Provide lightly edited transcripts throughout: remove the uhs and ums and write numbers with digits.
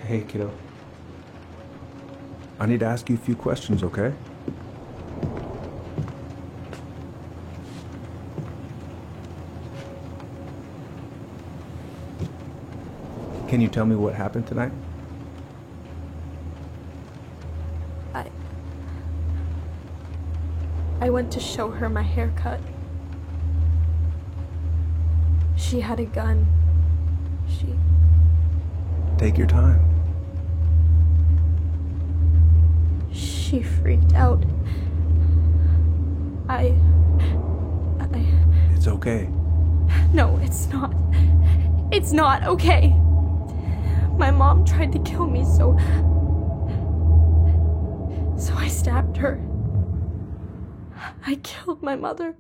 Hey, kiddo. I need to ask you a few questions, okay? Can you tell me what happened tonight? I... I went to show her my haircut. She had a gun. Take your time. She freaked out. It's okay. No, it's not. It's not okay. My mom tried to kill me, so I stabbed her. I killed my mother.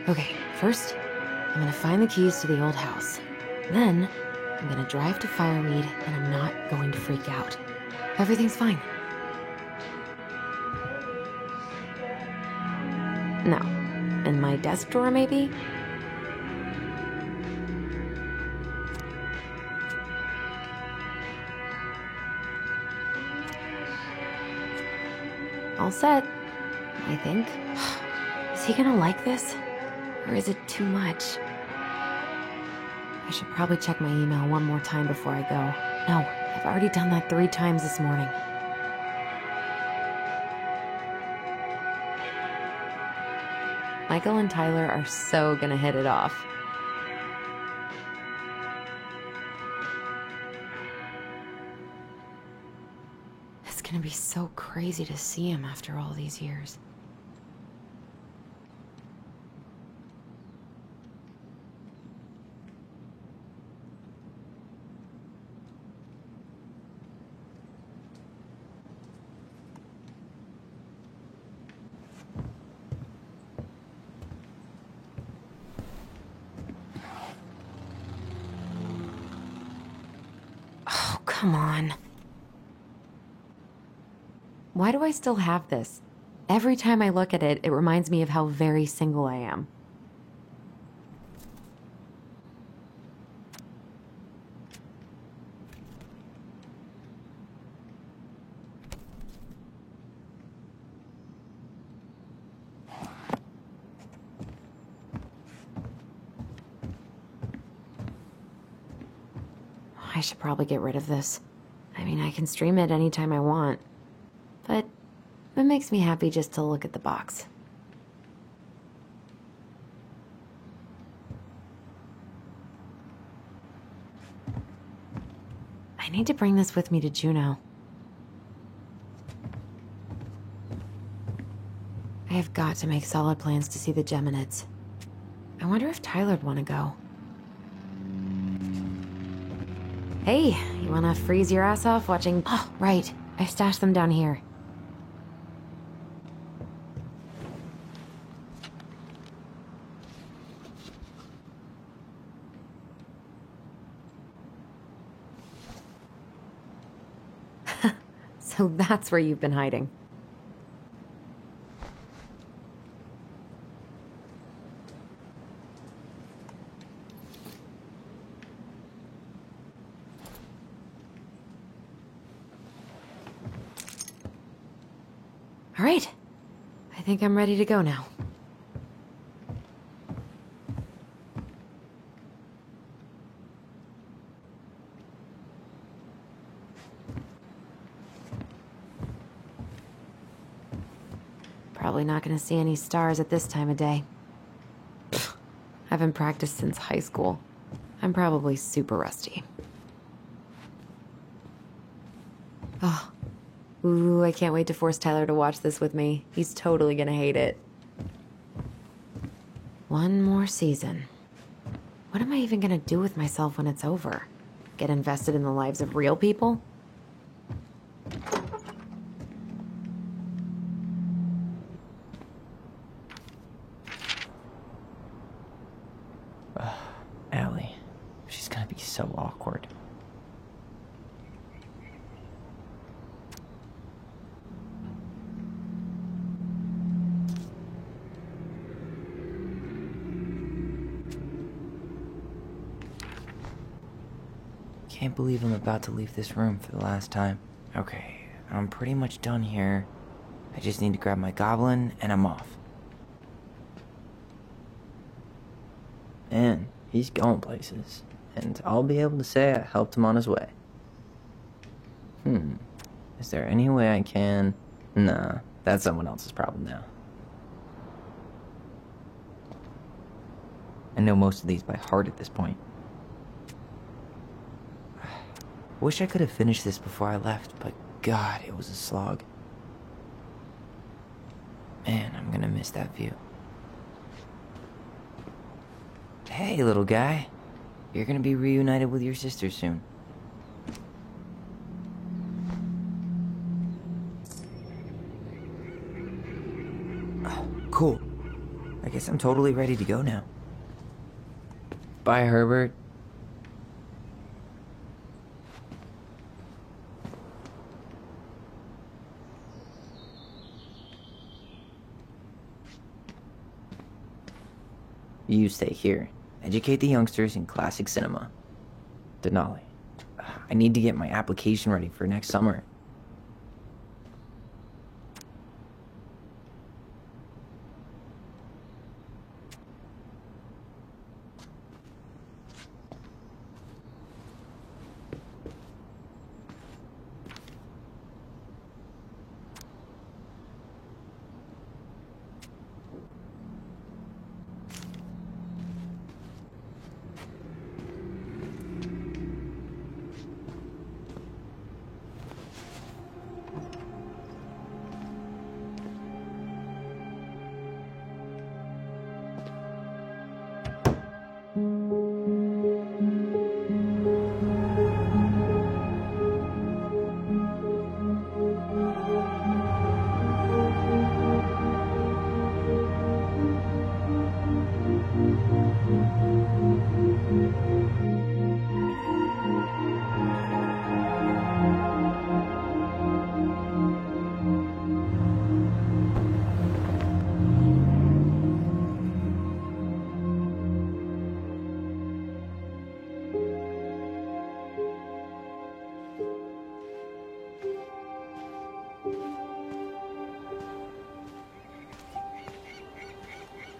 Okay, first, I'm gonna find the keys to the old house. Then, I'm gonna drive to Firemead, and I'm not going to freak out. Everything's fine. Now, in my desk drawer, maybe? All set, I think. Is he gonna like this? Or is it too much? I should probably check my email one more time before I go. No, I've already done that 3 times this morning. Michael and Tyler are so gonna hit it off. It's gonna be so crazy to see him after all these years. Oh, come on. Why do I still have this? Every time I look at it, it reminds me of how very single I am. I should probably get rid of this. I mean, I can stream it anytime I want. But it makes me happy just to look at the box. I need to bring this with me to Juneau. I have got to make solid plans to see the Geminids. I wonder if Tyler'd want to go. Hey, you want to freeze your ass off watching... Oh, right. I stashed them down here. So that's where you've been hiding. All right. I think I'm ready to go now. Probably not gonna see any stars at this time of day. Pfft, haven't practiced since high school. I'm probably super rusty. Oh. Ooh, I can't wait to force Tyler to watch this with me. He's totally gonna hate it. One more season. What am I even gonna do with myself when it's over? Get invested in the lives of real people? Allie. She's gonna be so awkward. Can't believe I'm about to leave this room for the last time. Okay, I'm pretty much done here. I just need to grab my goblin and I'm off. Man, he's going places. And I'll be able to say I helped him on his way. Is there any way I can... Nah, that's someone else's problem now. I know most of these by heart at this point. Wish I could have finished this before I left, but God, it was a slog. Man, I'm gonna miss that view. Hey, little guy. You're gonna be reunited with your sister soon. Oh, cool. I guess I'm totally ready to go now. Bye, Herbert. You stay here. Educate the youngsters in classic cinema. Denali. I need to get my application ready for next summer.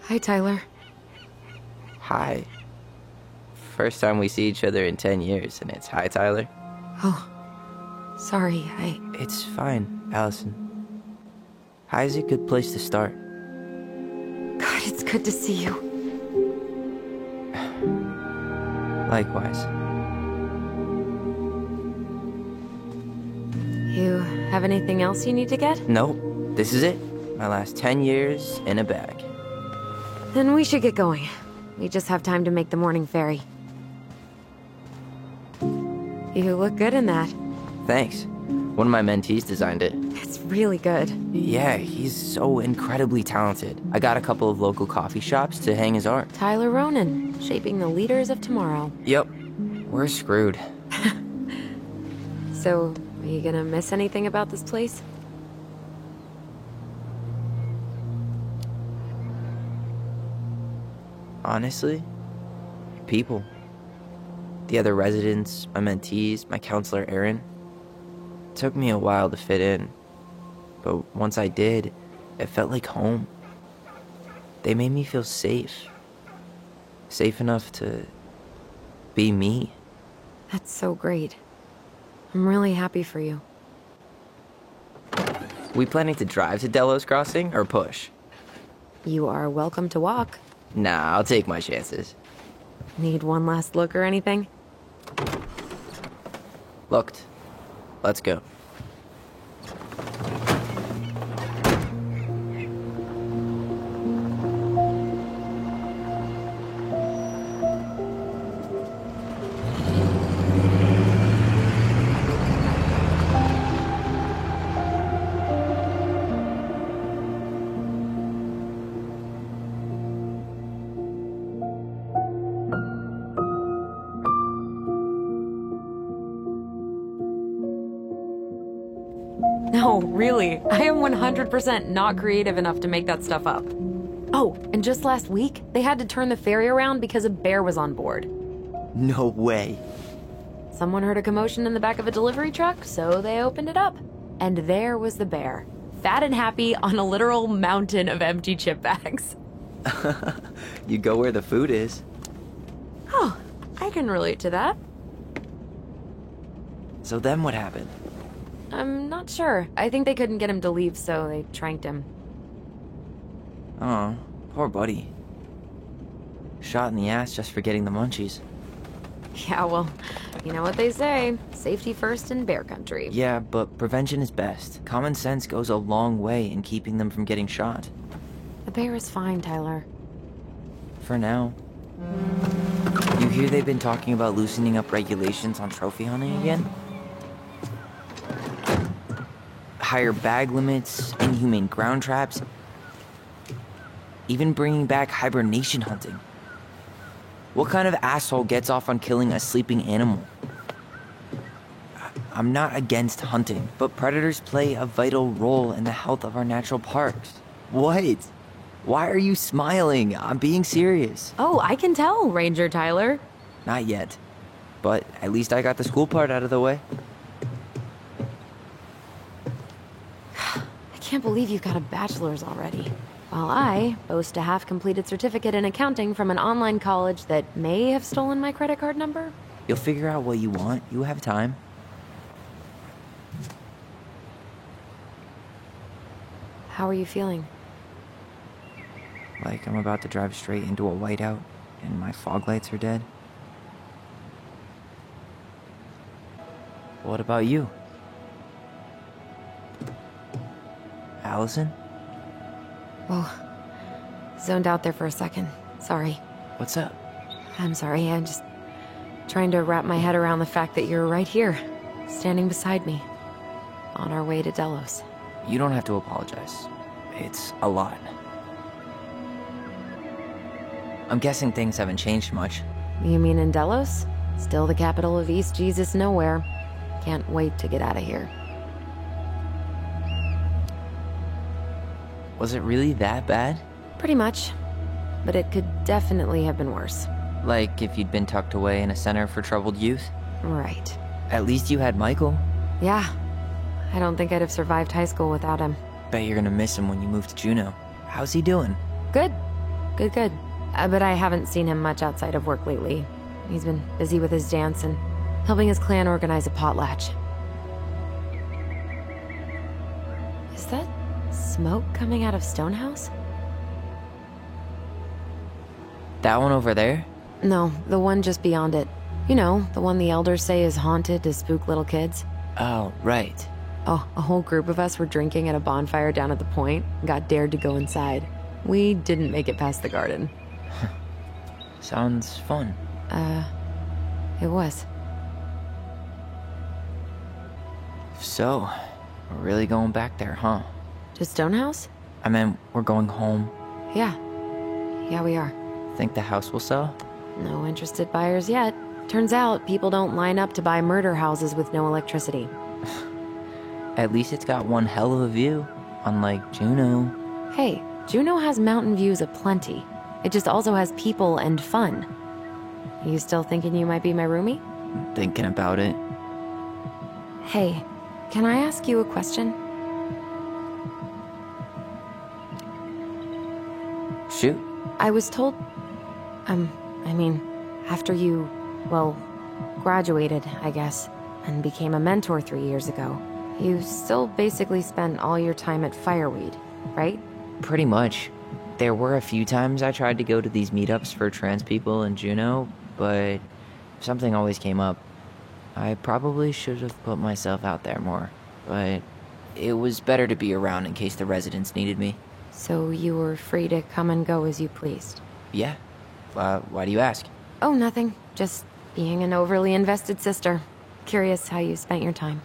Hi, Tyler. Hi. first time we see each other in 10 years, and it's hi, Tyler. Oh, sorry, It's fine, Allison. Hi is a good place to start. God, it's good to see you. Likewise. You have anything else you need to get? Nope, this is it. My last 10 years in a bag. Then we should get going. We just have time to make the morning ferry. You look good in that. Thanks. One of my mentees designed it. It's really good. Yeah, he's so incredibly talented. I got a couple of local coffee shops to hang his art. Tyler Ronan, shaping the leaders of tomorrow. Yep, we're screwed. So, are you gonna miss anything about this place? Honestly, people. The other residents, my mentees, my counselor Aaron. It took me a while to fit in, but once I did, it felt like home. They made me feel safe. Safe enough to be me. That's so great. I'm really happy for you. We planning to drive to Delos Crossing or push? You are welcome to walk. Nah, I'll take my chances. Need one last look or anything? Looked. Let's go. No, really. I am 100% not creative enough to make that stuff up. Oh, and just last week, they had to turn the ferry around because a bear was on board. No way. Someone heard a commotion in the back of a delivery truck, so they opened it up. And there was the bear, fat and happy on a literal mountain of empty chip bags. You go where the food is. Oh, I can relate to that. So then what happened? I'm not sure. I think they couldn't get him to leave, so they tranked him. Oh, poor buddy. Shot in the ass just for getting the munchies. Yeah, well, you know what they say. Safety first in bear country. Yeah, but prevention is best. Common sense goes a long way in keeping them from getting shot. The bear is fine, Tyler. For now. You hear they've been talking about loosening up regulations on trophy hunting again? Higher bag limits, inhumane ground traps, even bringing back hibernation hunting. What kind of asshole gets off on killing a sleeping animal? I'm not against hunting, but predators play a vital role in the health of our natural parks. What? Why are you smiling? I'm being serious. Oh, I can tell, Ranger Tyler. Not yet, but at least I got the school part out of the way. I can't believe you've got a bachelor's already. While I boast a half-completed certificate in accounting from an online college that may have stolen my credit card number. You'll figure out what you want. You have time. How are you feeling? Like I'm about to drive straight into a whiteout and my fog lights are dead. What about you? Allison? Whoa. Zoned out there for a second. Sorry. What's up? I'm sorry, I'm just trying to wrap my head around the fact that you're right here, standing beside me, on our way to Delos. You don't have to apologize. It's a lot. I'm guessing things haven't changed much. You mean in Delos? Still the capital of East Jesus Nowhere. Can't wait to get out of here. Was it really that bad? Pretty much. But it could definitely have been worse. Like if you'd been tucked away in a center for troubled youth? Right. At least you had Michael. Yeah. I don't think I'd have survived high school without him. Bet you're gonna miss him when you move to Juneau. How's he doing? Good. Good. But I haven't seen him much outside of work lately. He's been busy with his dance and helping his clan organize a potlatch. Is that smoke coming out of Stonehouse? That one over there? No, the one just beyond it. You know, the one the elders say is haunted to spook little kids. Oh, right. Oh, a whole group of us were drinking at a bonfire down at the point and got dared to go inside. We didn't make it past the garden. Sounds fun. It was. So, we're really going back there, huh? To Stonehouse? I mean, we're going home. Yeah. Yeah, we are. Think the house will sell? No interested buyers yet. Turns out people don't line up to buy murder houses with no electricity. At least it's got one hell of a view, unlike Juneau. Hey, Juneau has mountain views aplenty. It just also has people and fun. You still thinking you might be my roomie? Thinking about it. Hey, can I ask you a question? Shoot. I was told... after you, well, graduated, I guess, and became a mentor 3 years ago, you still basically spent all your time at Fireweed, right? Pretty much. There were a few times I tried to go to these meetups for trans people in Juneau, but something always came up. I probably should have put myself out there more, but it was better to be around in case the residents needed me. So you were free to come and go as you pleased? Yeah. Why do you ask? Oh, nothing. Just being an overly invested sister. Curious how you spent your time.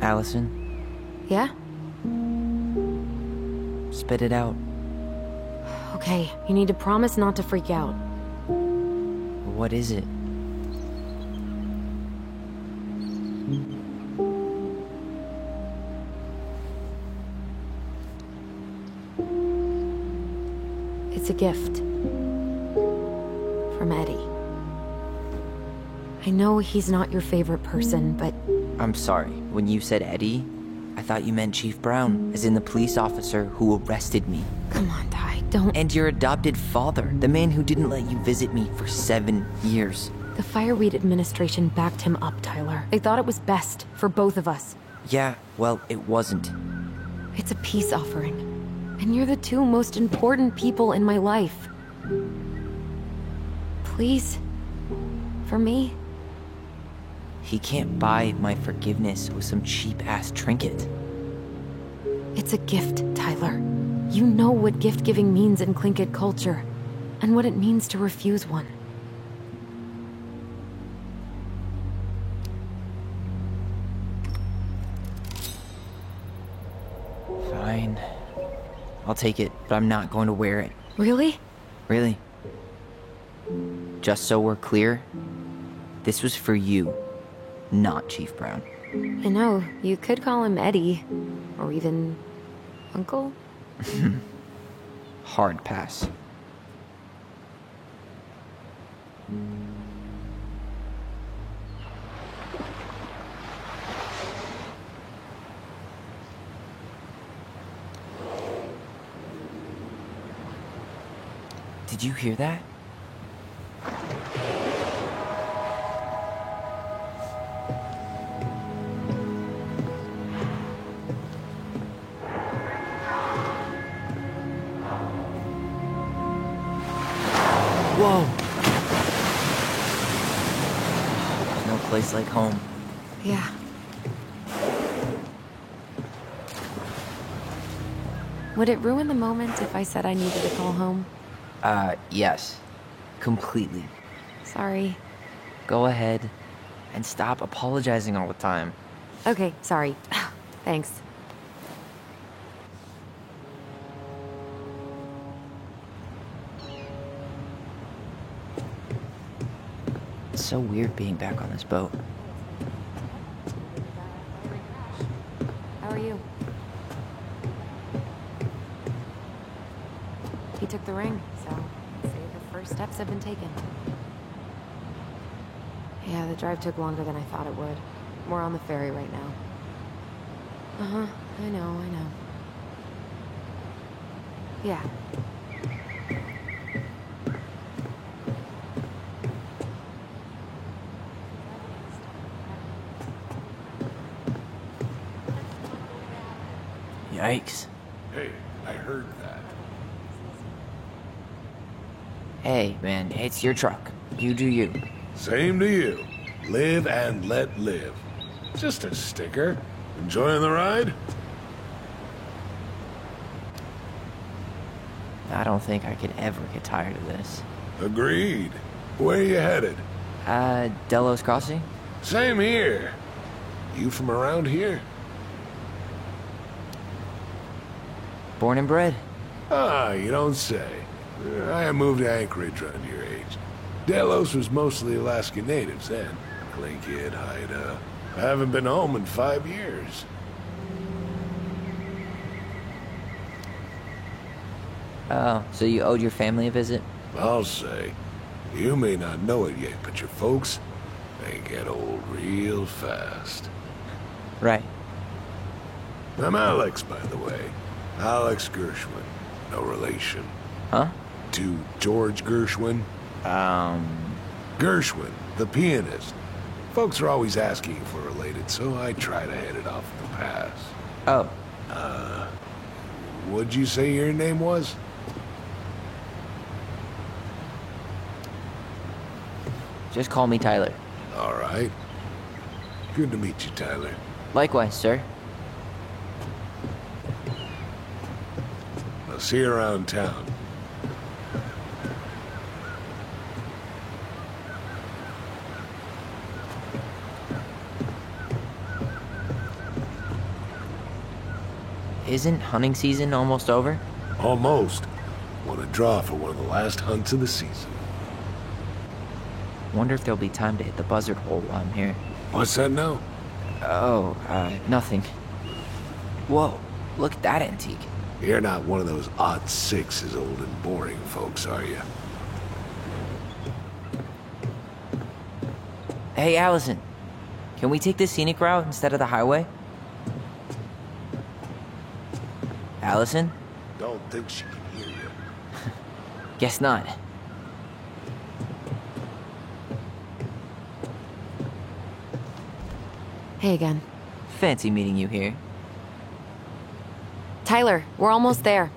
Allison, Yeah? spit it out. Okay, you need to promise not to freak out. What is it? It's a gift. From Eddie. I know he's not your favorite person, but I'm sorry. When you said Eddie, I thought you meant Chief Brown, as in the police officer who arrested me. come on, Ty, don't... And your adopted father, the man who didn't let you visit me for 7 years. The Fireweed administration backed him up, Tyler. They thought it was best for both of us. Yeah, well, it wasn't. It's a peace offering. And you're the two most important people in my life. Please? For me? He can't buy my forgiveness with some cheap-ass trinket. It's a gift, Tyler. You know what gift-giving means in Tlingit culture, and what it means to refuse one. Fine. I'll take it, but I'm not going to wear it. Really? Really. Just so we're clear, this was for you, not Chief Brown. You know, you could call him Eddie, or even Uncle? Hard pass. Did you hear that? Whoa! There's no place like home. Yeah. Would it ruin the moment if I said I needed to call home? Yes. Completely. Sorry. Go ahead and stop apologizing all the time. Okay, sorry. Thanks. It's so weird being back on this boat. How are you? He took the ring, so I'd say the first steps have been taken. Yeah, the drive took longer than I thought it would. We're on the ferry right now. Uh-huh, I know. Yeah. Yikes. Hey, I heard that. Hey, man, it's your truck. You do you. Same to you. Live and let live. Just a sticker. Enjoying the ride? I don't think I could ever get tired of this. Agreed. Where you headed? Delos Crossing? Same here. You from around here? Born and bred. Ah, you don't say. I moved to Anchorage around your age. Delos was mostly Alaska natives then. Clay Kid, Haida. I haven't been home in 5 years. Oh, so you owed your family a visit? I'll say. You may not know it yet, but your folks, they get old real fast. Right. I'm Alex, by the way. Alex Gershwin. No relation. Huh? To George Gershwin. Gershwin, the pianist. Folks are always asking if we're related, so I try to head it off at the pass. Oh, What'd you say your name was? just call me Tyler. All right. Good to meet you, Tyler. Likewise, sir. I'll see you around town. Isn't hunting season almost over? Almost. Want to draw for one of the last hunts of the season. Wonder if there'll be time to hit the buzzard hole while I'm here. What's that now? Oh, nothing. Whoa, look at that antique. You're not one of those odd sixes old and boring folks, are you? Hey, Allison. Can we take the scenic route instead of the highway? Allison? Don't think she can hear you. Guess not. Hey again. Fancy meeting you here. Tyler, we're almost there.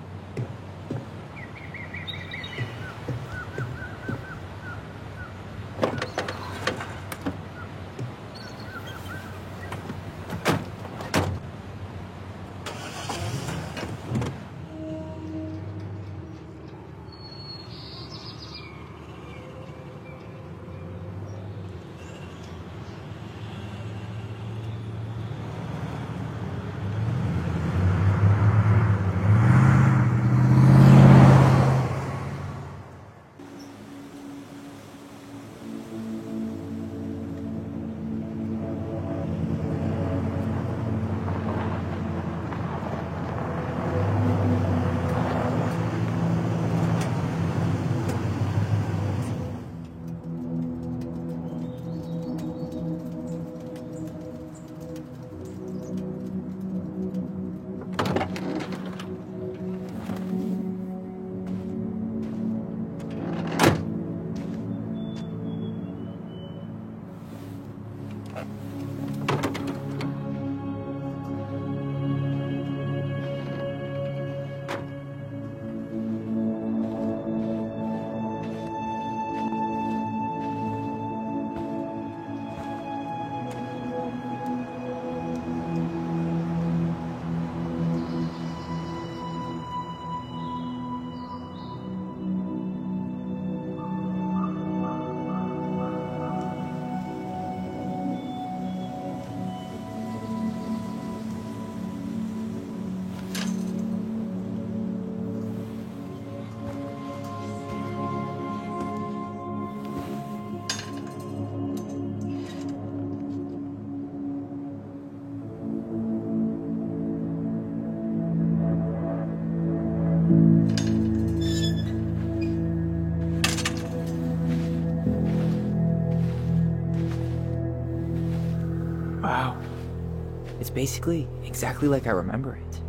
It's basically exactly like I remember it.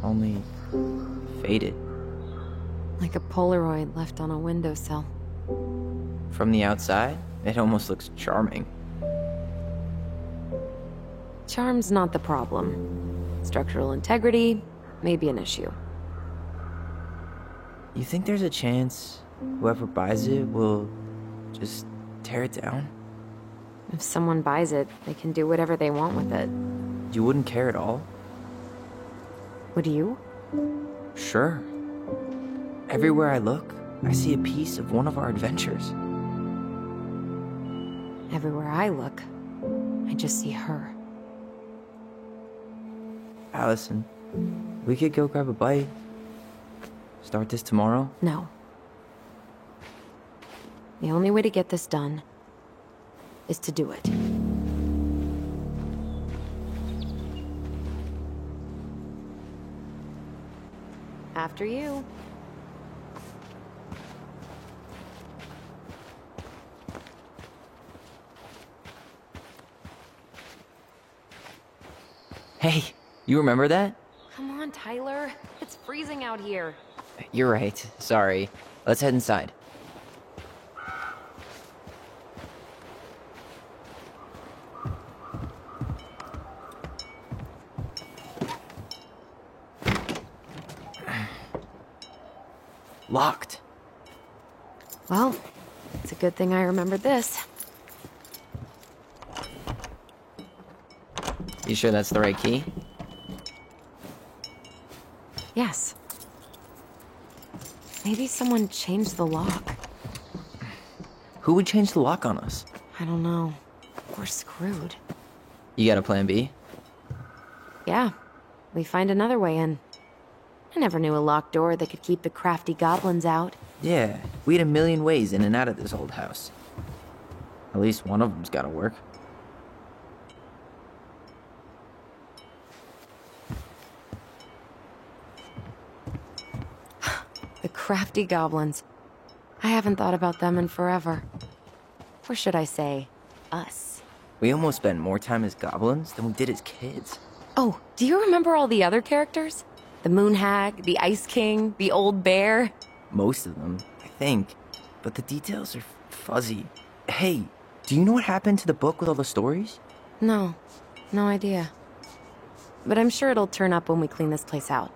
Only faded. Like a Polaroid left on a windowsill. From the outside, it almost looks charming. Charm's not the problem. Structural integrity may be an issue. You think there's a chance whoever buys it will just tear it down? If someone buys it, they can do whatever they want with it. You wouldn't care at all? Would you? Sure. Everywhere I look, I see a piece of one of our adventures. Everywhere I look, I just see her. Allison, we could go grab a bite. Start this tomorrow? No. The only way to get this done is to do it. After you. Hey, you remember that? Come on, Tyler. It's freezing out here. You're right. Sorry. Let's head inside. Locked. Well, it's a good thing I remembered this. You sure that's the right key? Yes. Maybe someone changed the lock. Who would change the lock on us? I don't know. We're screwed. You got a plan B? Yeah, we find another way in. I never knew a locked door that could keep the crafty goblins out. Yeah, we had a million ways in and out of this old house. At least one of them's gotta work. The crafty goblins. I haven't thought about them in forever. Or should I say, us. We almost spent more time as goblins than we did as kids. Oh, do you remember all the other characters? The Moon Hag, the Ice King, the Old Bear? Most of them, I think. But the details are fuzzy. Hey, do you know what happened to the book with all the stories? No, no idea. But I'm sure it'll turn up when we clean this place out.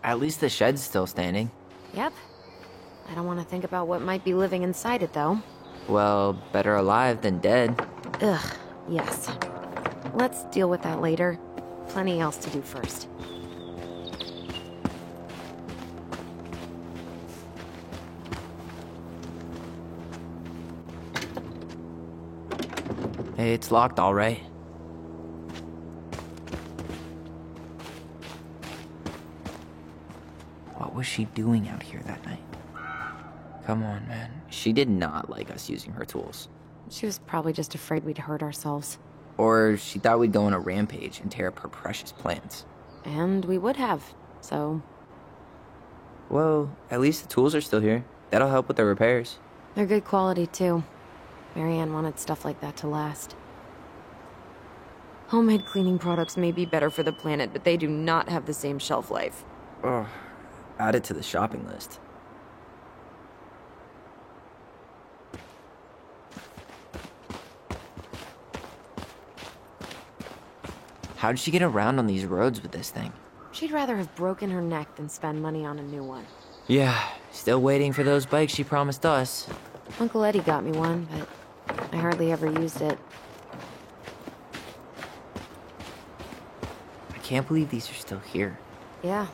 At least the shed's still standing. Yep. I don't want to think about what might be living inside it, though. Well, better alive than dead. Ugh, yes. Let's deal with that later. Plenty else to do first. Hey, it's locked, all right. What was she doing out here that night? Come on, man. She did not like us using her tools. She was probably just afraid we'd hurt ourselves. Or she thought we'd go on a rampage and tear up her precious plants. And we would have, so... Well, at least the tools are still here. That'll help with the repairs. They're good quality, too. Marianne wanted stuff like that to last. Homemade cleaning products may be better for the planet, but they do not have the same shelf life. Ugh. Add it to the shopping list. How did she get around on these roads with this thing? She'd rather have broken her neck than spend money on a new one. Yeah, still waiting for those bikes she promised us. Uncle Eddie got me one, but I hardly ever used it. I can't believe these are still here. Yeah,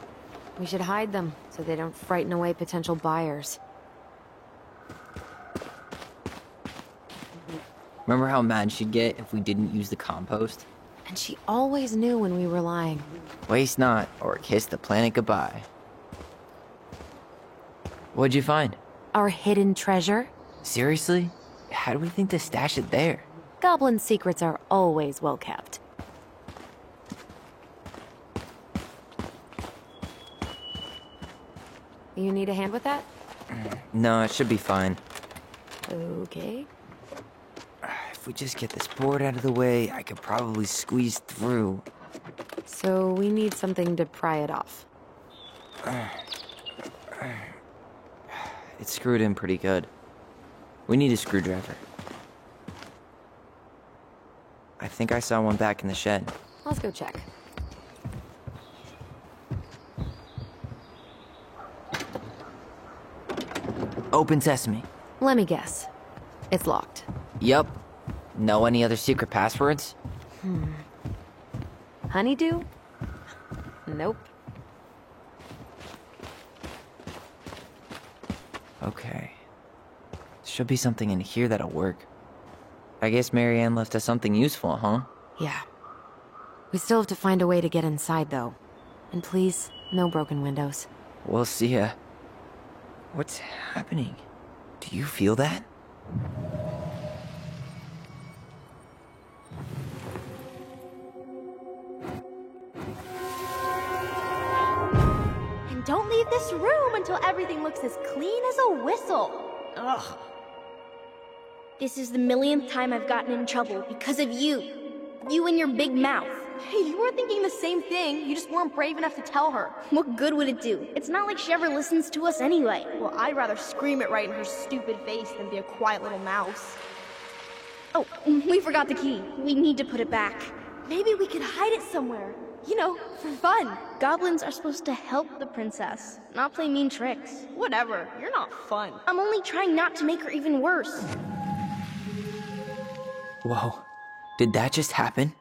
we should hide them so they don't frighten away potential buyers. Remember how mad she'd get if we didn't use the compost? And she always knew when we were lying. Waste not, or kiss the planet goodbye. What'd you find? Our hidden treasure? Seriously? How do we think to stash it there? Goblin secrets are always well kept. You need a hand with that? No, it should be fine. Okay. If we just get this board out of the way, I could probably squeeze through. So we need something to pry it off. It's screwed in pretty good. We need a screwdriver. I think I saw one back in the shed. Let's go check. Open sesame. Let me guess. It's locked. Yup. Know any other secret passwords? Honeydew? Nope. Okay. Should be something in here that'll work. I guess Marianne left us something useful, huh? Yeah. We still have to find a way to get inside, though. And please, no broken windows. We'll see ya. What's happening? Do you feel that? And don't leave this room until everything looks as clean as a whistle. Ugh. This is the millionth time I've gotten in trouble because of you. You and your big mouth. Hey, you were thinking the same thing. You just weren't brave enough to tell her. What good would it do? It's not like she ever listens to us anyway. Well, I'd rather scream it right in her stupid face than be a quiet little mouse. Oh, we forgot the key. We need to put it back. Maybe we could hide it somewhere. You know, for fun. Goblins are supposed to help the princess, not play mean tricks. Whatever, you're not fun. I'm only trying not to make her even worse. Whoa. Did that just happen?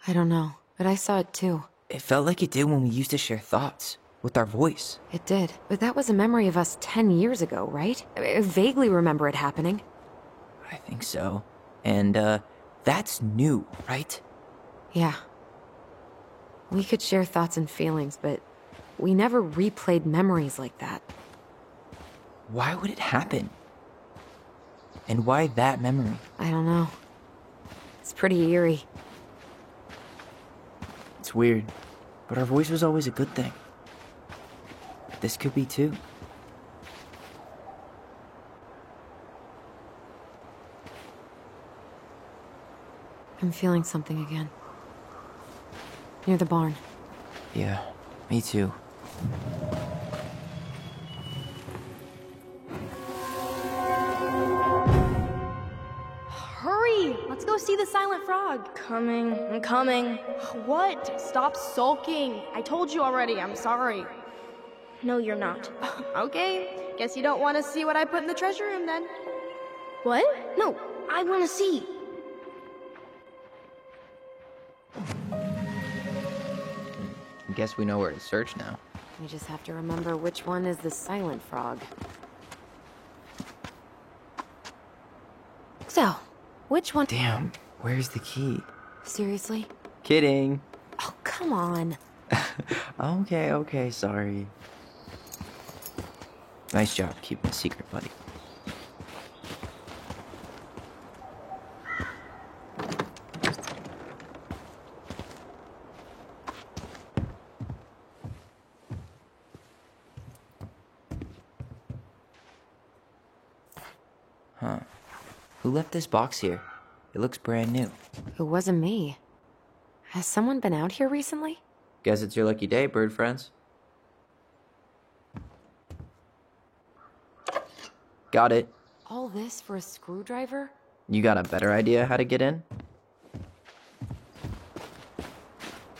I don't know, but I saw it too. It felt like it did when we used to share thoughts with our voice. It did, but that was a memory of us 10 years ago, right? I vaguely remember it happening. I think so. And, that's new, right? Yeah. We could share thoughts and feelings, but we never replayed memories like that. Why would it happen? And why that memory? I don't know. It's pretty eerie. It's weird, but our voice was always a good thing. This could be too. I'm feeling something again. Near the barn. Yeah, me too. Hurry! Let's go see the silent frog. I'm coming. What? Stop sulking. I told you already, I'm sorry. No, you're not. Okay, guess you don't want to see what I put in the treasure room then. What? No, I want to see. I guess we know where to search now. We just have to remember which one is the silent frog. So, which one? Damn, where's the key? Seriously? Kidding. Oh, come on. Okay, sorry. Nice job keeping a secret, buddy. Huh. Who left this box here? It looks brand new. It wasn't me. Has someone been out here recently? Guess it's your lucky day, bird friends. Got it. All this for a screwdriver? You got a better idea how to get in?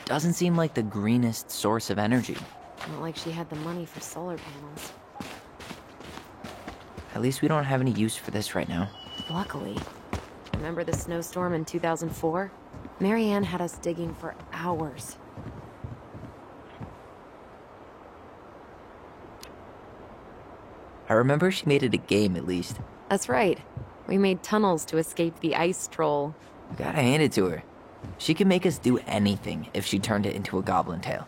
Doesn't seem like the greenest source of energy. Not like she had the money for solar panels. At least we don't have any use for this right now. Luckily. Remember the snowstorm in 2004? Marianne had us digging for hours. I remember she made it a game at least. That's right. We made tunnels to escape the ice troll. Gotta hand it to her. She could make us do anything if she turned it into a goblin tale.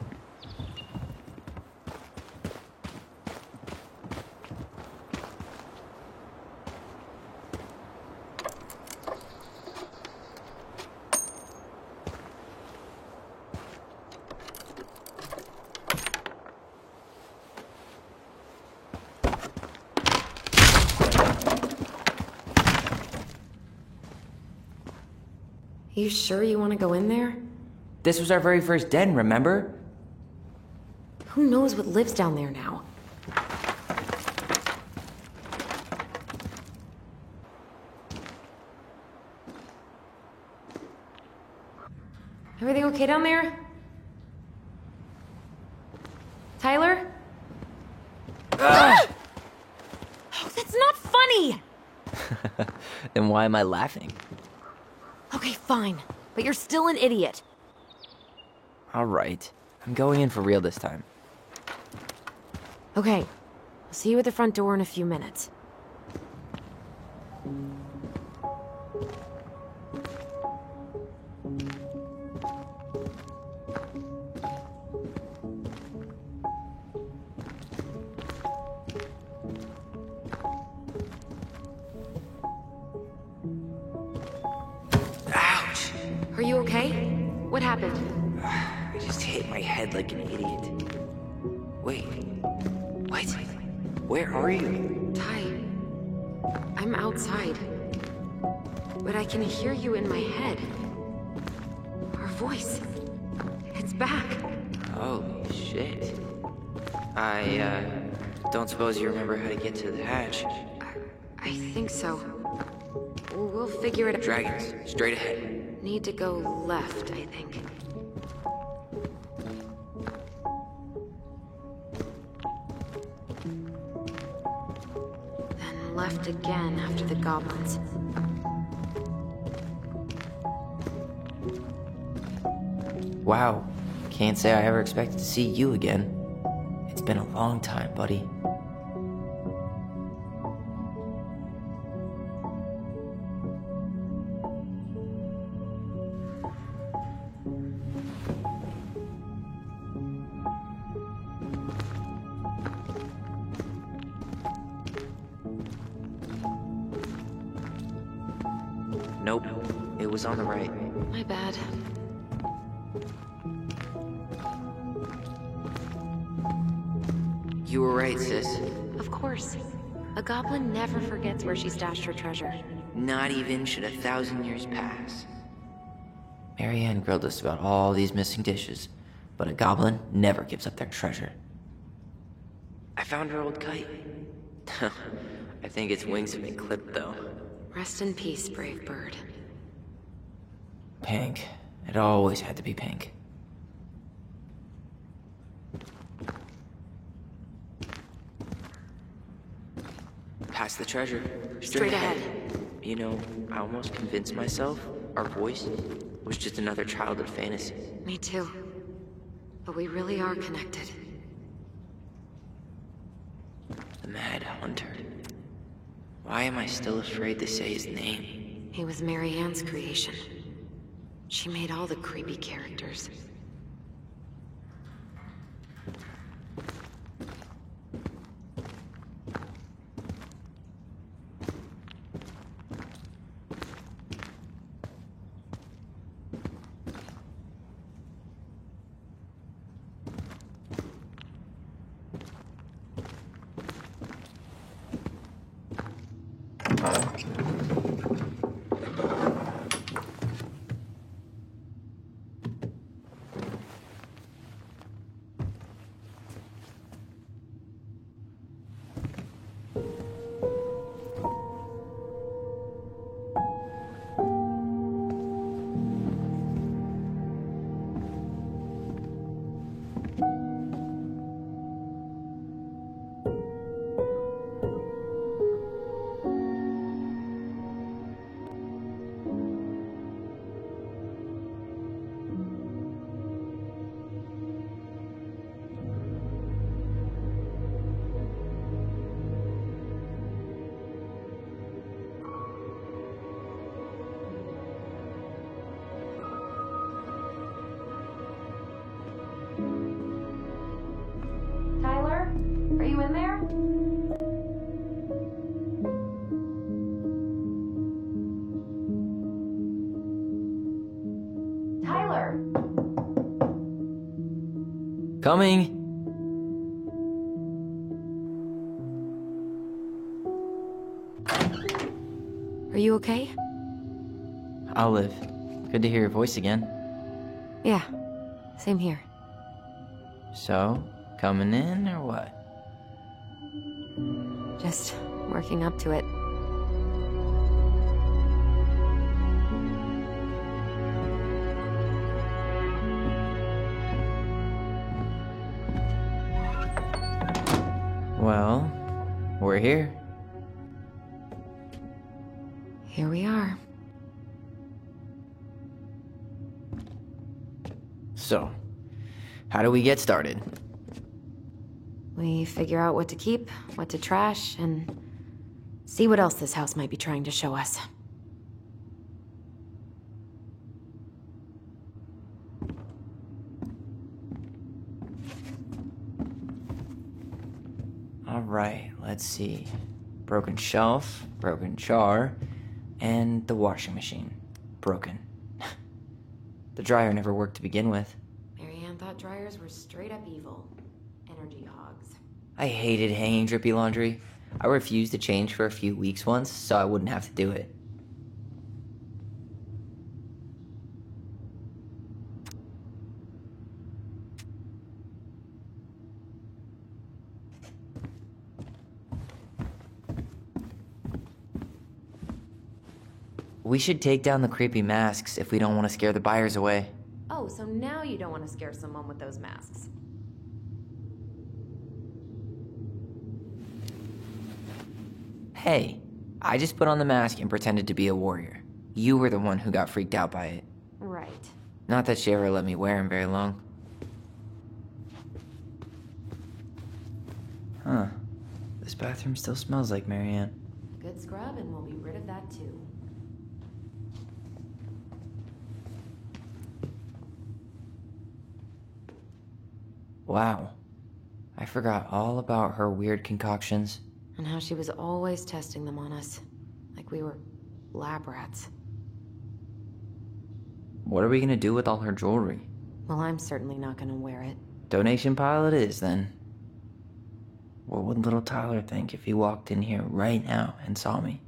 You sure you want to go in there? This was our very first den, remember? Who knows what lives down there now? Everything okay down there? Tyler? Oh, that's not funny! Then why am I laughing? Okay, fine. But you're still an idiot. All right. I'm going in for real this time. Okay. I'll see you at the front door in a few minutes. Ouch! Are you okay? What happened? I just hit my head like an idiot. Wait. What? Where are you? Ty, I'm outside. But I can hear you in my head. Our voice. It's back. Holy shit. I, don't suppose you remember how to get to the hatch. I think so. We'll figure it out. Dragons, straight ahead. Need to go left, I think. Then left again after the goblins. Wow. Can't say I ever expected to see you again. It's been a long time, buddy. Nope. It was on the right. My bad. You were right, sis. Of course. A goblin never forgets where she stashed her treasure. Not even should 1,000 years pass. Marianne grilled us about all these missing dishes, but a goblin never gives up their treasure. I found her old kite. I think its wings have been clipped, though. Rest in peace, brave bird. Pink. It always had to be pink. Past the treasure. Straight ahead. You know, I almost convinced myself our voice was just another childhood fantasy. Me too. But we really are connected. The Mad Hunter. Why am I still afraid to say his name? He was Marianne's creation. She made all the creepy characters. Tyler, are you in there? Tyler! Coming! Are you okay? I'll live. Good to hear your voice again. Yeah, same here. So, coming in or what? Just working up to it. Well, we're here. Here we are. So, how do we get started? We figure out what to keep, what to trash, and see what else this house might be trying to show us. Alright, let's see. Broken shelf, broken jar, and the washing machine. Broken. The dryer never worked to begin with. Marianne thought dryers were straight up evil. Energy hogs. I hated hanging drippy laundry. I refused to change for a few weeks once, so I wouldn't have to do it. We should take down the creepy masks if we don't want to scare the buyers away. Oh, so now you don't want to scare someone with those masks. Hey, I just put on the mask and pretended to be a warrior. You were the one who got freaked out by it. Right. Not that she ever let me wear him very long. Huh. This bathroom still smells like Marianne. Good scrub and we'll be rid of that too. Wow. I forgot all about her weird concoctions. And how she was always testing them on us. Like we were lab rats. What are we gonna do with all her jewelry? Well, I'm certainly not gonna wear it. Donation pile it is, then. What would little Tyler think if he walked in here right now and saw me?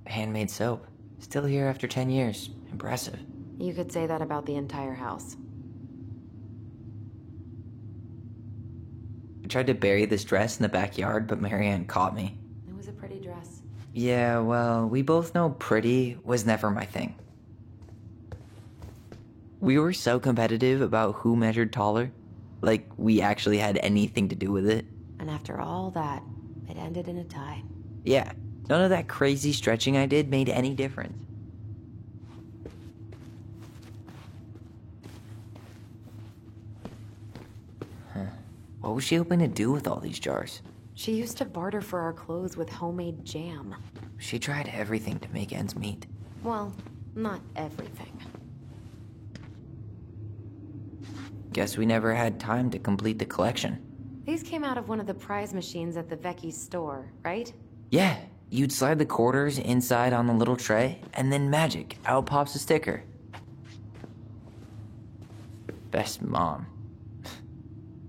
Handmade soap. Still here after 10 years. Impressive. You could say that about the entire house. I tried to bury this dress in the backyard, but Marianne caught me. It was a pretty dress. Yeah, well, we both know pretty was never my thing. We were so competitive about who measured taller. Like, we actually had anything to do with it. And after all that, it ended in a tie. Yeah, none of that crazy stretching I did made any difference. What was she hoping to do with all these jars? She used to barter for our clothes with homemade jam. She tried everything to make ends meet. Well, not everything. Guess we never had time to complete the collection. These came out of one of the prize machines at the Vecchi's store, right? Yeah, you'd slide the quarters inside on the little tray, and then magic, out pops a sticker. Best mom.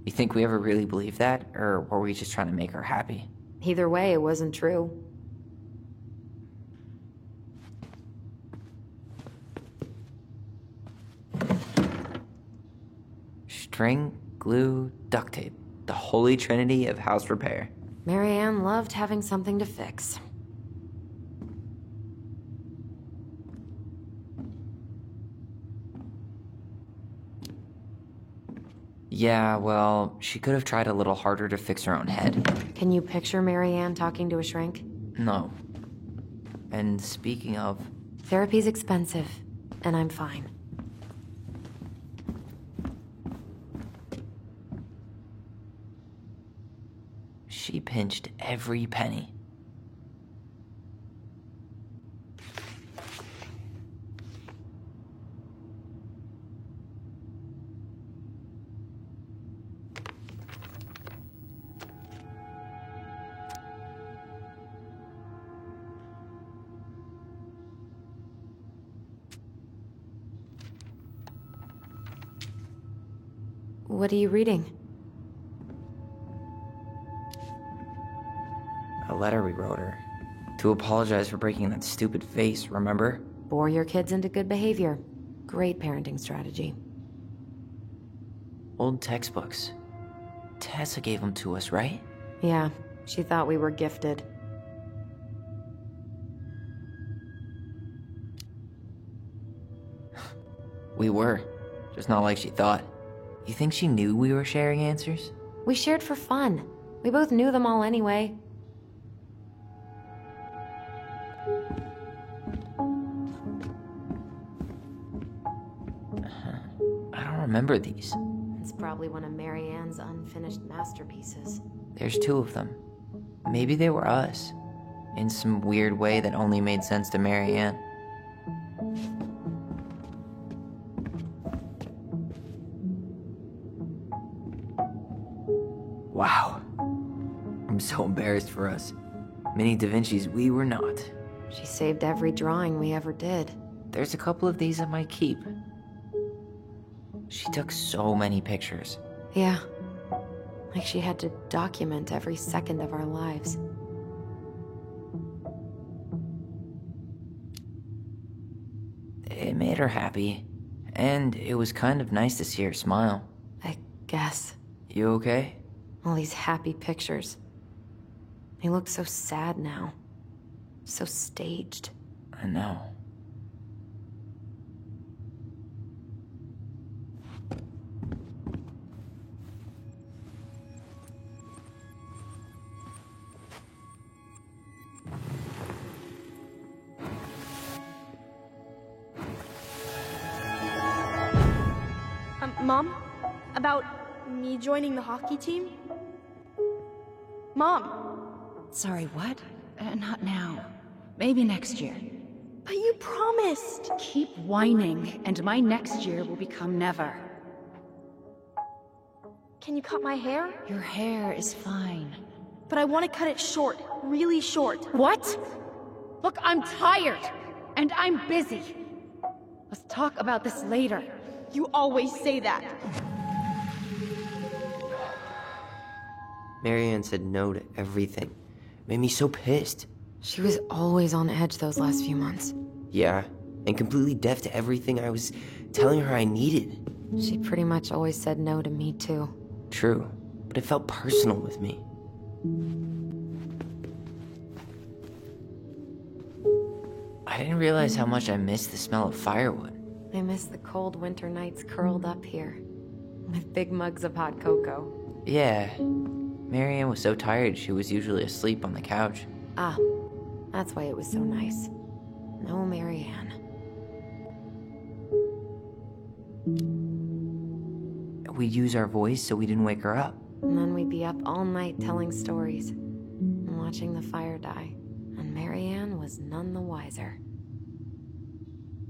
You think we ever really believed that, or were we just trying to make her happy? Either way, it wasn't true. String, glue, duct tape. The holy trinity of house repair. Marianne loved having something to fix. Yeah, well, she could have tried a little harder to fix her own head. Can you picture Marianne talking to a shrink? No. And speaking of... Therapy's expensive, and I'm fine. She pinched every penny. What are you reading? A letter we wrote her. To apologize for breaking that stupid face, remember? Bore your kids into good behavior. Great parenting strategy. Old textbooks. Tessa gave them to us, right? Yeah, she thought we were gifted. We were. Just not like she thought. You think she knew we were sharing answers? We shared for fun. We both knew them all anyway. I don't remember these. It's probably one of Marianne's unfinished masterpieces. There's 2 of them. Maybe they were us. In some weird way that only made sense to Marianne. Wow. I'm so embarrassed for us. Mini Da Vinci's we were not. She saved every drawing we ever did. There's a couple of these I might keep. She took so many pictures. Yeah. Like she had to document every second of our lives. It made her happy. And it was kind of nice to see her smile. I guess. You okay? All these happy pictures. They look so sad now. So staged. I know. Mom? About me joining the hockey team? Mom! Sorry, what? Not now. Maybe next year. But you promised! Keep whining, and my next year will become never. Can you cut my hair? Your hair is fine. But I want to cut it short. Really short. What? Look, I'm tired, and I'm busy. Let's talk about this later. You always say that. Marianne said no to everything. Made me so pissed. She was always on edge those last few months. Yeah, and completely deaf to everything I was telling her I needed. She pretty much always said no to me, too. True, but it felt personal with me. I didn't realize how much I missed the smell of firewood. I miss the cold winter nights curled up here, with big mugs of hot cocoa. Yeah, Marianne was so tired she was usually asleep on the couch. Ah, that's why it was so nice. No Marianne. We'd use our voice so we didn't wake her up. And then we'd be up all night telling stories, and watching the fire die. And Marianne was none the wiser.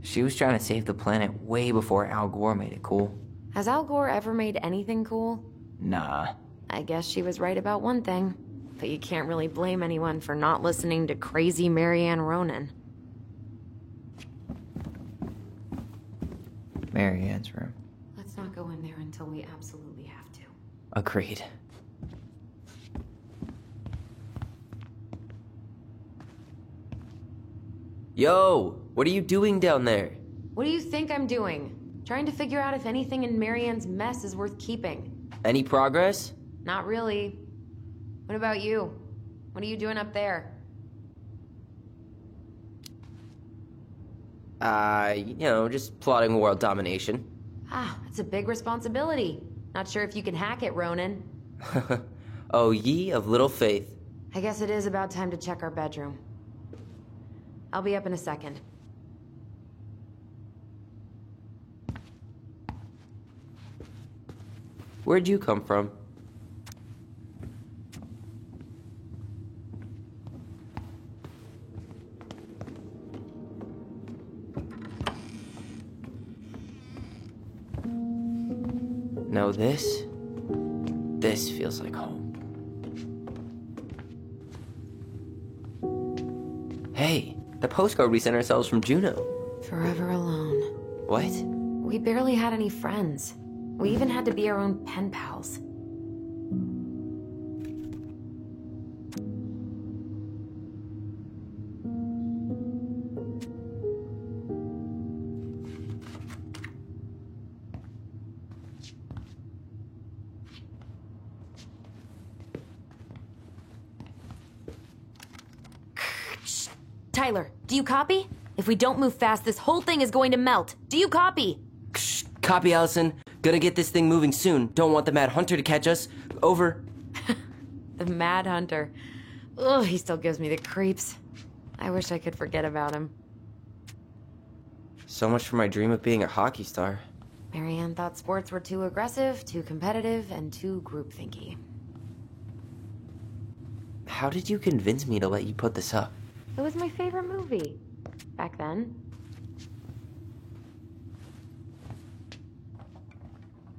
She was trying to save the planet way before Al Gore made it cool. Has Al Gore ever made anything cool? Nah. I guess she was right about one thing, but you can't really blame anyone for not listening to crazy Marianne Ronan. Marianne's room. Let's not go in there until we absolutely have to. Agreed. Yo, what are you doing down there? What do you think I'm doing? Trying to figure out if anything in Marianne's mess is worth keeping. Any progress? Not really. What about you? What are you doing up there? Just plotting world domination. Ah, it's a big responsibility. Not sure if you can hack it, Ronan. Oh, ye of little faith. I guess it is about time to check our bedroom. I'll be up in a second. Where'd you come from? Now this feels like home. Hey, the postcard we sent ourselves from Juno. Forever alone. What? We barely had any friends. We even had to be our own pen pals. Tyler, do you copy? If we don't move fast, this whole thing is going to melt. Do you copy? Shh, copy, Allison. Gonna get this thing moving soon. Don't want the Mad Hunter to catch us. Over. The Mad Hunter. Ugh, he still gives me the creeps. I wish I could forget about him. So much for my dream of being a hockey star. Marianne thought sports were too aggressive, too competitive, and too groupthinky. How did you convince me to let you put this up? It was my favorite movie. Back then.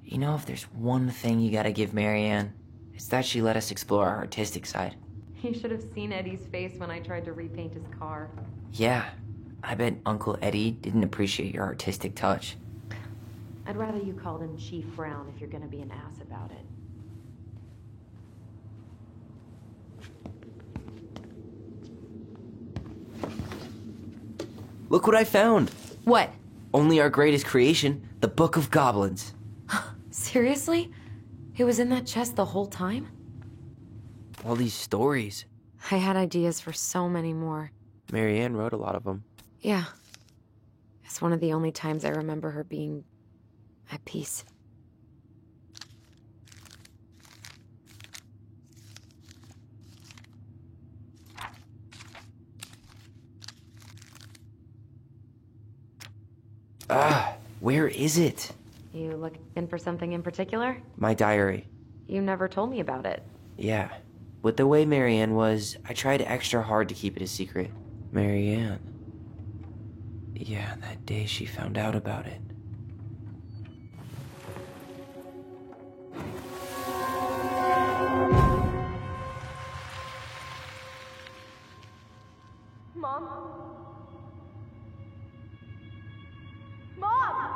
You know, if there's one thing you gotta give Marianne, it's that she let us explore our artistic side. You should have seen Eddie's face when I tried to repaint his car. Yeah, I bet Uncle Eddie didn't appreciate your artistic touch. I'd rather you called him Chief Brown if you're gonna be an ass about it. Look what I found! What? Only our greatest creation, the Book of Goblins. Seriously? It was in that chest the whole time? All these stories. I had ideas for so many more. Marianne wrote a lot of them. Yeah. It's one of the only times I remember her being at peace. Where is it? You looking for something in particular? My diary. You never told me about it. Yeah. With the way Marianne was, I tried extra hard to keep it a secret. Marianne. Yeah, that day she found out about it. Mom? Mom!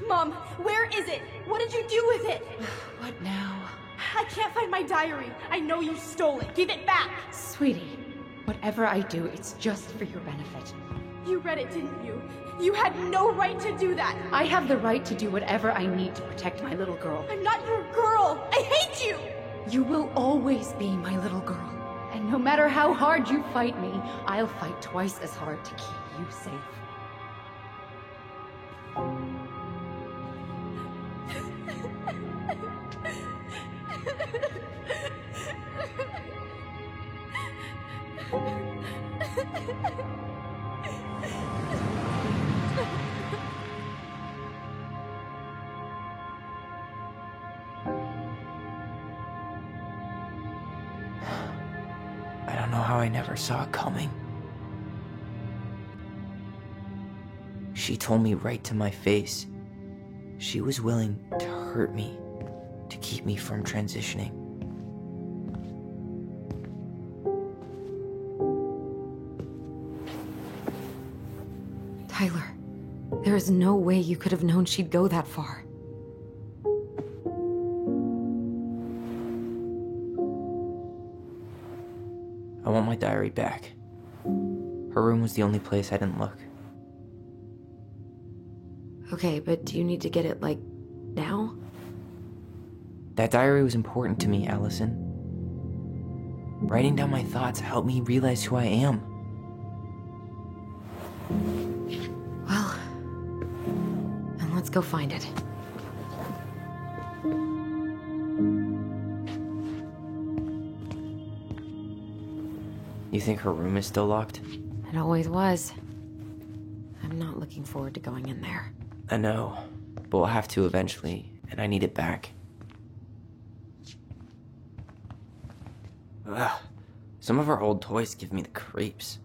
Mom, where is it? What did you do with it? What now? I can't find my diary. I know you stole it. Give it back. Sweetie, whatever I do, it's just for your benefit. You read it, didn't you? You had no right to do that. I have the right to do whatever I need to protect my little girl. I'm not your girl. I hate you. You will always be my little girl. And no matter how hard you fight me, I'll fight twice as hard to keep you safe. I don't know how I never saw it coming. She told me right to my face. She was willing to hurt me, to keep me from transitioning. Tyler, there is no way you could have known she'd go that far. I want my diary back. Her room was the only place I didn't look. Okay, but do you need to get it, like, now? That diary was important to me, Allison. Writing down my thoughts helped me realize who I am. Well, then let's go find it. You think her room is still locked? It always was. I'm not looking forward to going in there. I know, but we'll have to eventually, and I need it back. Ugh, some of our old toys give me the creeps.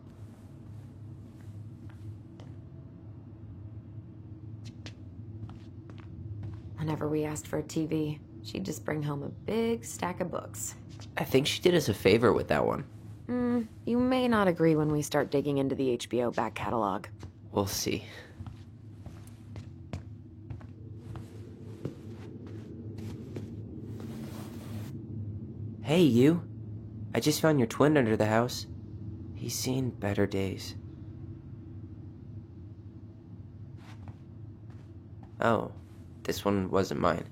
Whenever we asked for a TV, she'd just bring home a big stack of books. I think she did us a favor with that one. You may not agree when we start digging into the HBO back catalog. We'll see. Hey, you. I just found your twin under the house. He's seen better days. Oh, this one wasn't mine.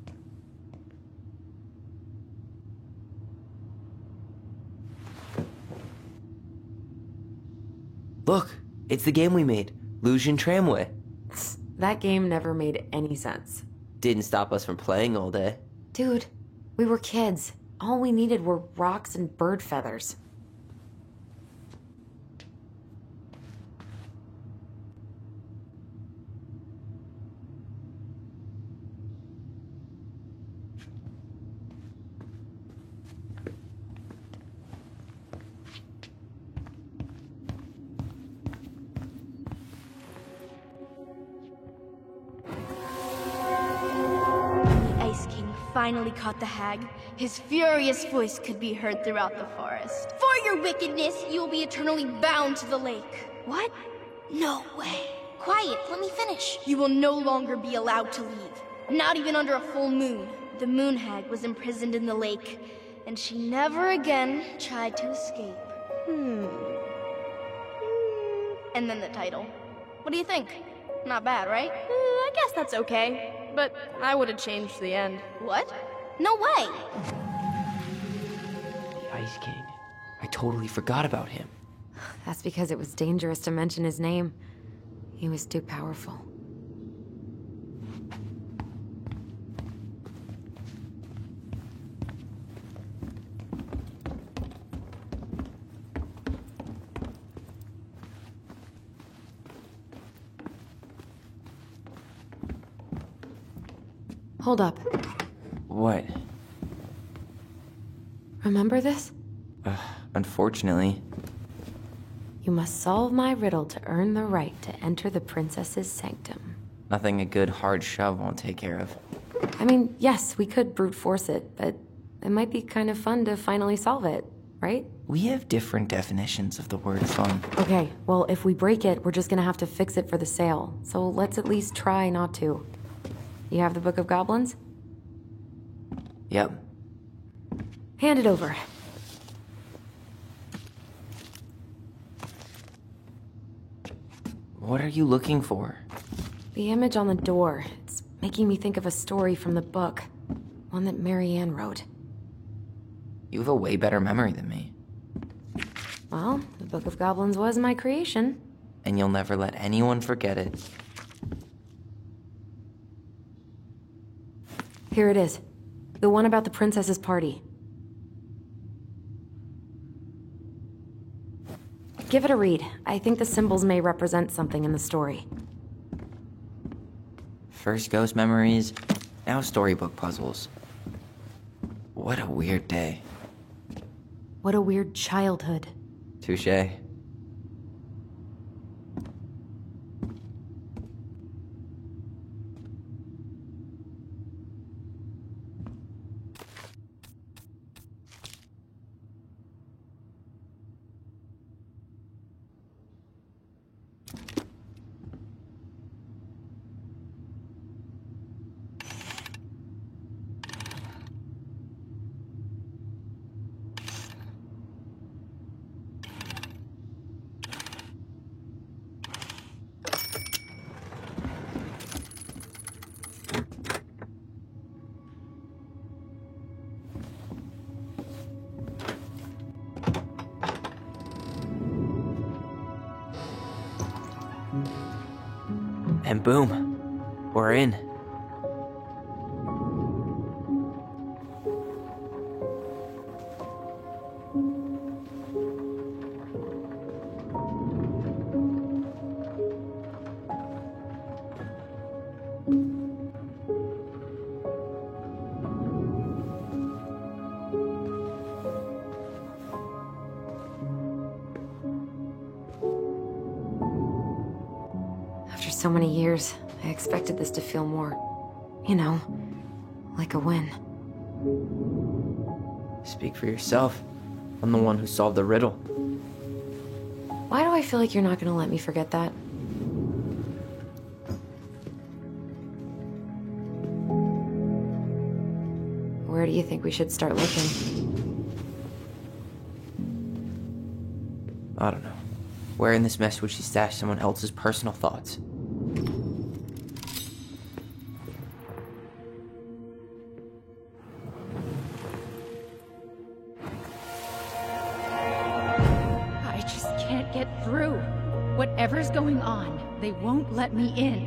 Look, it's the game we made, Lucian Tramway. That game never made any sense. Didn't stop us from playing all day. Dude, we were kids. All we needed were rocks and bird feathers. Finally caught the hag. His furious voice could be heard throughout the forest. For your wickedness, you will be eternally bound to the lake. What? No way. Quiet, let me finish. You will no longer be allowed to leave. Not even under a full moon. The moon hag was imprisoned in the lake, and she never again tried to escape. And then the title. What do you think? Not bad, right? I guess that's okay. But I would have changed the end. What? No way! The Ice King. I totally forgot about him. That's because it was dangerous to mention his name. He was too powerful. Hold up. What? Remember this? Unfortunately. You must solve my riddle to earn the right to enter the princess's sanctum. Nothing a good hard shove won't take care of. I mean, yes, we could brute force it, but it might be kind of fun to finally solve it, right? We have different definitions of the word fun. Okay, well, if we break it, we're just gonna have to fix it for the sale. So let's at least try not to. You have the Book of Goblins? Yep. Hand it over. What are you looking for? The image on the door. It's making me think of a story from the book. One that Marianne wrote. You have a way better memory than me. Well, the Book of Goblins was my creation. And you'll never let anyone forget it. Here it is. The one about the princess's party. Give it a read. I think the symbols may represent something in the story. First ghost memories, now storybook puzzles. What a weird day. What a weird childhood. Touché. And boom, we're in. After so many years, I expected this to feel more, you know, like a win. Speak for yourself. I'm the one who solved the riddle. Why do I feel like you're not gonna let me forget that? Where do you think we should start looking? I don't know. Where in this mess would she stash someone else's personal thoughts? I just can't get through. Whatever's going on, they won't let me in.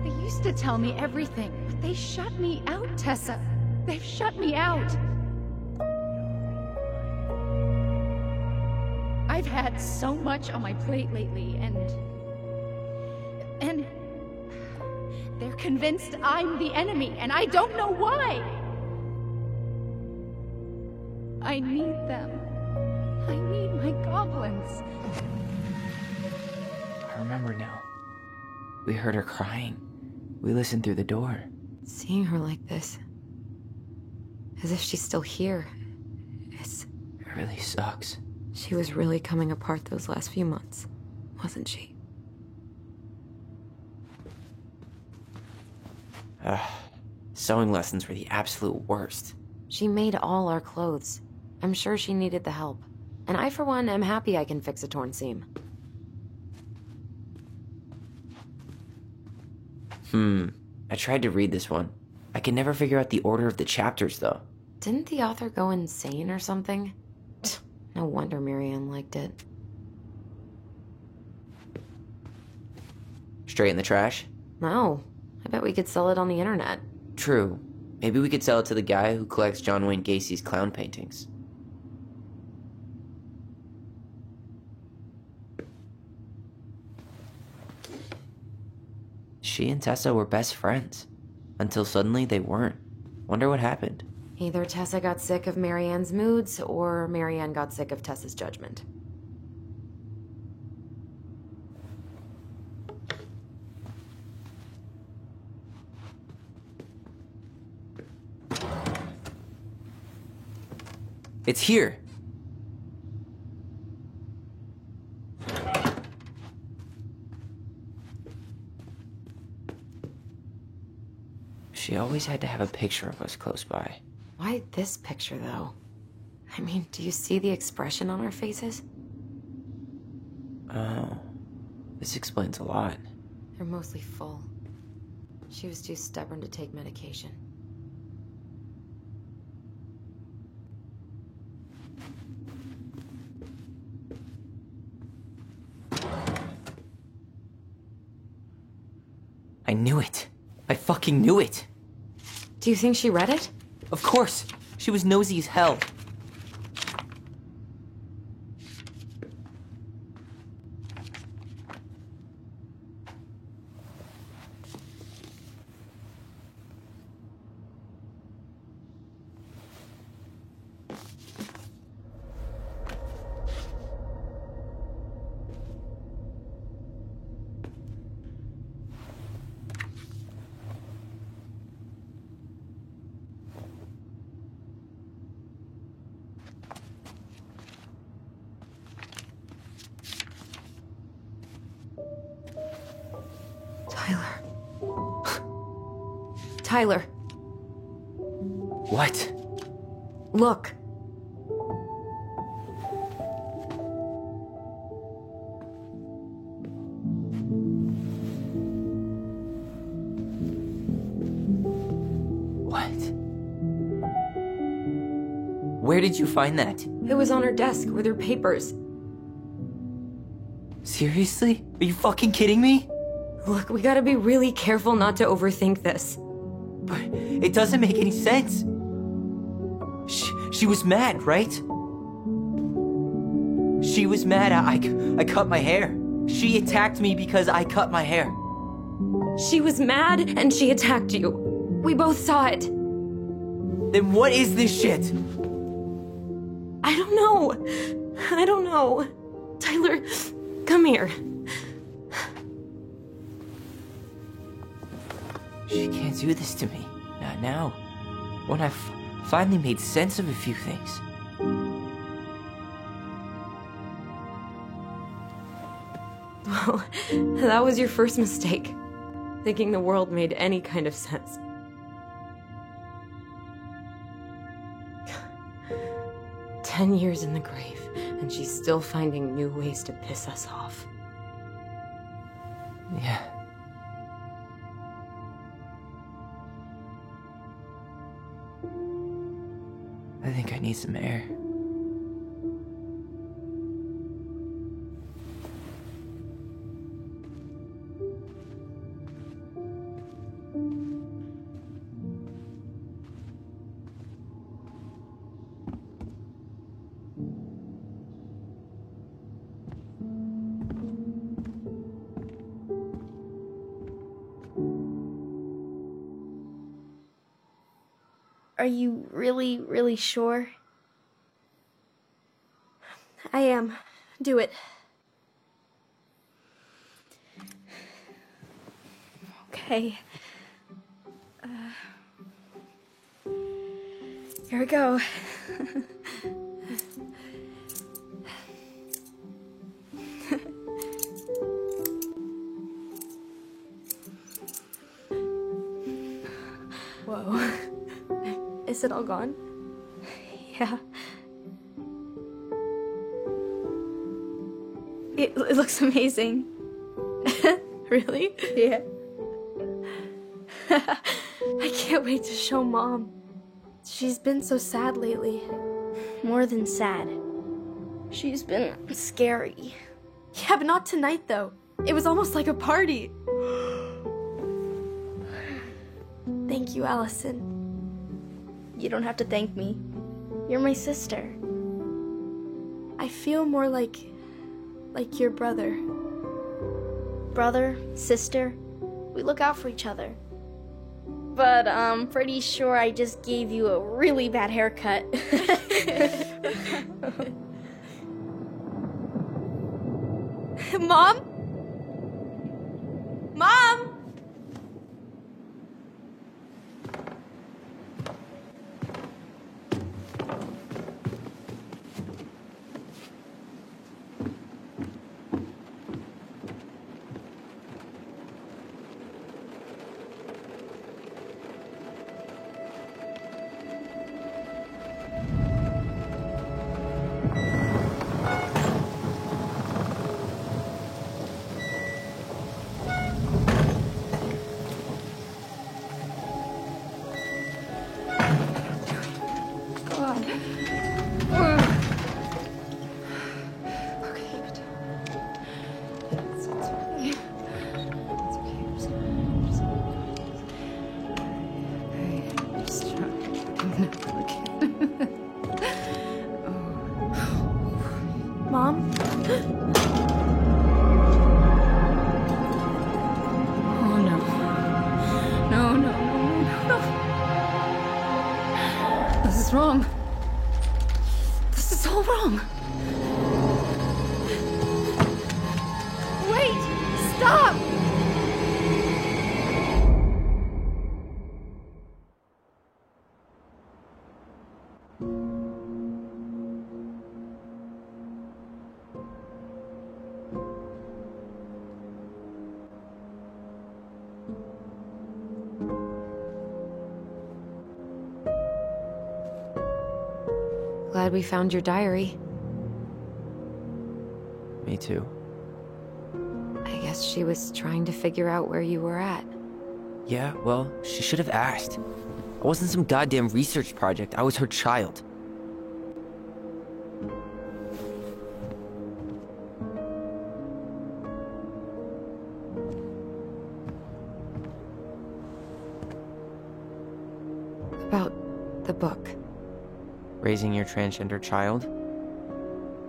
They used to tell me everything, but they shut me out, Tessa. They've shut me out. I've had so much on my plate lately, and they're convinced I'm the enemy, and I don't know why. I need them. I need my goblins. I remember now. We heard her crying. We listened through the door. Seeing her like this, as if she's still here, It really sucks. she was really coming apart those last few months, wasn't she? Sewing lessons were the absolute worst. She made all our clothes. I'm sure she needed the help. And I, for one, am happy I can fix a torn seam. I tried to read this one. I could never figure out the order of the chapters, though. Didn't the author go insane or something? No wonder Marianne liked it. Straight in the trash? No, I bet we could sell it on the internet. True. Maybe we could sell it to the guy who collects John Wayne Gacy's clown paintings. She and Tessa were best friends. Until suddenly they weren't. Wonder what happened. Either Tessa got sick of Marianne's moods, or Marianne got sick of Tessa's judgment. It's here! She always had to have a picture of us close by. Why this picture, though? I mean, do you see the expression on our faces? Oh, this explains a lot. They're mostly full. She was too stubborn to take medication. I knew it. I fucking knew it. Do you think she read it? Of course. She was nosy as hell. Tyler. What? Look. What? Where did you find that? It was on her desk with her papers. Seriously? Are you fucking kidding me? Look, we gotta be really careful not to overthink this. But it doesn't make any sense. She was mad, right? She was mad I cut my hair. She attacked me because I cut my hair. She was mad and she attacked you. We both saw it. Then what is this shit? I don't know. Tyler, come here. She can't do this to me. Not now. When I finally made sense of a few things. Well, that was your first mistake. Thinking the world made any kind of sense. "10 years in the grave, and she's still finding new ways to piss us off." Yeah. I think I need some air. Are you really, really sure? I am. Do it. Okay. Here we go. Whoa. Is it all gone? Yeah. It looks amazing. Really? Yeah. I can't wait to show Mom. She's been so sad lately. More than sad. She's been scary. Yeah, but not tonight, though. It was almost like a party. Thank you, Allison. You don't have to thank me. You're my sister. I feel more like your brother. Brother, sister, we look out for each other. But I'm pretty sure I just gave you a really bad haircut. Mom? Mom? Mom? Oh no. No, no, no, no. This is wrong. This is all wrong. Wait! Stop! Glad we found your diary. Me too. I guess she was trying to figure out where you were at. Yeah, well, she should have asked. I wasn't some goddamn research project. I was her child. About the book. Raising your transgender child?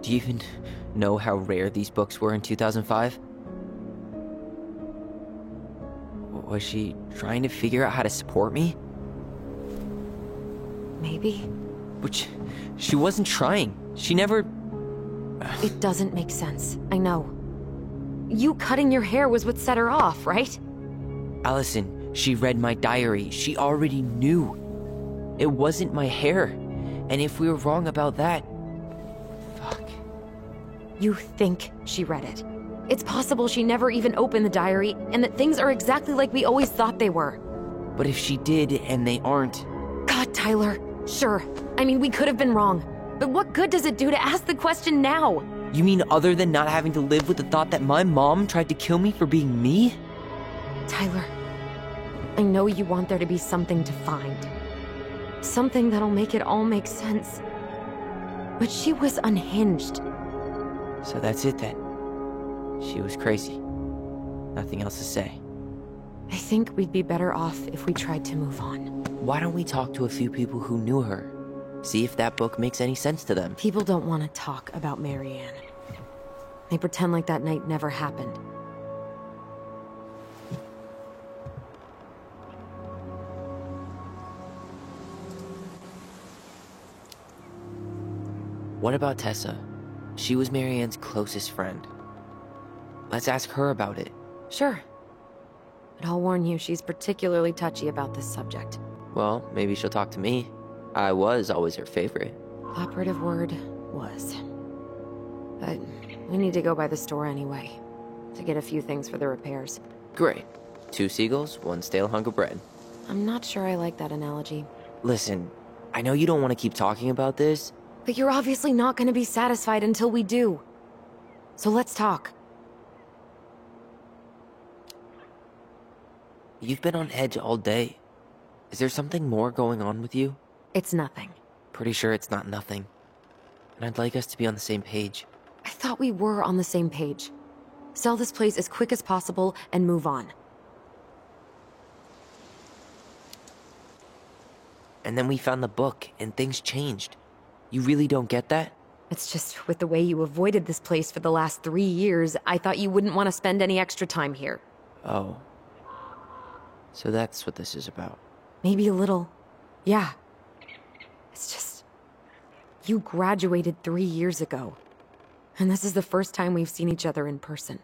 Do you even know how rare these books were in 2005? Was she trying to figure out how to support me? Maybe. Which, she wasn't trying. She never... It doesn't make sense. I know. You cutting your hair was what set her off, right? Allison, she read my diary. She already knew. It wasn't my hair. And if we were wrong about that... Fuck. You think she read it. It's possible she never even opened the diary, and that things are exactly like we always thought they were. But if she did, and they aren't... God, Tyler. Sure. I mean, we could have been wrong. But what good does it do to ask the question now? You mean other than not having to live with the thought that my mom tried to kill me for being me? Tyler, I know you want there to be something to find. Something that'll make it all make sense. But she was unhinged. So that's it then. She was crazy. Nothing else to say. I think we'd be better off if we tried to move on. Why don't we talk to a few people who knew her? See if that book makes any sense to them. People don't want to talk about Marianne. They pretend like that night never happened. What about Tessa? She was Marianne's closest friend. Let's ask her about it. Sure. But I'll warn you, she's particularly touchy about this subject. Well, maybe she'll talk to me. I was always her favorite. Operative word, was. But we need to go by the store anyway, to get a few things for the repairs. Great. 2 seagulls, 1 stale hunk of bread. I'm not sure I like that analogy. Listen, I know you don't want to keep talking about this. But you're obviously not going to be satisfied until we do. So let's talk. You've been on edge all day. Is there something more going on with you? It's nothing. Pretty sure it's not nothing. And I'd like us to be on the same page. I thought we were on the same page. Sell this place as quick as possible and move on. And then we found the book, and things changed. You really don't get that? It's just with the way you avoided this place for the last 3 years, I thought you wouldn't want to spend any extra time here. Oh. So that's what this is about. Maybe a little. Yeah. It's just... You graduated 3 years ago. And this is the first time we've seen each other in person.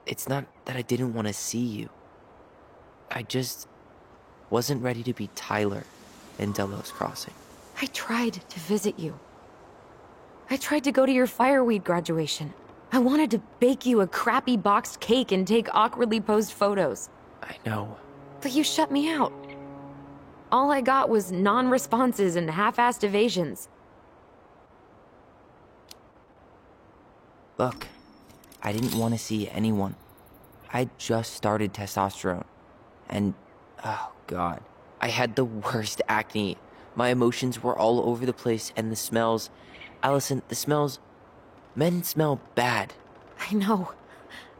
It's not that I didn't want to see you. I just wasn't ready to be Tyler in Delos Crossing. I tried to visit you. I tried to go to your fireweed graduation. I wanted to bake you a crappy boxed cake and take awkwardly posed photos. I know. But you shut me out. All I got was non-responses and half-assed evasions. Look, I didn't want to see anyone. I just started testosterone. And, oh god, I had the worst acne. My emotions were all over the place, and the smells... Allison, the smells... Men smell bad. I know.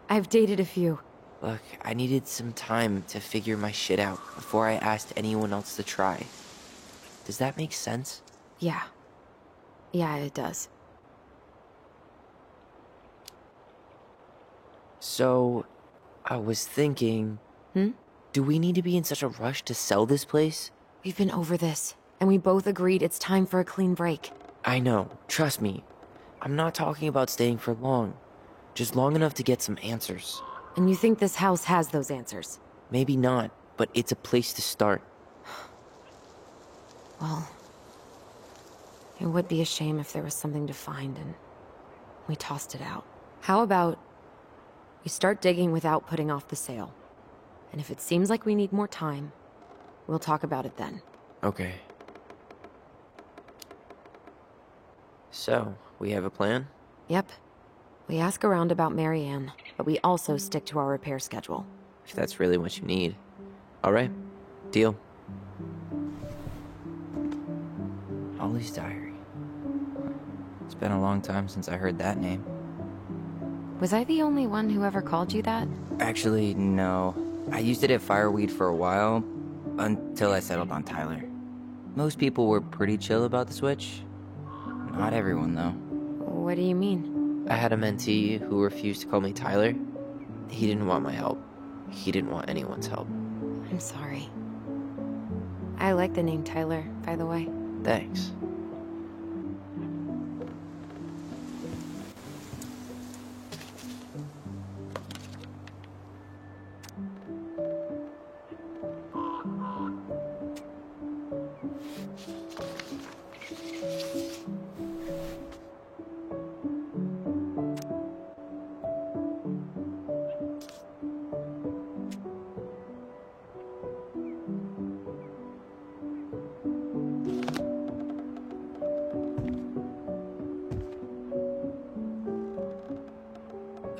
I've dated a few. Look, I needed some time to figure my shit out before I asked anyone else to try. Does that make sense? Yeah. Yeah, it does. So, I was thinking... Do we need to be in such a rush to sell this place? We've been over this, and we both agreed it's time for a clean break. I know. Trust me. I'm not talking about staying for long. Just long enough to get some answers. And you think this house has those answers? Maybe not, but it's a place to start. Well, it would be a shame if there was something to find and we tossed it out. How about we start digging without putting off the sale? And if it seems like we need more time, we'll talk about it then. Okay. So, we have a plan? Yep. We ask around about Marianne, but we also stick to our repair schedule. If that's really what you need. Alright. Deal. Ollie's diary. It's been a long time since I heard that name. Was I the only one who ever called you that? Actually, no. I used it at Fireweed for a while, until I settled on Tyler. Most people were pretty chill about the switch. Not everyone, though. What do you mean? I had a mentee who refused to call me Tyler. He didn't want my help. He didn't want anyone's help. I'm sorry. I like the name Tyler, by the way. Thanks.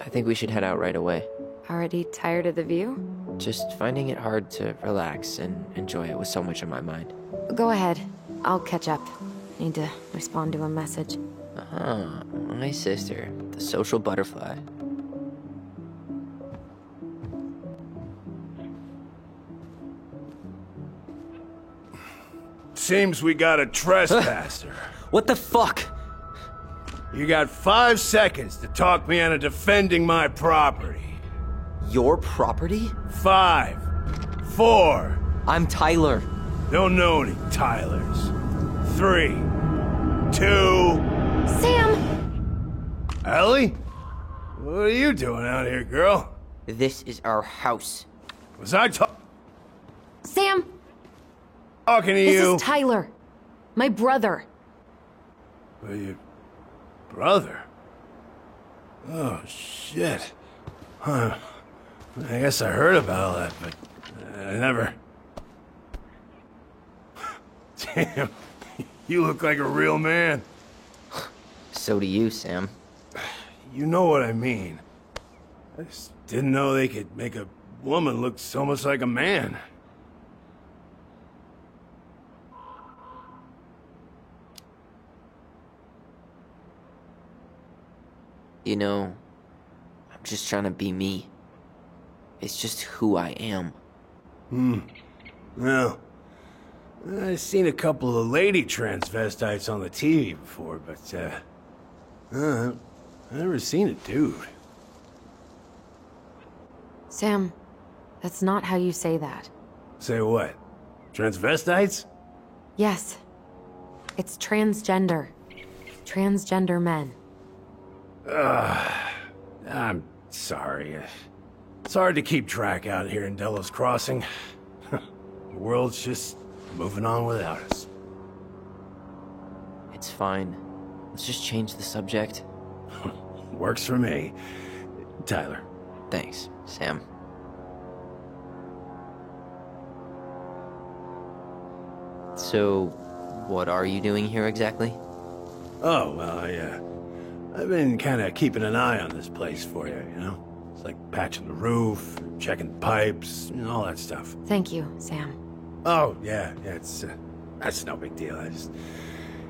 I think we should head out right away. Already tired of the view? Just finding it hard to relax and enjoy it with so much on my mind. Go ahead. I'll catch up. Need to respond to a message. My sister, the social butterfly. Seems we got a trespasser. What the fuck? You got 5 seconds to talk me into defending my property. Your property? 5, 4. I'm Tyler. Don't know any Tylers. 3, 2... Sam! Ellie? What are you doing out here, girl? This is our house. Was I talking Sam! to This you? is Tyler. My brother. Well, your brother? Oh, shit. Huh. I guess I heard about all that, but I never... Damn. You look like a real man. So do you, Sam. You know what I mean. I just didn't know they could make a woman look so much like a man. You know, I'm just trying to be me. It's just who I am. Well, I've seen a couple of lady transvestites on the TV before, but, I've never seen a dude. Sam, that's not how you say that. Say what? Transvestites? Yes. It's transgender. Transgender men. I'm sorry. It's hard to keep track out here in Delos Crossing. The world's just moving on without us. It's fine. Let's just change the subject. Works for me. Tyler. Thanks, Sam. So, what are you doing here exactly? Oh, well, I've been kind of keeping an eye on this place for you, you know? It's like patching the roof, checking pipes, you know, all that stuff. Thank you, Sam. Oh, yeah, that's no big deal. I just...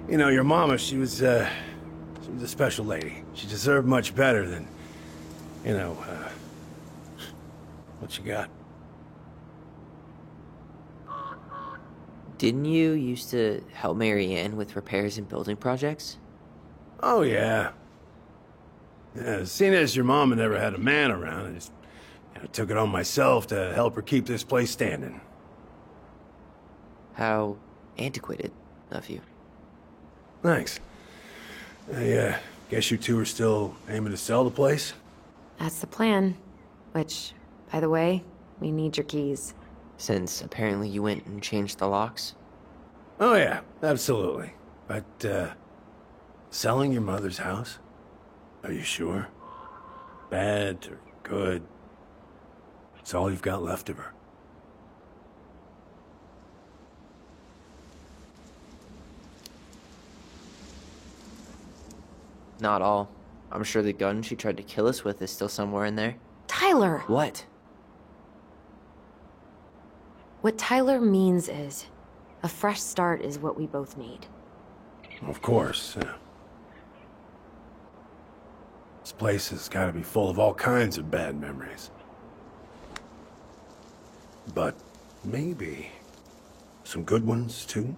You know, your mama, she was a special lady. She deserved much better than, you know, what you got. Didn't you used to help Mary Ann with repairs and building projects? Oh, yeah. Yeah, seeing as your mama never had a man around, I just took it on myself to help her keep this place standing. How antiquated of you. Thanks. I guess you two are still aiming to sell the place? That's the plan. Which, by the way, we need your keys. Since apparently you went and changed the locks? Oh yeah, absolutely. But, selling your mother's house? Are you sure? Bad or good? It's all you've got left of her. Not all. I'm sure the gun she tried to kill us with is still somewhere in there. Tyler! What? What Tyler means is, a fresh start is what we both need. Of course. This place has got to be full of all kinds of bad memories. But maybe some good ones, too?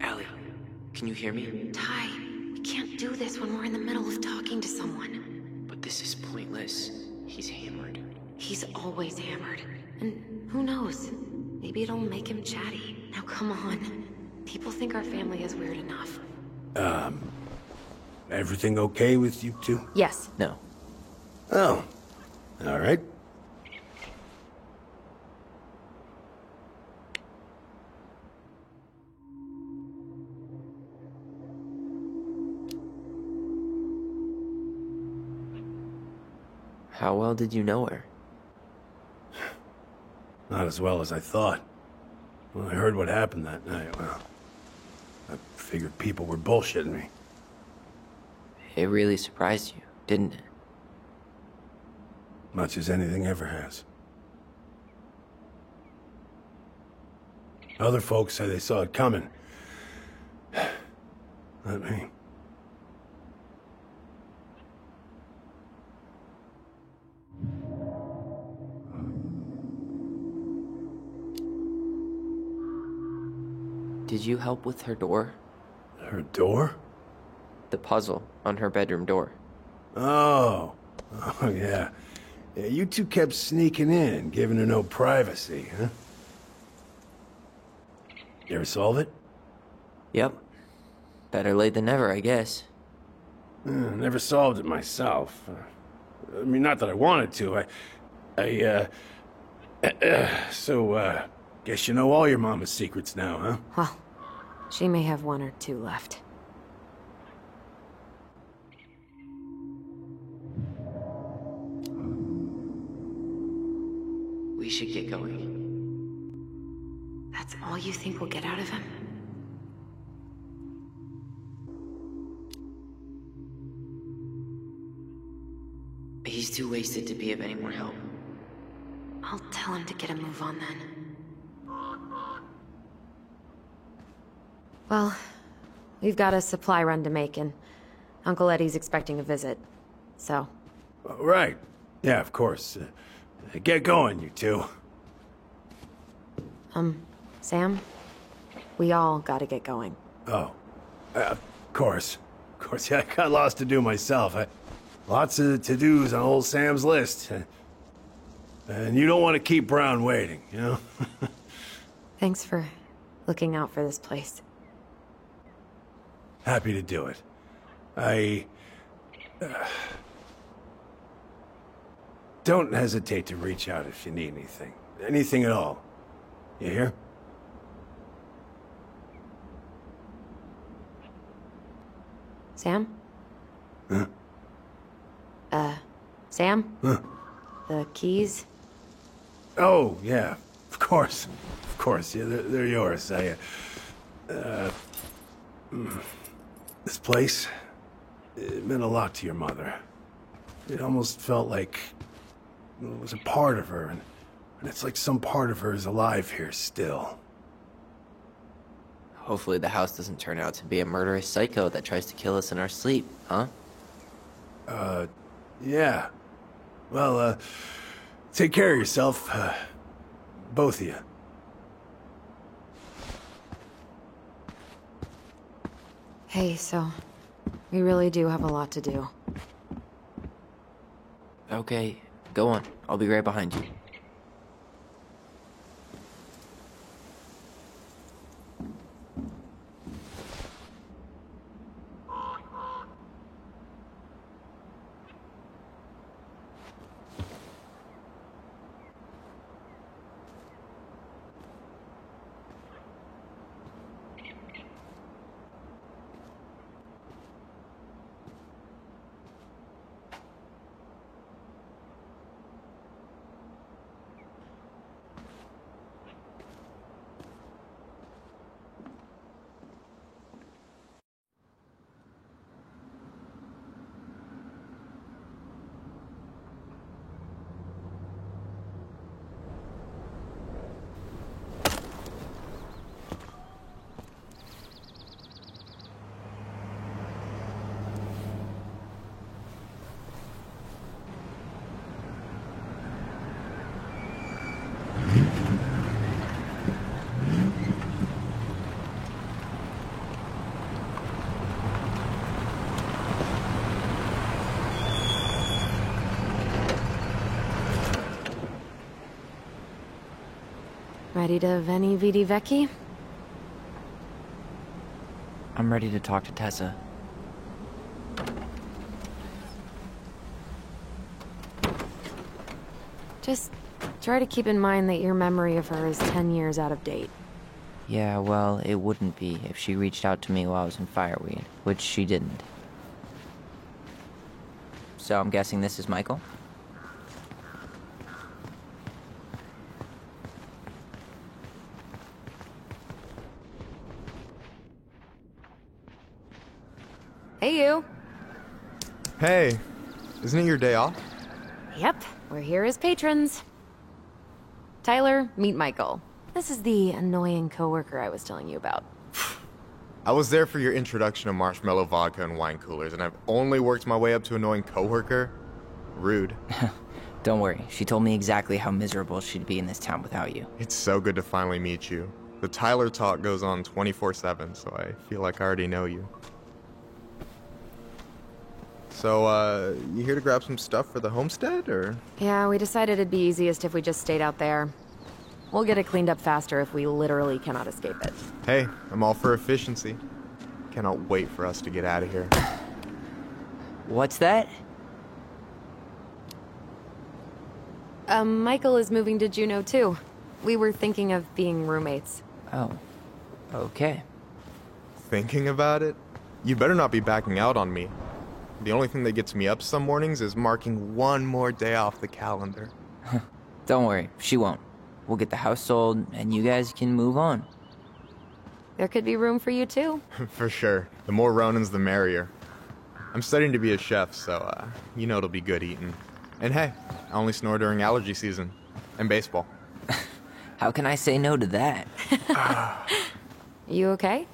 Ellie, can you hear me? Ty, we can't do this when we're in the middle of talking to someone. But this is pointless. He's hammered. He's always hammered. And who knows? Maybe it'll make him chatty. Now come on. People think our family is weird enough. Everything okay with you two? Yes. No. Oh. All right. How well did you know her? Not as well as I thought. When I heard what happened that night, well, I figured people were bullshitting me. It really surprised you, didn't it? Much as anything ever has. Other folks say they saw it coming. Not me. Did you help with her door? Her door? The puzzle on her bedroom door. Oh, yeah. Yeah, you two kept sneaking in, giving her no privacy, huh? You ever solve it? Yep. Better late than never, I guess. Never solved it myself. I mean, not that I wanted to. So, guess you know all your mama's secrets now, huh? Well, she may have one or two left. We should get going. That's all you think we'll get out of him? He's too wasted to be of any more help. I'll tell him to get a move on then. Well, we've got a supply run to make, and Uncle Eddie's expecting a visit. So... Right. Yeah, of course. Get going, you two. Sam? We all gotta get going. Oh. Of course. Of course, yeah, I got lots to do myself. Lots of to-dos on old Sam's list. And you don't want to keep Brown waiting, you know? Thanks for looking out for this place. Happy to do it. I... don't hesitate to reach out if you need anything. Anything at all. You hear? Sam? Huh? Sam? Huh? The keys? Oh, yeah. Of course. Of course, yeah, they're yours. This place, it meant a lot to your mother. It almost felt like it was a part of her, and it's like some part of her is alive here still. Hopefully the house doesn't turn out to be a murderous psycho that tries to kill us in our sleep, huh? Yeah. Well, take care of yourself, both of you. Hey, so... we really do have a lot to do. Okay, go on. I'll be right behind you. Ready to Veni Vidi Vici? I'm ready to talk to Tessa. Just try to keep in mind that your memory of her is 10 years out of date. Yeah, well, it wouldn't be if she reached out to me while I was in Fireweed, which she didn't. So I'm guessing this is Michael? Hey, you. Hey, isn't it your day off? Yep, we're here as patrons. Tyler, meet Michael. This is the annoying coworker I was telling you about. I was there for your introduction to marshmallow vodka and wine coolers, and I've only worked my way up to annoying coworker. Rude. Don't worry, she told me exactly how miserable she'd be in this town without you. It's so good to finally meet you. The Tyler talk goes on 24/7, so I feel like I already know you. So, you here to grab some stuff for the homestead, or? Yeah, we decided it'd be easiest if we just stayed out there. We'll get it cleaned up faster if we literally cannot escape it. Hey, I'm all for efficiency. Cannot wait for us to get out of here. What's that? Michael is moving to Juneau too. We were thinking of being roommates. Oh, okay. Thinking about it? You better not be backing out on me. The only thing that gets me up some mornings is marking one more day off the calendar. Don't worry, she won't. We'll get the house sold, and you guys can move on. There could be room for you too. For sure. The more Ronins, the merrier. I'm studying to be a chef, so, you know it'll be good eating. And hey, I only snore during allergy season. And baseball. How can I say no to that? You okay?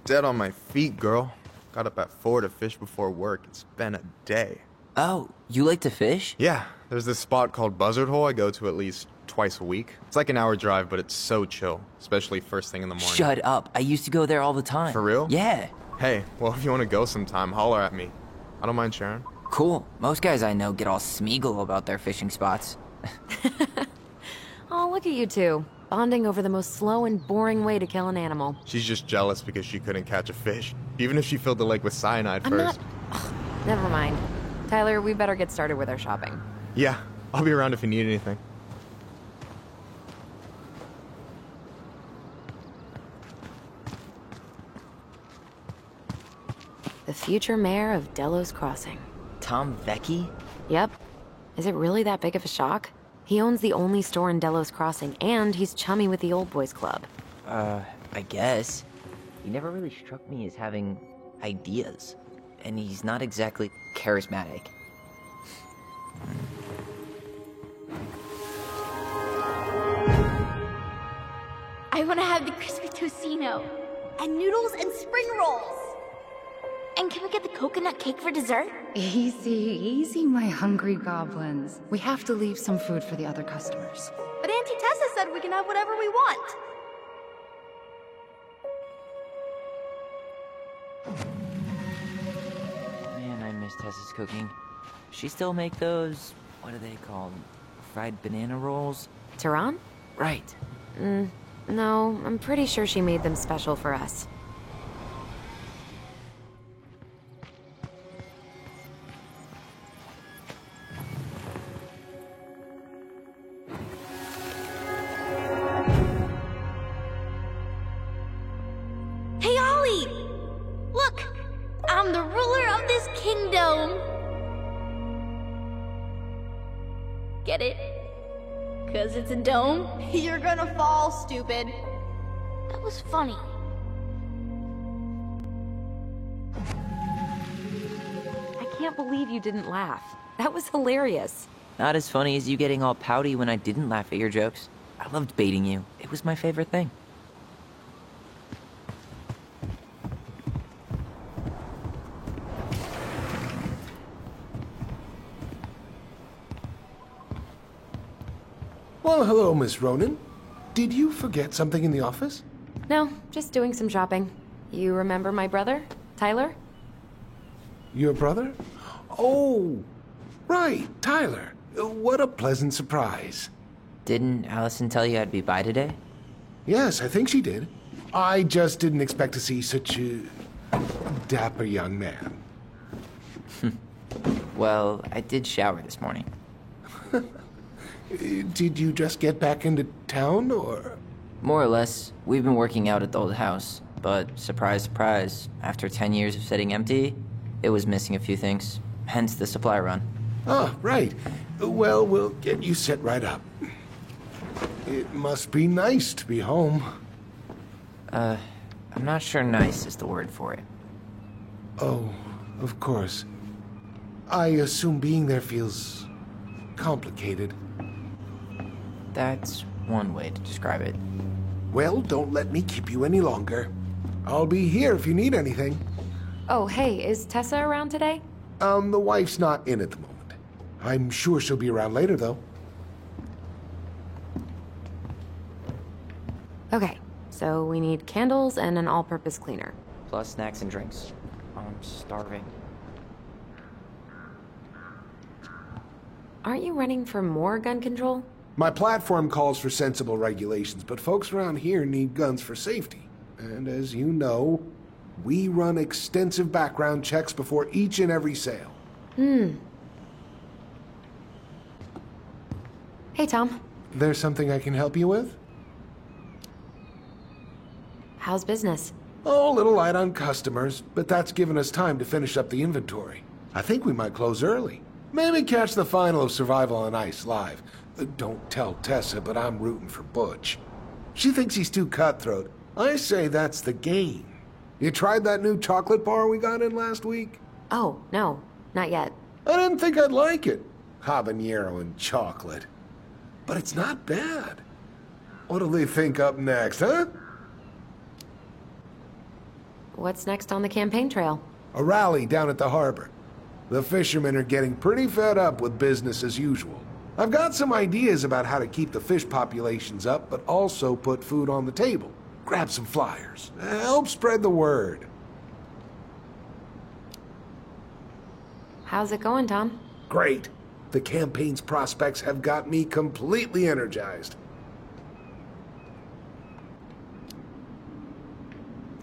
Dead on my feet, girl. Got up at 4 to fish before work. It's been a day. Oh, you like to fish? Yeah, there's this spot called Buzzard Hole I go to at least twice a week. It's like an hour drive, but it's so chill, especially first thing in the morning. Shut up. I used to go there all the time. For real? Yeah. Hey, well, if you want to go sometime, holler at me. I don't mind sharing. Cool. Most guys I know get all Smeagol about their fishing spots. Oh, look at you two. Bonding over the most slow and boring way to kill an animal. She's just jealous because she couldn't catch a fish, even if she filled the lake with cyanide first. Ugh, never mind. Tyler, we better get started with our shopping. Yeah, I'll be around if you need anything. The future mayor of Delos Crossing. Tom Vecchi? Yep. Is it really that big of a shock? He owns the only store in Delos Crossing, and he's chummy with the Old Boys Club. I guess. He never really struck me as having ideas. And he's not exactly charismatic. I want to have the crispy tocino, and noodles and spring rolls. And can we get the coconut cake for dessert? Easy, easy, my hungry goblins. We have to leave some food for the other customers. But Auntie Tessa said we can have whatever we want. Man, I miss Tessa's cooking. She still make those, what are they called? Fried banana rolls? Tehran? Right. No, I'm pretty sure she made them special for us. Hey, Ollie! Look! I'm the ruler of this kingdom! Get it? 'Cause it's a dome? You're gonna fall, stupid. That was funny. I can't believe you didn't laugh. That was hilarious. Not as funny as you getting all pouty when I didn't laugh at your jokes. I loved baiting you. It was my favorite thing. Well, hello, Miss Ronan. Did you forget something in the office? No, just doing some shopping. You remember my brother, Tyler? Your brother? Oh, right, Tyler. What a pleasant surprise. Didn't Allison tell you I'd be by today? Yes, I think she did. I just didn't expect to see such a dapper young man. Well, I did shower this morning. Did you just get back into town, or? More or less. We've been working out at the old house, but surprise, surprise, after 10 years of sitting empty, it was missing a few things. Hence the supply run. Oh, right. Well, we'll get you set right up. It must be nice to be home. I'm not sure nice is the word for it. Oh, of course. I assume being there feels complicated. That's one way to describe it. Well, don't let me keep you any longer. I'll be here if you need anything. Oh, hey, is Tessa around today? The wife's not in at the moment. I'm sure she'll be around later, though. Okay, So we need candles and an all-purpose cleaner. Plus snacks and drinks. I'm starving. Aren't you running for more gun control? My platform calls for sensible regulations, but folks around here need guns for safety. And as you know, we run extensive background checks before each and every sale. Hey, Tom. There's something I can help you with? How's business? Oh, a little light on customers, but that's given us time to finish up the inventory. I think we might close early. Maybe catch the final of Survival on Ice live. Don't tell Tessa, but I'm rooting for Butch. She thinks he's too cutthroat. I say that's the game. You tried that new chocolate bar we got in last week? Oh, no, not yet. I didn't think I'd like it. Habanero and chocolate. But it's not bad. What'll they think up next, huh? What's next on the campaign trail? A rally down at the harbor. The fishermen are getting pretty fed up with business as usual. I've got some ideas about how to keep the fish populations up, but also put food on the table. Grab some flyers. Help spread the word. How's it going, Tom? Great. The campaign's prospects have got me completely energized.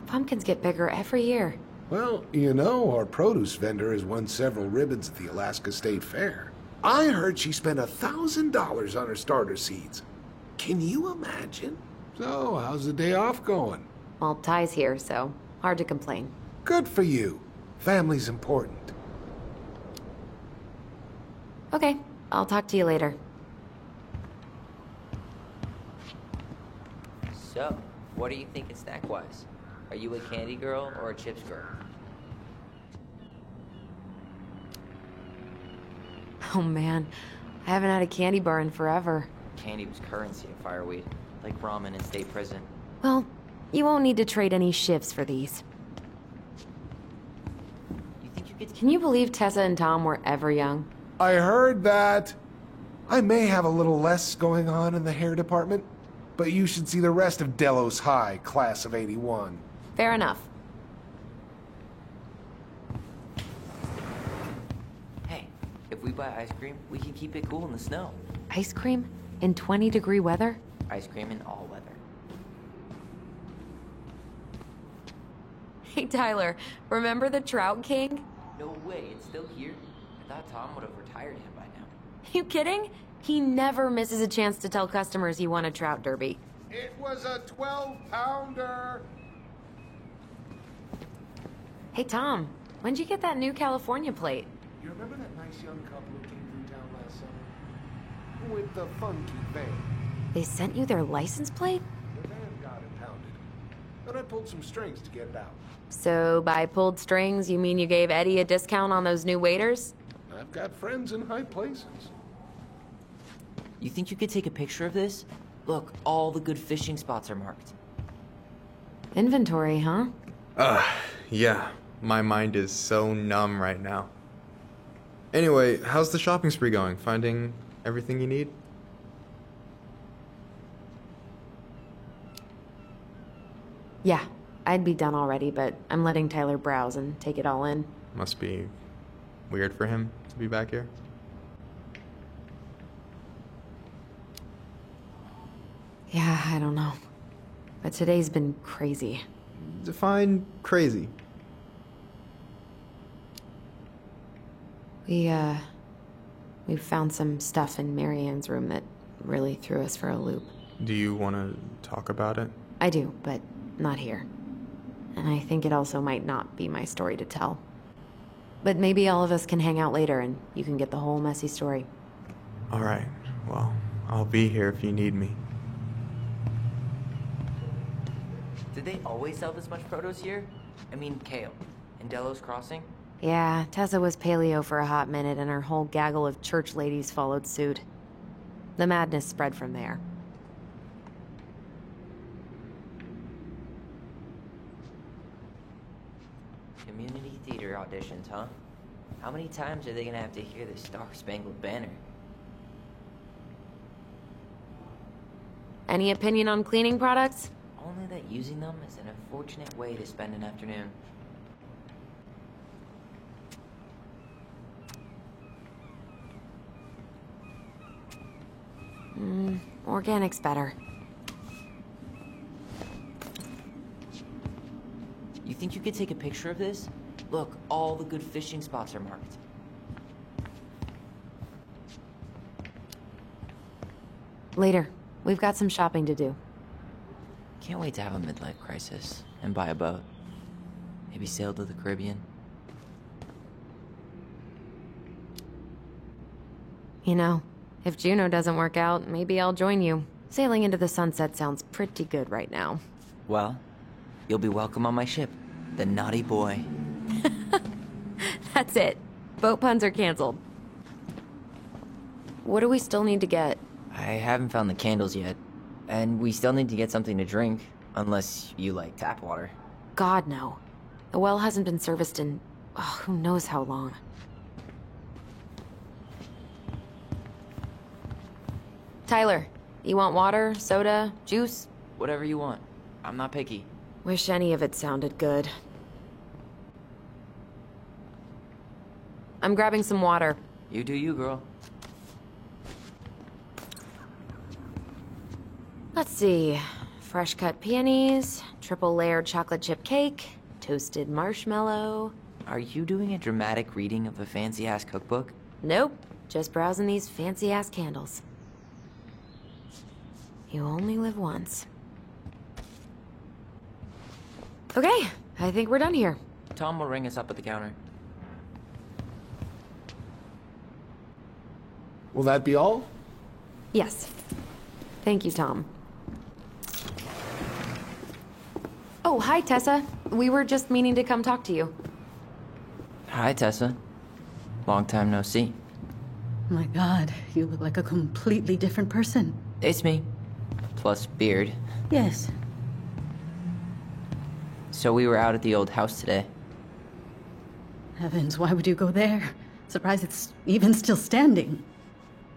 Pumpkins get bigger every year. Well, you know, our produce vendor has won several ribbons at the Alaska State Fair. I heard she spent $1,000 on her starter seeds. Can you imagine? So, how's the day off going? Well, Ty's here, so hard to complain. Good for you. Family's important. Okay, I'll talk to you later. So, what are you thinking snack-wise? Are you a candy girl or a chips girl? Oh man, I haven't had a candy bar in forever. Candy was currency at Fireweed, like ramen in state prison. Well, you won't need to trade any shifts for these. You think you could... Can you believe Tessa and Tom were ever young? I heard that. I may have a little less going on in the hair department, but you should see the rest of Delos High, class of '81. Fair enough. Hey, if we buy ice cream, we can keep it cool in the snow. Ice cream? In 20-degree weather? Ice cream in all weather. Hey Tyler, remember the Trout King? No way, it's still here? I thought Tom would have retired him by now. You kidding? He never misses a chance to tell customers he won a trout derby. It was a 12-pounder. Hey Tom, when'd you get that new California plate? You remember that nice young couple who came through town last summer? With the funky van. They sent you their license plate? The van got impounded. Then I pulled some strings to get it out. So by pulled strings, you mean you gave Eddie a discount on those new waiters? I've got friends in high places. You think you could take a picture of this? Look, all the good fishing spots are marked. Inventory, huh? Yeah. My mind is so numb right now. Anyway, how's the shopping spree going? Finding everything you need? Yeah, I'd be done already, but I'm letting Tyler browse and take it all in. Must be weird for him to be back here. Yeah, I don't know. But today's been crazy. Define crazy. We found some stuff in Marianne's room that really threw us for a loop. Do you want to talk about it? I do, but not here. And I think it also might not be my story to tell. But maybe all of us can hang out later and you can get the whole messy story. All right. Well, I'll be here if you need me. Did they always sell this much produce here? I mean, kale. In Delos Crossing? Yeah, Tessa was paleo for a hot minute and her whole gaggle of church ladies followed suit. The madness spread from there. Community theater auditions, huh? How many times are they gonna have to hear the Star-Spangled Banner? Any opinion on cleaning products? All only that using them is an unfortunate way to spend an afternoon. Organic's better. You think you could take a picture of this? Look, all the good fishing spots are marked. Later. We've got some shopping to do. Can't wait to have a midlife crisis and buy a boat. Maybe sail to the Caribbean. You know, if Juno doesn't work out, maybe I'll join you. Sailing into the sunset sounds pretty good right now. Well, you'll be welcome on my ship, the Naughty Boy. That's it. Boat puns are canceled. What do we still need to get? I haven't found the candles yet, and we still need to get something to drink, unless you like tap water. God, no. The well hasn't been serviced in, who knows how long. Tyler, you want water, soda, juice? Whatever you want. I'm not picky. Wish any of it sounded good. I'm grabbing some water. You do you, girl. Let's see. Fresh cut peonies, triple layered chocolate chip cake, toasted marshmallow. Are you doing a dramatic reading of a fancy-ass cookbook? Nope. Just browsing these fancy-ass candles. You only live once. Okay, I think we're done here. Tom will ring us up at the counter. Will that be all? Yes. Thank you, Tom. Oh, hi, Tessa. We were just meaning to come talk to you. Hi, Tessa. Long time no see. My God, you look like a completely different person. It's me. Plus beard. Yes. So we were out at the old house today. Heavens, why would you go there? Surprised it's even still standing.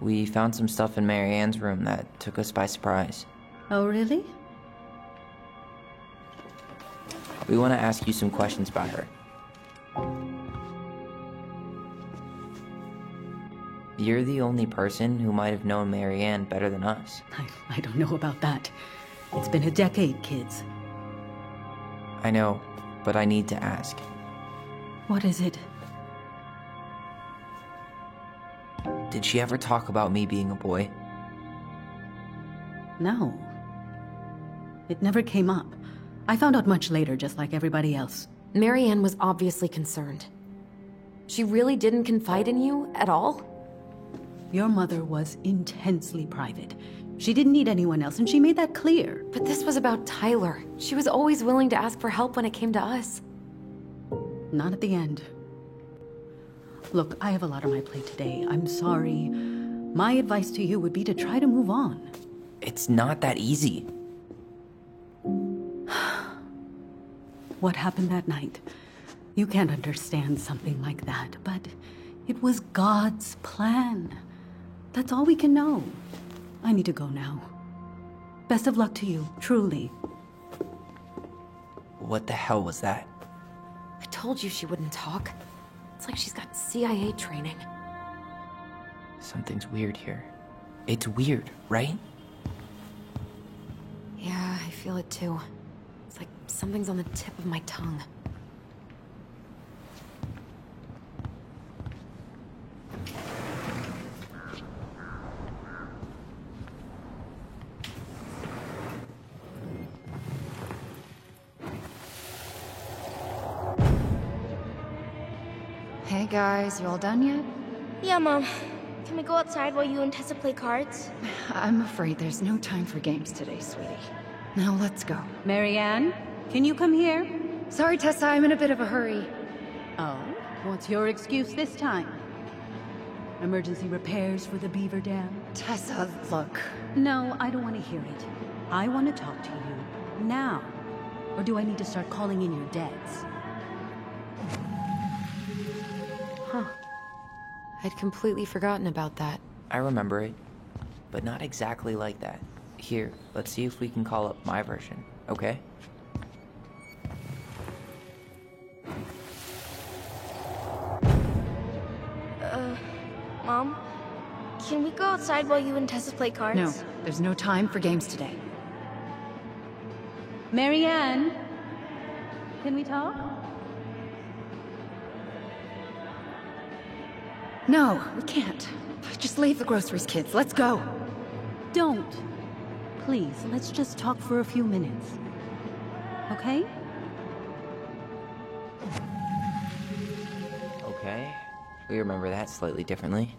We found some stuff in Mary Ann's room that took us by surprise. Oh, really? We want to ask you some questions about her. You're the only person who might have known Mary Ann better than us. I don't know about that. It's been a decade, kids. I know, but I need to ask. What is it? Did she ever talk about me being a boy? No. It never came up. I found out much later, just like everybody else. Mary Ann was obviously concerned. She really didn't confide in you at all? Your mother was intensely private. She didn't need anyone else, and she made that clear. But this was about Tyler. She was always willing to ask for help when it came to us. Not at the end. Look, I have a lot on my plate today. I'm sorry. My advice to you would be to try to move on. It's not that easy. What happened that night? You can't understand something like that, but it was God's plan. That's all we can know. I need to go now. Best of luck to you, truly. What the hell was that? I told you she wouldn't talk. It's like she's got CIA training. Something's weird here. It's weird, right? Yeah, I feel it too. It's like something's on the tip of my tongue. Hey guys, you all done yet? Yeah, Mom. Can we go outside while you and Tessa play cards? I'm afraid there's no time for games today, sweetie. Now let's go. Mary Ann, can you come here? Sorry, Tessa, I'm in a bit of a hurry. Oh, what's your excuse this time? Emergency repairs for the beaver dam? Tessa, look. No, I don't want to hear it. I want to talk to you now. Or do I need to start calling in your debts? Huh. I'd completely forgotten about that. I remember it, but not exactly like that. Here, let's see if we can call up my version. Okay. Mom? Can we go outside while you and Tessa play cards? No, there's no time for games today. Marianne, can we talk? No, we can't. Just leave the groceries, kids. Let's go. Don't. Please, let's just talk for a few minutes. Okay? Okay. We remember that slightly differently.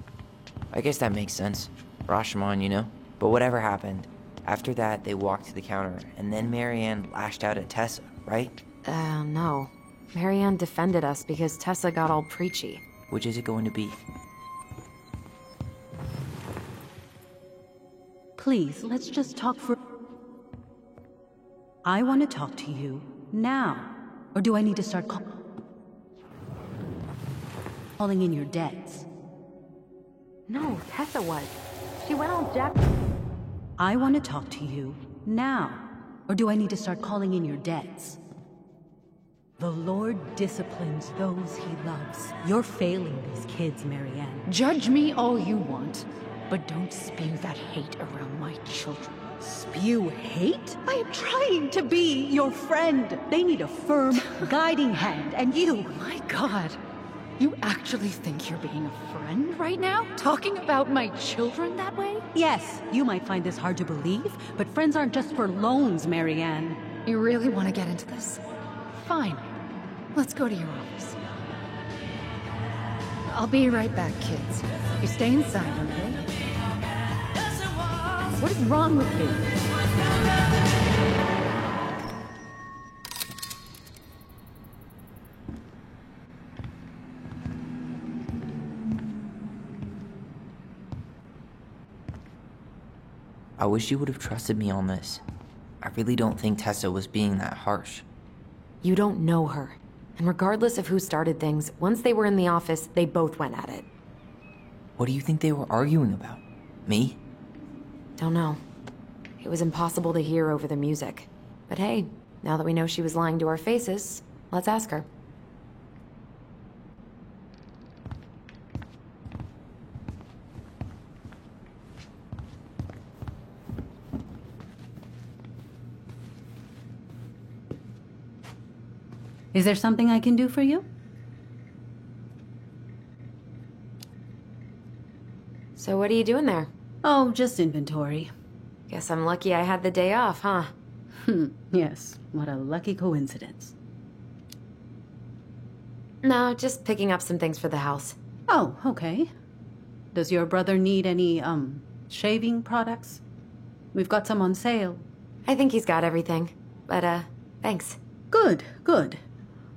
I guess that makes sense. Rashomon, you know? But whatever happened, after that they walked to the counter, and then Marianne lashed out at Tessa, right? No. Marianne defended us because Tessa got all preachy. Which is it going to be? Please, let's just talk for... I want to talk to you now. Or do I need to start calling in your debts? No, Tessa was. She went all Jack... I want to talk to you now. Or do I need to start calling in your debts? The Lord disciplines those he loves. You're failing these kids, Marianne. Judge me all you want, but don't spew that hate around my children. Spew hate? I am trying to be your friend. They need a firm, guiding hand, and you... My God. You actually think you're being a friend right now? Talking about my children that way? Yes, you might find this hard to believe, but friends aren't just for loans, Marianne. You really want to get into this? Fine. Let's go to your office. I'll be right back, kids. You stay inside, okay? What is wrong with you? I wish you would have trusted me on this. I really don't think Tessa was being that harsh. You don't know her. And regardless of who started things, once they were in the office, they both went at it. What do you think they were arguing about? Me? Don't know. It was impossible to hear over the music. But hey, now that we know she was lying to our faces, let's ask her. Is there something I can do for you? So what are you doing there? Oh, just inventory. Guess I'm lucky I had the day off, huh? Yes, what a lucky coincidence. No, just picking up some things for the house. Oh, okay. Does your brother need any, shaving products? We've got some on sale. I think he's got everything. But, thanks. Good, good.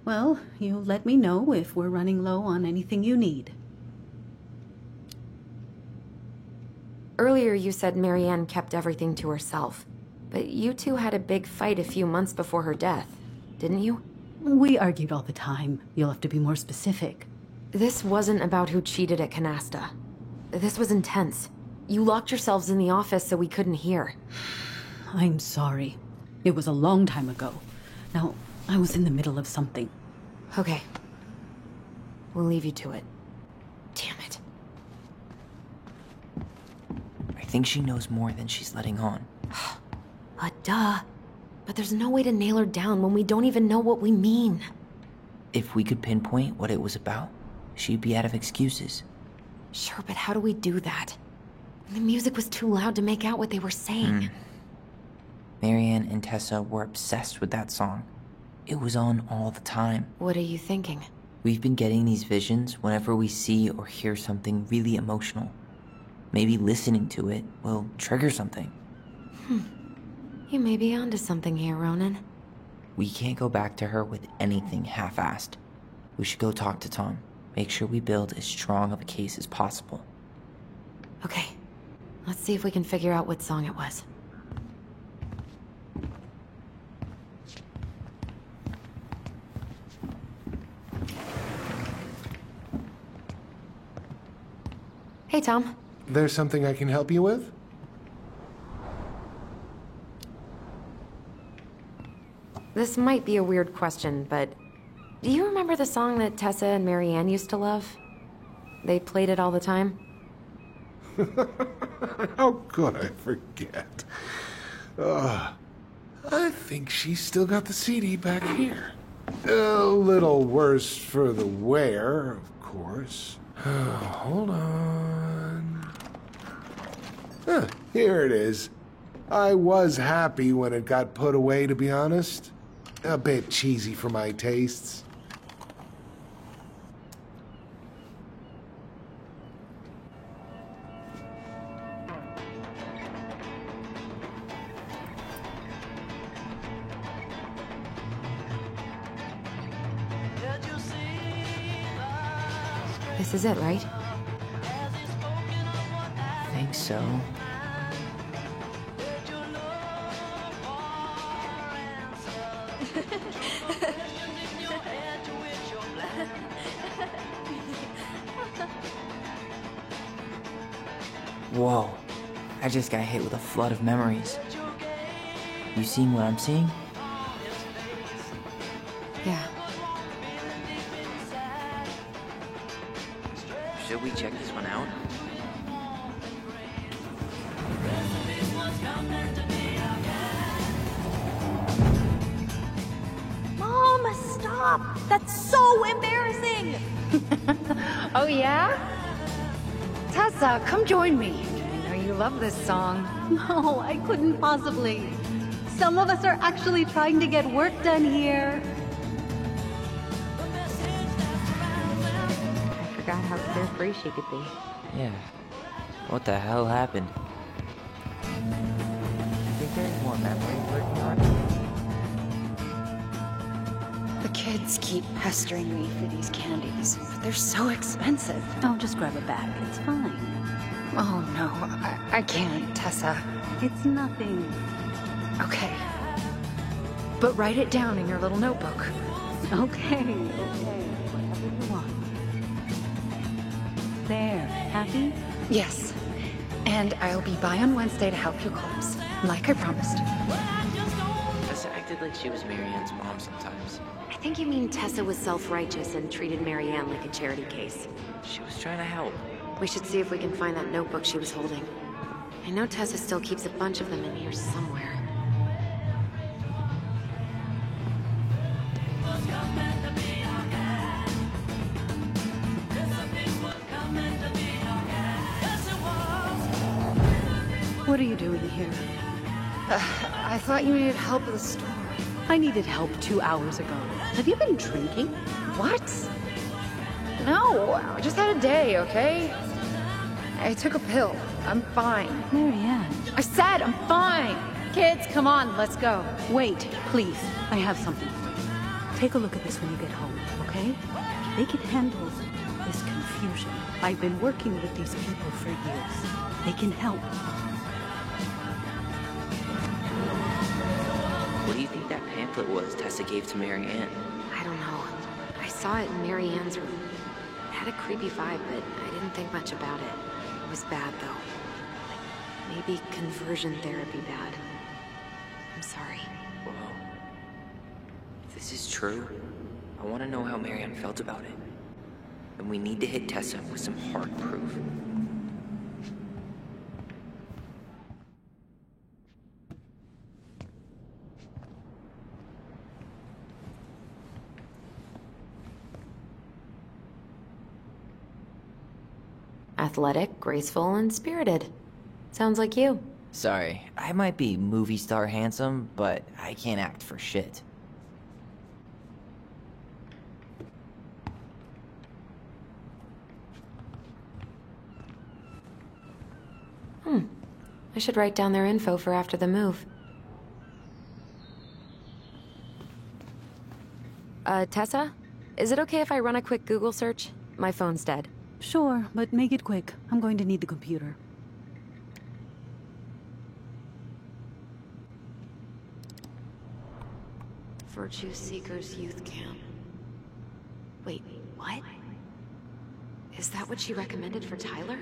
Well, you let me know if we're running low on anything you need. Earlier you said Marianne kept everything to herself. But you two had a big fight a few months before her death, didn't you? We argued all the time. You'll have to be more specific. This wasn't about who cheated at Canasta. This was intense. You locked yourselves in the office so we couldn't hear. I'm sorry. It was a long time ago. Now, I was in the middle of something. Okay. We'll leave you to it. Damn it. I think she knows more than she's letting on. Duh. But there's no way to nail her down when we don't even know what we mean. If we could pinpoint what it was about, she'd be out of excuses. Sure, but how do we do that? The music was too loud to make out what they were saying. Marianne and Tessa were obsessed with that song. It was on all the time. What are you thinking? We've been getting these visions whenever we see or hear something really emotional. Maybe listening to it will trigger something. You may be onto something here, Ronan. We can't go back to her with anything half-assed. We should go talk to Tom. Make sure we build as strong of a case as possible. Okay. Let's see if we can figure out what song it was. Hey, Tom. There's something I can help you with? This might be a weird question, but do you remember the song that Tessa and Marianne used to love? They played it all the time. How could I forget? I think she's still got the CD back here. A little worse for the wear, of course. Hold on. Here it is. I was happy when it got put away, to be honest. A bit cheesy for my tastes. This is it, right? I think so. Whoa. I just got hit with a flood of memories. You seeing what I'm seeing? Yeah. Should we check this one out? Mom, stop! That's so embarrassing! Oh, yeah? Tessa, come join me. I know you love this song. No, I couldn't possibly. Some of us are actually trying to get work done here. I forgot how carefree she could be. Yeah. What the hell happened? I think there's more memories working on. The kids keep pestering me for these candies, but they're so expensive. Oh, just grab a bag. It's fine. Oh, no, I can't, Tessa. It's nothing. Okay. But write it down in your little notebook. Okay. Whatever you want. There. Happy? Yes. And I'll be by on Wednesday to help you close, like I promised. Tessa acted like she was Marianne's mom sometimes. I think you mean Tessa was self-righteous and treated Marianne like a charity case. She was trying to help. We should see if we can find that notebook she was holding. I know Tessa still keeps a bunch of them in here somewhere. What are you doing here? I thought you needed help with the store. I needed help 2 hours ago. Have you been drinking? What? No, I just had a day, okay? I took a pill. I'm fine. Marianne. I said I'm fine. Kids, come on, let's go. Wait, please. I have something. Take a look at this when you get home, okay? They can handle this confusion. I've been working with these people for years. They can help. What do you think that pamphlet was Tessa gave to Marianne? I don't know. I saw it in Marianne's room. It had a creepy vibe, but I didn't think much about it. It was bad, though. Like, maybe conversion therapy bad. I'm sorry. Whoa. If this is true, I want to know how Marianne felt about it. And we need to hit Tessa with some hard proof. Athletic, graceful, and spirited. Sounds like you. Sorry, I might be movie star handsome, but I can't act for shit. I should write down their info for after the move. Tessa? Is it okay if I run a quick Google search? My phone's dead. Sure, but make it quick. I'm going to need the computer. Virtue Seekers Youth Camp. Wait, what? Is that what she recommended for Tyler?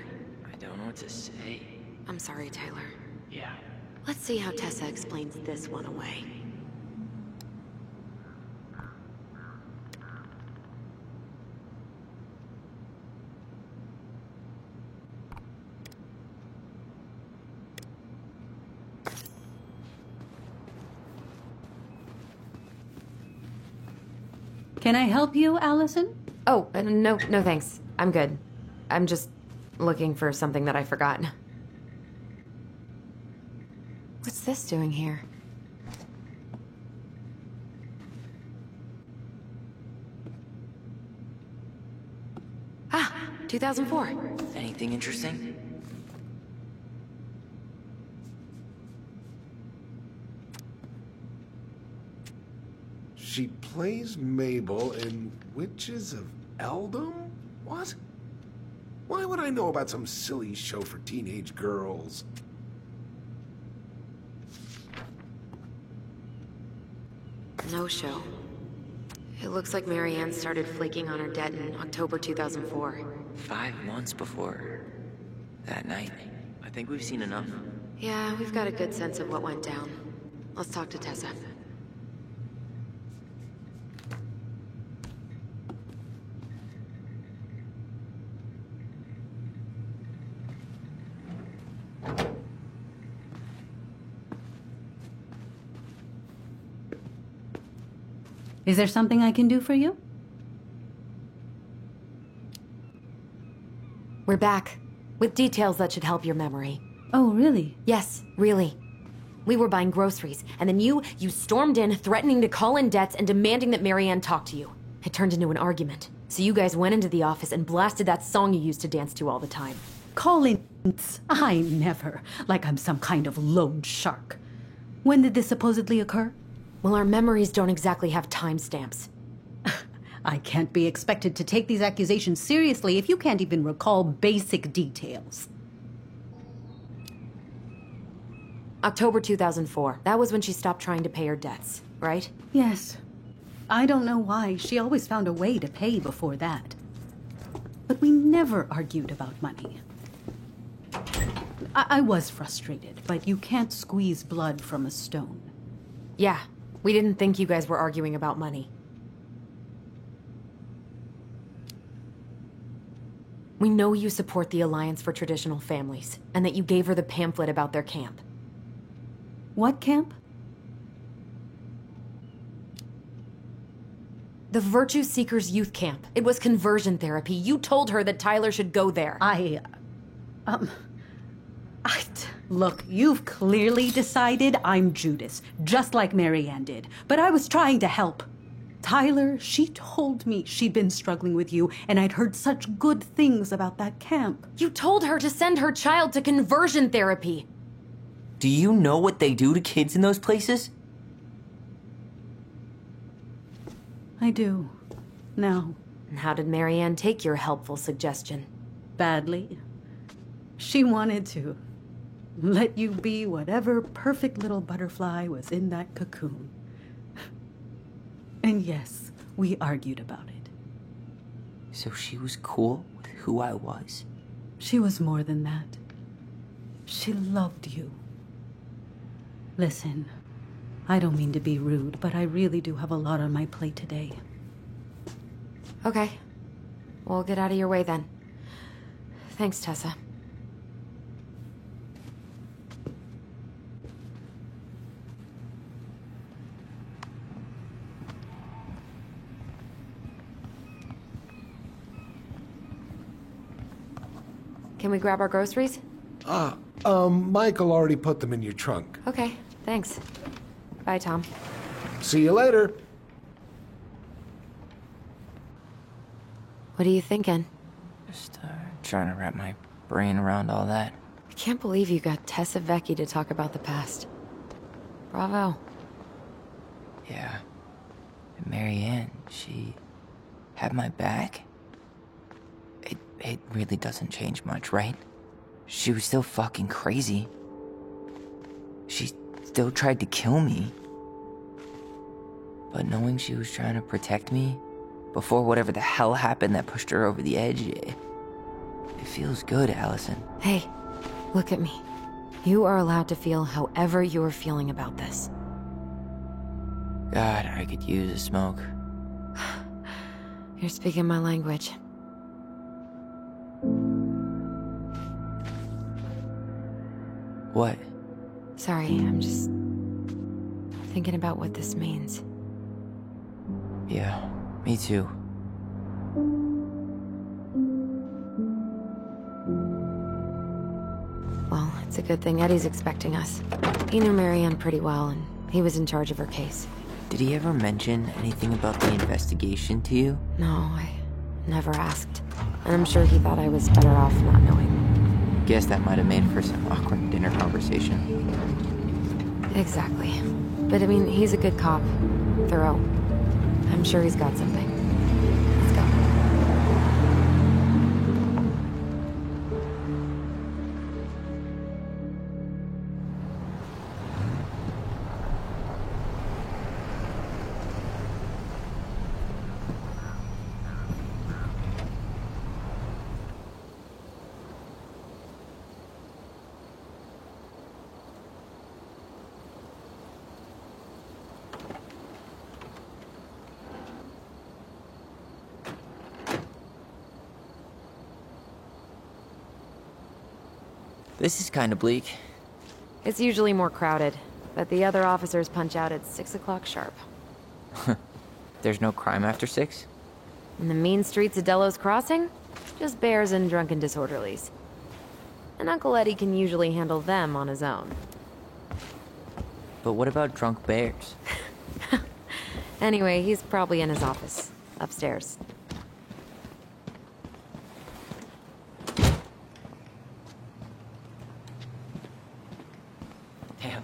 I don't know what to say. I'm sorry, Tyler. Yeah. Let's see how Tessa explains this one away. Can I help you, Allison? Oh, no thanks. I'm good. I'm just looking for something that I forgot. What's this doing here? Ah, 2004. Anything interesting? She plays Mabel in Witches of Eldom? What? Why would I know about some silly show for teenage girls? No show. It looks like Marianne started flaking on her debt in October 2004. 5 months before that night. I think we've seen enough. Yeah, we've got a good sense of what went down. Let's talk to Tessa. Is there something I can do for you? We're back. With details that should help your memory. Oh, really? Yes, really. We were buying groceries, and then you stormed in, threatening to call in debts and demanding that Marianne talk to you. It turned into an argument. So you guys went into the office and blasted that song you used to dance to all the time. Call-ins? I never. Like I'm some kind of loan shark. When did this supposedly occur? Well, our memories don't exactly have timestamps. I can't be expected to take these accusations seriously if you can't even recall basic details. October 2004. That was when she stopped trying to pay her debts, right? Yes. I don't know why. She always found a way to pay before that. But we never argued about money. I was frustrated, but you can't squeeze blood from a stone. Yeah. We didn't think you guys were arguing about money. We know you support the Alliance for Traditional Families, and that you gave her the pamphlet about their camp. What camp? The Virtue Seekers Youth Camp. It was conversion therapy. You told her that Tyler should go there. Look, you've clearly decided I'm Judas, just like Marianne did. But I was trying to help. Tyler, she told me she'd been struggling with you, and I'd heard such good things about that camp. You told her to send her child to conversion therapy. Do you know what they do to kids in those places? I do. Now. And how did Marianne take your helpful suggestion? Badly. She wanted to let you be whatever perfect little butterfly was in that cocoon. And yes, we argued about it. So she was cool with who I was? She was more than that. She loved you. Listen, I don't mean to be rude, but I really do have a lot on my plate today. Okay. We'll get out of your way then. Thanks, Tessa. Can we grab our groceries? Michael already put them in your trunk. Okay, thanks. Bye, Tom. See you later. What are you thinking? Just trying to wrap my brain around all that. I can't believe you got Tessa Vecchi to talk about the past. Bravo. Yeah. And Marianne, she had my back. It really doesn't change much, right? She was still fucking crazy. She still tried to kill me. But knowing she was trying to protect me before whatever the hell happened that pushed her over the edge, it feels good, Allison. Hey, look at me. You are allowed to feel however you are feeling about this. God, I could use a smoke. You're speaking my language. What? Sorry, I'm just thinking about what this means. Yeah, Me too. Well, it's a good thing Eddie's expecting us. He knew Marianne pretty well, and he was in charge of her case. Did he ever mention anything about the investigation to you? No, I never asked. And I'm sure he thought I was better off not knowing. Guess that might have made for some awkward dinner conversation. Exactly. But I mean, he's a good cop. Thorough. I'm sure he's got something. Let's go. This is kind of bleak. It's usually more crowded, but the other officers punch out at 6 o'clock sharp. There's no crime after 6? In the mean streets of Delos Crossing, just bears and drunken disorderlies. And Uncle Eddie can usually handle them on his own. But what about drunk bears? Anyway, he's probably in his office, upstairs. Damn,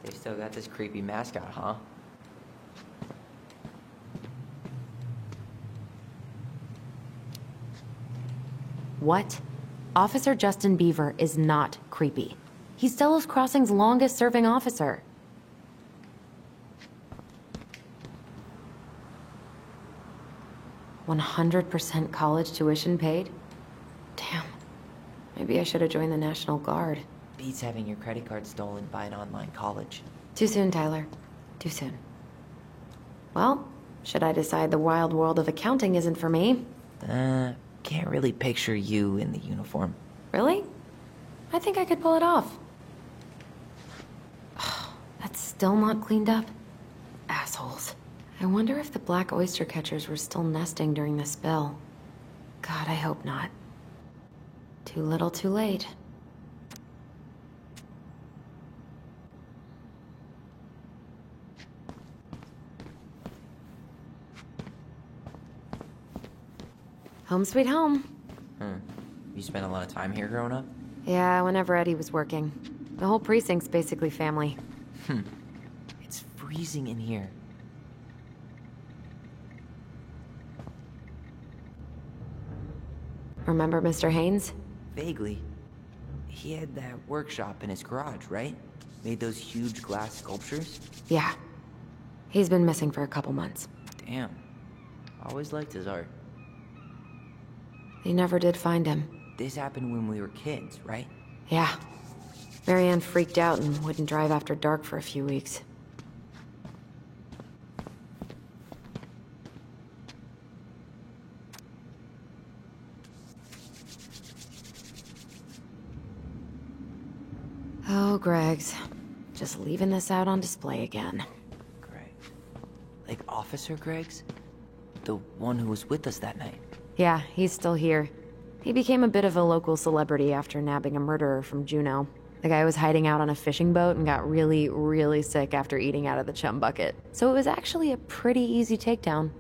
they still got this creepy mascot, huh? What? Officer Justin Beaver is not creepy. He's Delos Crossing's longest-serving officer. $100% college tuition paid? Damn. Maybe I should have joined the National Guard. Beats having your credit card stolen by an online college. Too soon, Tyler. Too soon. Well, should I decide the wild world of accounting isn't for me? Can't really picture you in the uniform. Really? I think I could pull it off. That's still not cleaned up? Assholes. I wonder if the black oyster catchers were still nesting during the spill. God, I hope not. Too little, too late. Home sweet home. You spent a lot of time here growing up? Yeah, whenever Eddie was working. The whole precinct's basically family. It's freezing in here. Remember Mr. Haynes? Vaguely. He had that workshop in his garage, right? Made those huge glass sculptures? Yeah. He's been missing for a couple months. Damn. Always liked his art. They never did find him. This happened when we were kids, right? Yeah. Marianne freaked out and wouldn't drive after dark for a few weeks. Oh, Greg's. Just leaving this out on display again. Greg. Like Officer Greg's? The one who was with us that night. Yeah, he's still here. He became a bit of a local celebrity after nabbing a murderer from Juneau. The guy was hiding out on a fishing boat and got really, really sick after eating out of the chum bucket. So it was actually a pretty easy takedown.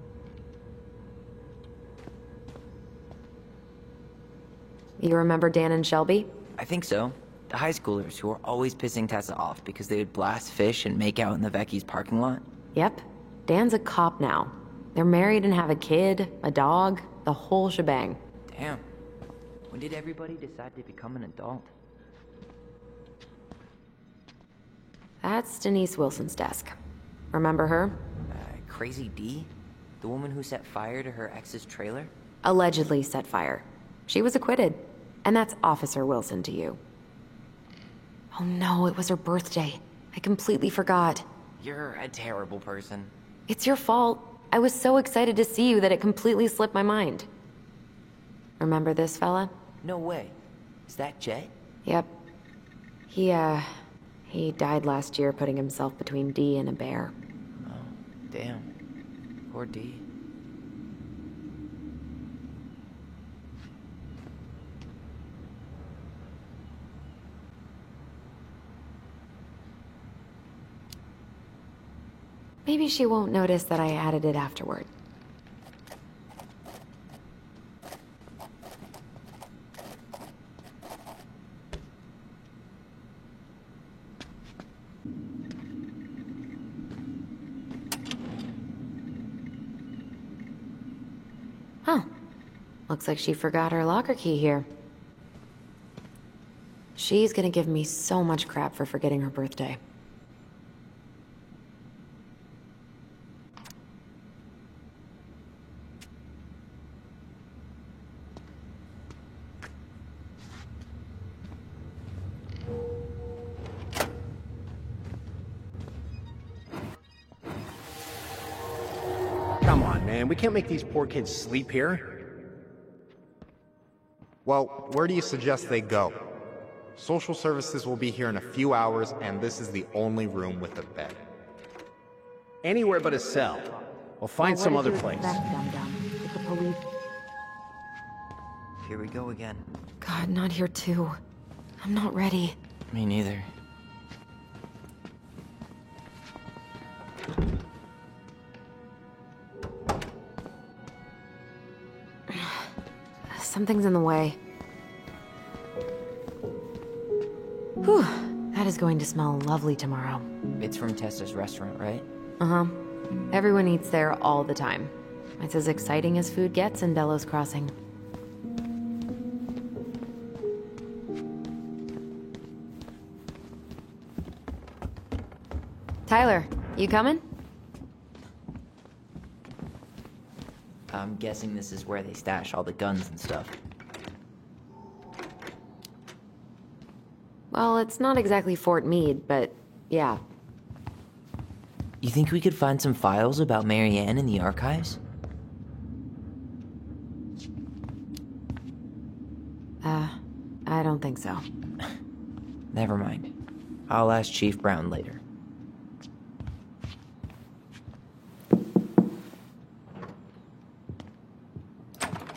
You remember Dan and Shelby? I think so. The high schoolers who were always pissing Tessa off because they would blast fish and make out in the Vecchi's parking lot. Yep. Dan's a cop now. They're married and have a kid, a dog, the whole shebang. Damn. When did everybody decide to become an adult? That's Denise Wilson's desk. Remember her? Crazy D? The woman who set fire to her ex's trailer? Allegedly set fire. She was acquitted. And that's Officer Wilson to you. Oh no, it was her birthday. I completely forgot. You're a terrible person. It's your fault. I was so excited to see you that it completely slipped my mind. Remember this fella? No way. Is that Jet? Yep. He died last year putting himself between D and a bear. Oh, damn. Poor D. Maybe she won't notice that I added it afterward. Huh. Looks like she forgot her locker key here. She's gonna give me so much crap for forgetting her birthday. Come on, man. We can't make these poor kids sleep here. Well, where do you suggest they go? Social services will be here in a few hours, and this is the only room with a bed. Anywhere but a cell. We'll find some other place. The police. Here we go again. God, not here too. I'm not ready. Me neither. Something's in the way. Whew, that is going to smell lovely tomorrow. It's from Tessa's restaurant, right? Uh-huh. Everyone eats there all the time. It's as exciting as food gets in Delos Crossing. Tyler, you coming? I'm guessing this is where they stash all the guns and stuff. Well, it's not exactly Fort Meade, but yeah. You think we could find some files about Marianne in the archives? I don't think so. Never mind. I'll ask Chief Brown later.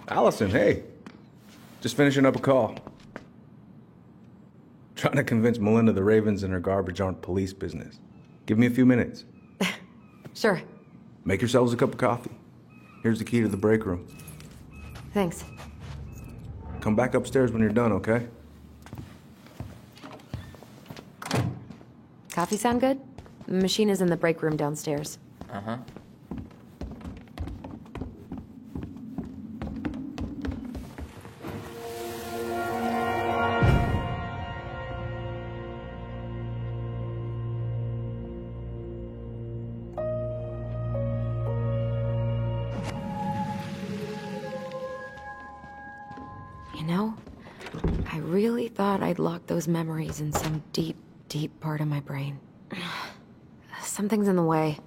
Allison, hey. Just finishing up a call. Trying to convince Melinda the Ravens and her garbage aren't police business. Give me a few minutes. Sure. Make yourselves a cup of coffee. Here's the key to the break room. Thanks. Come back upstairs when you're done, okay? Coffee sound good? The machine is in the break room downstairs. Uh-huh. You know, I really thought I'd locked those memories in some deep, deep part of my brain. Something's in the way.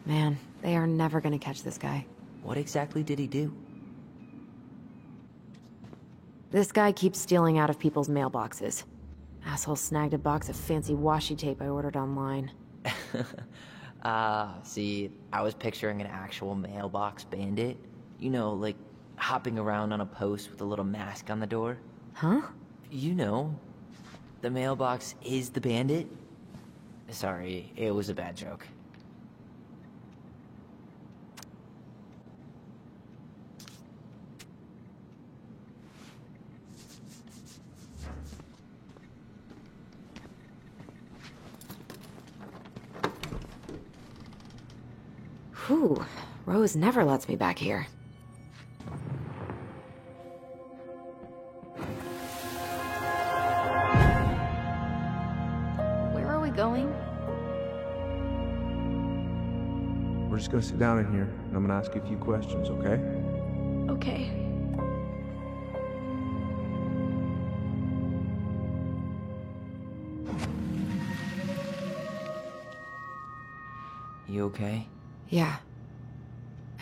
Man, they are never gonna catch this guy. What exactly did he do? This guy keeps stealing out of people's mailboxes. Asshole snagged a box of fancy washi tape I ordered online. See, I was picturing an actual mailbox bandit. You know, like hopping around on a post with a little mask on the door. Huh? You know, the mailbox is the bandit. Sorry, it was a bad joke. Whew, Rose never lets me back here. Where are we going? We're just gonna sit down in here, and I'm gonna ask you a few questions, okay? Okay. You okay? Yeah.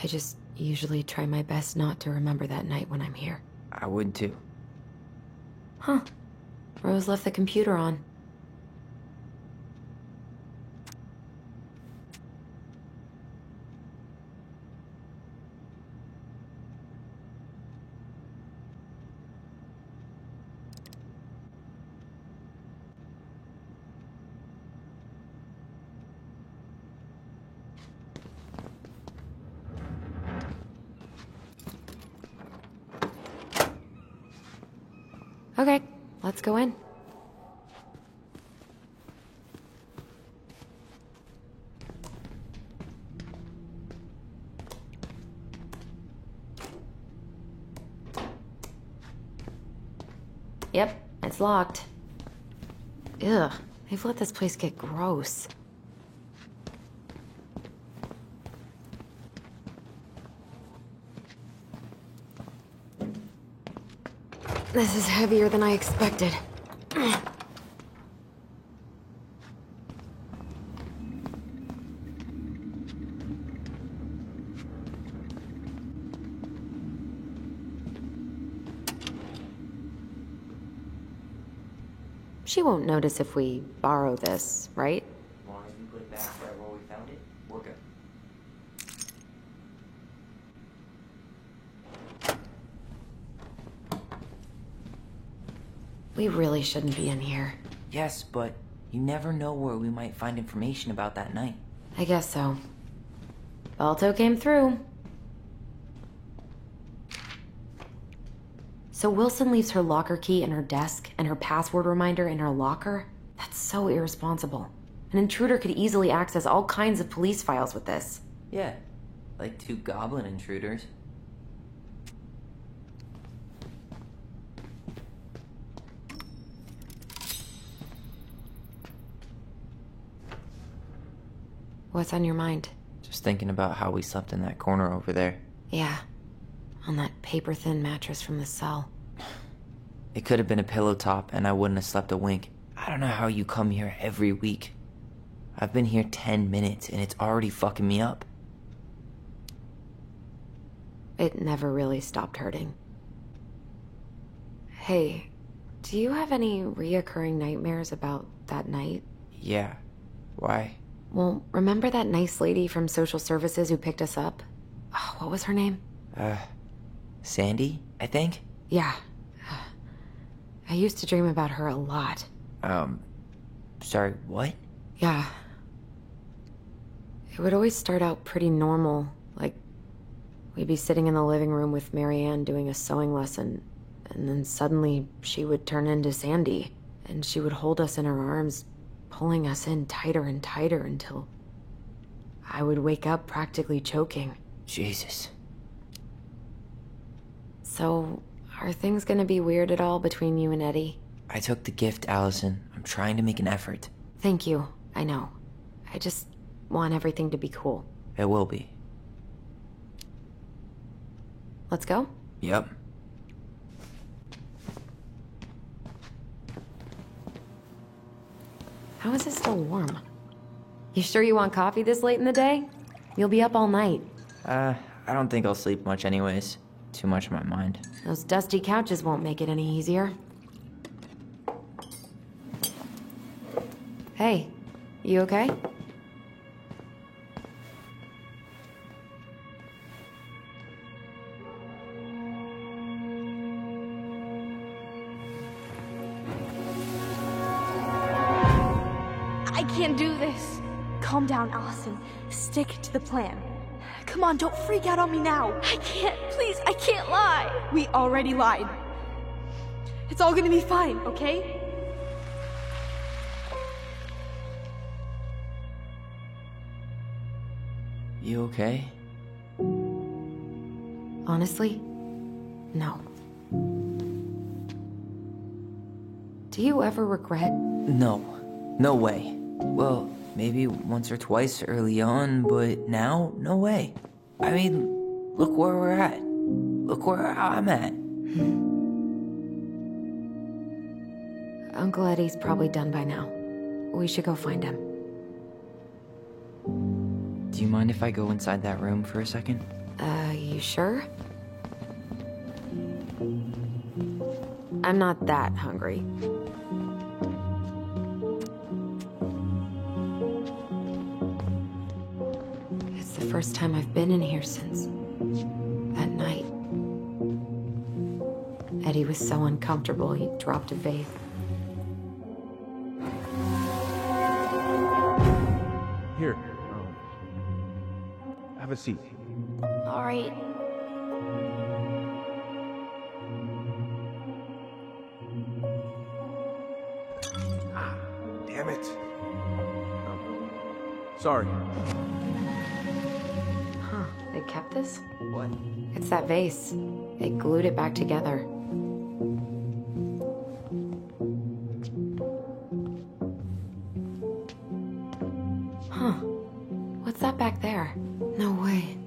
I just usually try my best not to remember that night when I'm here. I would too. Huh. Rose left the computer on. Okay, let's go in. Yep, it's locked. Ugh, they've let this place get gross. This is heavier than I expected. She won't notice if we borrow this, right? As long as we put it back right where we found it, we're good. We really shouldn't be in here. Yes, but you never know where we might find information about that night. I guess so. Balto came through. So Wilson leaves her locker key in her desk and her password reminder in her locker? That's so irresponsible. An intruder could easily access all kinds of police files with this. Yeah, like 2 goblin intruders. What's on your mind? Just thinking about how we slept in that corner over there. Yeah, on that paper-thin mattress from the cell. It could have been a pillow top and I wouldn't have slept a wink. I don't know how you come here every week. I've been here 10 minutes and it's already fucking me up. It never really stopped hurting. Hey, do you have any reoccurring nightmares about that night? Yeah. Why? Well, remember that nice lady from social services who picked us up? Oh, what was her name? Sandy, I think? Yeah. I used to dream about her a lot. Sorry, what? Yeah. It would always start out pretty normal, like we'd be sitting in the living room with Marianne doing a sewing lesson, and then suddenly she would turn into Sandy, and she would hold us in her arms, pulling us in tighter and tighter until I would wake up practically choking. Jesus. So, are things gonna be weird at all between you and Eddie? I took the gift, Allison. I'm trying to make an effort. Thank you, I know. I just want everything to be cool. It will be. Let's go? Yep. How is it still warm? You sure you want coffee this late in the day? You'll be up all night. I don't think I'll sleep much anyways. Too much on my mind. Those dusty couches won't make it any easier. Hey, you okay? I can't do this. Calm down, Allison. Stick to the plan. Come on, don't freak out on me now. I can't, please, I can't lie. We already lied. It's all gonna be fine, okay? You okay? Honestly, no. Do you ever regret? No. No way. Well, maybe once or twice early on, but now, no way. I mean, look where we're at. Look where I'm at. Uncle Eddie's probably done by now. We should go find him. Do you mind if I go inside that room for a second? You sure? I'm not that hungry. It's the first time I've been in here since that night. Eddie was so uncomfortable, he dropped a vase. Here. Have a seat. All right. Sorry. Huh, they kept this? What? It's that vase. They glued it back together. Huh. What's that back there? No way.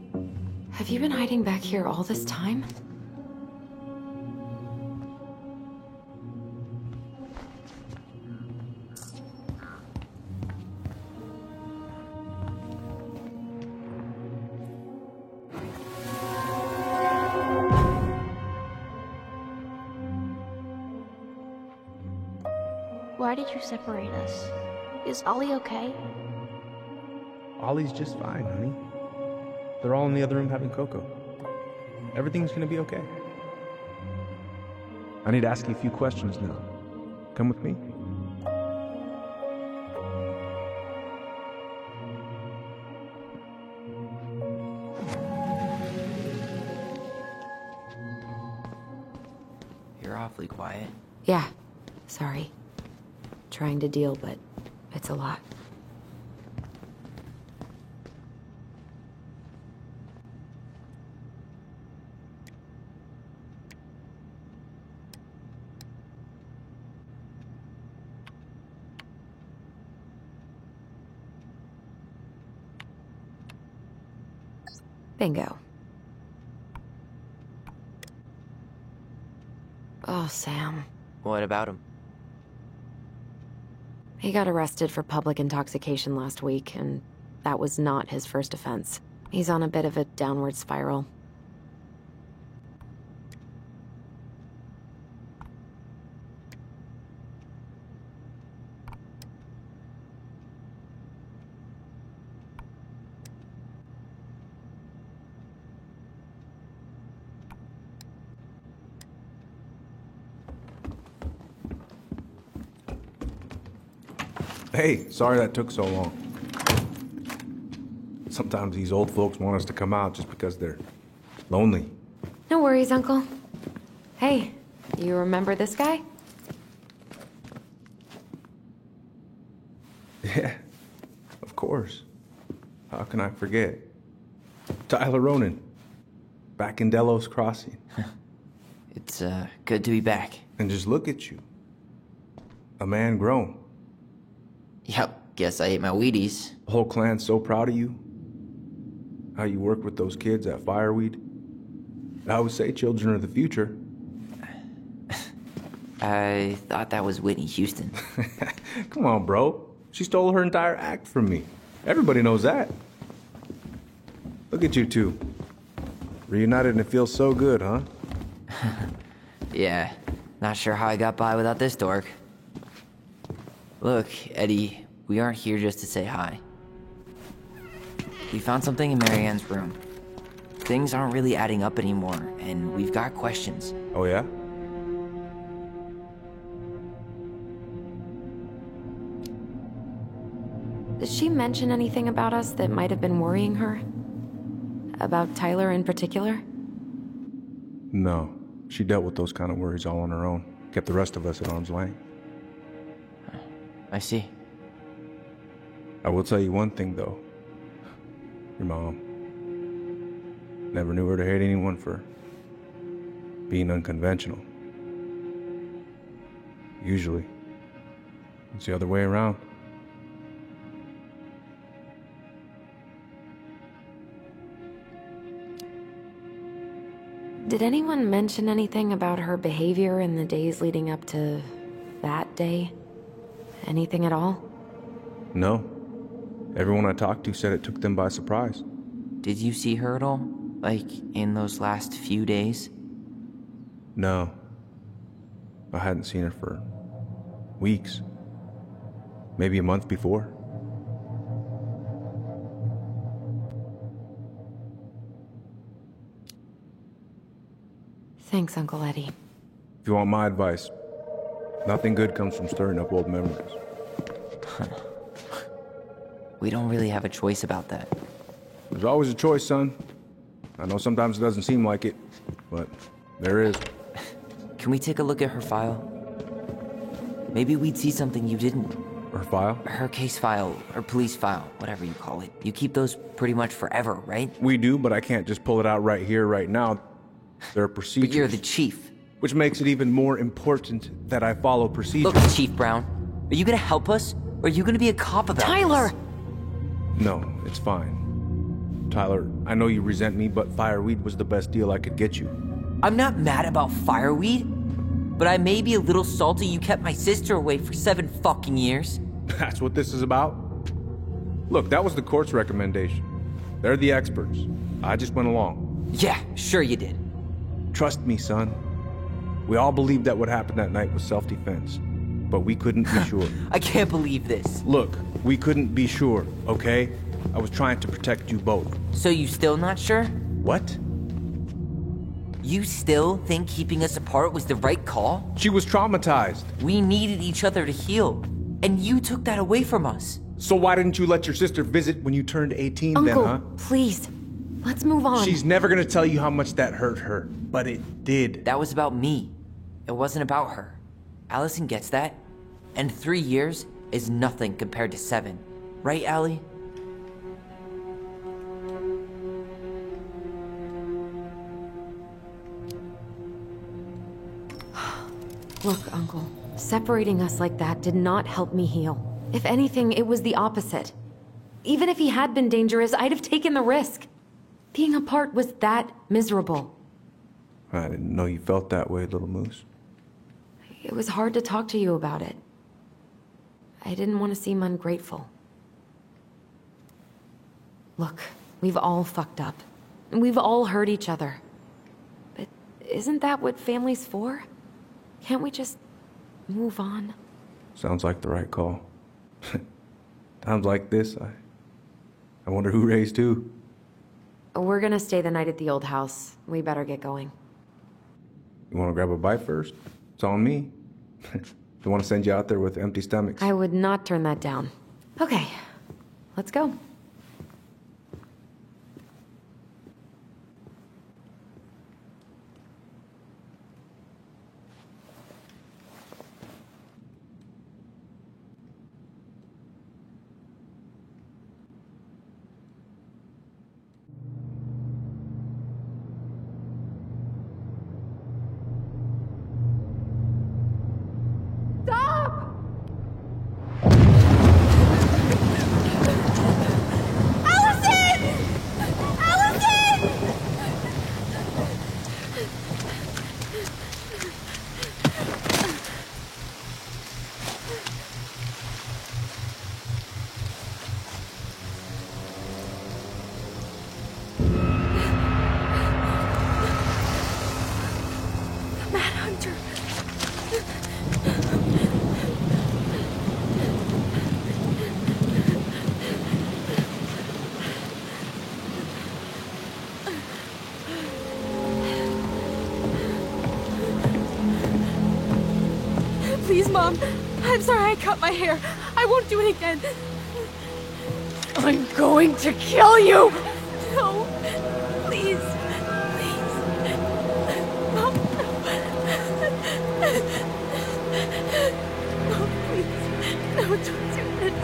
Have you been hiding back here all this time? Why did you separate us? Is Ollie okay? Ollie's just fine, honey. They're all in the other room having cocoa. Everything's gonna be okay. I need to ask you a few questions now. Come with me? You're awfully quiet. Yeah. Sorry. Trying to deal, but it's a lot. Bingo. Oh, Sam. What about him? He got arrested for public intoxication last week, and that was not his first offense. He's on a bit of a downward spiral. Hey, sorry that took so long. Sometimes these old folks want us to come out just because they're lonely. No worries, Uncle. Hey, you remember this guy? Yeah, of course. How can I forget? Tyler Ronan, back in Delos Crossing. It's, good to be back. And just look at you. A man grown. Yep, guess I ate my Wheaties. The whole clan's so proud of you. How you work with those kids at Fireweed. I always say children are the future. I thought that was Whitney Houston. Come on, bro. She stole her entire act from me. Everybody knows that. Look at you two. Reunited and it feels so good, huh? Yeah, not sure how I got by without this dork. Look, Eddie, we aren't here just to say hi. We found something in Marianne's room. Things aren't really adding up anymore, and we've got questions. Oh, yeah? Did she mention anything about us that might have been worrying her? About Tyler in particular? No. She dealt with those kind of worries all on her own. Kept the rest of us at arm's length. I see. I will tell you one thing, though. Your mom. Never knew her to hate anyone for being unconventional. Usually, it's the other way around. Did anyone mention anything about her behavior in the days leading up to that day? Anything at all? No. Everyone I talked to said it took them by surprise. Did you see her at all? Like, in those last few days? No. I hadn't seen her for weeks. Maybe a month before. Thanks, Uncle Eddie. If you want my advice, nothing good comes from stirring up old memories. We don't really have a choice about that. There's always a choice, son. I know sometimes it doesn't seem like it, but there is. Can we take a look at her file? Maybe we'd see something you didn't. Her Her file? Her case file, or police file, whatever you call it. You keep those pretty much forever, right? We do, but I can't just pull it out right here, right now. There are procedures. But you're the chief. Which makes it even more important that I follow procedures. Look, Chief Brown, are you gonna help us? Or are you gonna be a cop about Tyler! this? No, it's fine. Tyler, I know you resent me, but fireweed was the best deal I could get you. I'm not mad about fireweed, but I may be a little salty you kept my sister away for 7 fucking years. That's what this is about? Look, that was the court's recommendation. They're the experts. I just went along. Yeah, sure you did. Trust me, son. We all believed that what happened that night was self-defense, but we couldn't be sure. I can't believe this. Look, we couldn't be sure, okay? I was trying to protect you both. So you still not sure? What? You still think keeping us apart was the right call? She was traumatized. We needed each other to heal, and you took that away from us. So why didn't you let your sister visit when you turned 18 Uncle, then, huh? Please. Let's move on. She's never gonna tell you how much that hurt her, but it did. That was about me. It wasn't about her. Allison gets that, and 3 years is nothing compared to 7. Right, Allie? Look, Uncle, separating us like that did not help me heal. If anything, it was the opposite. Even if he had been dangerous, I'd have taken the risk. Being apart was that miserable. I didn't know you felt that way, little moose. It was hard to talk to you about it. I didn't want to seem ungrateful. Look, we've all fucked up. We've all hurt each other. But isn't that what family's for? Can't we just move on? Sounds like the right call. Times like this, I wonder who raised who. We're gonna stay the night at the old house. We better get going. You want to grab a bite first? It's on me. Don't want to send you out there with empty stomachs. I would not turn that down. Okay, let's go. Please, Mom. I'm sorry I cut my hair. I won't do it again. I'm going to kill you! No. Please. Please. Mom. Mom, please. No, don't do this.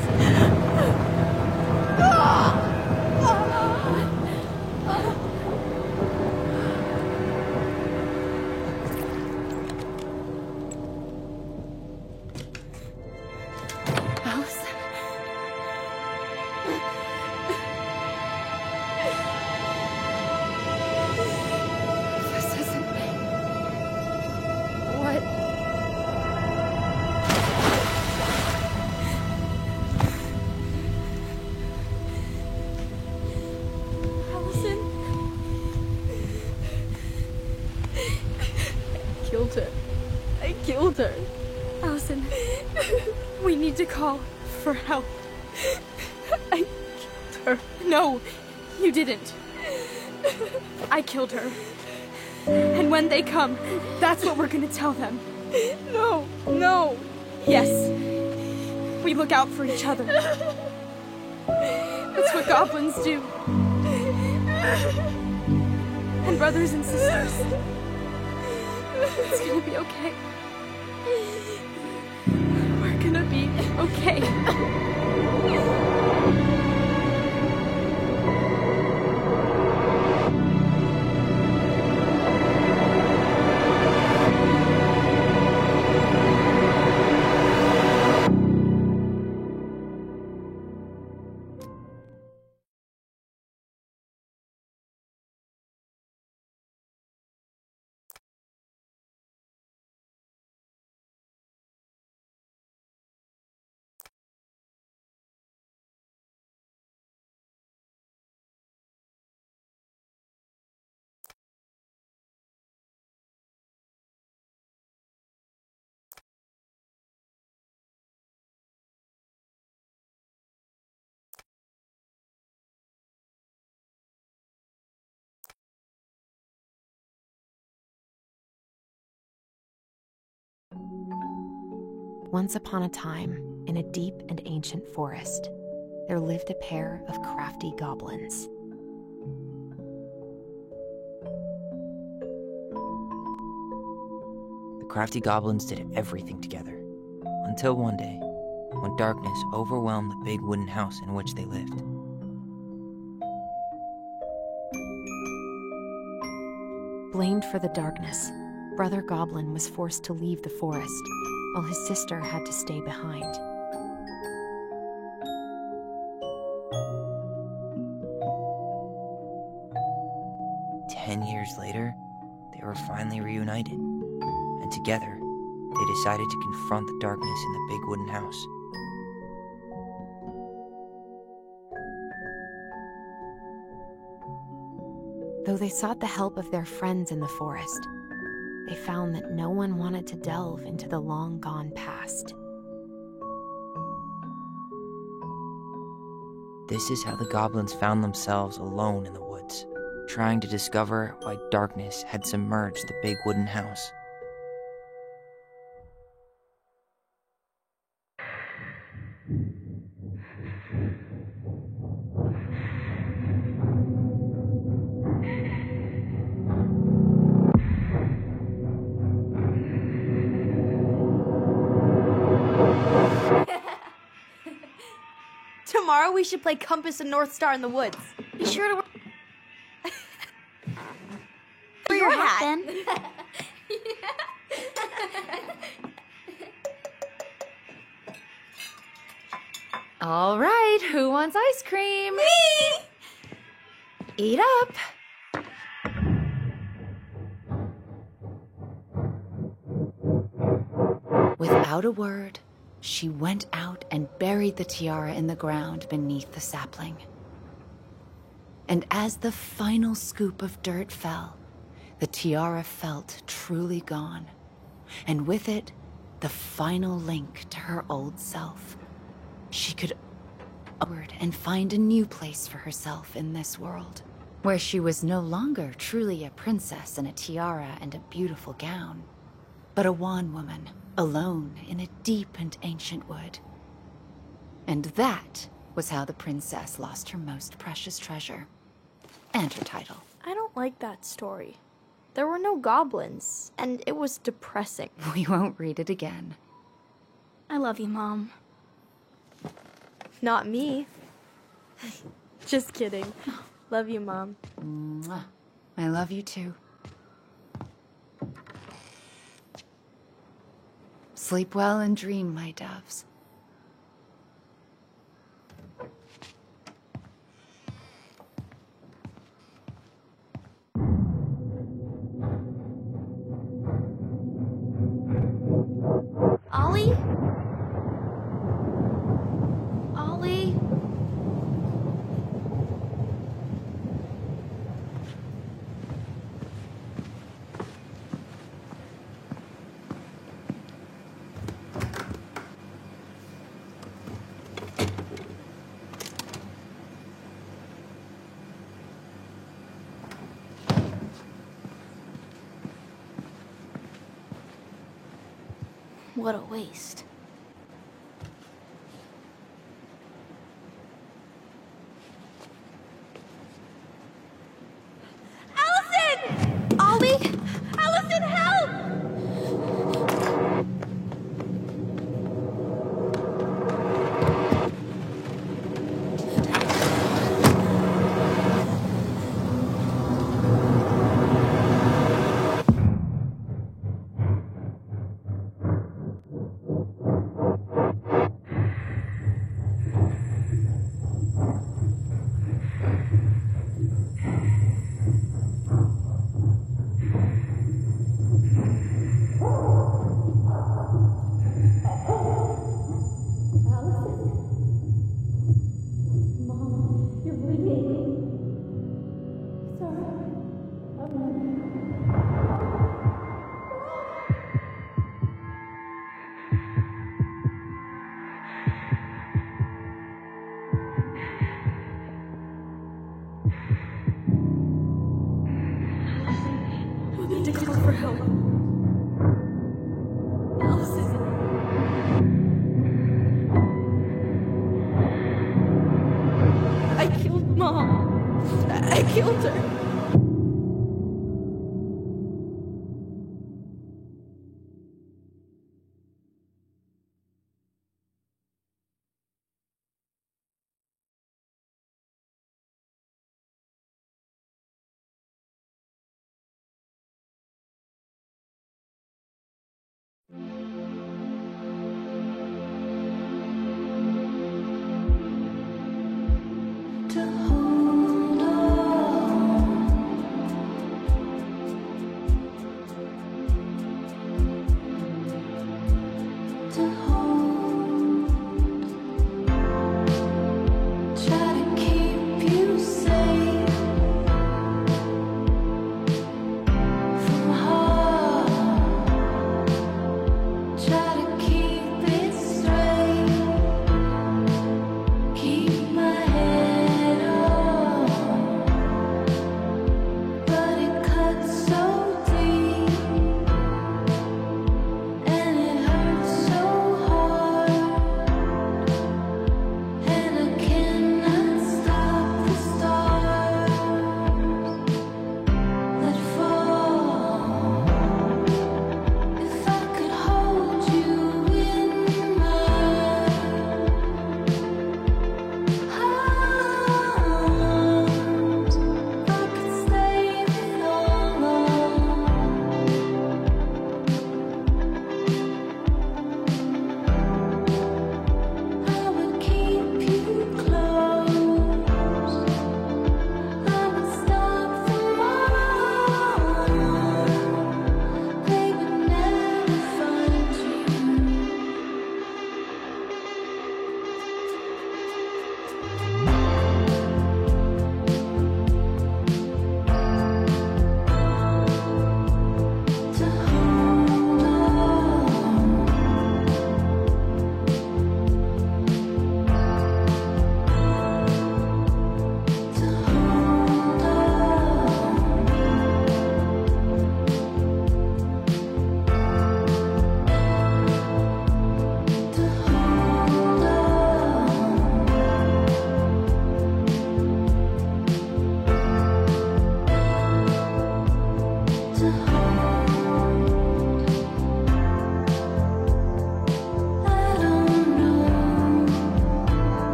I killed her. Allison, we need to call for help. I killed her. No, you didn't. I killed her. And when they come, that's what we're gonna tell them. No, no. Yes. We look out for each other. That's what goblins do. And brothers and sisters. It's gonna be okay. We're gonna be okay. Once upon a time, in a deep and ancient forest, there lived a pair of crafty goblins. The crafty goblins did everything together, until one day, when darkness overwhelmed the big wooden house in which they lived. Blamed for the darkness, Brother Goblin was forced to leave the forest, while his sister had to stay behind. Years later, they were finally reunited, and together, they decided to confront the darkness in the big wooden house. Though they sought the help of their friends in the forest, they found that no one wanted to delve into the long-gone past. This is how the goblins found themselves alone in the woods, trying to discover why darkness had submerged the big wooden house. Tomorrow we should play Compass and North Star in the woods. Be sure to wear your hat then. All right, who wants ice cream? Me! Eat up. Without a word, she went out and buried the tiara in the ground beneath the sapling. And as the final scoop of dirt fell, the tiara felt truly gone, and with it, the final link to her old self. She could upward and find a new place for herself in this world, where she was no longer truly a princess in a tiara and a beautiful gown, but a wan woman, alone in a deep and ancient wood. And that was how the princess lost her most precious treasure, and her title. I don't like that story. There were no goblins, and it was depressing. We won't read it again. I love you, Mom. Not me. Just kidding. Love you, Mom. Mwah. I love you too. Sleep well and dream, my doves. Ollie? Ollie? What a waste. Allison! Ollie? Allison, help! call for help. Allison. I killed Mom. I killed her.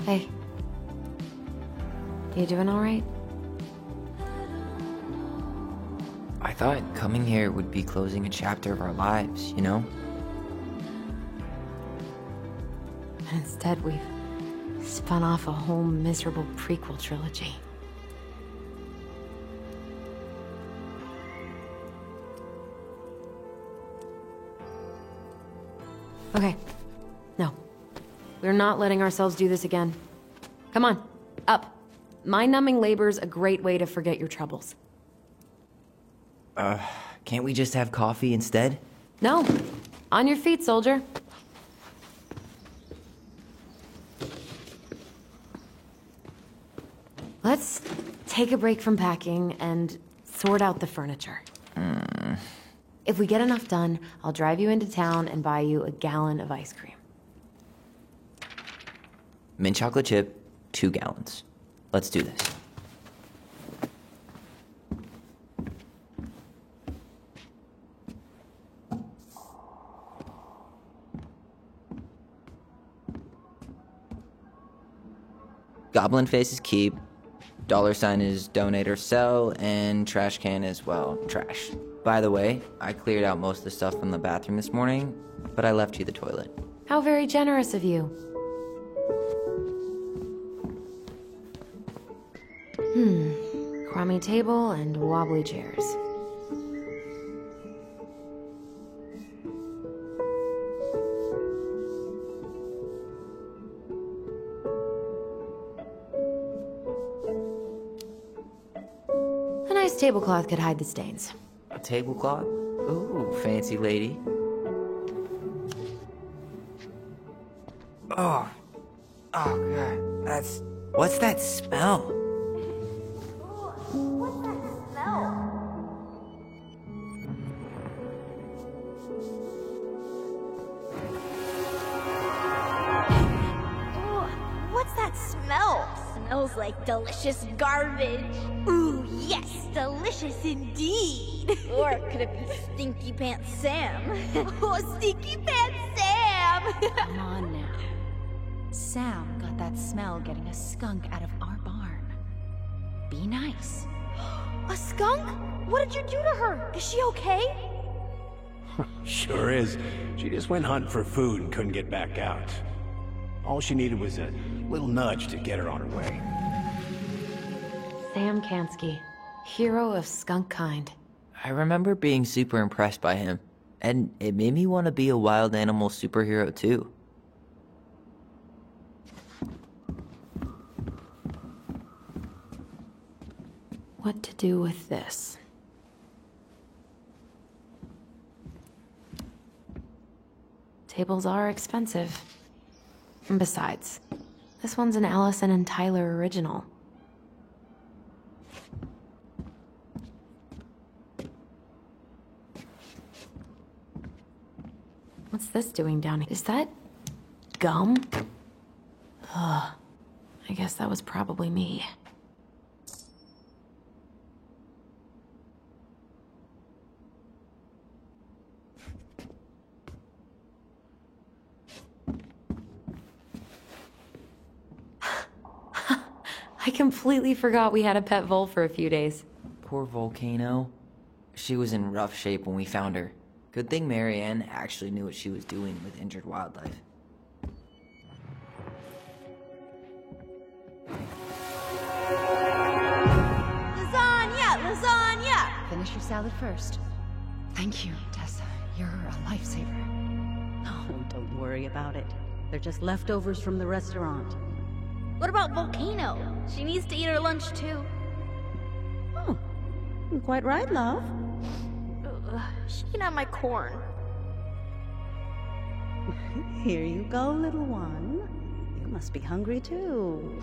Hey. You doing all right? I thought coming here would be closing a chapter of our lives, you know? And instead, we've spun off a whole miserable prequel trilogy. Okay. No. We're not letting ourselves do this again. Come on. Up. Mind-numbing labor's a great way to forget your troubles. Can't we just have coffee instead? No. On your feet, soldier. Let's take a break from packing and sort out the furniture. If we get enough done, I'll drive you into town and buy you a gallon of ice cream. Mint chocolate chip, 2 gallons. Let's do this. Goblin face is keep, $sign is donate or sell, and trash can is, well, trash. By the way, I cleared out most of the stuff from the bathroom this morning, but I left you the toilet. How very generous of you. Crummy table and wobbly chairs. tablecloth could hide the stains. A tablecloth? Ooh, fancy lady. Oh. Oh, God. What's that smell? What's that smell? What's that smell? Smells like delicious garbage. Ooh, yes, delicious indeed. Or could it be Stinky Pants Sam? Oh, Stinky Pants Sam! Come on now. Sam got that smell getting a skunk out of our barn. Be nice. A skunk? What did you do to her? Is she okay? Sure is. She just went hunting for food and couldn't get back out. All she needed was a little nudge to get her on her way. Sam Kansky, hero of skunk kind. I remember being super impressed by him, and it made me want to be a wild animal superhero too. What to do with this? Tables are expensive. And besides, this one's an Allison and Tyler original. What's this doing down here? Is that gum? Ugh. I guess that was probably me. I completely forgot we had a pet vole for a few days. Poor Volcano. She was in rough shape when we found her. Good thing Marianne actually knew what she was doing with injured wildlife. Lasagna! Lasagna! Finish your salad first. Thank you, Tessa. You're a lifesaver. Oh, don't worry about it. They're just leftovers from the restaurant. What about Volcano? She needs to eat her lunch too. Oh, quite right, love. She can have my corn. Here you go, little one. You must be hungry too.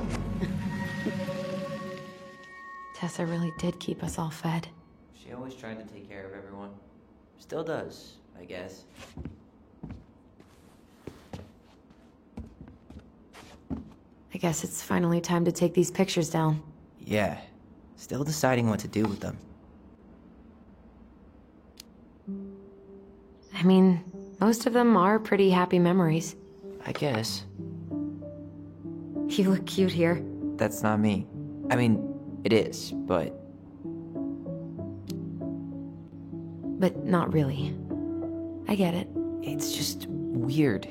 Tessa really did keep us all fed. She always tried to take care of everyone. Still does, I guess. I guess it's finally time to take these pictures down. Yeah. Still deciding what to do with them. I mean, most of them are pretty happy memories. I guess. You look cute here. That's not me. I mean, it is, but... But not really. I get it. It's just weird.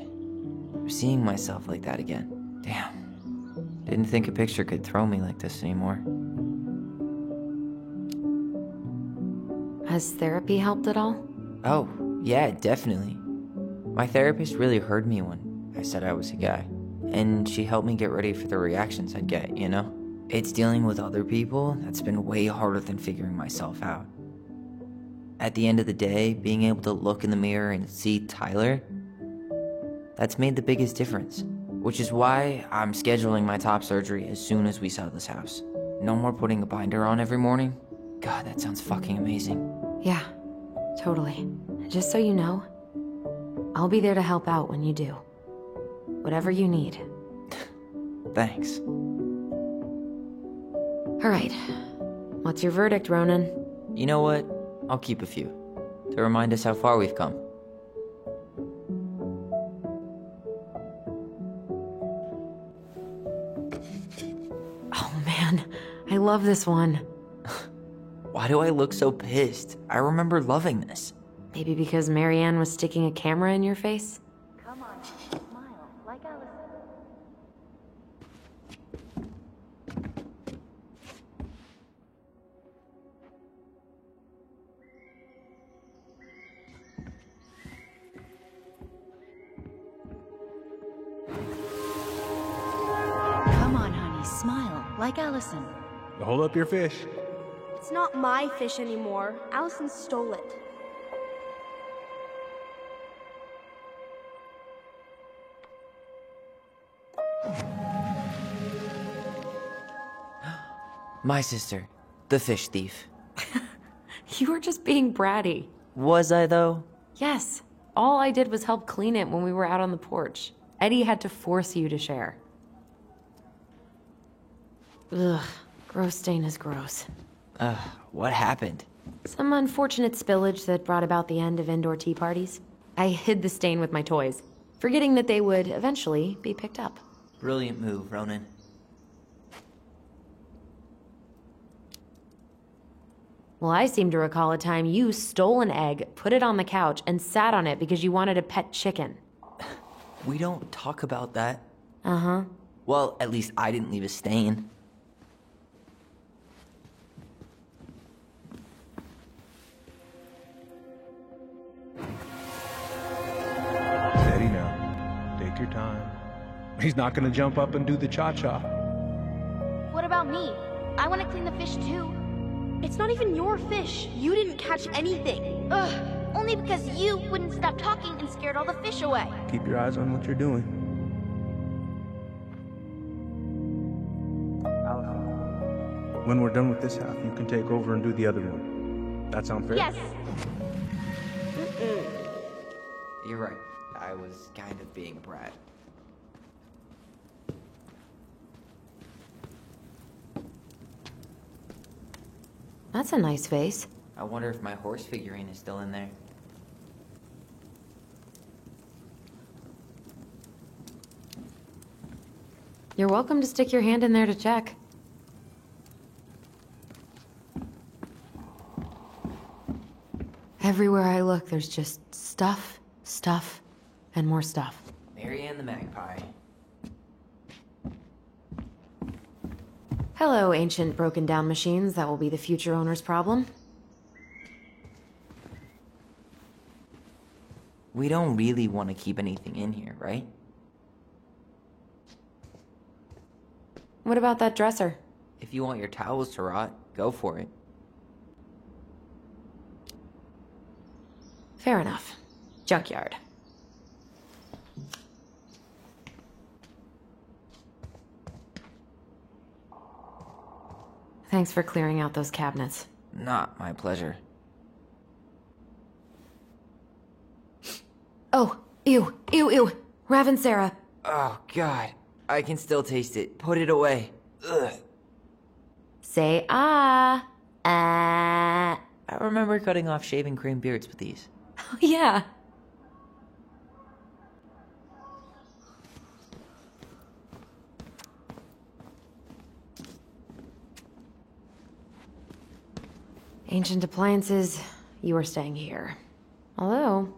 Seeing myself like that again. Damn. Didn't think a picture could throw me like this anymore. Has therapy helped at all? Oh, yeah, definitely. My therapist really heard me when I said I was a guy. And she helped me get ready for the reactions I'd get, you know? It's dealing with other people that's been way harder than figuring myself out. At the end of the day, being able to look in the mirror and see Tyler, that's made the biggest difference. Which is why I'm scheduling my top surgery as soon as we sell this house. No more putting a binder on every morning. God, that sounds fucking amazing. Yeah, totally. Just so you know, I'll be there to help out when you do. Whatever you need. Thanks. Alright. What's your verdict, Ronan? You know what? I'll keep a few. To remind us how far we've come. Oh man, I love this one. Why do I look so pissed? I remember loving this. Maybe because Marianne was sticking a camera in your face? Come on, smile, like Allison. Come on, honey, smile, like Allison. Hold up your fish. It's not my fish anymore. Allison stole it. My sister, the fish thief. You were just being bratty. Was I, though? Yes. All I did was help clean it when we were out on the porch. Eddie had to force you to share. Ugh. Gross stain is gross. What happened? Some unfortunate spillage that brought about the end of indoor tea parties. I hid the stain with my toys, forgetting that they would eventually be picked up. Brilliant move, Ronan. Well, I seem to recall a time you stole an egg, put it on the couch, and sat on it because you wanted a pet chicken. We don't talk about that. Uh-huh. Well, at least I didn't leave a stain. Steady now. Take your time. He's not gonna jump up and do the cha-cha. What about me? I want to clean the fish too. It's not even your fish. You didn't catch anything. Ugh, only because you wouldn't stop talking and scared all the fish away. Keep your eyes on what you're doing. Allison, when we're done with this half, you can take over and do the other one. That sound fair? Yes. You're right. I was kind of being a brat. That's a nice vase. I wonder if my horse figurine is still in there. You're welcome to stick your hand in there to check. Everywhere I look, there's just stuff, stuff, and more stuff. Marianne the Magpie. Hello, ancient broken down machines that will be the future owner's problem. We don't really want to keep anything in here, right? What about that dresser? If you want your towels to rot, go for it. Fair enough. Junkyard. Thanks for clearing out those cabinets. Not my pleasure. Oh, ew, ew, ew. Raven Sarah. Oh, God. I can still taste it. Put it away. Ugh. Say ah. Ah. I remember cutting off shaving cream beards with these. Oh, yeah. Ancient appliances, you are staying here. Although,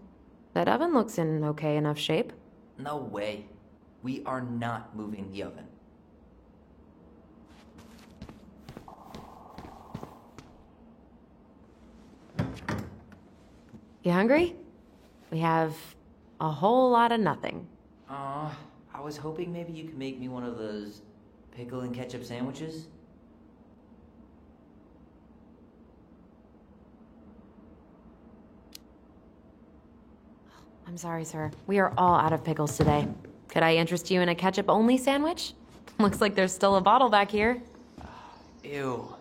that oven looks in okay enough shape. No way. We are not moving the oven. You hungry? We have a whole lot of nothing. I was hoping maybe you could make me one of those pickle and ketchup sandwiches. I'm sorry, sir. We are all out of pickles today. Could I interest you in a ketchup-only sandwich? Looks like there's still a bottle back here. Ew.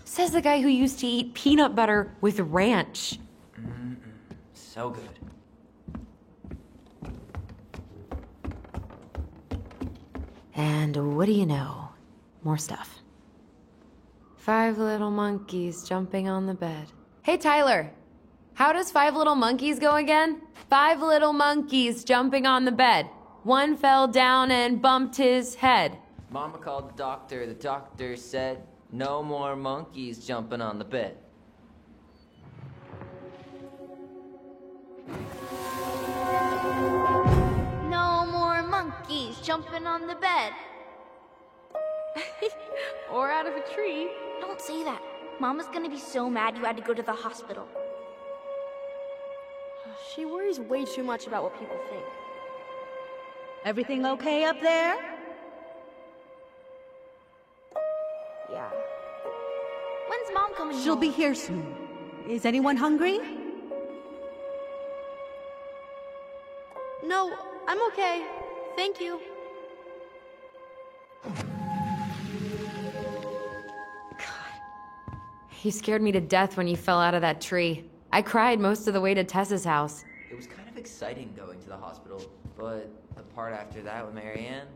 Says the guy who used to eat peanut butter with ranch. So good. And what do you know? More stuff. 5 little monkeys jumping on the bed. Hey, Tyler. How does 5 little monkeys go again? 5 little monkeys jumping on the bed. One fell down and bumped his head. Mama called the doctor. The doctor said, no more monkeys jumping on the bed. No more monkeys jumping on the bed. Or out of a tree. Don't say that. Mama's gonna be so mad you had to go to the hospital. She worries way too much about what people think. Everything okay up there? Yeah. When When's Mom coming She'll home? be here soon. Is anyone hungry? No, I'm okay. Thank you. You scared me to death when you fell out of that tree. I cried most of the way to Tessa's house. It was kind of exciting going to the hospital, but the part after that with Marianne,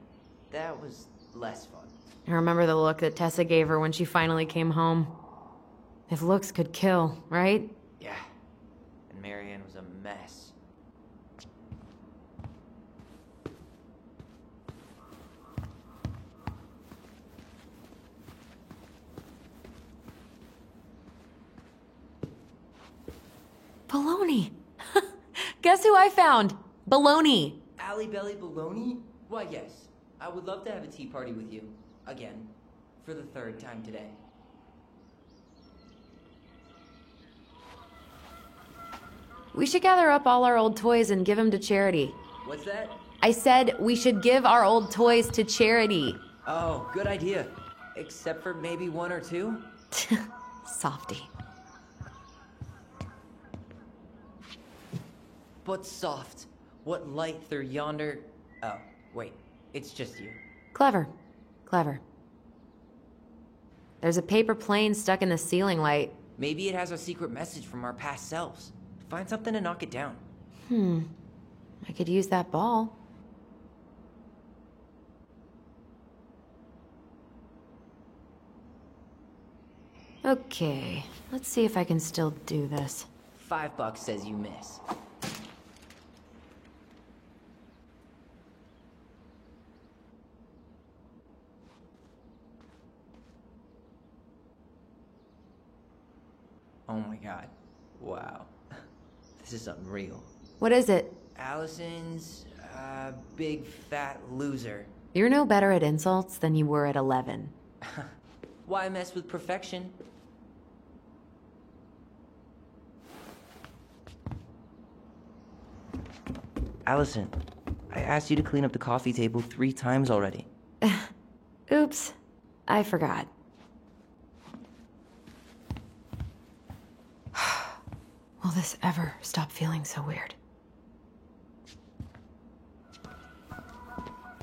that was less fun. I remember the look that Tessa gave her when she finally came home. If looks could kill, right? Yeah. And Marianne was a mess. Baloney! Guess who I found? Baloney! Allie Belly Baloney? Why, yes. I would love to have a tea party with you. Again. For the 3rd time today. We should gather up all our old toys and give them to charity. What's that? I said we should give our old toys to charity. Oh, good idea. Except for maybe 1 or 2? Softy. But soft. What light through yonder... Oh, wait. It's just you. Clever. Clever. There's a paper plane stuck in the ceiling light. Maybe it has a secret message from our past selves. Find something to knock it down. I could use that ball. Okay, let's see if I can still do this. $5 says you miss. Oh my god. Wow. This is unreal. What is it? Allison's, big fat loser. You're no better at insults than you were at 11. Why mess with perfection? Allison, I asked you to clean up the coffee table 3 times already. Oops. I forgot. Will this ever stop feeling so weird?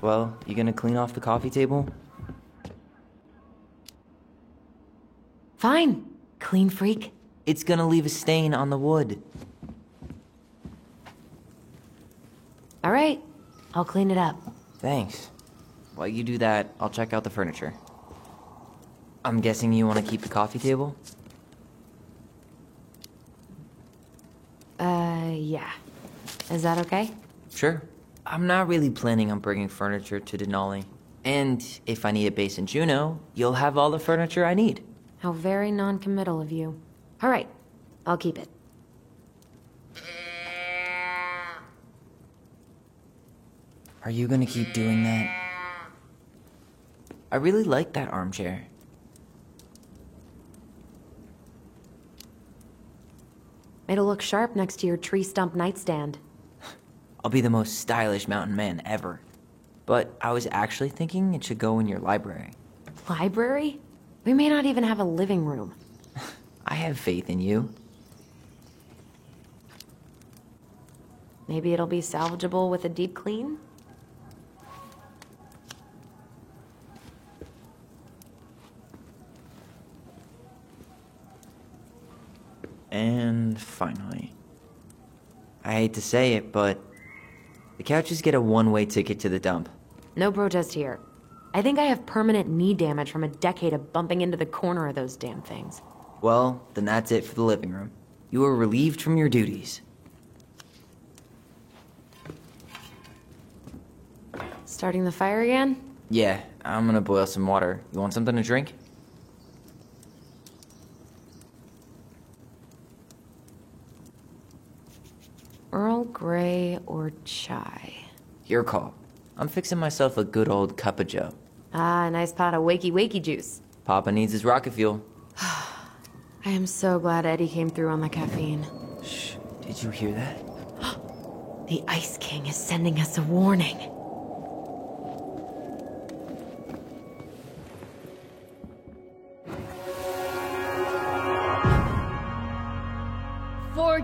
Well, you gonna clean off the coffee table? Fine. Clean freak. It's gonna leave a stain on the wood. All right. I'll clean it up. Thanks. While you do that, I'll check out the furniture. I'm guessing you want to keep the coffee table? Yeah. Is that okay? Sure. I'm not really planning on bringing furniture to Denali. And if I need a base in Juneau, you'll have all the furniture I need. How very non-committal of you. All right. I'll keep it. Are you gonna keep doing that? I really like that armchair. It'll look sharp next to your tree stump nightstand. I'll be the most stylish mountain man ever. But I was actually thinking it should go in your library. Library? We may not even have a living room. I have faith in you. Maybe it'll be salvageable with a deep clean? And finally, I hate to say it, but the couches get a one-way ticket to the dump. No protest here. I think I have permanent knee damage from a decade of bumping into the corner of those damn things. Well, then that's it for the living room. You are relieved from your duties. Starting the fire again? Yeah, I'm gonna boil some water. You want something to drink? Earl Grey or chai? Your call. I'm fixing myself a good old cup of joe. Ah, a nice pot of wakey juice. Papa needs his rocket fuel. I am so glad Eddie came through on the caffeine. Shh, did you hear that? The Ice King is sending us a warning.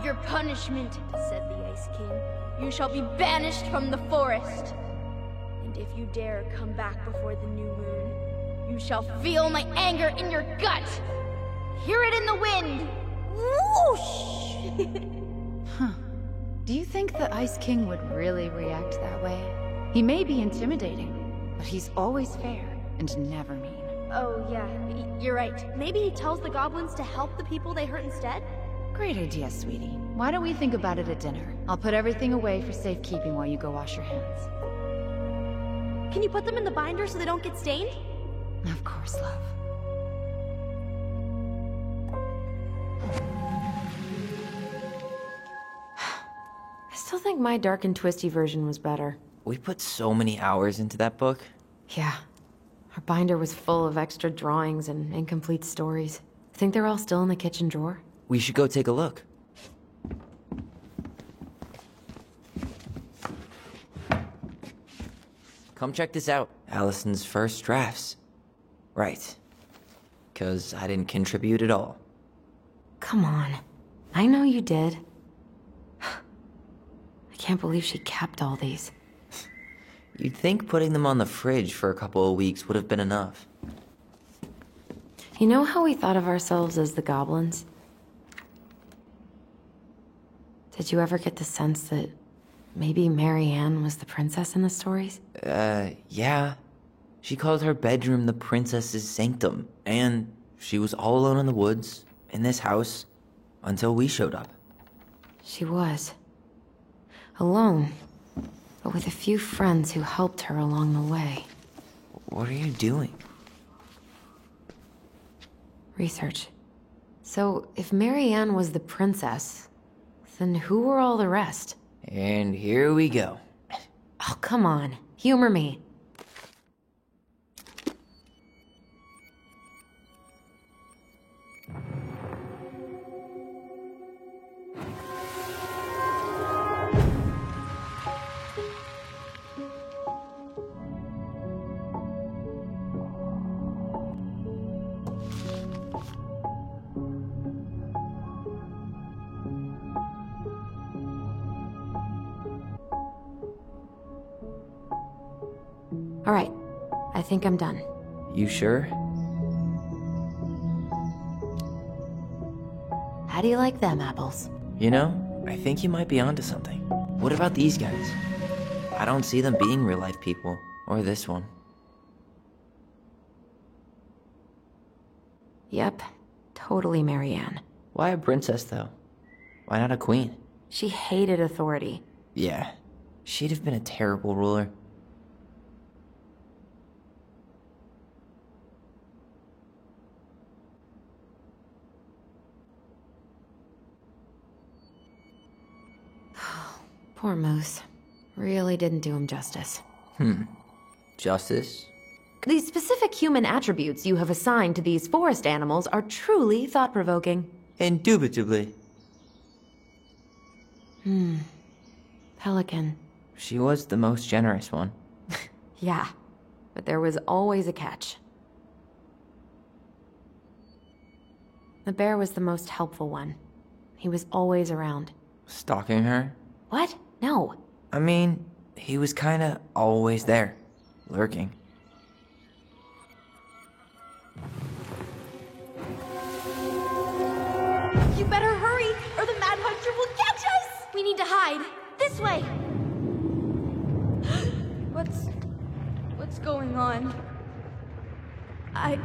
your punishment, said the Ice King. You shall be banished from the forest. And if you dare come back before the new moon, you shall feel my anger in your gut. Hear it in the wind. Whoosh! Huh. Do you think the Ice King would really react that way? He may be intimidating, but he's always fair and never mean. Oh, yeah, you're right. Maybe he tells the goblins to help the people they hurt instead? Great idea, sweetie. Why don't we think about it at dinner? I'll put everything away for safekeeping while you go wash your hands. Can you put them in the binder so they don't get stained? Of course, love. I still think my dark and twisty version was better. We put so many hours into that book. Yeah. Our binder was full of extra drawings and incomplete stories. Think they're all still in the kitchen drawer? We should go take a look. Come check this out. Allison's first drafts. Right. 'Cause I didn't contribute at all. Come on. I know you did. I can't believe she kept all these. You'd think putting them on the fridge for a couple of weeks would have been enough. You know how we thought of ourselves as the goblins? Did you ever get the sense that maybe Marianne was the princess in the stories? Yeah. She called her bedroom the princess's sanctum, and she was all alone in the woods, in this house, until we showed up. She was. Alone, but with a few friends who helped her along the way. What are you doing? Research. So, if Marianne was the princess, then who were all the rest? And here we go. Oh, come on. Humor me. All right. I think I'm done. You sure? How do you like them apples? You know, I think you might be onto something. What about these guys? I don't see them being real-life people. Or this one. Yep. Totally Marianne. Why a princess, though? Why not a queen? She hated authority. Yeah. She'd have been a terrible ruler. Poor Moose. Really didn't do him justice. Justice? The specific human attributes you have assigned to these forest animals are truly thought-provoking. Indubitably. Pelican. She was the most generous one. Yeah, but there was always a catch. The bear was the most helpful one. He was always around. Stalking her? What? No. I mean, he was kinda always there. Lurking. You better hurry, or the Mad Hunter will catch us! We need to hide. This way. What's going on? I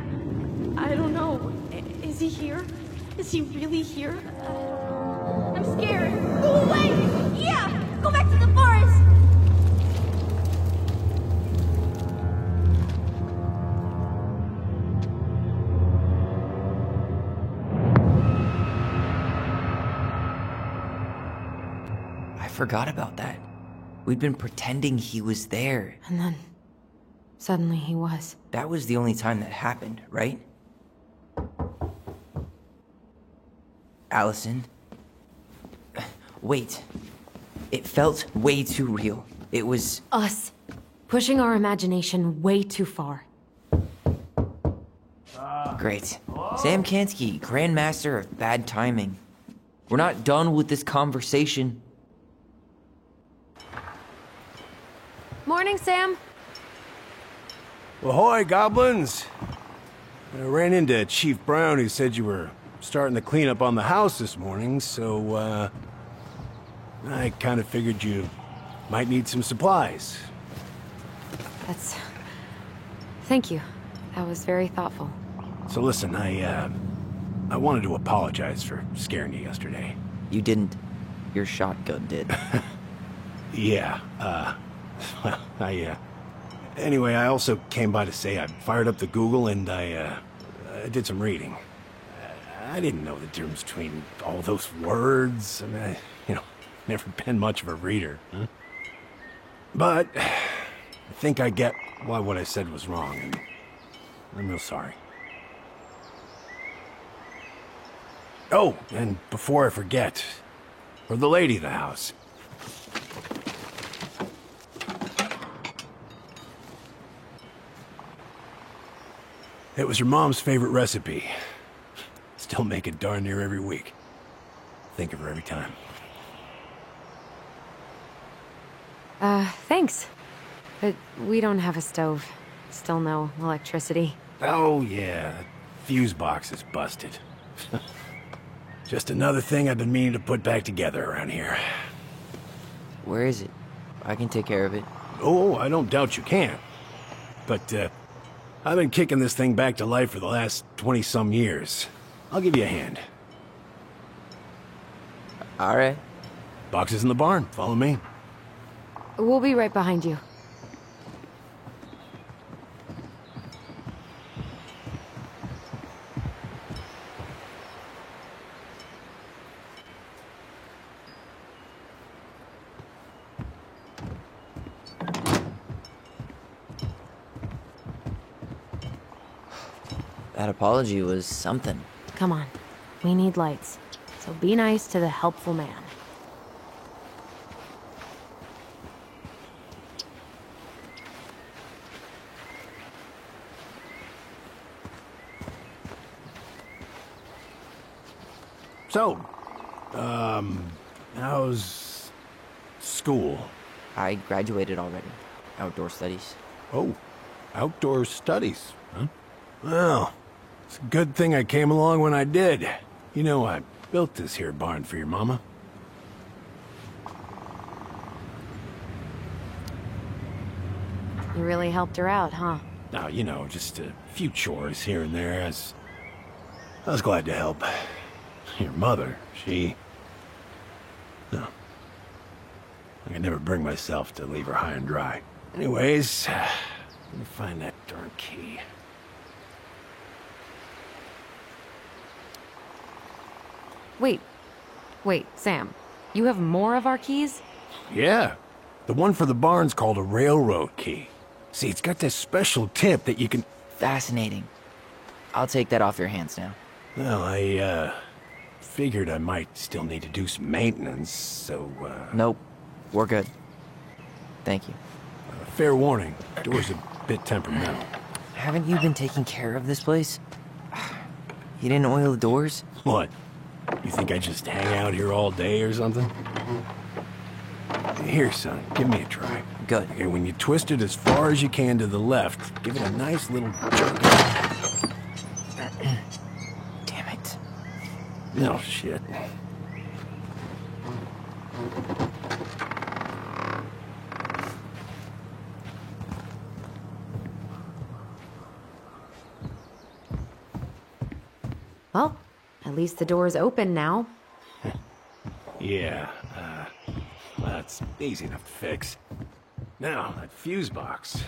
don't know. Is he here? Is he really here? I'm scared. Go away! Yeah! Go back to the forest! I forgot about that. We'd been pretending he was there. And then, suddenly he was. That was the only time that happened, right? Allison? Wait. It felt way too real. It was... Us. Pushing our imagination way too far. Great. Sam Kansky, Grandmaster of Bad Timing. We're not done with this conversation. Morning, Sam. Ahoy, goblins! I ran into Chief Brown, who said you were starting the cleanup on the house this morning, so, I kind of figured you might need some supplies. Thank you. That was very thoughtful. So listen, I wanted to apologize for scaring you yesterday. You didn't. Your shotgun did. Yeah, well, anyway, I also came by to say I fired up the Google and I did some reading. I didn't know the difference between all those words. I mean, never been much of a reader, huh? But I think I get why what I said was wrong, and I'm real sorry. Oh, and before I forget, for the lady of the house. It was your mom's favorite recipe. Still make it darn near every week. Think of her every time. Thanks. But we don't have a stove. Still no electricity. Oh, yeah. That fuse box is busted. Just another thing I've been meaning to put back together around here. Where is it? I can take care of it. Oh, I don't doubt you can. But, I've been kicking this thing back to life for the last 20-some years. I'll give you a hand. All right. Box is in the barn. Follow me. We'll be right behind you. That apology was something. Come on. We need lights. So be nice to the helpful man. So, how's school? I graduated already. Outdoor studies. Oh, outdoor studies, huh? Well, it's a good thing I came along when I did. You know, I built this here barn for your mama. You really helped her out, huh? Now, just a few chores here and there. I was glad to help. Your mother, no. I could never bring myself to leave her high and dry. Anyways, let me find that darn key. Wait, Sam. You have more of our keys? Yeah. The one for the barn's called a railroad key. See, it's got this special tip that you can... Fascinating. I'll take that off your hands now. Well, I, figured I might still need to do some maintenance, so, Nope. We're good. Thank you. Fair warning. Door's a bit temperamental. Haven't you been taking care of this place? You didn't oil the doors? What? You think I just hang out here all day or something? Here, son, give me a try. Good. Okay, when you twist it as far as you can to the left, give it a nice little jerk. Damn it. No shit. Well, at least the door's open now. Yeah, that's easy enough to fix. Now, that fuse box.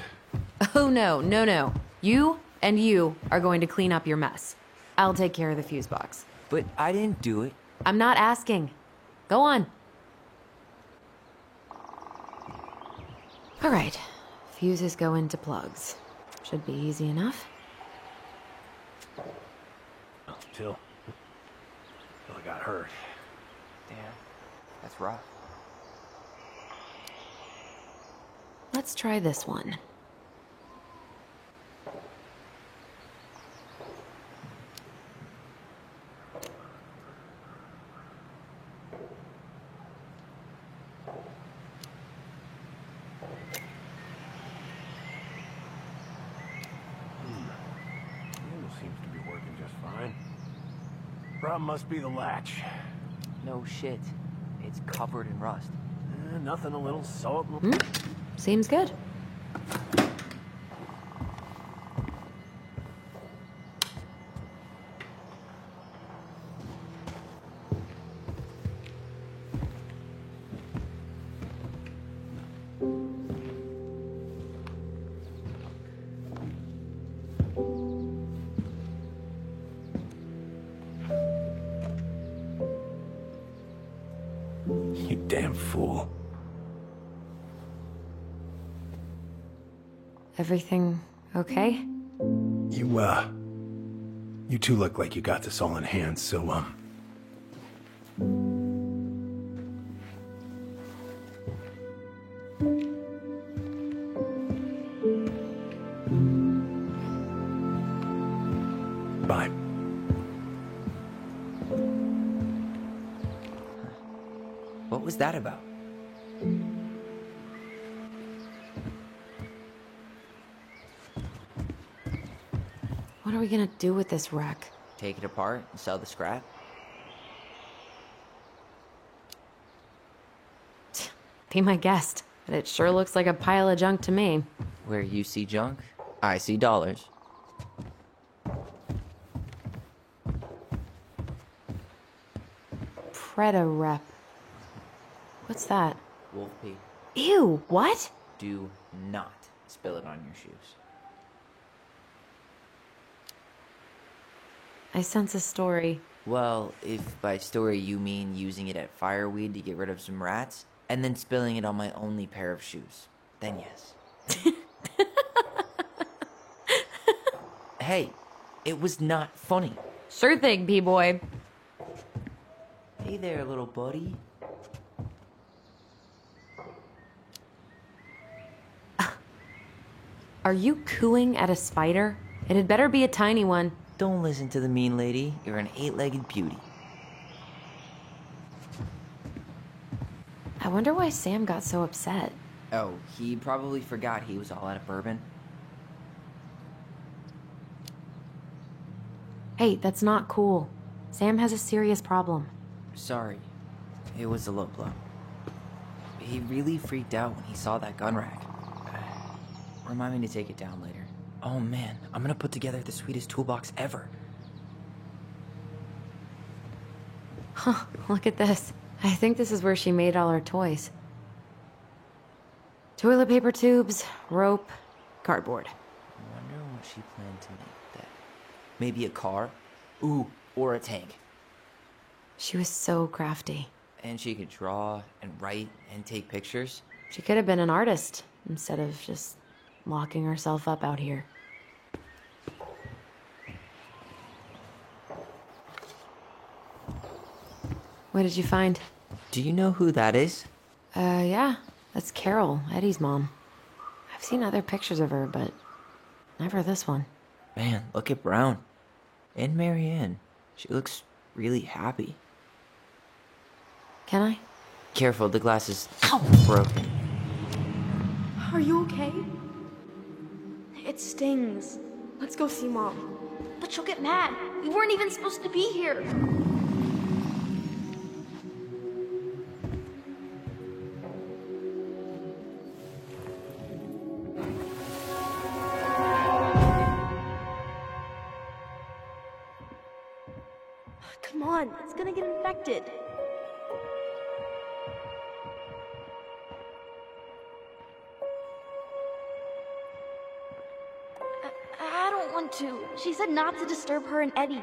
Oh, no. You and you are going to clean up your mess. I'll take care of the fuse box. But I didn't do it. I'm not asking. Go on. All right. Fuses go into plugs. Should be easy enough. Till I got hurt. Damn, that's rough. Let's try this one. Problem must be the latch. No shit. It's covered in rust. Nothing a little salt. Seems good. You damn fool. Everything okay? You two look like you got this all in hand, so, bye. What was that about? What are we gonna do with this wreck? Take it apart and sell the scrap? Be my guest, but it sure looks like a pile of junk to me. Where you see junk, I see dollars. Preda rep. What's that? Wolf pee. Ew, what? Do not spill it on your shoes. I sense a story. Well, if by story you mean using it at fireweed to get rid of some rats, and then spilling it on my only pair of shoes, then yes. Hey, it was not funny. Sure thing, P-boy. Hey there, little buddy. Are you cooing at a spider? It had better be a tiny one. Don't listen to the mean lady. You're an 8-legged beauty. I wonder why Sam got so upset. Oh, he probably forgot he was all out of bourbon. Hey, that's not cool. Sam has a serious problem. Sorry. It was a low blow. He really freaked out when he saw that gun rack. Remind me to take it down later. Oh man, I'm gonna put together the sweetest toolbox ever. Huh, look at this. I think this is where she made all her toys. Toilet paper tubes, rope, cardboard. I wonder what she planned to make that. Maybe a car? Ooh, or a tank. She was so crafty. And she could draw and write and take pictures. She could have been an artist instead of just locking herself up out here. What did you find? Do you know who that is? Yeah. That's Carol, Eddie's mom. I've seen other pictures of her, but never this one. Man, look at Brown. And Marianne. She looks really happy. Can I? Careful, the glass is broken. Are you okay? It stings. Let's go see Mom. But she'll get mad. We weren't even supposed to be here. Come on, it's gonna get infected. I don't want to. She said not to disturb her and Eddie.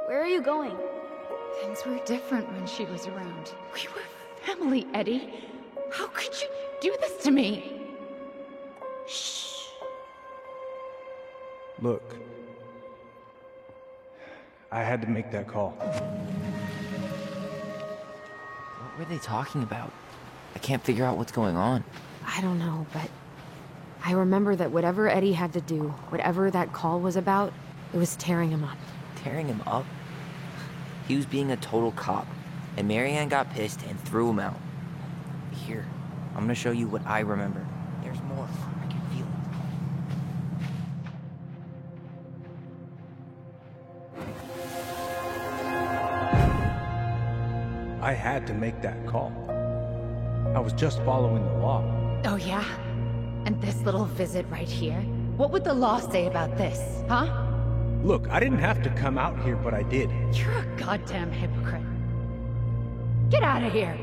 Where are you going? Things were different when she was around. We were family, Eddie. How could you do this to me? Shh. Look, I had to make that call. What were they talking about? I can't figure out what's going on. I don't know, but I remember that whatever Eddie had to do, whatever that call was about, it was tearing him up. Tearing him up? He was being a total cop, and Marianne got pissed and threw him out. Here, I'm gonna show you what I remember. There's more. I can feel I had to make that call. I was just following the law. Oh yeah? And this little visit right here? What would the law say about this, huh? Look, I didn't have to come out here, but I did. You're a goddamn hypocrite. Get out of here!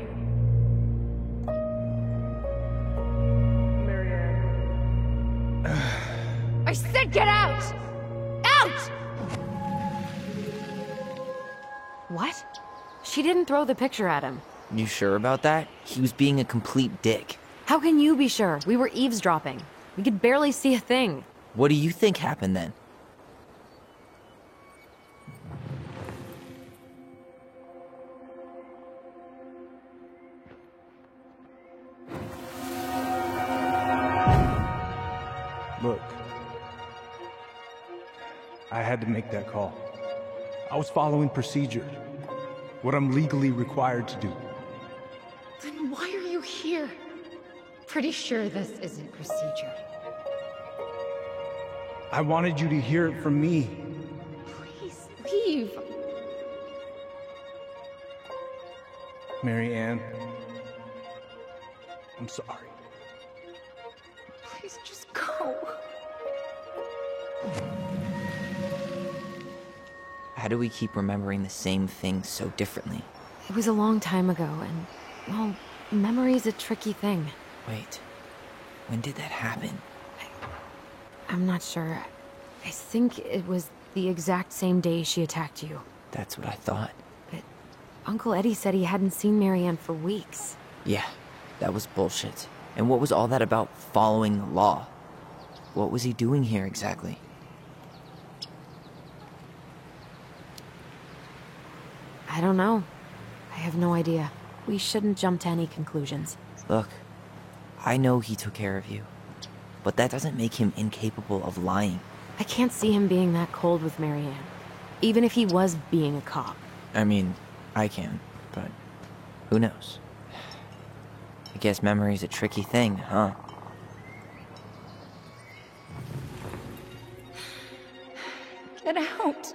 I said get out! Out! What? She didn't throw the picture at him. You sure about that? He was being a complete dick. How can you be sure? We were eavesdropping. We could barely see a thing. What do you think happened then? Look, I had to make that call. I was following procedure, what I'm legally required to do. Then why are you here? Pretty sure this isn't procedure. I wanted you to hear it from me. Please, leave. Mary Ann, I'm sorry. Please just go. How do we keep remembering the same thing so differently? It was a long time ago, and, well, memory's a tricky thing. Wait, when did that happen? I'm not sure. I think it was the exact same day she attacked you. That's what I thought. But Uncle Eddie said he hadn't seen Mary Ann for weeks. Yeah, that was bullshit. And what was all that about following the law? What was he doing here exactly? I don't know. I have no idea. We shouldn't jump to any conclusions. Look, I know he took care of you, but that doesn't make him incapable of lying. I can't see him being that cold with Mary Ann, even if he was being a cop. I mean, I can, but who knows? I guess memory's a tricky thing, huh? Get out.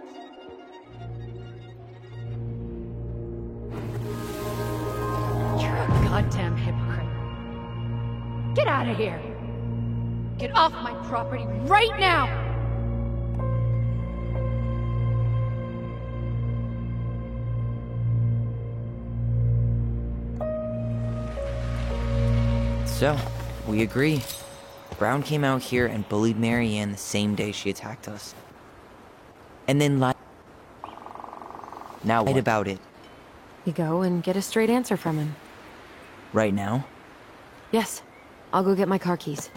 You're a goddamn hypocrite. Get out of here. Get off my property right now! So, we agree. Brown came out here and bullied Mary Ann the same day she attacked us. And then lied. Now lied about it. You go and get a straight answer from him. Right now? Yes. I'll go get my car keys.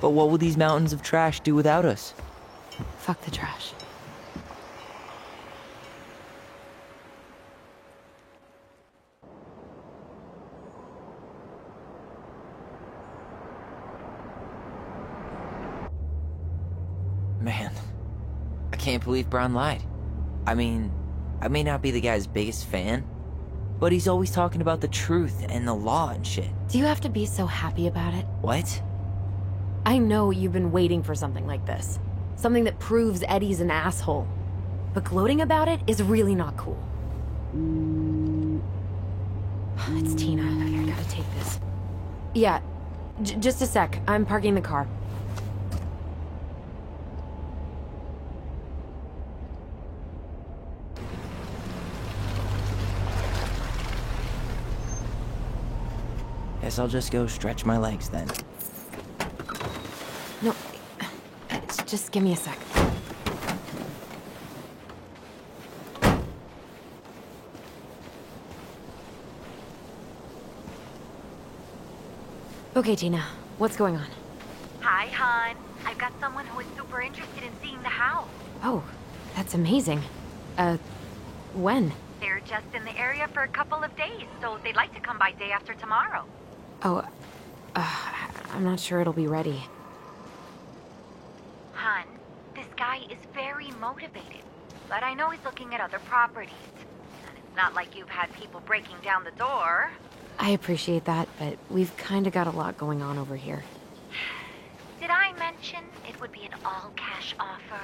But what will these mountains of trash do without us? Fuck the trash. Man, I can't believe Brown lied. I mean, I may not be the guy's biggest fan, but he's always talking about the truth and the law and shit. Do you have to be so happy about it? What? I know you've been waiting for something like this. Something that proves Eddie's an asshole. But gloating about it is really not cool. It's Tina. I gotta take this. Yeah, just a sec. I'm parking the car. Guess I'll just go stretch my legs then. No, just give me a sec. Okay, Tina, what's going on? Hi, hon. I've got someone who is super interested in seeing the house. Oh, that's amazing. When? They're just in the area for a couple of days, so they'd like to come by day after tomorrow. Oh, I'm not sure it'll be ready. Hun, this guy is very motivated, but I know he's looking at other properties. And it's not like you've had people breaking down the door. I appreciate that, but we've kinda got a lot going on over here. Did I mention it would be an all-cash offer?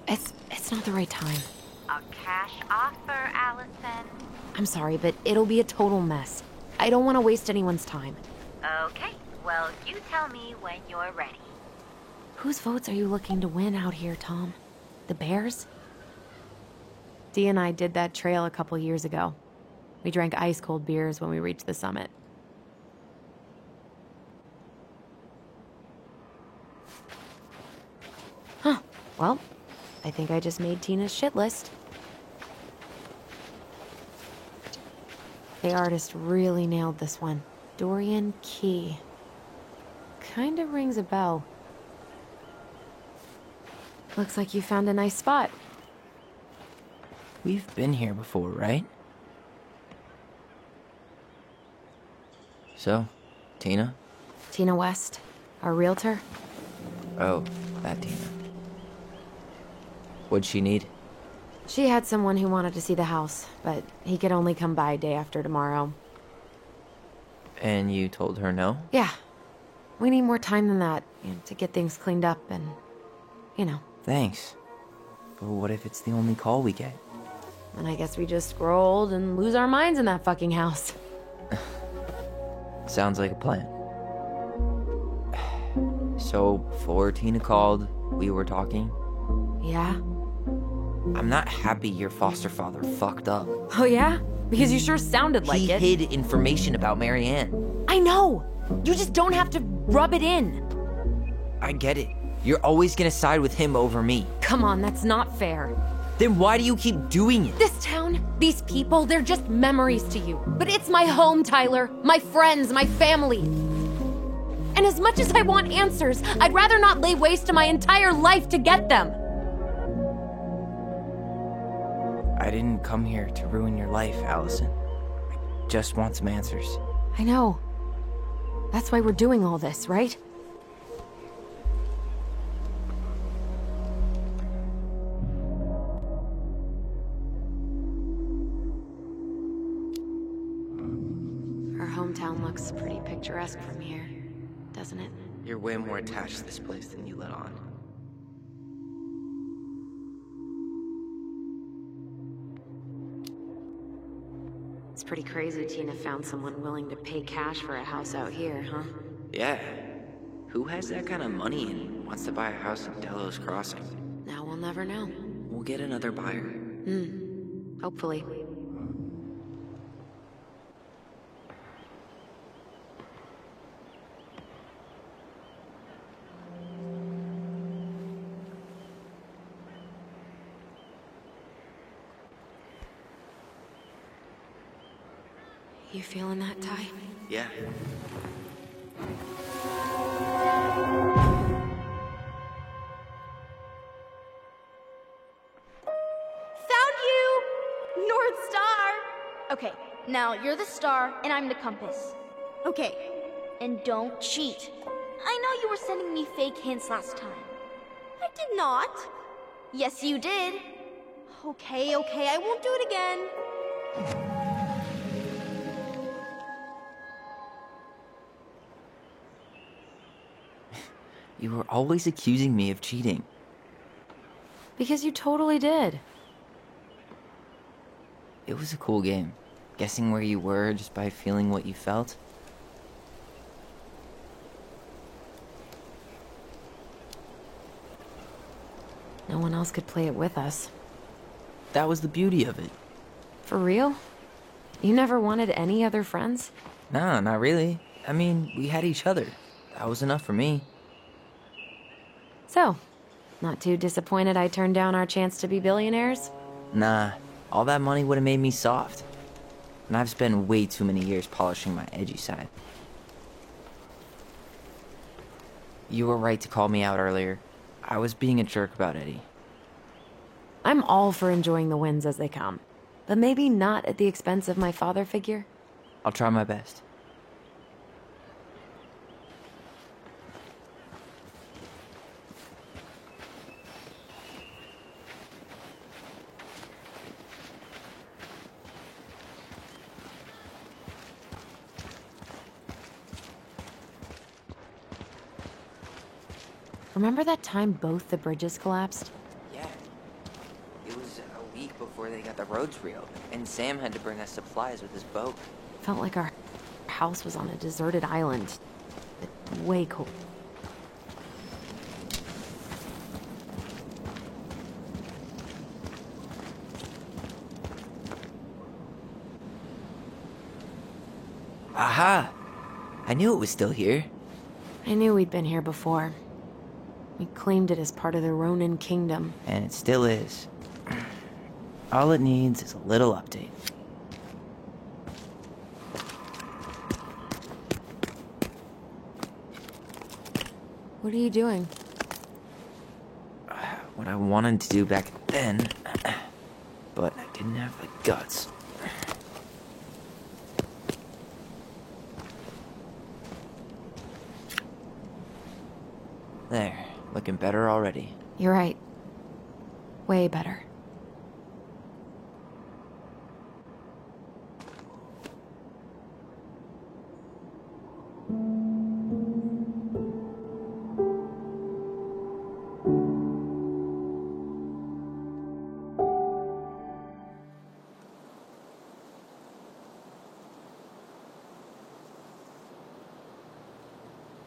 It's not the right time. A cash offer, Allison. I'm sorry, but it'll be a total mess. I don't want to waste anyone's time. Okay, well, you tell me when you're ready. Whose votes are you looking to win out here, Tom? The Bears? Dee and I did that trail a couple years ago. We drank ice-cold beers when we reached the summit. Huh. Well, I think I just made Tina's shit list. The artist really nailed this one. Dorian Key. Kinda rings a bell. Looks like you found a nice spot. We've been here before, right? So, Tina? Tina West, our realtor. Oh, that Tina. What'd she need? She had someone who wanted to see the house, but he could only come by day after tomorrow. And you told her no? Yeah. We need more time than that, to get things cleaned up and, Thanks. But what if it's the only call we get? And I guess we just grow old and lose our minds in that fucking house. Sounds like a plan. So, before Tina called, we were talking? Yeah? I'm not happy your foster father fucked up. Oh yeah? Because you sure sounded like it. He hid information about Marianne. I know! You just don't have to rub it in. I get it. You're always gonna side with him over me. Come on, that's not fair. Then why do you keep doing it? This town, these people, they're just memories to you. But it's my home, Tyler. My friends, my family. And as much as I want answers, I'd rather not lay waste to my entire life to get them. I didn't come here to ruin your life, Allison. I just want some answers. I know. That's why we're doing all this, right? Our hometown looks pretty picturesque from here, doesn't it? You're way more attached to this place than you let on. It's pretty crazy Tina found someone willing to pay cash for a house out here, huh? Yeah. Who has that kind of money and wants to buy a house in Delos Crossing? Now we'll never know. We'll get another buyer. Hopefully. You feeling that, Ty? Yeah. Found you! North Star! Okay, now you're the star and I'm the compass. Okay, and don't cheat. I know you were sending me fake hints last time. I did not. Yes, you did. Okay, I won't do it again. You were always accusing me of cheating. Because you totally did. It was a cool game. Guessing where you were just by feeling what you felt. No one else could play it with us. That was the beauty of it. For real? You never wanted any other friends? Nah, not really. I mean, we had each other. That was enough for me. So, not too disappointed I turned down our chance to be billionaires? Nah, all that money would have made me soft. And I've spent way too many years polishing my edgy side. You were right to call me out earlier. I was being a jerk about Eddie. I'm all for enjoying the wins as they come. But maybe not at the expense of my father figure? I'll try my best. Remember that time both the bridges collapsed? Yeah. It was a week before the roads reopened, and Sam had to bring us supplies with his boat. Felt like our house was on a deserted island. But way cool. Aha! I knew it was still here. I knew we'd been here before. We claimed it as part of the Ronin Kingdom. And it still is. All it needs is a little update. What are you doing? What I wanted to do back then, but I didn't have the guts. There, looking better already. You're right. Way better.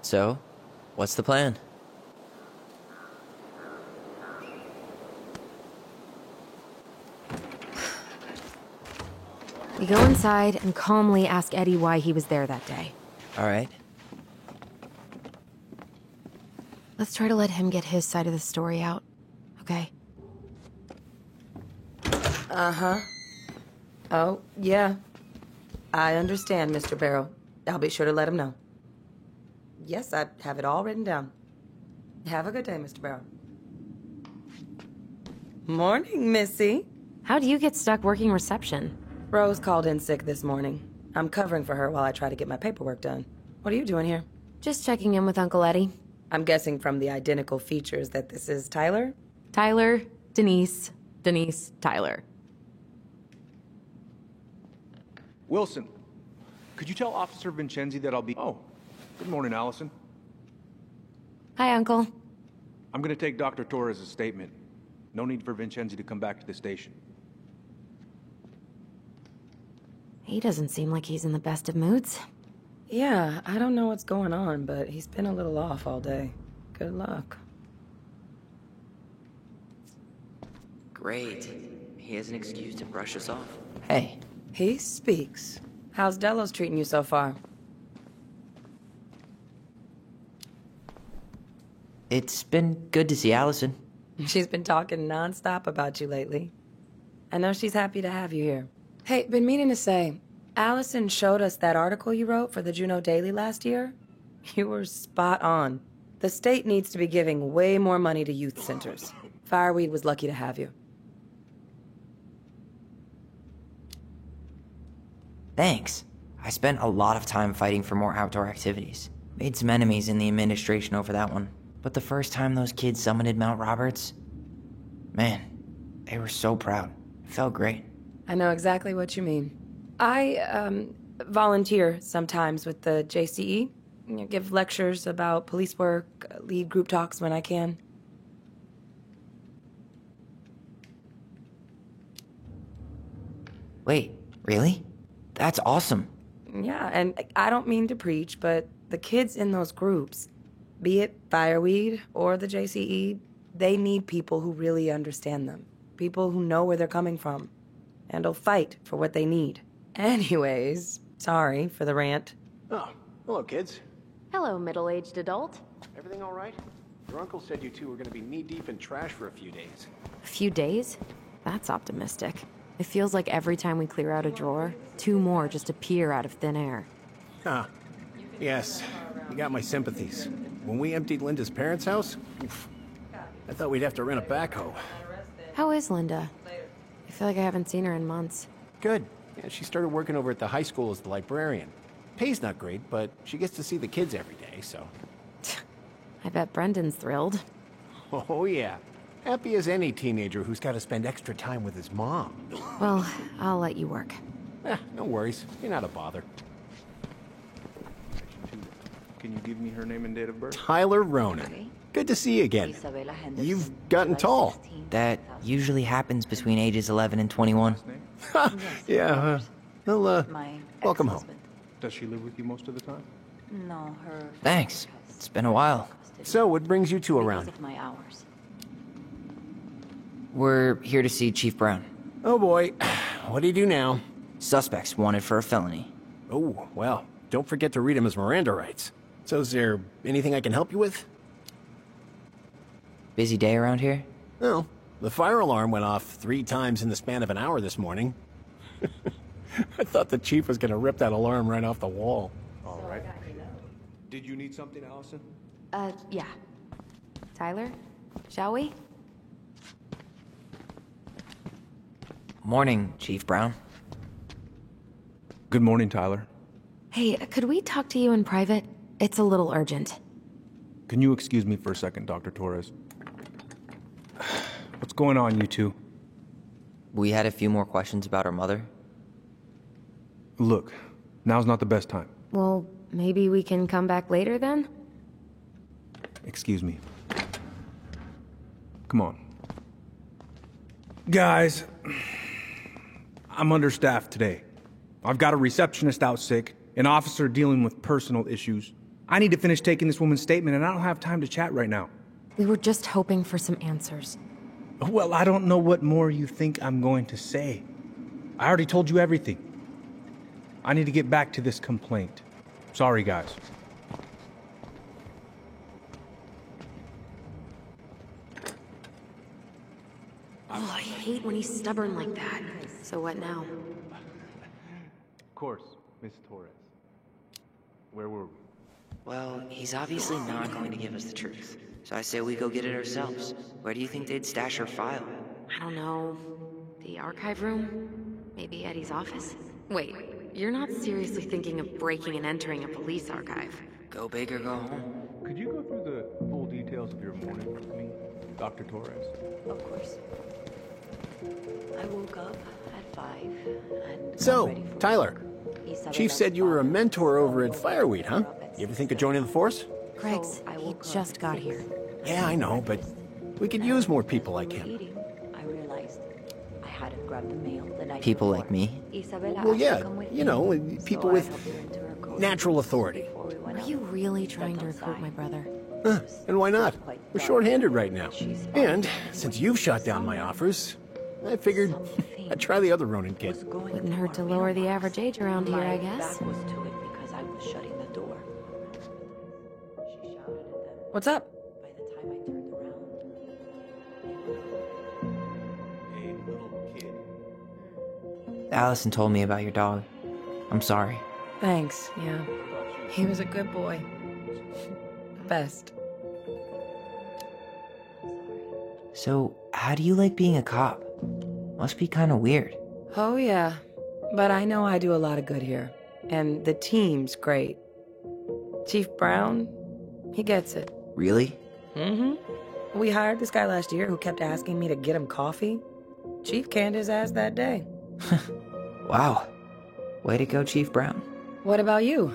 So, what's the plan? We go inside and calmly ask Eddie why he was there that day. All right. Let's try to let him get his side of the story out, okay? Uh-huh. Oh, yeah. I understand, Mr. Barrow. I'll be sure to let him know. Yes, I have it all written down. Have a good day, Mr. Barrow. Morning, Missy. How'd you get stuck working reception? Rose called in sick this morning. I'm covering for her while I try to get my paperwork done. What are you doing here? Just checking in with Uncle Eddie. I'm guessing from the identical features that this is Tyler? Tyler, Denise, Tyler. Wilson, could you tell Officer Vincenzi that I'll be... Oh, good morning, Allison. Hi, Uncle. I'm gonna take Dr. Torres' statement. No need for Vincenzi to come back to the station. He doesn't seem like he's in the best of moods. Yeah, I don't know what's going on, but he's been a little off all day. Good luck. Great. He has an excuse to brush us off. Hey. He speaks. How's Delos treating you so far? It's been good to see Allison. She's been talking nonstop about you lately. I know she's happy to have you here. Hey, been meaning to say, Allison showed us that article you wrote for the Juneau Daily last year. You were spot on. The state needs to be giving way more money to youth centers. Fireweed was lucky to have you. Thanks. I spent a lot of time fighting for more outdoor activities. Made some enemies in the administration over that one. But the first time those kids summited Mount Roberts, man, they were so proud. It felt great. I know exactly what you mean. I, volunteer sometimes with the JCE. You know, give lectures about police work, lead group talks when I can. Wait, really? That's awesome. Yeah, and I don't mean to preach, but the kids in those groups, be it Fireweed or the JCE, they need people who really understand them. People who know where they're coming from and will fight for what they need. Anyways, sorry for the rant. Oh, hello, kids. Hello, middle-aged adult. Everything all right? Your uncle said you two were going to be knee-deep in trash for a few days. A few days? That's optimistic. It feels like every time we clear out a drawer, 2 more just appear out of thin air. Huh. Yes, you got my sympathies. When we emptied Linda's parents' house, I thought we'd have to rent a backhoe. How is Linda? I feel like I haven't seen her in months. Good. Yeah, she started working over at the high school as the librarian. Pay's not great, but she gets to see the kids every day, so... I bet Brendan's thrilled. Oh, yeah. Happy as any teenager who's got to spend extra time with his mom. Well, I'll let you work. No worries. You're not a bother. Can you give me her name and date of birth? Tyler Ronan. Good to see you again. You've gotten tall. That usually happens between ages 11 and 21. Yeah, well, welcome home. Does she live with you most of the time? No, her... Thanks. It's been a while. So, what brings you two around? Of my hours. We're here to see Chief Brown. Oh boy, what do you do now? Suspects wanted for a felony. Oh, well, don't forget to read him his Miranda rights. So is there anything I can help you with? Busy day around here? No. The fire alarm went off 3 times in the span of an hour this morning. I thought the chief was gonna rip that alarm right off the wall. All right. Did you need something, Allison? Yeah. Tyler, shall we? Morning, Chief Brown. Good morning, Tyler. Hey, could we talk to you in private? It's a little urgent. Can you excuse me for a second, Dr. Torres? What's going on, you two? We had a few more questions about her mother. Look, now's not the best time. Well, maybe we can come back later then? Excuse me. Come on. Guys, I'm understaffed today. I've got a receptionist out sick, an officer dealing with personal issues. I need to finish taking this woman's statement, and I don't have time to chat right now. We were just hoping for some answers. Well, I don't know what more you think I'm going to say. I already told you everything. I need to get back to this complaint. Sorry, guys. Oh, I hate when he's stubborn like that. So what now? Of course, Miss Torres. Where were we? Well, he's obviously not going to give us the truth. So I say we go get it ourselves. Where do you think they'd stash her file? I don't know. The archive room? Maybe Eddie's office? Wait, you're not seriously thinking of breaking and entering a police archive? Go big or go home. Could you go through the full details of your morning with me, Dr. Torres? Of course. I woke up at 5 and... So, Tyler, Chief said you were a mentor over at Fireweed, huh? You ever think of joining the force? Greg's, he just got here. Yeah, I know, but we could use more people like him. I realized I hadn't grabbed the mail the night People like me? Well, yeah, you know, people with natural authority. Are you really trying to recruit my brother? And why not? We're short-handed right now. And since you've shot down my offers, I figured I'd try the other Ronan kid. Wouldn't hurt to lower the average age around here, I guess. was to it because I was shutting the door. She shouted at them. What's up? By the time I turned around, Hey, little kid. Allison told me about your dog. I'm sorry. Thanks, yeah. He was a good boy. Best. So, how do you like being a cop? Must be kind of weird. Oh, yeah. But I know I do a lot of good here. And the team's great. Chief Brown, he gets it. Really? Mm-hmm. We hired this guy last year who kept asking me to get him coffee. Chief canned his ass that day. Wow. Way to go, Chief Brown. What about you?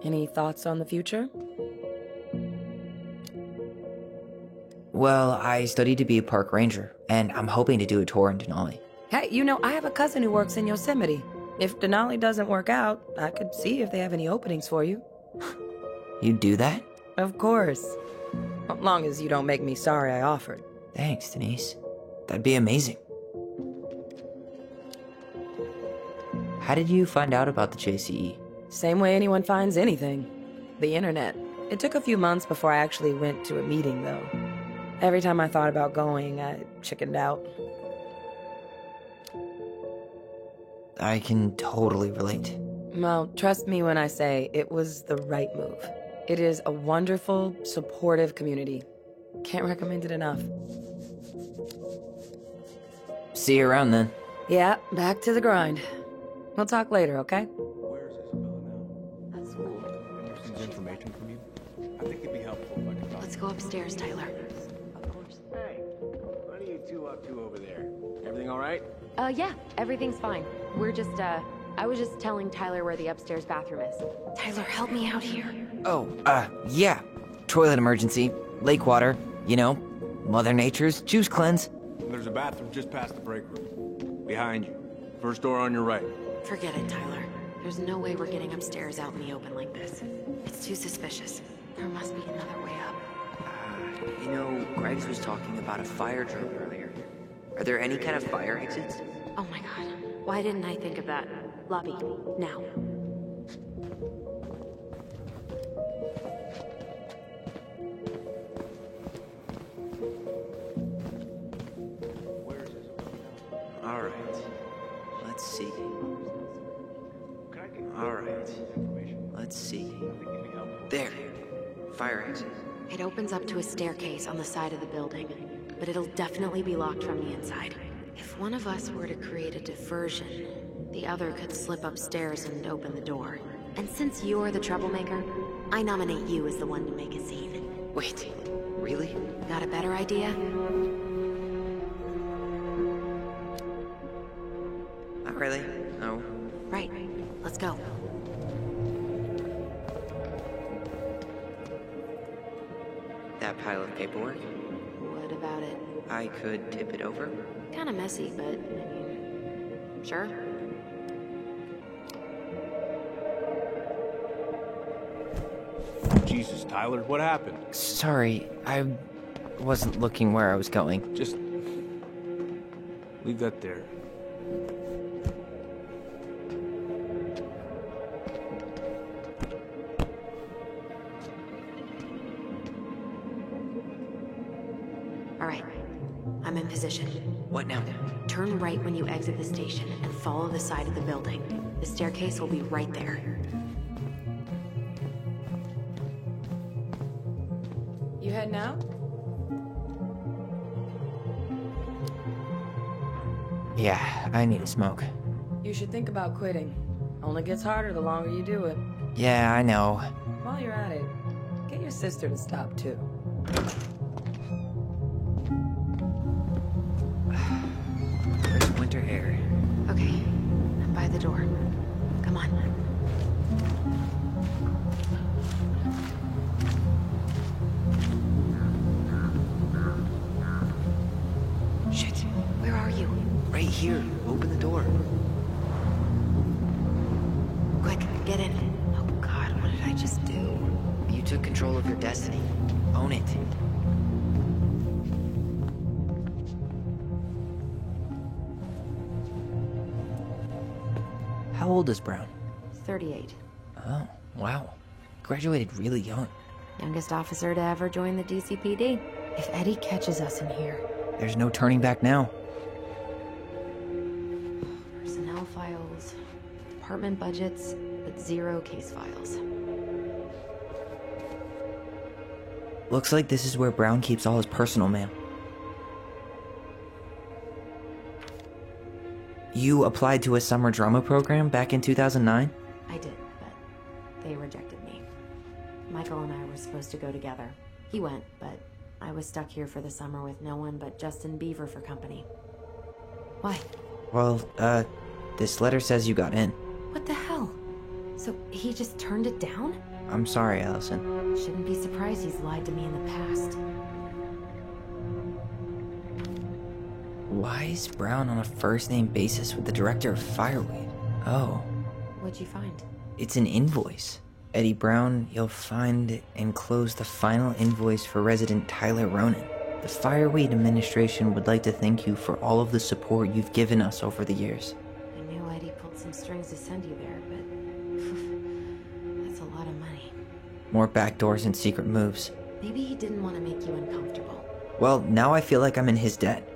Any thoughts on the future? Well, I studied to be a park ranger, and I'm hoping to do a tour in Denali. Hey, you know, I have a cousin who works in Yosemite. If Denali doesn't work out, I could see if they have any openings for you. You'd do that? Of course. As long as you don't make me sorry I offered. Thanks, Denise. That'd be amazing. How did you find out about the JCE? Same way anyone finds anything. The internet. It took a few months before I actually went to a meeting, though. Every time I thought about going, I chickened out. I can totally relate. Well, trust me when I say it was the right move. It is a wonderful, supportive community. Can't recommend it enough. See you around then. Yeah, back to the grind. We'll talk later, okay? Where's Isabella now? at school. There's some information from you. I think it'd be helpful if I could talk. Let's go upstairs, Tyler. Of course. Hey, what are you two up to over there? Everything all right? Yeah, everything's fine. We're just, I was just telling Tyler where the upstairs bathroom is. Tyler, help me out here. Oh, yeah. Toilet emergency, lake water, you know, Mother Nature's juice cleanse. There's a bathroom just past the break room. Behind you. First door on your right. Forget it, Tyler. There's no way we're getting upstairs out in the open like this. It's too suspicious. There must be another way up. You know, Greggs was talking about a fire drill earlier. Are there any kind of fire exits? Oh my god. Why didn't I think of that? Lobby, now. Alright. Let's see. Alright. Let's see. There. Fire exit. It opens up to a staircase on the side of the building, but it'll definitely be locked from the inside. If one of us were to create a diversion, the other could slip upstairs and open the door. And since you're the troublemaker, I nominate you as the one to make a scene. Wait, really? Got a better idea? Not really, no. Right, let's go. That pile of paperwork? What about it? I could tip it over. Kinda messy, but, I mean, sure. Jesus, Tyler, what happened? Sorry, I wasn't looking where I was going. Just leave that there. Alright, I'm in position. What now? Turn right when you exit the station and follow the side of the building. The staircase will be right there. You heading out? Yeah, I need a smoke. You should think about quitting. Only gets harder the longer you do it. Yeah, I know. While you're at it, get your sister to stop too. Where's winter air? Okay, I'm by the door. Come on. Shit. Where are you? Right here. Open the door. Quick, get in. Oh god, what did I just do? You took control of your destiny. Own it. How old is Brown? 38. Oh, wow. Graduated really young. Youngest officer to ever join the DCPD. If Eddie catches us in here... There's no turning back now. Personnel files, department budgets, but 0 case files. Looks like this is where Brown keeps all his personal mail. You applied to a summer drama program back in 2009? I did, but they rejected me. Michael and I were supposed to go together. He went, but I was stuck here for the summer with no one but Justin Beaver for company. Why? Well, this letter says you got in. What the hell? So he just turned it down? I'm sorry, Allison. Shouldn't be surprised he's lied to me in the past. Why is Brown on a first-name basis with the director of Fireweed? Oh. What'd you find? It's an invoice. Eddie Brown, you'll find enclosed the final invoice for resident Tyler Ronan. The Fireweed administration would like to thank you for all of the support you've given us over the years. I knew Eddie pulled some strings to send you there, but that's a lot of money. More backdoors and secret moves. Maybe he didn't want to make you uncomfortable. Well, now I feel like I'm in his debt.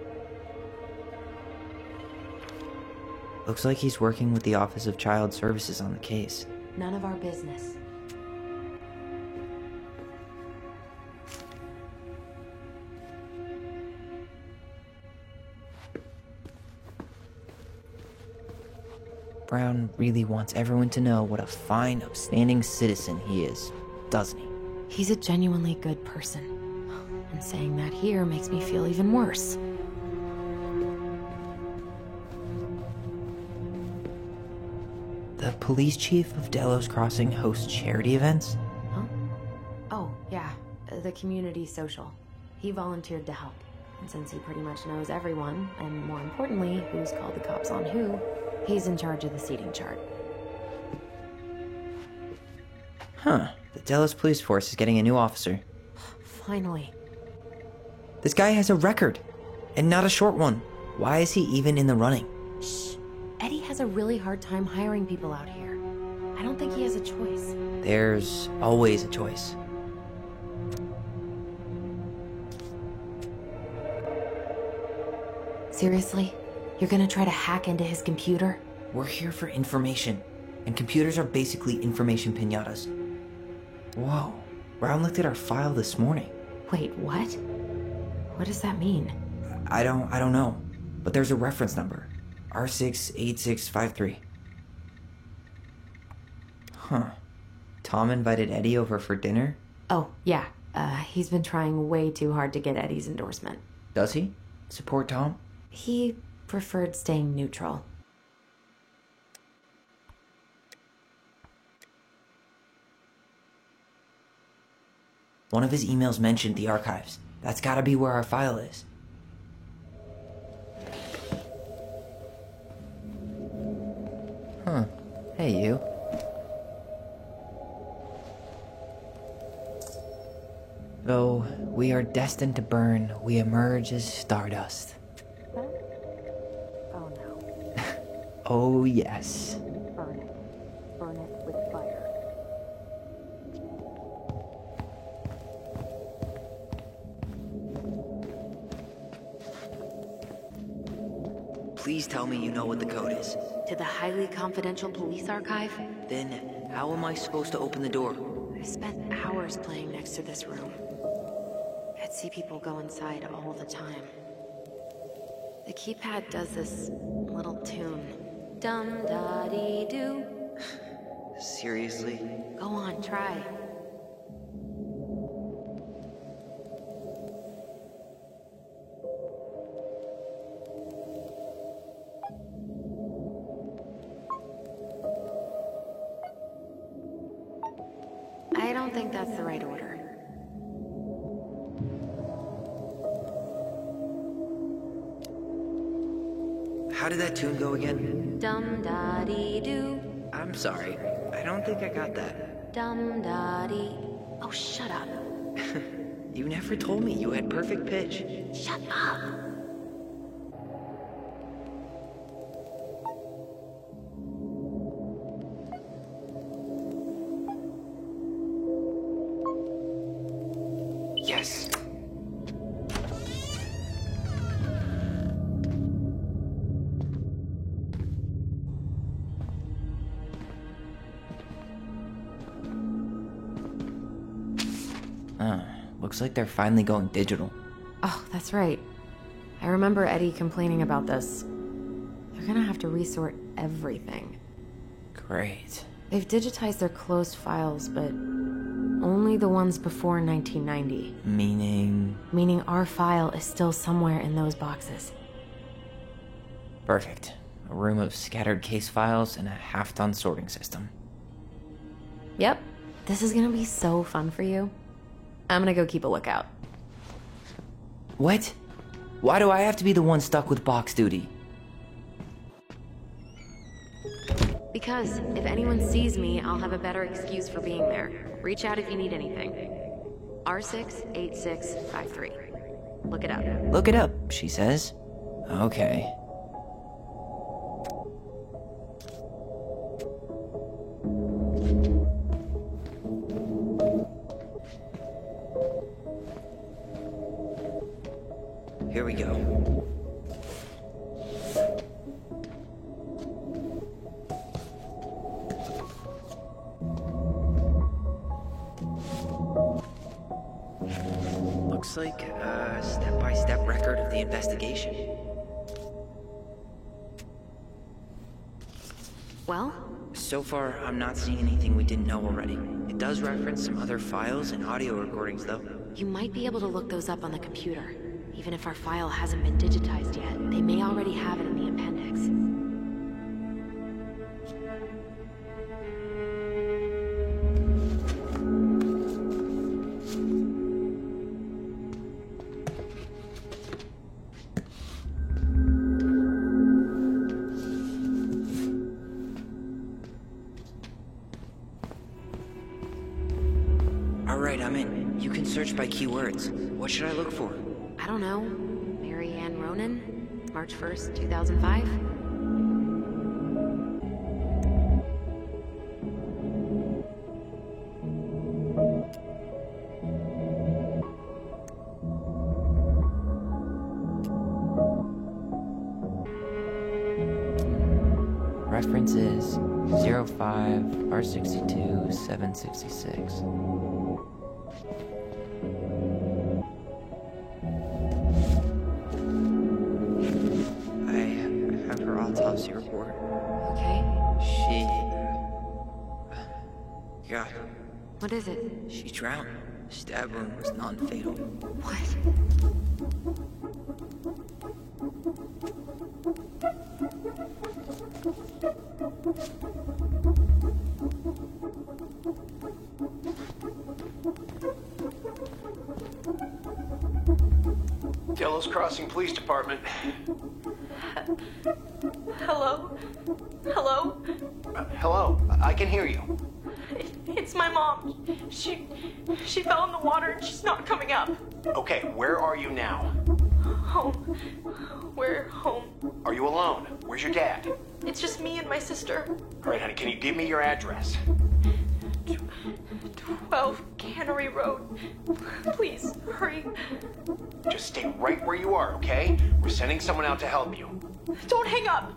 Looks like he's working with the Office of Child Services on the case. None of our business. Brown really wants everyone to know what a fine, upstanding citizen he is, doesn't he? He's a genuinely good person. And saying that here makes me feel even worse. The police chief of Delos Crossing hosts charity events? Huh? Oh, yeah. The community social. He volunteered to help. And since he pretty much knows everyone, and more importantly, who's called the cops on who, he's in charge of the seating chart. Huh. The Delos police force is getting a new officer. Finally. This guy has a record, and not a short one. Why is he even in the running? Shh. Eddie has a really hard time hiring people out here. I don't think he has a choice. There's always a choice. Seriously? You're gonna try to hack into his computer? We're here for information, and computers are basically information piñatas. Whoa, Brown looked at our file this morning. Wait, what? What does that mean? I don't know, but there's a reference number. R68653. Huh. Tom invited Eddie over for dinner? Oh, yeah. He's been trying way too hard to get Eddie's endorsement. Does he? Support Tom? He preferred staying neutral. One of his emails mentioned the archives. That's gotta be where our file is. Huh. Hey, you. Though we are destined to burn, we emerge as stardust. Oh no. Oh, yes. Burn it. Burn it with fire. Please tell me you know what the code is. To the highly confidential police archive? Then, how am I supposed to open the door? I spent hours playing next to this room. I'd see people go inside all the time. The keypad does this little tune. Dum-da-dee-doo. Seriously? Go on, try. I don't think that's the right order. How did that tune go again? Dum-da-dee-doo. I'm sorry. I don't think I got that. Dum-da-dee. Oh, shut up. You never told me you had perfect pitch. Shut up. Yes. Looks like they're finally going digital. Oh, that's right. I remember Eddie complaining about this. They're gonna have to resort everything. Great. They've digitized their closed files, but only the ones before 1990. Meaning? Meaning our file is still somewhere in those boxes. Perfect. A room of scattered case files and a half-done sorting system. Yep. This is gonna be so fun for you. I'm gonna go keep a lookout. What? Why do I have to be the one stuck with box duty? Because if anyone sees me, I'll have a better excuse for being there. Reach out if you need anything. R68653. Look it up. Look it up, she says. Okay. Here we go. Looks like a step-by-step record of the investigation. Well? So far, I'm not seeing anything we didn't know already. It does reference some other files and audio recordings, though. You might be able to look those up on the computer. Even if our file hasn't been digitized yet, they may already have it in the appendix. You can search by keywords. What should I look for? I don't know. Mary Ann Ronan, March 1st, 2005. References 05 R62 766. I have her autopsy report. Okay. She... God. What is it? She drowned. Stab wound was non-fatal. What? Delos Crossing Police Department. Hello? Hello? Hello, I can hear you. It's my mom. She fell in the water and she's not coming up. Okay, where are you now? Home. We're home. Are you alone? Where's your dad? It's just me and my sister. All right, honey, can you give me your address? 12 Cannery Road. Please, hurry. Just stay right where you are, okay? We're sending someone out to help you. Don't hang up.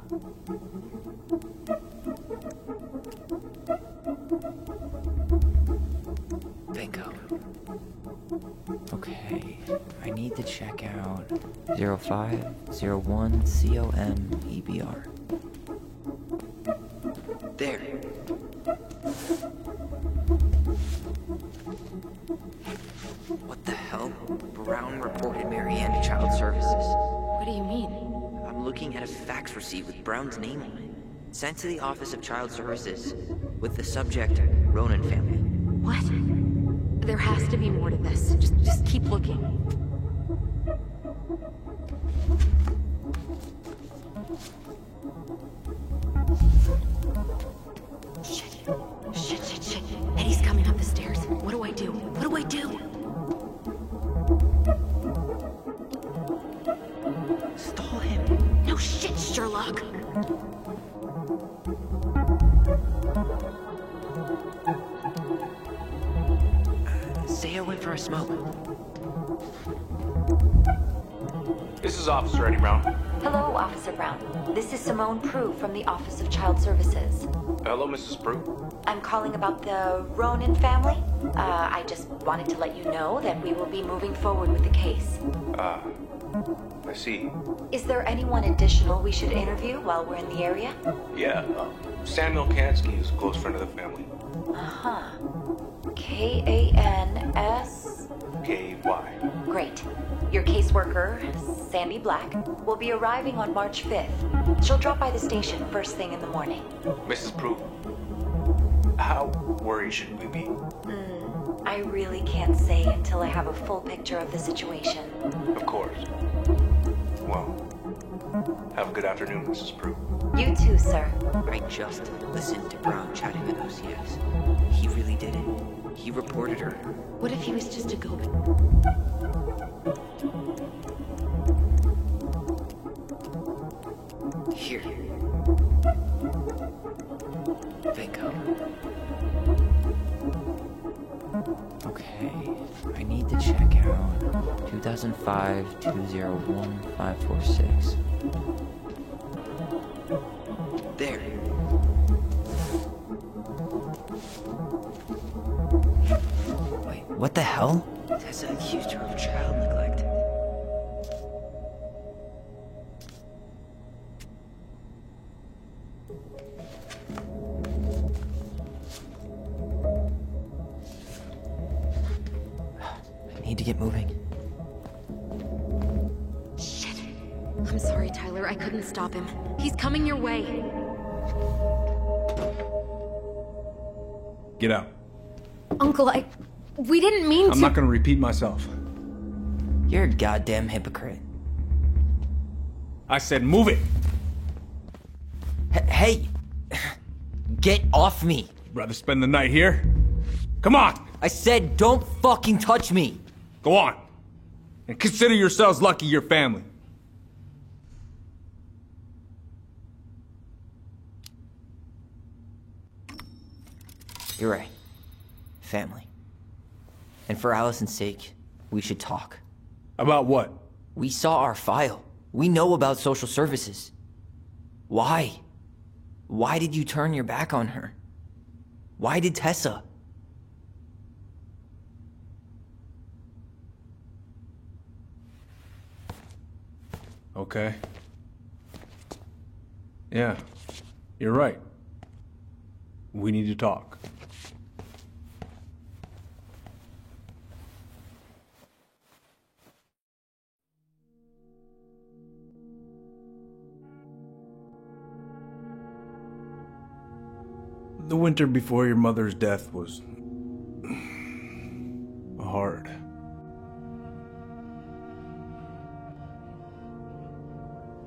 Bingo. Okay, I need to check out 0501 COM-EBR. There. What the hell? Brown reported Mary Ann to Child Services. What do you mean? I'm looking at a fax receipt with Brown's name on it. Sent to the Office of Child Services with the subject, Ronan family. What? There has to be more to this. Just keep looking. Shit. Eddie's coming up the stairs. What do I do? What do I do? Stall him. No shit, Sherlock. Say I went for a smoke. This is Officer Eddie Brown. Hello, Officer Brown. This is Simone Prue from the Office of Child Services. Hello, Mrs. Prue. I'm calling about the Ronan family. I just wanted to let you know that we will be moving forward with the case. I see. Is there anyone additional we should interview while we're in the area? Yeah, Samuel Kansky is a close friend of the family. Uh-huh. K-A-N-S... K-Y. Great. Your caseworker, Sandy Black, will be arriving on March 5th. She'll drop by the station first thing in the morning. Mrs. Prue, how worried should we be? I really can't say until I have a full picture of the situation. Of course. Well, have a good afternoon, Mrs. Prue. You too, sir. I just listened to Brown chatting with OCS. He really did it. He reported her. What if he was just a goat? Here. Bingo. Okay, I need to check out 2005-201-546. There. Wait, what the hell? Tessa accused her of child neglect. I need to get moving. Shit. I'm sorry, Tyler. I couldn't stop him. He's coming your way. Get out. Uncle, we didn't mean to... I'm not gonna repeat myself. You're a goddamn hypocrite. I said move it! Hey! Get off me! Rather spend the night here? Come on! I said don't fucking touch me! Go on. And consider yourselves lucky you're family. You're right. Family. And for Allison's sake, we should talk. About what? We saw our file. We know about social services. Why? Why did you turn your back on her? Why did Tessa? Okay. Yeah, you're right. We need to talk. The winter before your mother's death was hard.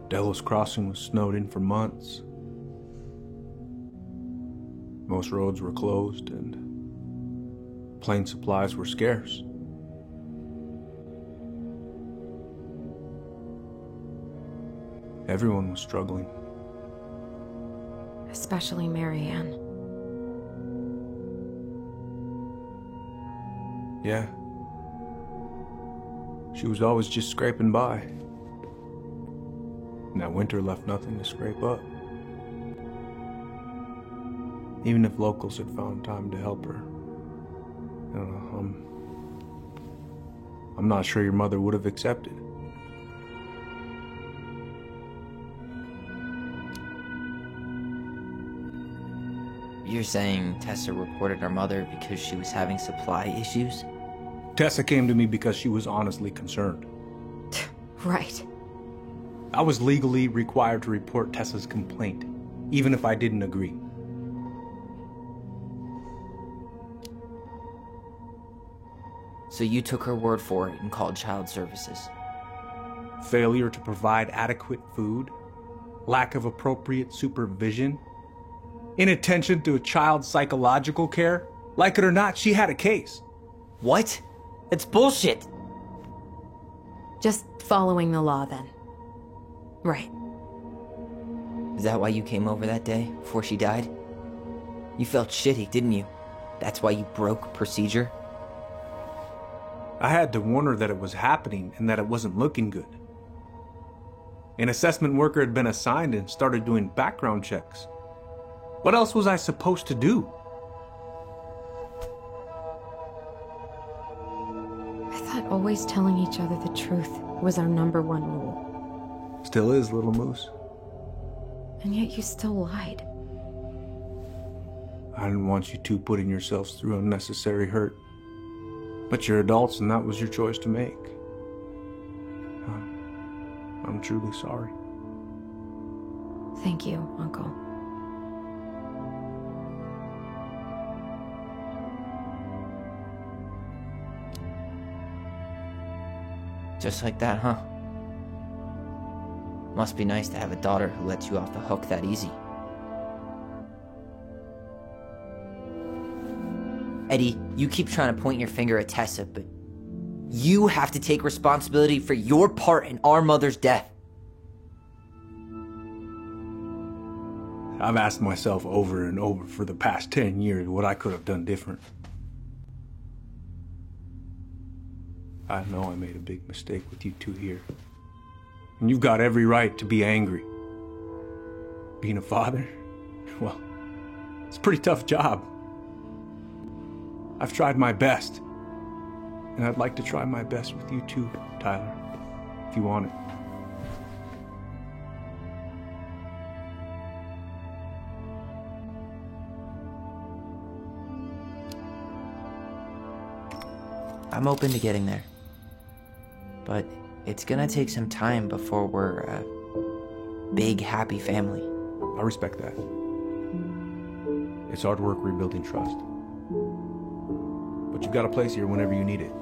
Delos Crossing was snowed in for months. Most roads were closed and plane supplies were scarce. Everyone was struggling. Especially Marianne. Yeah. She was always just scraping by. And that winter left nothing to scrape up. Even if locals had found time to help her. I don't know, I'm not sure your mother would have accepted. You're saying Tessa reported her mother because she was having supply issues? Tessa came to me because she was honestly concerned. Right. I was legally required to report Tessa's complaint, even if I didn't agree. So you took her word for it and called child services? Failure to provide adequate food, lack of appropriate supervision, inattention to a child's psychological care. Like it or not, she had a case. What? It's bullshit! Just following the law, then. Right. Is that why you came over that day, before she died? You felt shitty, didn't you? That's why you broke procedure? I had to warn her that it was happening and that it wasn't looking good. An assessment worker had been assigned and started doing background checks. What else was I supposed to do? I thought always telling each other the truth was our #1 rule. Still is, little moose. And yet you still lied. I didn't want you two putting yourselves through unnecessary hurt. But you're adults and that was your choice to make. I'm truly sorry. Thank you, Uncle. Just like that, huh? Must be nice to have a daughter who lets you off the hook that easy. Eddie, you keep trying to point your finger at Tessa, but you have to take responsibility for your part in our mother's death. I've asked myself over and over for the past 10 years what I could have done different. I know I made a big mistake with you two here. And you've got every right to be angry. Being a father, well, it's a pretty tough job. I've tried my best. And I'd like to try my best with you too, Tyler, if you want it. I'm open to getting there. But it's gonna take some time before we're a big, happy family. I respect that. It's hard work rebuilding trust. But you've got a place here whenever you need it.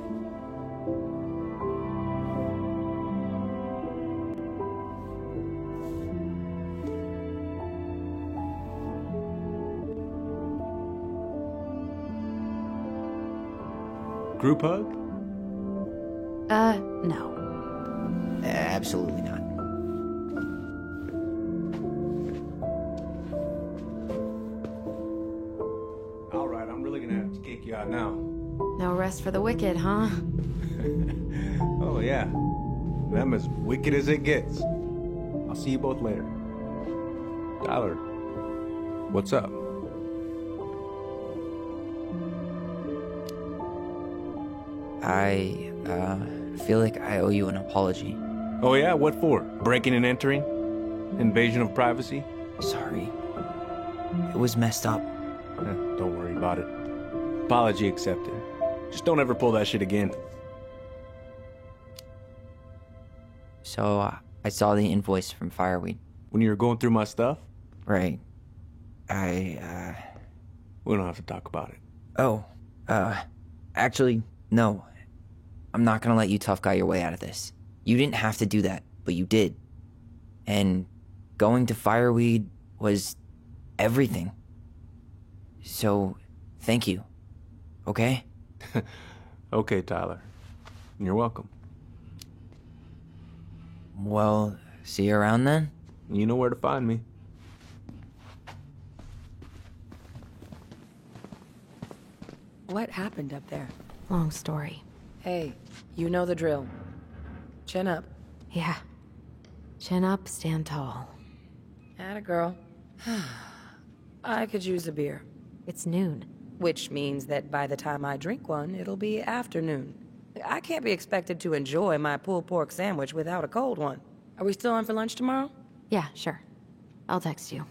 Group hug? No. Absolutely not. Alright, I'm really gonna have to kick you out now. No rest for the wicked, huh? Oh, yeah. Them as wicked as it gets. I'll see you both later. Tyler, what's up? I feel like I owe you an apology. Oh, yeah? What for? Breaking and entering? Invasion of privacy? Sorry. It was messed up. Don't worry about it. Apology accepted. Just don't ever pull that shit again. So, I saw the invoice from Fireweed. When you were going through my stuff? Right. We don't have to talk about it. Oh, actually, no. I'm not gonna let you tough guy your way out of this. You didn't have to do that, but you did. And going to Fireweed was everything. So, thank you. Okay? Okay, Tyler. You're welcome. Well, see you around then? You know where to find me. What happened up there? Long story. Hey, you know the drill. Chin up. Yeah. Chin up, stand tall. Atta girl. I could use a beer. It's noon. Which means that by the time I drink one, it'll be afternoon. I can't be expected to enjoy my pulled pork sandwich without a cold one. Are we still on for lunch tomorrow? Yeah, sure. I'll text you.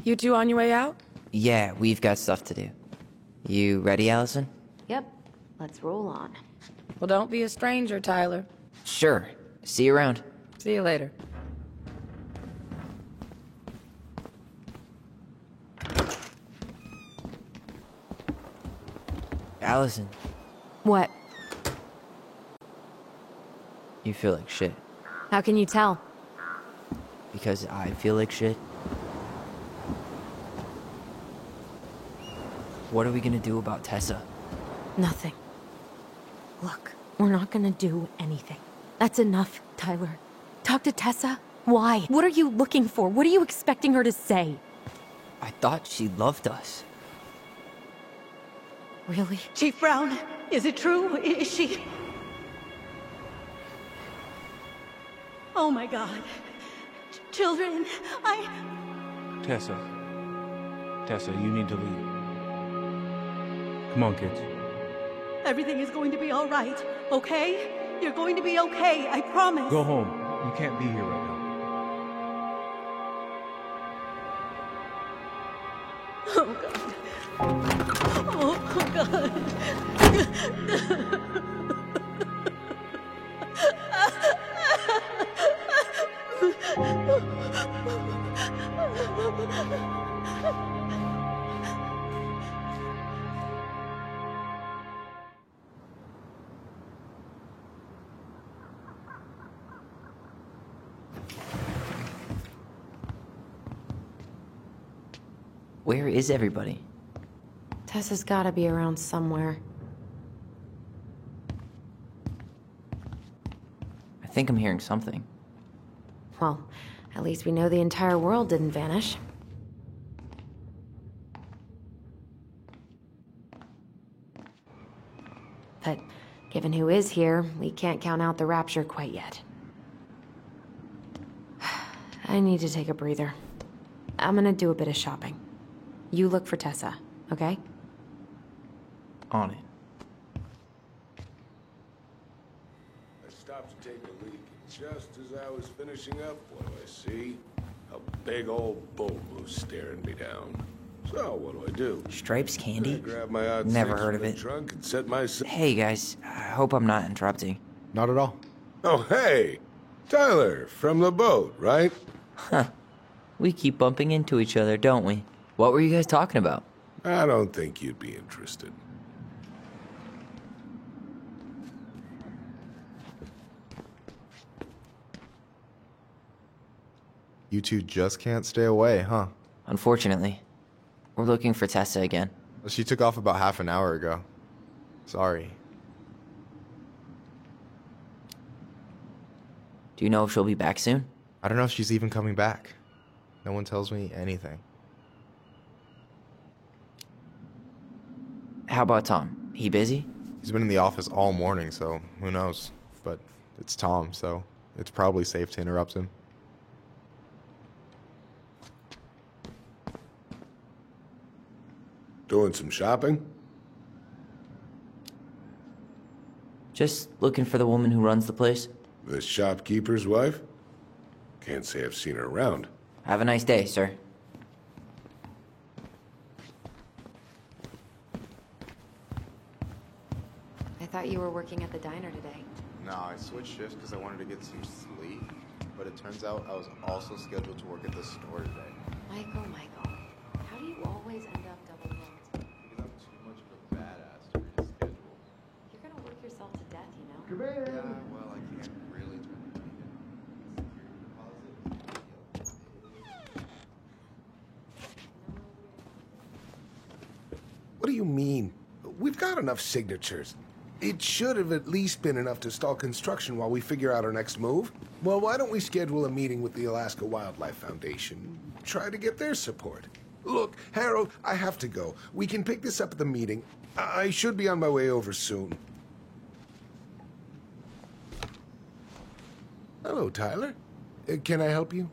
You two on your way out? Yeah, we've got stuff to do. You ready, Allison? Yep. Let's roll on. Well, don't be a stranger, Tyler. Sure. See you around. See you later. Allison, What? you feel like shit. How can you tell? Because I feel like shit. What are we gonna do about Tessa? Nothing. Look, we're not gonna do anything. That's enough, Tyler. Talk to Tessa? Why? What are you looking for? What are you expecting her to say? I thought she loved us. Really? Chief Brown, is it true? Is she... Oh my God. Children, Tessa, you need to leave. Come on, kids. Everything is going to be all right, okay? You're going to be okay, I promise. Go home. You can't be here right now. Oh, God. Oh, God. Where is everybody? Tessa's gotta be around somewhere. I think I'm hearing something. Well, at least we know the entire world didn't vanish. But given who is here, we can't count out the rapture quite yet. I need to take a breather. I'm gonna do a bit of shopping. You look for Tessa, okay? On it. I stopped to take a leak, and just as I was finishing up, what do I see? A big old bull moose staring me down. So, what do? Stripes Candy? I grab my odd Never six heard from of the it. trunk and set myself... Hey guys, I hope I'm not interrupting. Not at all. Oh, hey! Tyler, from the boat, right? Huh. We keep bumping into each other, don't we? What were you guys talking about? I don't think you'd be interested. You two just can't stay away, huh? unfortunately. We're looking for Tessa again. She took off about half an hour ago. Sorry. Do you know if she'll be back soon? I don't know if she's even coming back. No one tells me anything. How about Tom? He busy? He's been in the office all morning, so who knows? But it's Tom, so it's probably safe to interrupt him. Doing some shopping? Just looking for the woman who runs the place. The shopkeeper's wife? Can't say I've seen her around. Have a nice day, sir. I thought you were working at the diner today. No, I switched shifts because I wanted to get some sleep. But it turns out I was also scheduled to work at the store today. Michael, how do you always end up double booked? Because I'm too much of a badass to read a schedule. You're gonna work yourself to death, you know? Come in. Yeah, well, I can't really turn the money in. What do you mean? We've got enough signatures. It should have at least been enough to stall construction while we figure out our next move. Well, why don't we schedule a meeting with the Alaska Wildlife Foundation? Try to get their support. Look, Harold, I have to go. We can pick this up at the meeting. I should be on my way over soon. Hello, Tyler. Can I help you?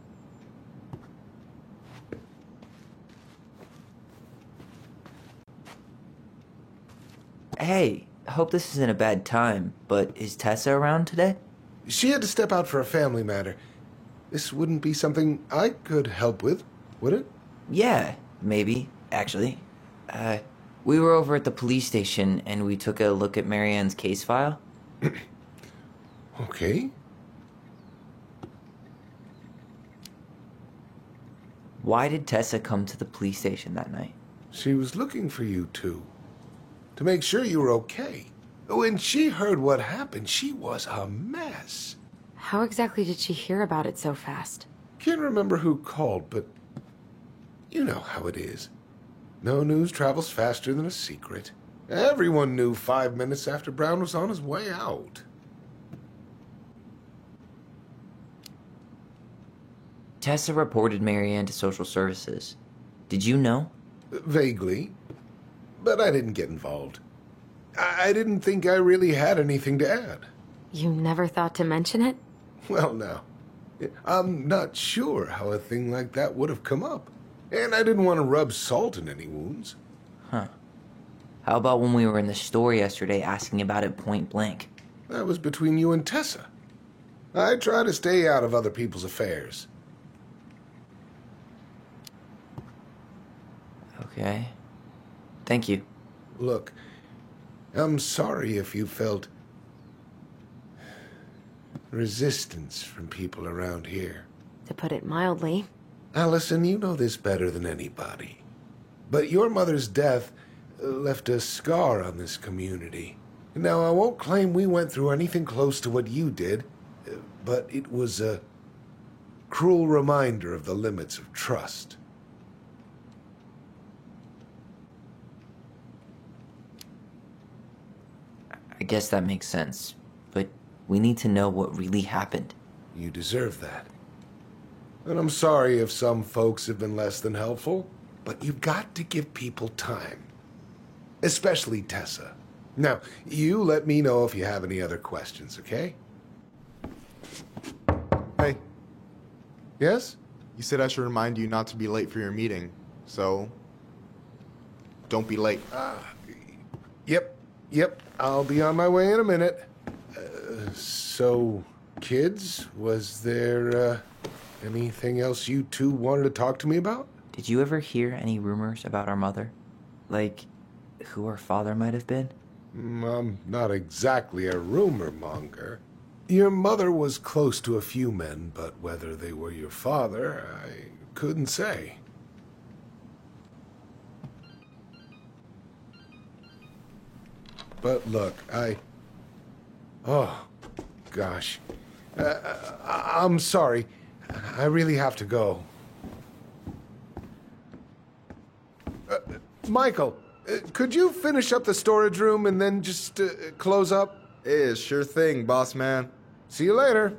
Hey, hope this isn't a bad time, but is Tessa around today? She had to step out for a family matter. This wouldn't be something I could help with, would it? Yeah, maybe, actually. We were over at the police station and we took a look at Marianne's case file. Okay. Why did Tessa come to the police station that night? She was looking for you two. To make sure you were okay. When she heard what happened, she was a mess. How exactly did she hear about it so fast? Can't remember who called, but you know how it is. No news travels faster than a secret. Everyone knew 5 minutes after Brown was on his way out. Tessa reported Marianne to social services. Did you know? Vaguely. But I didn't get involved. I didn't think I really had anything to add. You never thought to mention it? Well, now, I'm not sure how a thing like that would have come up. And I didn't want to rub salt in any wounds. Huh. How about when we were in the store yesterday asking about it point blank? That was between you and Tessa. I try to stay out of other people's affairs. Okay. Thank you. Look, I'm sorry if you felt resistance from people around here. To put it mildly. Allison, you know this better than anybody. But your mother's death left a scar on this community. Now, I won't claim we went through anything close to what you did, but it was a cruel reminder of the limits of trust. I guess that makes sense, but we need to know what really happened. You deserve that. And I'm sorry if some folks have been less than helpful, but you've got to give people time. Especially Tessa. Now, you let me know if you have any other questions, okay? Hey. Yes? You said I should remind you not to be late for your meeting, so don't be late. Yep, I'll be on my way in a minute. So, kids, was there anything else you two wanted to talk to me about? Did you ever hear any rumors about our mother? Like, who our father might have been? I'm not exactly a rumor monger. Your mother was close to a few men, but whether they were your father, I couldn't say. But look, oh, gosh. I'm sorry. I really have to go. Michael, could you finish up the storage room and then just close up? Yeah, sure thing, boss man. See you later.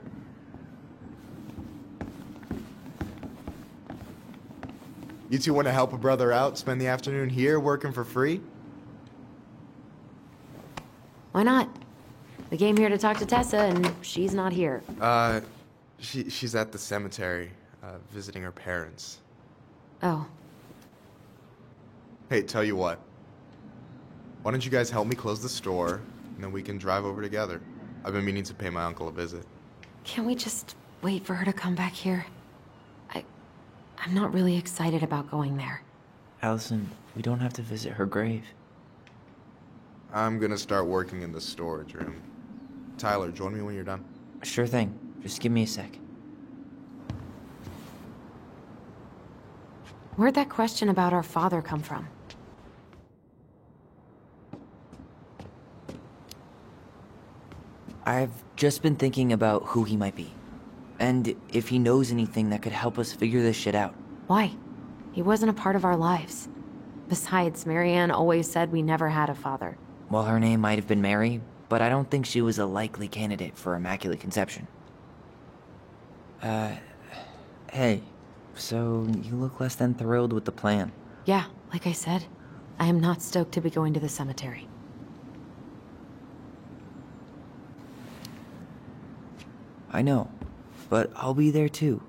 You two want to help a brother out, spend the afternoon here working for free? Why not? We came here to talk to Tessa, and she's not here. She's at the cemetery, visiting her parents. Oh. Hey, tell you what. Why don't you guys help me close the store, and then we can drive over together? I've been meaning to pay my uncle a visit. Can't we just wait for her to come back here? I'm not really excited about going there. Allison, we don't have to visit her grave. I'm gonna start working in the storage room. Tyler, join me when you're done. Sure thing. Just give me a sec. Where'd that question about our father come from? I've just been thinking about who he might be. And if he knows anything that could help us figure this shit out. Why? He wasn't a part of our lives. Besides, Marianne always said we never had a father. Well, her name might have been Mary, but I don't think she was a likely candidate for Immaculate Conception. Hey, so you look less than thrilled with the plan. Yeah, like I said, I am not stoked to be going to the cemetery. I know, but I'll be there too.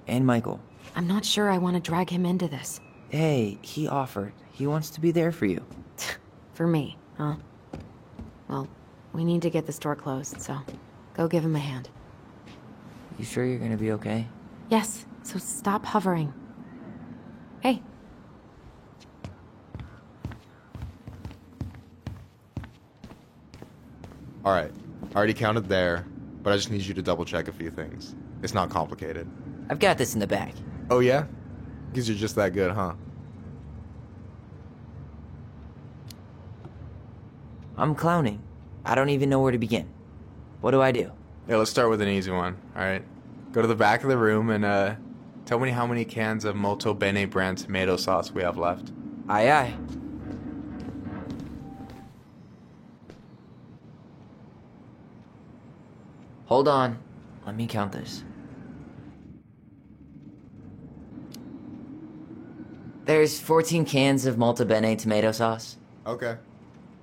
And Michael. I'm not sure I want to drag him into this. Hey, he offered. He wants to be there for you. For me, huh? Well, we need to get the store closed, so go give him a hand. You sure you're gonna be okay? Yes, so stop hovering. Hey. Alright, I already counted there, but I just need you to double check a few things. It's not complicated. I've got this in the bag. Oh yeah? Because you're just that good, huh? I'm clowning. I don't even know where to begin. What do I do? Yeah, let's start with an easy one, alright? Go to the back of the room and, tell me how many cans of Molto Bene brand tomato sauce we have left. Aye, aye. Hold on. Let me count this. There's 14 cans of Molto Bene tomato sauce. Okay.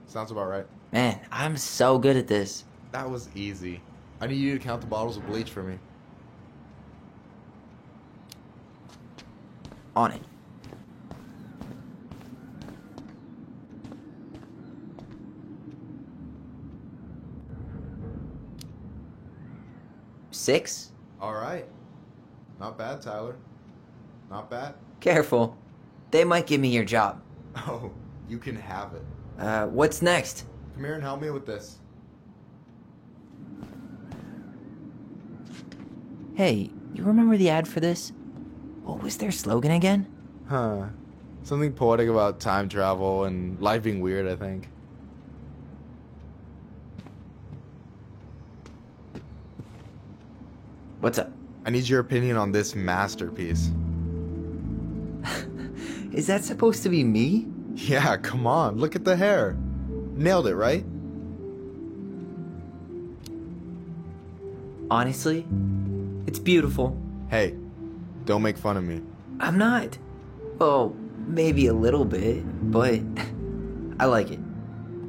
Sounds about right. Man, I'm so good at this. That was easy. I need you to count the bottles of bleach for me. On it. Six? Alright. Not bad, Tyler. Not bad. Careful. They might give me your job. Oh, you can have it. What's next? Come here and help me with this. Hey, you remember the ad for this? What was their slogan again? Huh. Something poetic about time travel and life being weird, I think. What's up? I need your opinion on this masterpiece. Is that supposed to be me? Yeah, come on, look at the hair. Nailed it, right? Honestly, it's beautiful. Hey, don't make fun of me. I'm not. Oh, maybe a little bit, but I like it.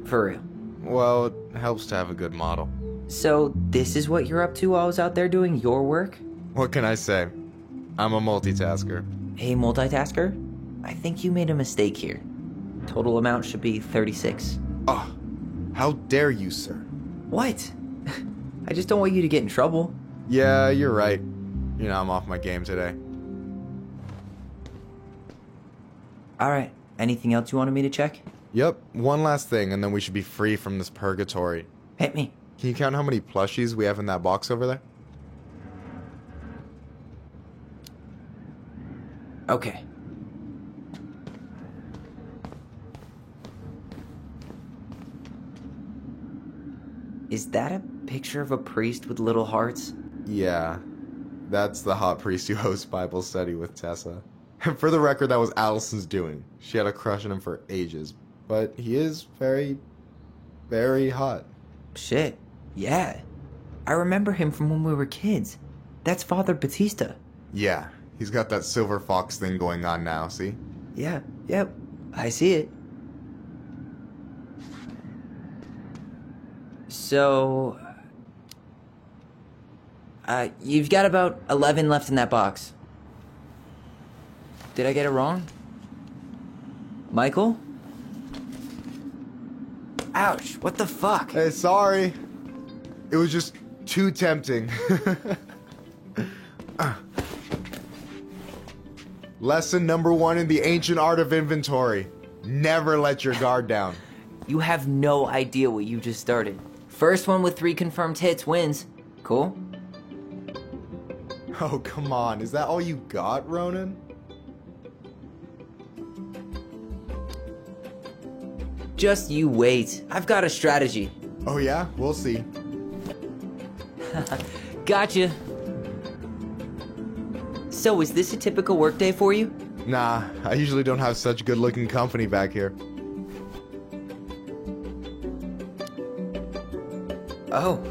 For real. Well, it helps to have a good model. So, this is what you're up to while I was out there doing your work? What can I say? I'm a multitasker. Hey, multitasker? I think you made a mistake here. Total amount should be 36. Oh, how dare you, sir? What? I just don't want you to get in trouble. Yeah, you're right. You know, I'm off my game today. Alright, anything else you wanted me to check? Yep, one last thing, and then we should be free from this purgatory. Hit me. Can you count how many plushies we have in that box over there? Okay. Is that a picture of a priest with little hearts? Yeah, that's the hot priest who hosts Bible study with Tessa. For the record, that was Allison's doing. She had a crush on him for ages. But he is very, very hot. Shit, yeah. I remember him from when we were kids. That's Father Batista. Yeah, he's got that silver fox thing going on now, see? Yeah, yep, I see it. So... you've got about 11 left in that box. Did I get it wrong? Michael? Ouch, what the fuck? Hey, sorry. It was just too tempting. Lesson number 1 in the ancient art of inventory. Never let your guard down. You have no idea what you just started. First one with 3 confirmed hits wins. Cool? Oh, come on. Is that all you got, Ronan? Just you wait. I've got a strategy. Oh yeah? We'll see. Gotcha. So, is this a typical workday for you? Nah, I usually don't have such good-looking company back here. Oh,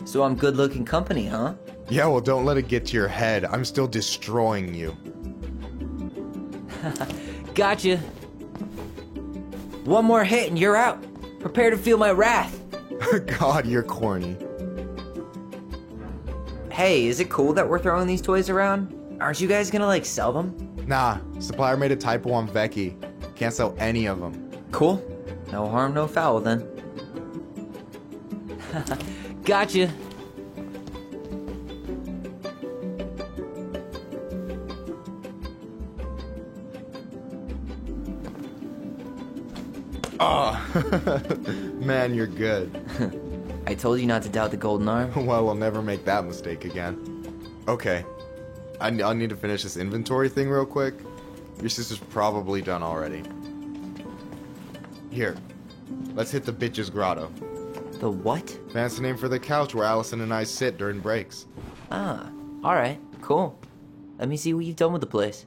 so I'm good-looking company, huh? Yeah, well, don't let it get to your head. I'm still destroying you. Gotcha. One more hit and you're out. Prepare to feel my wrath. God, you're corny. Hey, is it cool that we're throwing these toys around? Aren't you guys gonna, like, sell them? Nah, supplier made a typo on Vecchi. Can't sell any of them. Cool. No harm, no foul, then. Gotcha. Oh, man, you're good. I told you not to doubt the golden arm. Well, we'll never make that mistake again. Okay, I'll need to finish this inventory thing real quick. Your sister's probably done already. Here, let's hit the bitch's grotto. The what? Fancy name for the couch where Allison and I sit during breaks. Ah, alright, cool. Let me see what you've done with the place.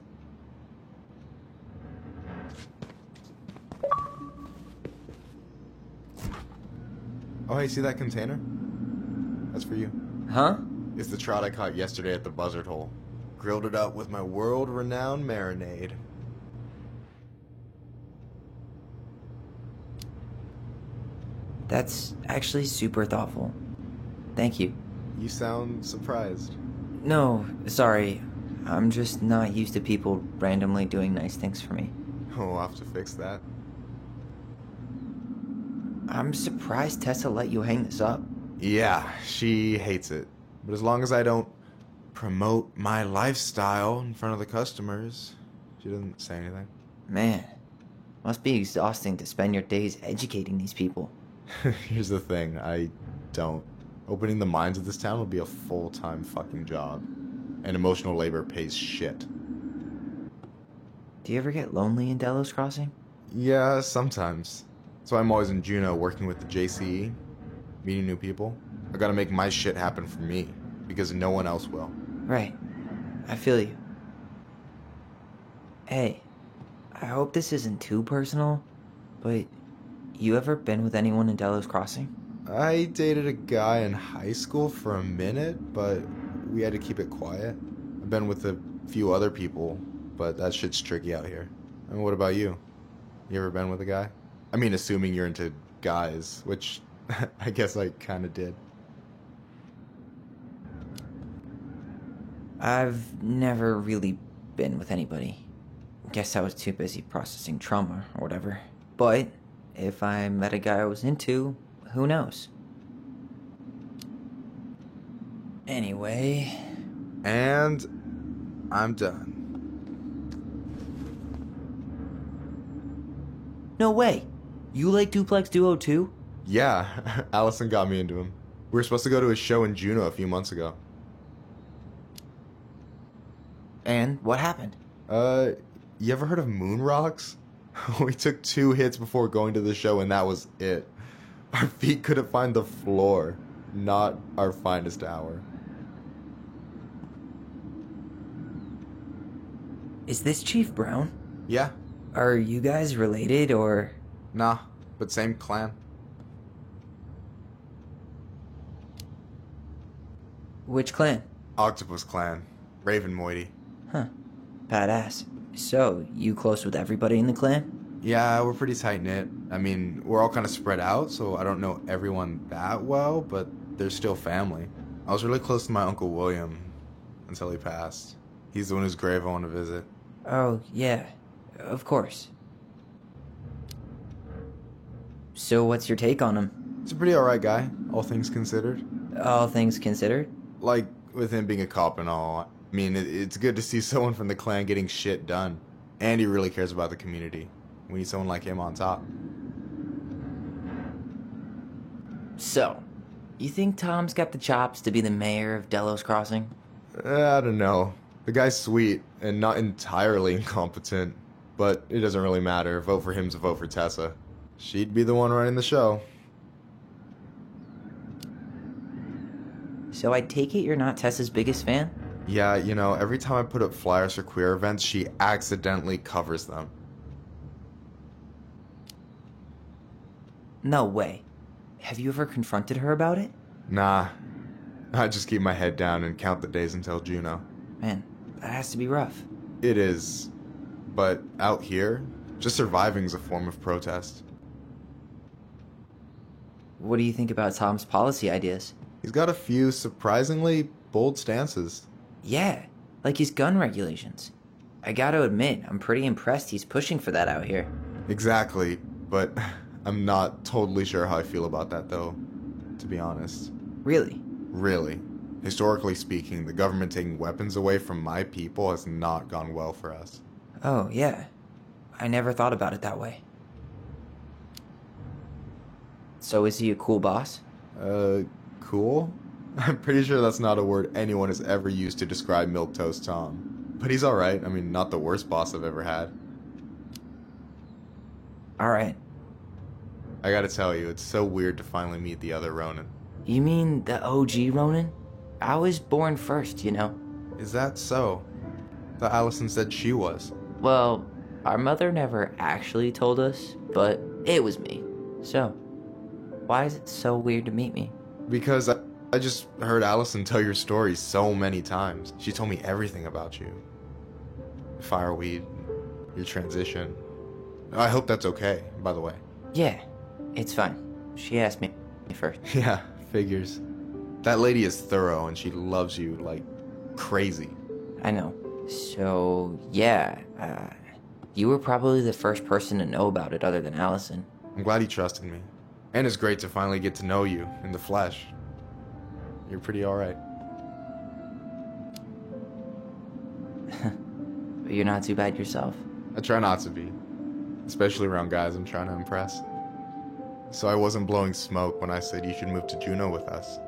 Oh, hey, see that container? That's for you. Huh? It's the trout I caught yesterday at the buzzard hole. Grilled it up with my world-renowned marinade. That's actually super thoughtful. Thank you. You sound surprised. No, sorry. I'm just not used to people randomly doing nice things for me. Oh, we'll have to fix that. I'm surprised Tessa let you hang this up. Yeah, she hates it. But as long as I don't promote my lifestyle in front of the customers, she doesn't say anything. Man, must be exhausting to spend your days educating these people. Here's the thing, I don't. Opening the mines of this town will be a full-time fucking job. And emotional labor pays shit. Do you ever get lonely in Delos Crossing? Yeah, sometimes. So I'm always in Juneau working with the JCE, meeting new people. I gotta make my shit happen for me, because no one else will. Right. I feel you. Hey, I hope this isn't too personal, but you ever been with anyone in Delos Crossing? I dated a guy in high school for a minute, but we had to keep it quiet. I've been with a few other people, but that shit's tricky out here. And what about you? You ever been with a guy? I mean, assuming you're into guys, which I guess I kind of did. I've never really been with anybody. Guess I was too busy processing trauma or whatever. But if I met a guy I was into, who knows? Anyway... And I'm done. No way! You like Duplex Duo too? Yeah, Allison got me into him. We were supposed to go to a show in Juneau a few months ago. And what happened? You ever heard of Moon Rocks? We took 2 hits before going to the show and that was it. Our feet couldn't find the floor. Not our finest hour. Is this Chief Brown? Yeah. Are you guys related, or...? Nah, but same clan. Which clan? Octopus Clan. Raven Moiety. Huh. Badass. So, you close with everybody in the clan? Yeah, we're pretty tight-knit. I mean, we're all kind of spread out, so I don't know everyone that well, but they're still family. I was really close to my Uncle William until he passed. He's the one whose grave I want to visit. Oh, yeah. Of course. So what's your take on him? He's a pretty alright guy, all things considered. All things considered? Like, with him being a cop and all. I mean, it's good to see someone from the clan getting shit done. And he really cares about the community. We need someone like him on top. So, you think Tom's got the chops to be the mayor of Delos Crossing? I don't know. The guy's sweet and not entirely incompetent. But it doesn't really matter. Vote for him's a vote for Tessa. She'd be the one running the show. So I take it you're not Tessa's biggest fan? Yeah, you know, every time I put up flyers for queer events, she accidentally covers them. No way. Have you ever confronted her about it? Nah. I just keep my head down and count the days until Juno. Man, that has to be rough. It is. But out here, just surviving's a form of protest. What do you think about Tom's policy ideas? He's got a few surprisingly bold stances. Yeah, like his gun regulations. I gotta admit, I'm pretty impressed he's pushing for that out here. Exactly, but I'm not totally sure how I feel about that though, to be honest. Really? Really. Historically speaking, the government taking weapons away from my people has not gone well for us. Oh, yeah. I never thought about it that way. So is he a cool boss? Cool? I'm pretty sure that's not a word anyone has ever used to describe Milquetoast Tom. But he's alright. I mean, not the worst boss I've ever had. Alright. I gotta tell you, it's so weird to finally meet the other Ronin. You mean the OG Ronin? I was born first, you know. Is that so? Thought Allison said she was. Well, our mother never actually told us, but it was me. So, why is it so weird to meet me? Because I just heard Allison tell your story so many times. She told me everything about you. Fireweed, your transition. I hope that's okay, by the way. Yeah, it's fine. She asked me first. Yeah, figures. That lady is thorough and she loves you like crazy. I know. So, yeah, you were probably the first person to know about it other than Allison. I'm glad he trusted me. And it's great to finally get to know you in the flesh. You're pretty alright. But you're not too bad yourself. I try not to be. Especially around guys I'm trying to impress. So I wasn't blowing smoke when I said you should move to Juno with us.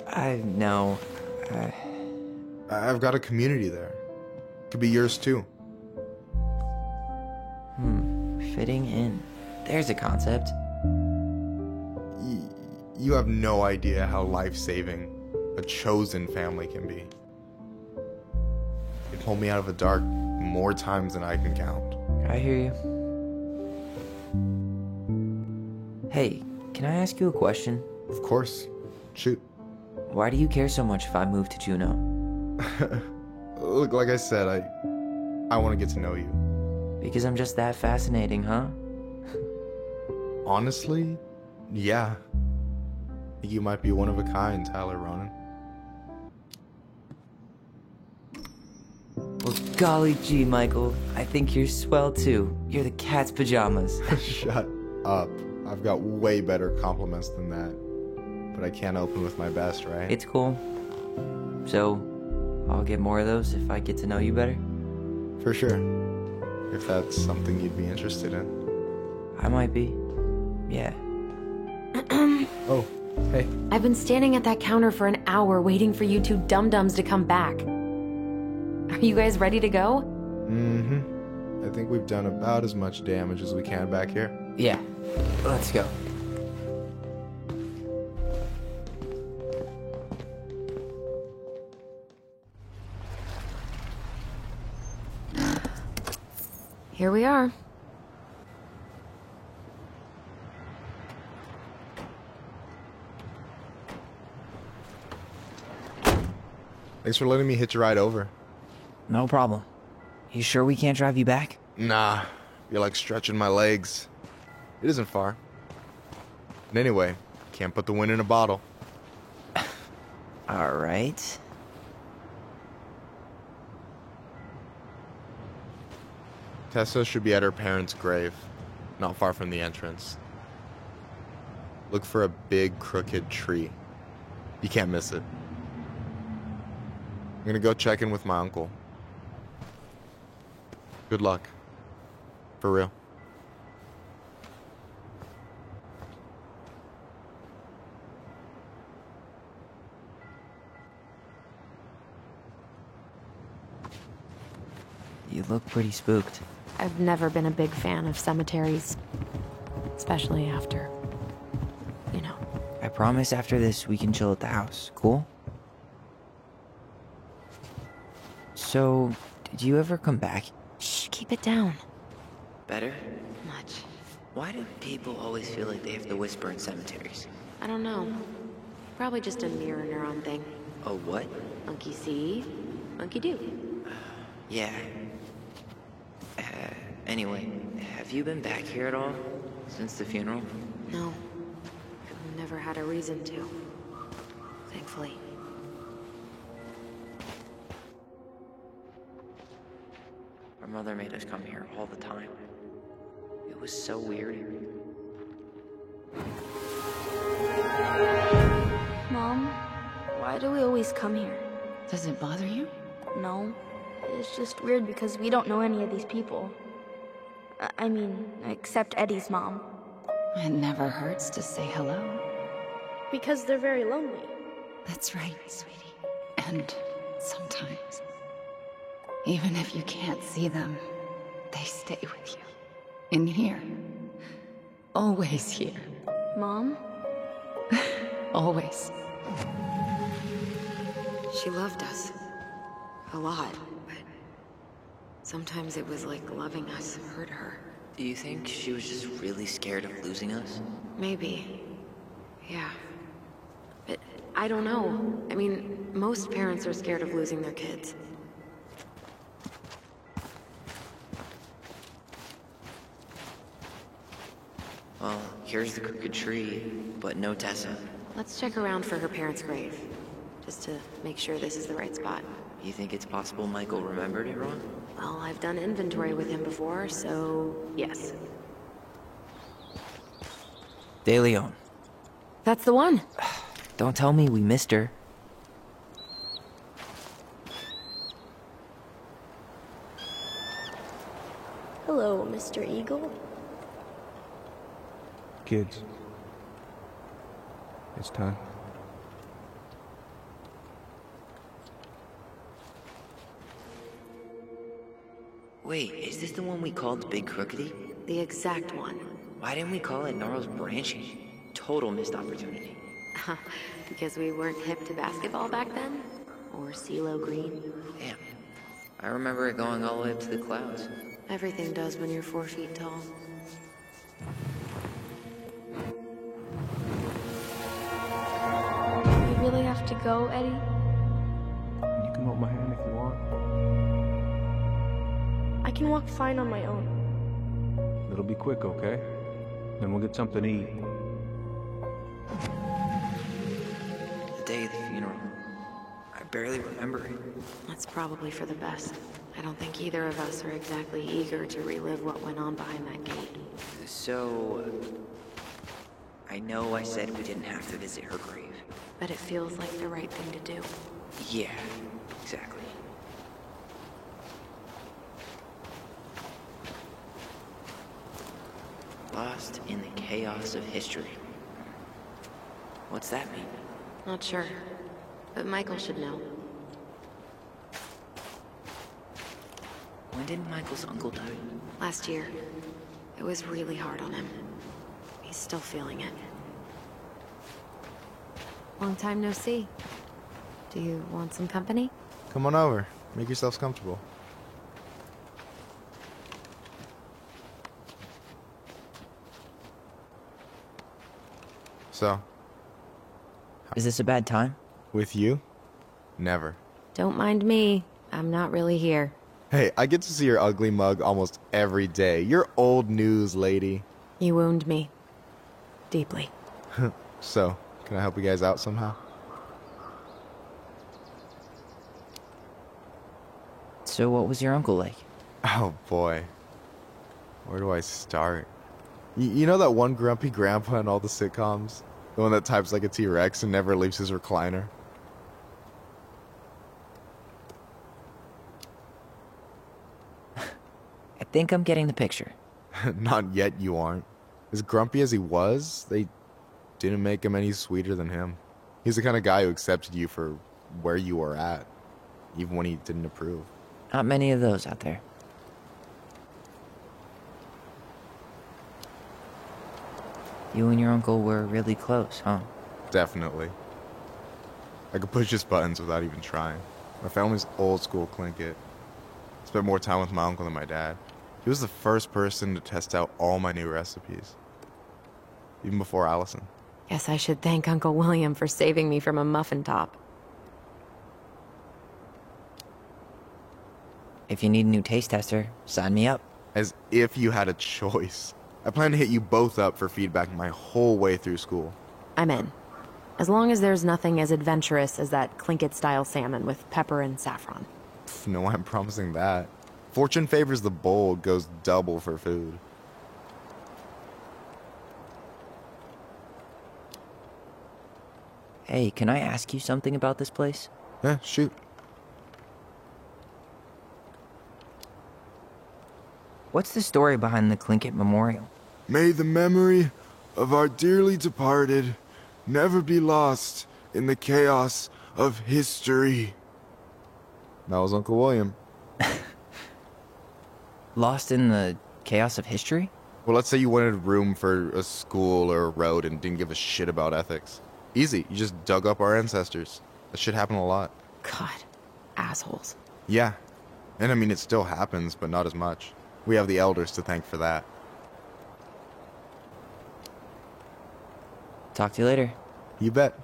I know. I've got a community there. Could be yours too. Fitting in. There's a concept. You have no idea how life-saving a chosen family can be. It pulled me out of the dark more times than I can count. I hear you. Hey, can I ask you a question? Of course. Shoot. Why do you care so much if I move to Juno? Look, like I said, I want to get to know you. Because I'm just that fascinating, huh? Honestly, yeah. You might be one of a kind, Tyler Ronin. Well, golly gee, Michael. I think you're swell too. You're the cat's pajamas. Shut up. I've got way better compliments than that. But I can't open with my best, right? It's cool. So, I'll get more of those if I get to know you better? For sure. If that's something you'd be interested in. I might be. Yeah. Oh, hey. I've been standing at that counter for an hour waiting for you two dum-dums to come back. Are you guys ready to go? Mm-hmm. I think we've done about as much damage as we can back here. Yeah. Let's go. here we are. Thanks for letting me hitch a ride over. No problem. You sure we can't drive you back? Nah, you're like stretching my legs. It isn't far. And anyway, can't put the wind in a bottle. All right. Tessa should be at her parents' grave, not far from the entrance. Look for a big crooked tree. You can't miss it. I'm gonna go check in with my uncle. Good luck. For real. You look pretty spooked. I've never been a big fan of cemeteries. Especially after, you know. I promise after this we can chill at the house. Cool? So, did you ever come back? Shh, keep it down. Better? Much. Why do people always feel like they have to whisper in cemeteries? I don't know. Probably just a mirror neuron thing. A what? Monkey see, monkey do. Yeah. Anyway, have you been back here at all? Since the funeral? No. I've never had a reason to. Thankfully. Our mother made us come here all the time. It was so weird. Mom, why do we always come here? Does it bother you? No. It's just weird because we don't know any of these people. I mean, except Eddie's mom. It never hurts to say hello. Because they're very lonely. That's right, sweetie. And sometimes, even if you can't see them, they stay with you. In here. Always here. Mom? Always. She loved us. A lot, but sometimes it was like loving us hurt her. Do you think she was just really scared of losing us? Maybe. Yeah. But I don't know. I mean, most parents are scared of losing their kids. Well, here's the crooked tree, but no Tessa. Let's check around for her parents' grave, just to make sure this is the right spot. You think it's possible Michael remembered it wrong? Well, I've done inventory with him before, so yes. De Leon. That's the one. Don't tell me we missed her. Hello, Mr. Eagle. Kids. It's time. Wait, is this the one we called Big Crookedy? The exact one. Why didn't we call it Gnarls Branching? Total missed opportunity. Because we weren't hip to basketball back then? Or CeeLo Green? Damn. I remember it going all the way up to the clouds. Everything does when you're 4 feet tall. We really have to go, Eddie? You can hold my hand if you want. I can walk fine on my own. It'll be quick, okay? Then we'll get something to eat. The day of the funeral. I barely remember it. That's probably for the best. I don't think either of us are exactly eager to relive what went on behind that gate. So... I know I said we didn't have to visit her grave. But it feels like the right thing to do. Yeah, exactly. Lost in the chaos of history. What's that mean? Not sure. But Michael should know. When did Michael's uncle die? Last year. It was really hard on him. He's still feeling it. Long time no see. Do you want some company? Come on over. Make yourselves comfortable. So? Is this a bad time? With you? Never. Don't mind me. I'm not really here. Hey, I get to see your ugly mug almost every day. You're old news, lady. You wound me. Deeply. So, can I help you guys out somehow? So what was your uncle like? Oh boy. Where do I start? You know that one grumpy grandpa in all the sitcoms? The one that types like a T-Rex and never leaves his recliner? I think I'm getting the picture. Not yet, you aren't. As grumpy as he was, they didn't make him any sweeter than him. He's the kind of guy who accepted you for where you were at, even when he didn't approve. Not many of those out there. You and your uncle were really close, huh? Definitely. I could push his buttons without even trying. My family's old school Tlingit. Spent more time with my uncle than my dad. He was the first person to test out all my new recipes. Even before Allison. Guess I should thank Uncle William for saving me from a muffin top. If you need a new taste tester, sign me up. As if you had a choice. I plan to hit you both up for feedback my whole way through school. I'm in. As long as there's nothing as adventurous as that Tlingit-style salmon with pepper and saffron. No, I'm promising that. Fortune favors the bold, goes double for food. Hey, can I ask you something about this place? Yeah, shoot. What's the story behind the Tlingit Memorial? May the memory of our dearly departed never be lost in the chaos of history. That was Uncle William. Lost in the chaos of history? Well, let's say you wanted room for a school or a road and didn't give a shit about ethics. Easy, you just dug up our ancestors. That shit happened a lot. God, assholes. Yeah, and I mean, it still happens, but not as much. We have the elders to thank for that. Talk to you later. You bet.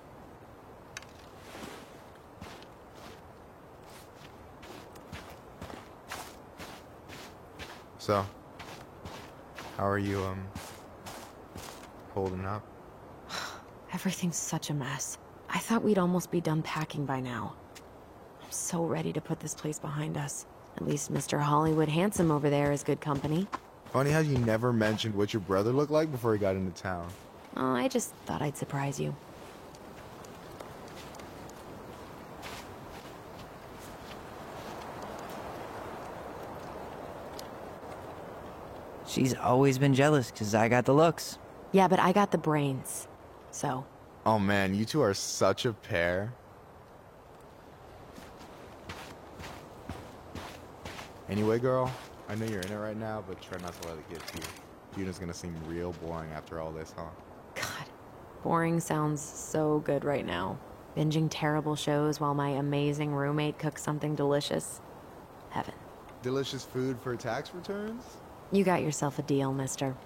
So, how are you, holding up? Everything's such a mess. I thought we'd almost be done packing by now. I'm so ready to put this place behind us. At least Mr. Hollywood Handsome over there is good company. Funny how you never mentioned what your brother looked like before he got into town. Oh, I just thought I'd surprise you. She's always been jealous because I got the looks. Yeah, but I got the brains. So. Oh man, you two are such a pair. Anyway, girl, I know you're in it right now, but try not to let it get to you. Yuna's gonna seem real boring after all this, huh? God, boring sounds so good right now. Binging terrible shows while my amazing roommate cooks something delicious. Heaven. Delicious food for tax returns? You got yourself a deal, mister.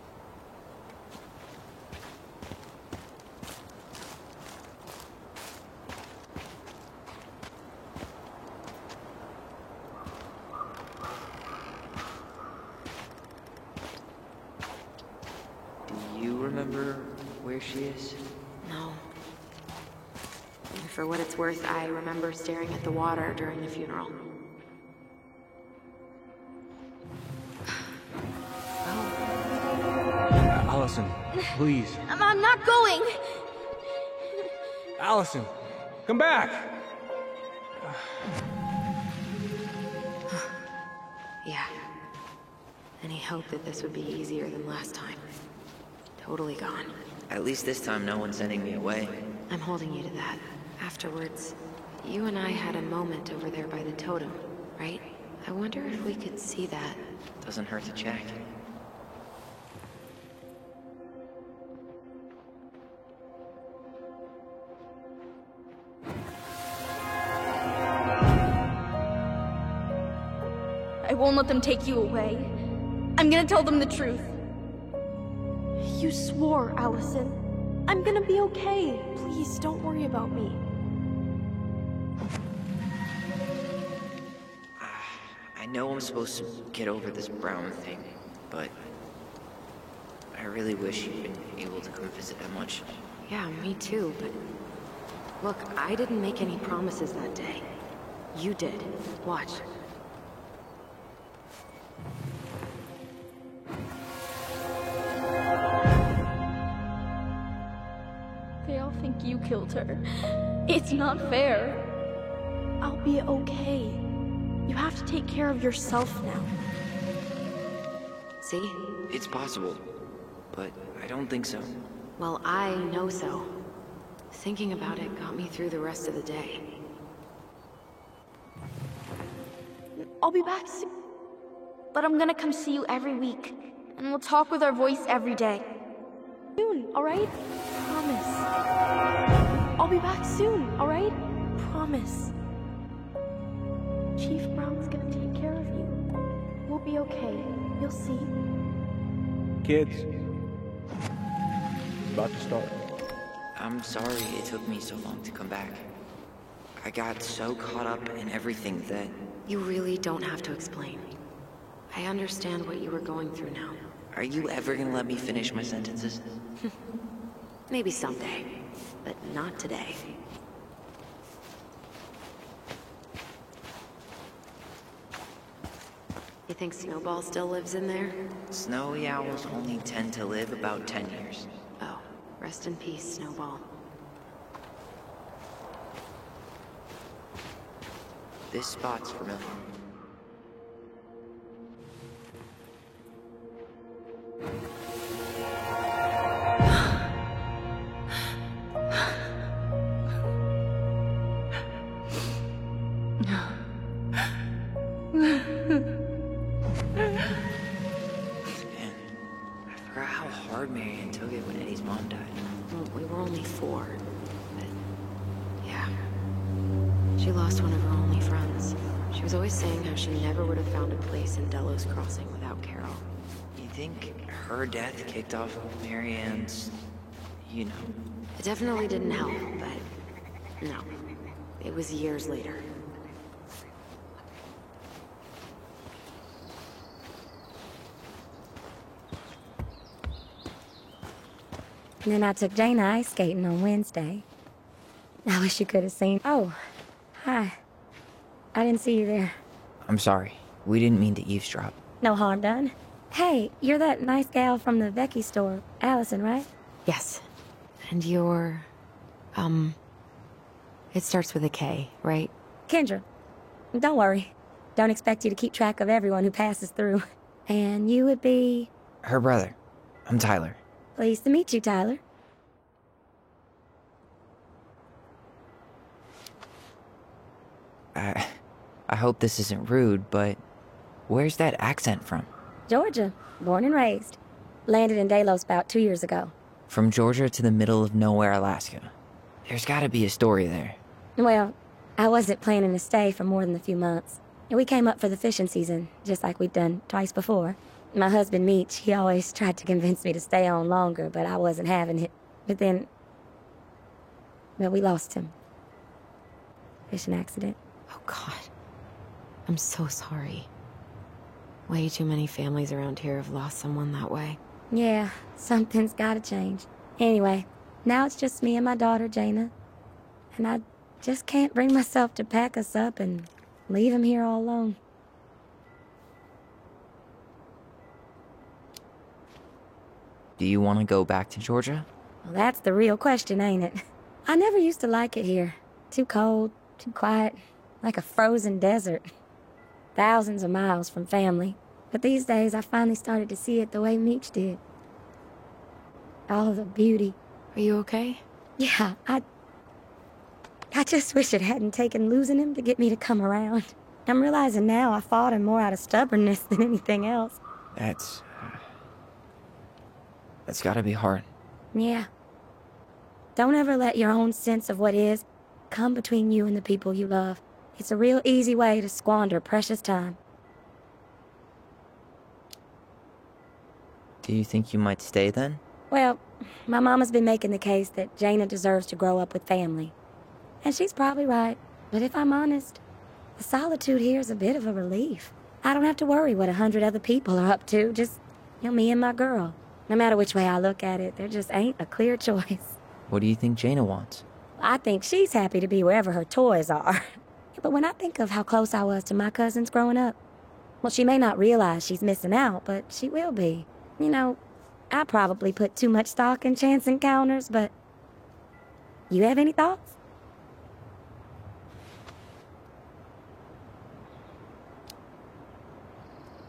Do you remember where she is? No. And for what it's worth, I remember staring at the water during the funeral. Allison, please. I'm not going. Allison, come back. Yeah. Any hope that this would be easier than last time? Totally gone. At least this time no one's sending me away. I'm holding you to that. Afterwards, you and I had a moment over there by the totem, right? I wonder if we could see that. Doesn't hurt to check. I won't let them take you away. I'm gonna tell them the truth. You swore, Allison. I'm gonna be okay. Please, don't worry about me. I know I'm supposed to get over this Brown thing, but I really wish you'd been able to come visit that much. Yeah, me too, but... Look, I didn't make any promises that day. You did. Watch. They all think you killed her. It's not fair. I'll be okay. You have to take care of yourself now. See? It's possible, but I don't think so. Well, I know so. Thinking about it got me through the rest of the day. I'll be back soon. But I'm gonna come see you every week. And we'll talk with our voice every day. Soon, alright? Promise. I'll be back soon, alright? Promise. Chief Brown's gonna take care of you. We'll be okay. You'll see. Kids. It's about to start. I'm sorry it took me so long to come back. I got so caught up in everything that... You really don't have to explain. I understand what you were going through now. Are you ever gonna let me finish my sentences? Maybe someday, but not today. You think Snowball still lives in there? Snowy owls only tend to live about 10 years. Oh, rest in peace, Snowball. This spot's familiar. We were only 4. But, yeah. She lost one of her only friends. She was always saying how she never would have found a place in Delos Crossing without Carol. You think her death kicked off Mary Ann's, you know? It definitely didn't help, but no. It was years later. And then I took Jaina ice skating on Wednesday. I wish you could have seen. Oh, hi. I didn't see you there. I'm sorry. We didn't mean to eavesdrop. No harm done. Hey, you're that nice gal from the Vecchi store, Allison, right? Yes. And you're... It starts with a K, right? Kendra. Don't worry. Don't expect you to keep track of everyone who passes through. And you would be... Her brother. I'm Tyler. Pleased to meet you, Tyler. I hope this isn't rude, but where's that accent from? Georgia. Born and raised. Landed in Delos about 2 years ago. From Georgia to the middle of nowhere, Alaska. There's gotta be a story there. Well, I wasn't planning to stay for more than a few months. We came up for the fishing season, just like we'd done twice before. My husband, Meech, he always tried to convince me to stay on longer, but I wasn't having it. But then... well, we lost him. Fishing accident. Oh, God. I'm so sorry. Way too many families around here have lost someone that way. Yeah, something's gotta change. Anyway, now it's just me and my daughter, Jaina. And I just can't bring myself to pack us up and leave him here all alone. Do you want to go back to Georgia? Well, that's the real question, ain't it? I never used to like it here. Too cold, too quiet, like a frozen desert. Thousands of miles from family. But these days, I finally started to see it the way Meech did. All the beauty. Are you okay? Yeah, I just wish it hadn't taken losing him to get me to come around. I'm realizing now I fought him more out of stubbornness than anything else. That's gotta be hard. Yeah. Don't ever let your own sense of what is come between you and the people you love. It's a real easy way to squander precious time. Do you think you might stay then? Well, My mama's been making the case that Jaina deserves to grow up with family. And she's probably right. But if I'm honest, the solitude here is a bit of a relief. I don't have to worry what 100 other people are up to, just, me and my girl. No matter which way I look at it, there just ain't a clear choice. What do you think Jaina wants? I think she's happy to be wherever her toys are. But when I think of how close I was to my cousins growing up, well, she may not realize she's missing out, but she will be. I probably put too much stock in chance encounters, but... You have any thoughts?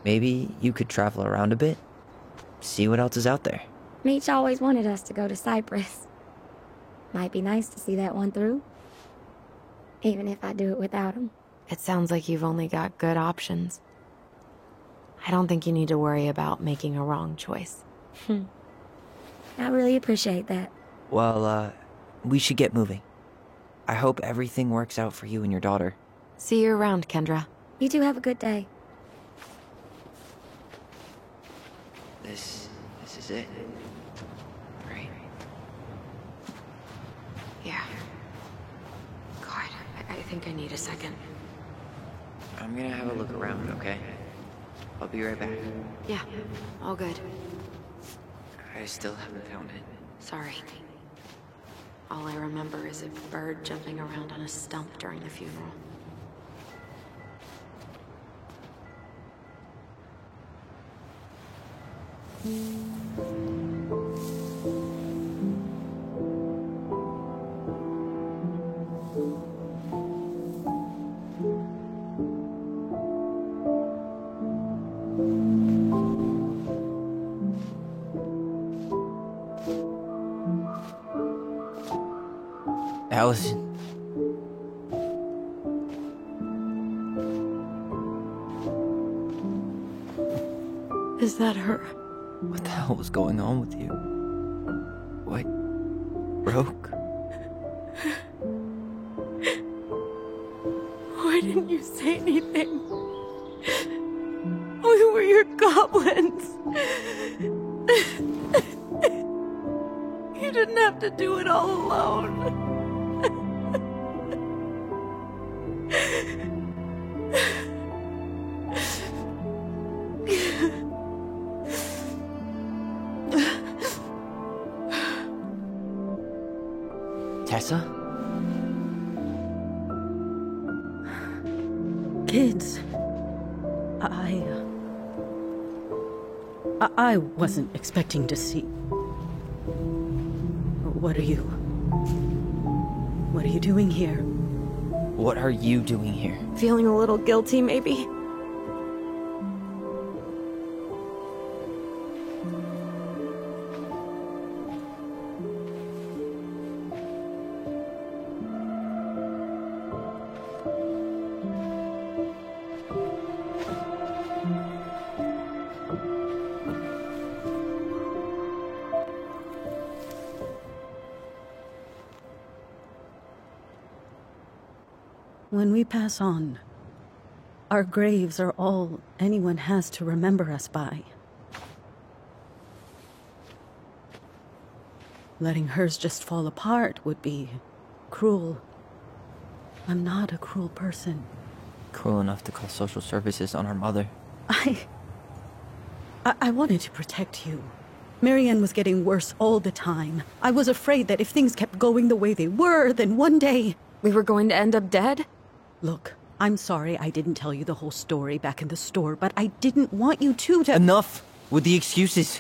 Maybe you could travel around a bit, see what else is out there. Meech always wanted us to go to Cyprus. Might be nice to see that one through. Even if I do it without him. It sounds like you've only got good options. I don't think you need to worry about making a wrong choice. I really appreciate that. Well, we should get moving. I hope everything works out for you and your daughter. See you around, Kendra. You two have a good day. This is it. Right? Yeah. God, I think I need a second. I'm gonna have a look around, okay? I'll be right back. Yeah, all good. I still haven't found it. Sorry. All I remember is a bird jumping around on a stump during the funeral. Allison. Is that her? What the hell was going on with you? What broke? Why didn't you say anything? We were your goblins. You didn't have to do it all alone. Tessa? Kids, I wasn't expecting to see. What are you doing here? What are you doing here? Feeling a little guilty, maybe? When we pass on, our graves are all anyone has to remember us by. Letting hers just fall apart would be cruel. I'm not a cruel person. Cruel enough to call social services on our mother. I wanted to protect you. Marianne was getting worse all the time. I was afraid that if things kept going the way they were, then one day... We were going to end up dead? Look, I'm sorry I didn't tell you the whole story back in the store, but I didn't want you to... Enough with the excuses.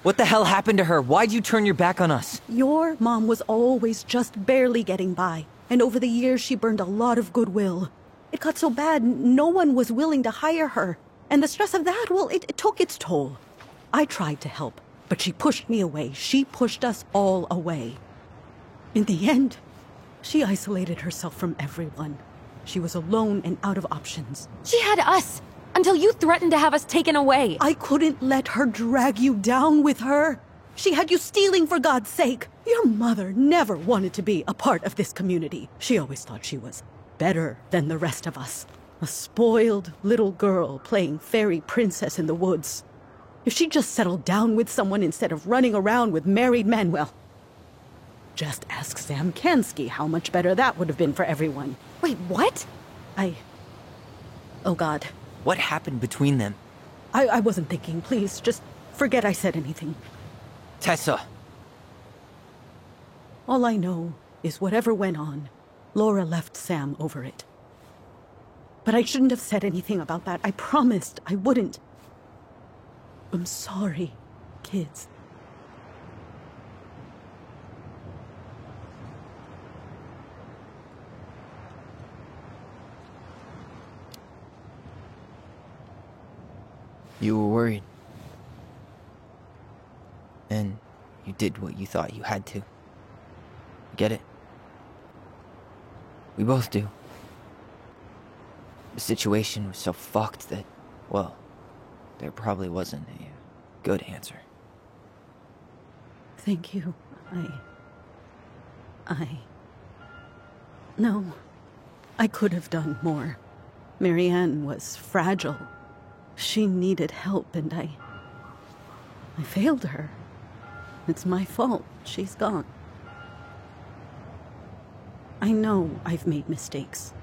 What the hell happened to her? Why'd you turn your back on us? Your mom was always just barely getting by, and over the years she burned a lot of goodwill. It got so bad, no one was willing to hire her. And the stress of that, well, it took its toll. I tried to help, but she pushed me away. She pushed us all away. In the end, she isolated herself from everyone. She was alone and out of options. She had us, until you threatened to have us taken away. I couldn't let her drag you down with her. She had you stealing for God's sake. Your mother never wanted to be a part of this community. She always thought she was better than the rest of us. A spoiled little girl playing fairy princess in the woods. If she just settled down with someone instead of running around with married men, well, just ask Sam Kansky how much better that would have been for everyone. Wait, what? Oh, God. What happened between them? I wasn't thinking. Please, just forget I said anything. Tessa! All I know is whatever went on, Laura left Sam over it. But I shouldn't have said anything about that. I promised I wouldn't. I'm sorry, kids. You were worried. And you did what you thought you had to. Get it? We both do. The situation was so fucked that, well, there probably wasn't a good answer. Thank you. No. I could have done more. Marianne was fragile. She needed help, and I failed her. It's my fault. She's gone. I know I've made mistakes.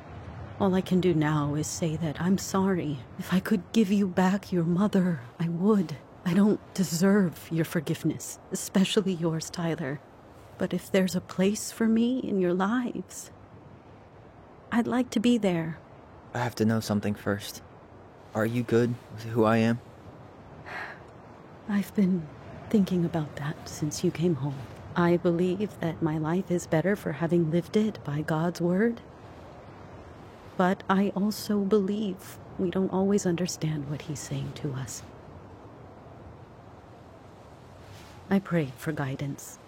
All I can do now is say that I'm sorry. If I could give you back your mother, I would. I don't deserve your forgiveness, especially yours, Tyler. But if there's a place for me in your lives, I'd like to be there. I have to know something first. Are you good with who I am? I've been thinking about that since you came home. I believe that my life is better for having lived it by God's word. But I also believe we don't always understand what he's saying to us. I prayed for guidance,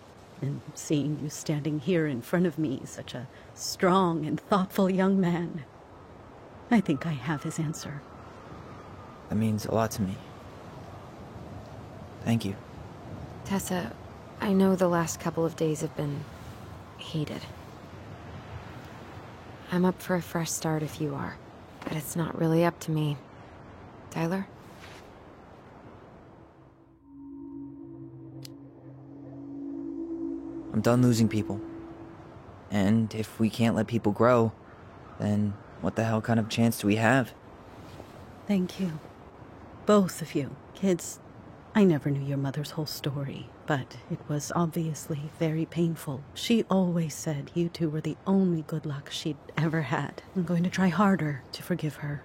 and seeing you standing here in front of me, such a strong and thoughtful young man, I think I have his answer. That means a lot to me. Thank you. Tessa, I know the last couple of days have been heated. I'm up for a fresh start if you are, but it's not really up to me. Tyler? I'm done losing people. And if we can't let people grow, then what the hell kind of chance do we have? Thank you. Both of you. Kids, I never knew your mother's whole story, but it was obviously very painful. She always said you two were the only good luck she'd ever had. I'm going to try harder to forgive her.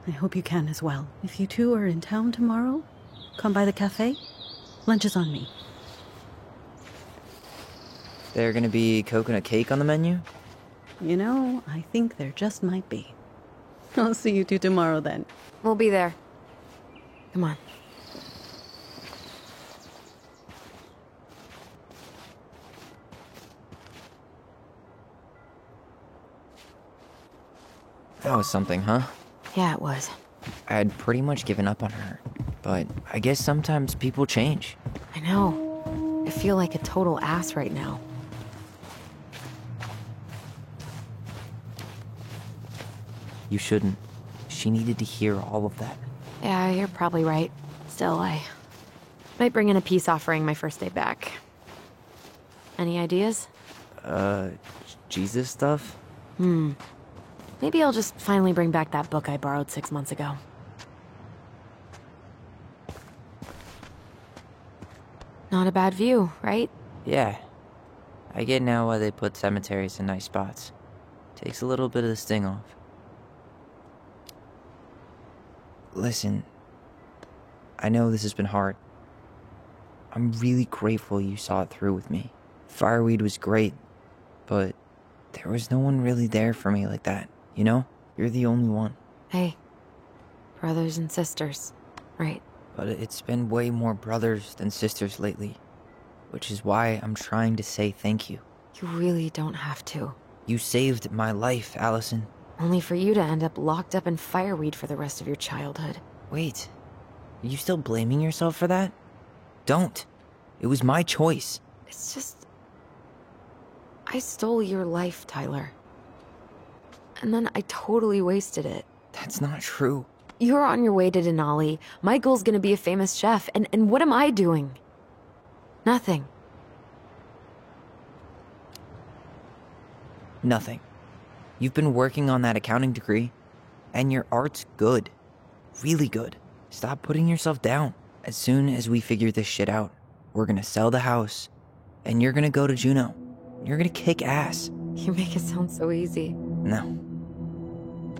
I hope you can as well. If you two are in town tomorrow, come by the cafe. Lunch is on me. There gonna be coconut cake on the menu? You know, I think there just might be. I'll see you two tomorrow then. We'll be there. Come on. That was something, huh? Yeah, it was. I had pretty much given up on her, but I guess sometimes people change. I know. I feel like a total ass right now. You shouldn't. She needed to hear all of that. Yeah, you're probably right. Still, I might bring in a peace offering my first day back. Any ideas? Jesus stuff? Maybe I'll just finally bring back that book I borrowed 6 months ago. Not a bad view, right? Yeah. I get now why they put cemeteries in nice spots. Takes a little bit of the sting off. Listen, I know this has been hard. I'm really grateful you saw it through with me. Fireweed was great, but there was no one really there for me like that, you know? You're the only one. Hey, brothers and sisters, right? But it's been way more brothers than sisters lately, which is why I'm trying to say thank you. You really don't have to. You saved my life, Allison. Only for you to end up locked up in Fireweed for the rest of your childhood. Wait, are you still blaming yourself for that? Don't. It was my choice. It's just... I stole your life, Tyler. And then I totally wasted it. That's not true. You're on your way to Denali. Michael's gonna be a famous chef, and what am I doing? Nothing. Nothing. You've been working on that accounting degree, and your art's good. Really good. Stop putting yourself down. As soon as we figure this shit out, we're gonna sell the house, and you're gonna go to Juneau. You're gonna kick ass. You make it sound so easy. No.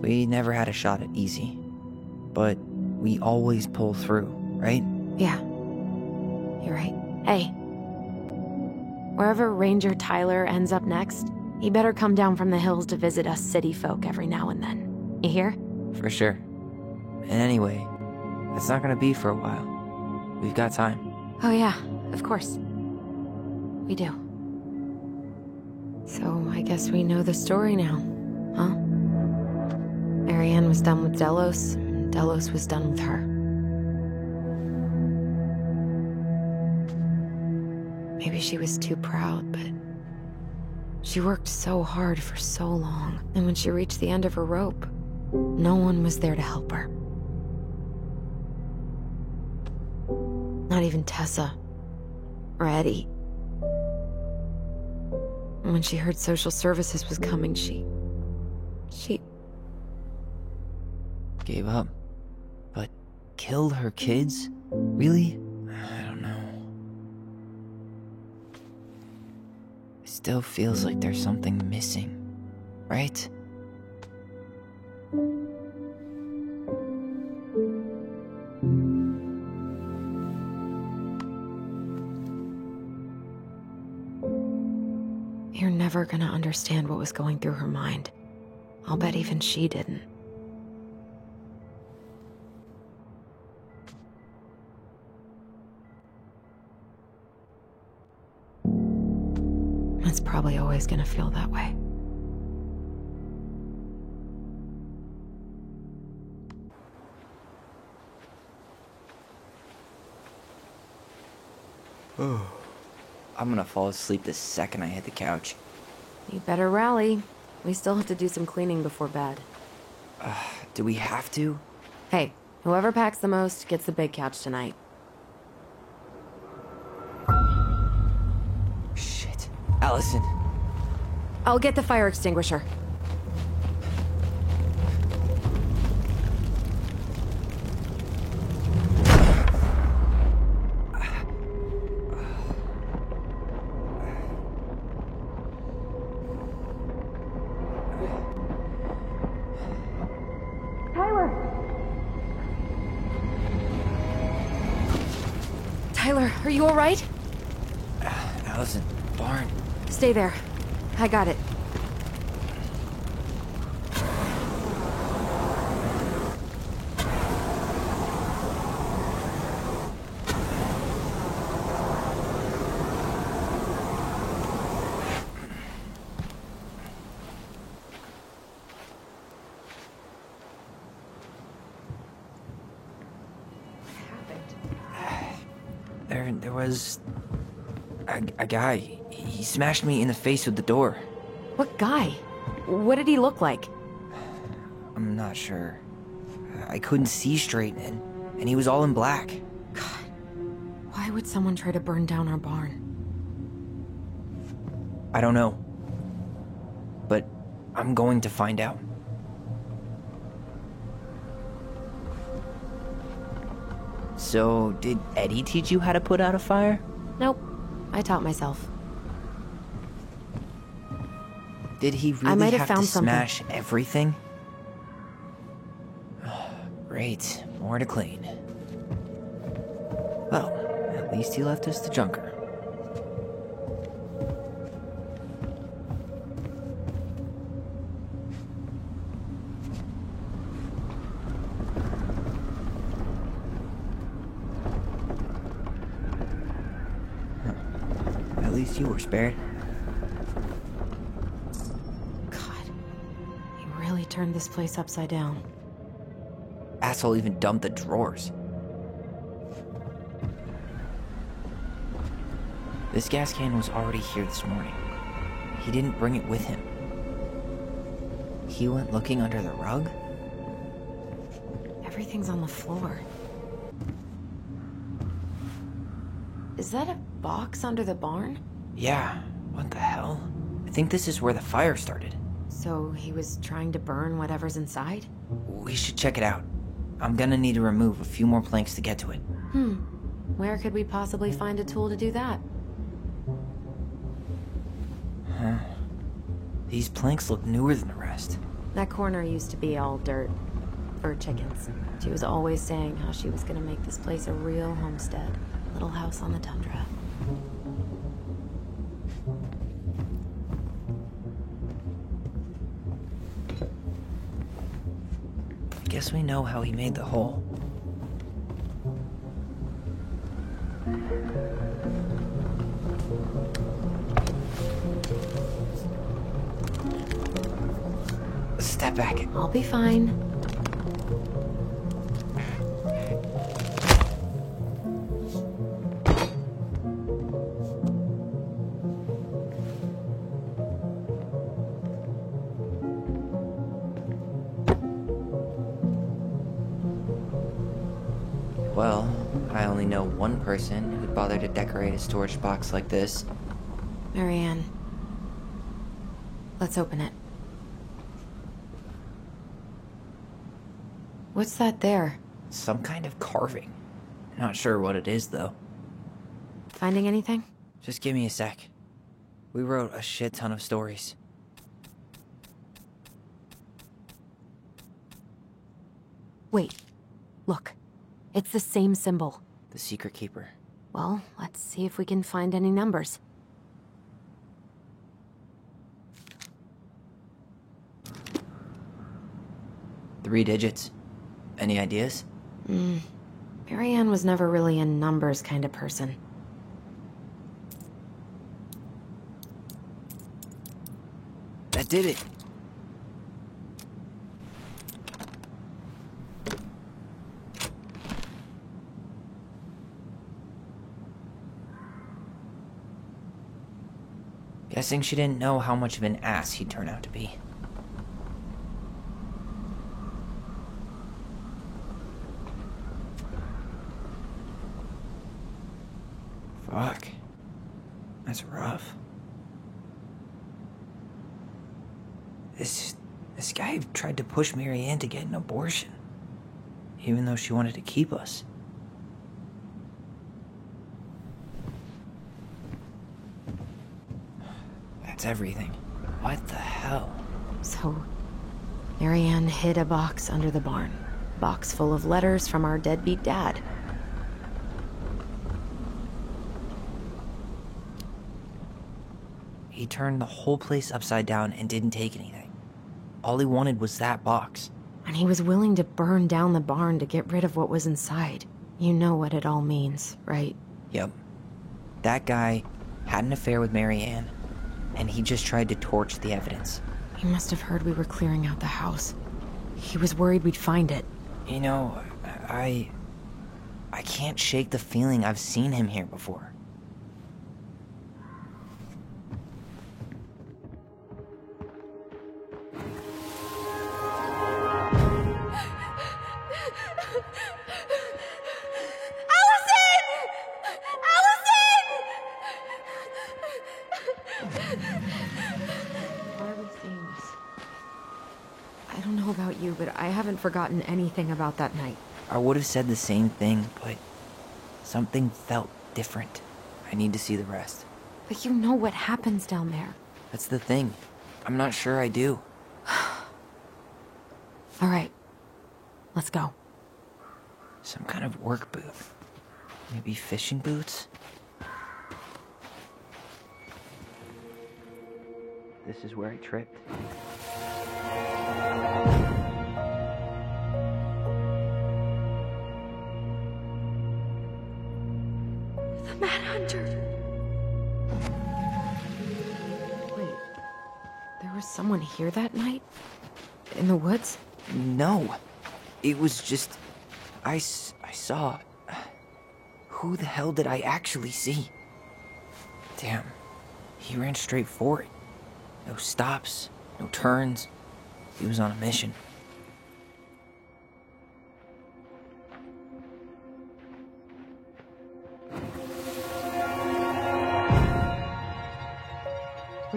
We never had a shot at easy. But we always pull through, right? Yeah. You're right. Hey. Wherever Ranger Tyler ends up next, he better come down from the hills to visit us city folk every now and then. You hear? For sure. And anyway, it's not gonna be for a while. We've got time. Oh yeah, of course. We do. So I guess we know the story now, huh? Marianne was done with Delos, and Delos was done with her. Maybe she was too proud, but she worked so hard for so long, and when she reached the end of her rope, no one was there to help her. Not even Tessa or Eddie. And when she heard social services was coming, she gave up. But killed her kids? Really? I don't know. It still feels like there's something missing, right? You're never gonna understand what was going through her mind. I'll bet even she didn't. It's probably always gonna feel that way. I'm gonna fall asleep the second I hit the couch. You better rally. We still have to do some cleaning before bed. Do we have to? Hey, whoever packs the most gets the big couch tonight. Shit. Allison. I'll get the fire extinguisher. Tyler, are you all right? Allison, barn. Stay there. I got it. There was a guy. He smashed me in the face with the door. What guy? What did he look like? I'm not sure. I couldn't see straight, and he was all in black. God, why would someone try to burn down our barn? I don't know. But I'm going to find out. So, did Eddie teach you how to put out a fire? Nope. I taught myself. Did he really I might have found to something. smash everything? Great. More to clean. Well, at least he left us the junker. At least you were spared. God, he really turned this place upside down. Asshole even dumped the drawers. This gas can was already here this morning. He didn't bring it with him. He went looking under the rug? Everything's on the floor. Is that a box under the barn? Yeah, what the hell? I think this is where the fire started. So he was trying to burn whatever's inside? We should check it out. I'm gonna need to remove a few more planks to get to it. Where could we possibly find a tool to do that? Huh. These planks look newer than the rest. That corner used to be all dirt. For chickens. She was always saying how she was gonna make this place a real homestead. Little house on the tundra. Guess we know how he made the hole. Step back. I'll be fine. Well, I only know one person who'd bother to decorate a storage box like this. Marianne. Let's open it. What's that there? Some kind of carving. Not sure what it is, though. Finding anything? Just give me a sec. We wrote a shit ton of stories. Wait. Look. It's the same symbol. The Secret Keeper. Well, let's see if we can find any numbers. Three digits. Any ideas? Marianne was never really a numbers kind of person. That did it. Guessing she didn't know how much of an ass he'd turn out to be. Fuck. That's rough. This guy tried to push Marianne to get an abortion. Even though she wanted to keep us. That's everything. What the hell? So, Marianne hid a box under the barn. Box full of letters from our deadbeat dad. He turned the whole place upside down and didn't take anything. All he wanted was that box. And he was willing to burn down the barn to get rid of what was inside. You know what it all means, right? Yep. That guy had an affair with Marianne, and he just tried to torch the evidence. He must have heard we were clearing out the house. He was worried we'd find it. You know, I can't shake the feeling I've seen him here before. I don't know about you, but I haven't forgotten anything about that night. I would have said the same thing, but something felt different. I need to see the rest. But you know what happens down there. That's the thing. I'm not sure I do. All right. Let's go. Some kind of work boot. Maybe fishing boots? This is where I tripped. The Mad Hunter. Wait. There was someone here that night? In the woods? No. It was just... I saw... Who the hell did I actually see? Damn. He ran straight for it. No stops, no turns. He was on a mission.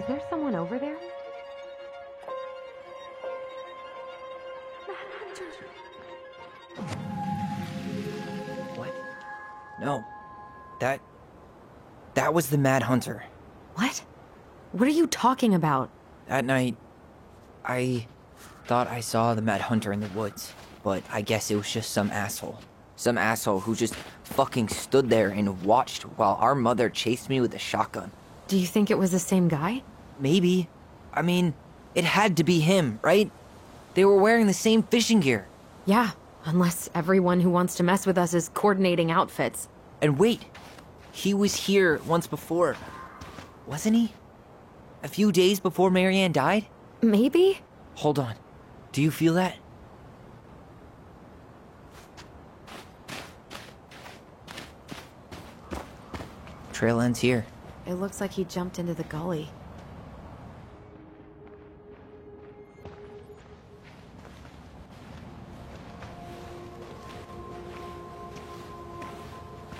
Is there someone over there? What? No. That was the Mad Hunter. What? What are you talking about? That night, I thought I saw the Mad Hunter in the woods, but I guess it was just some asshole. Some asshole who just fucking stood there and watched while our mother chased me with a shotgun. Do you think it was the same guy? Maybe. I mean, it had to be him, right? They were wearing the same fishing gear. Yeah, unless everyone who wants to mess with us is coordinating outfits. And wait, he was here once before, wasn't he? A few days before Marianne died? Maybe? Hold on. Do you feel that? Trail ends here. It looks like he jumped into the gully.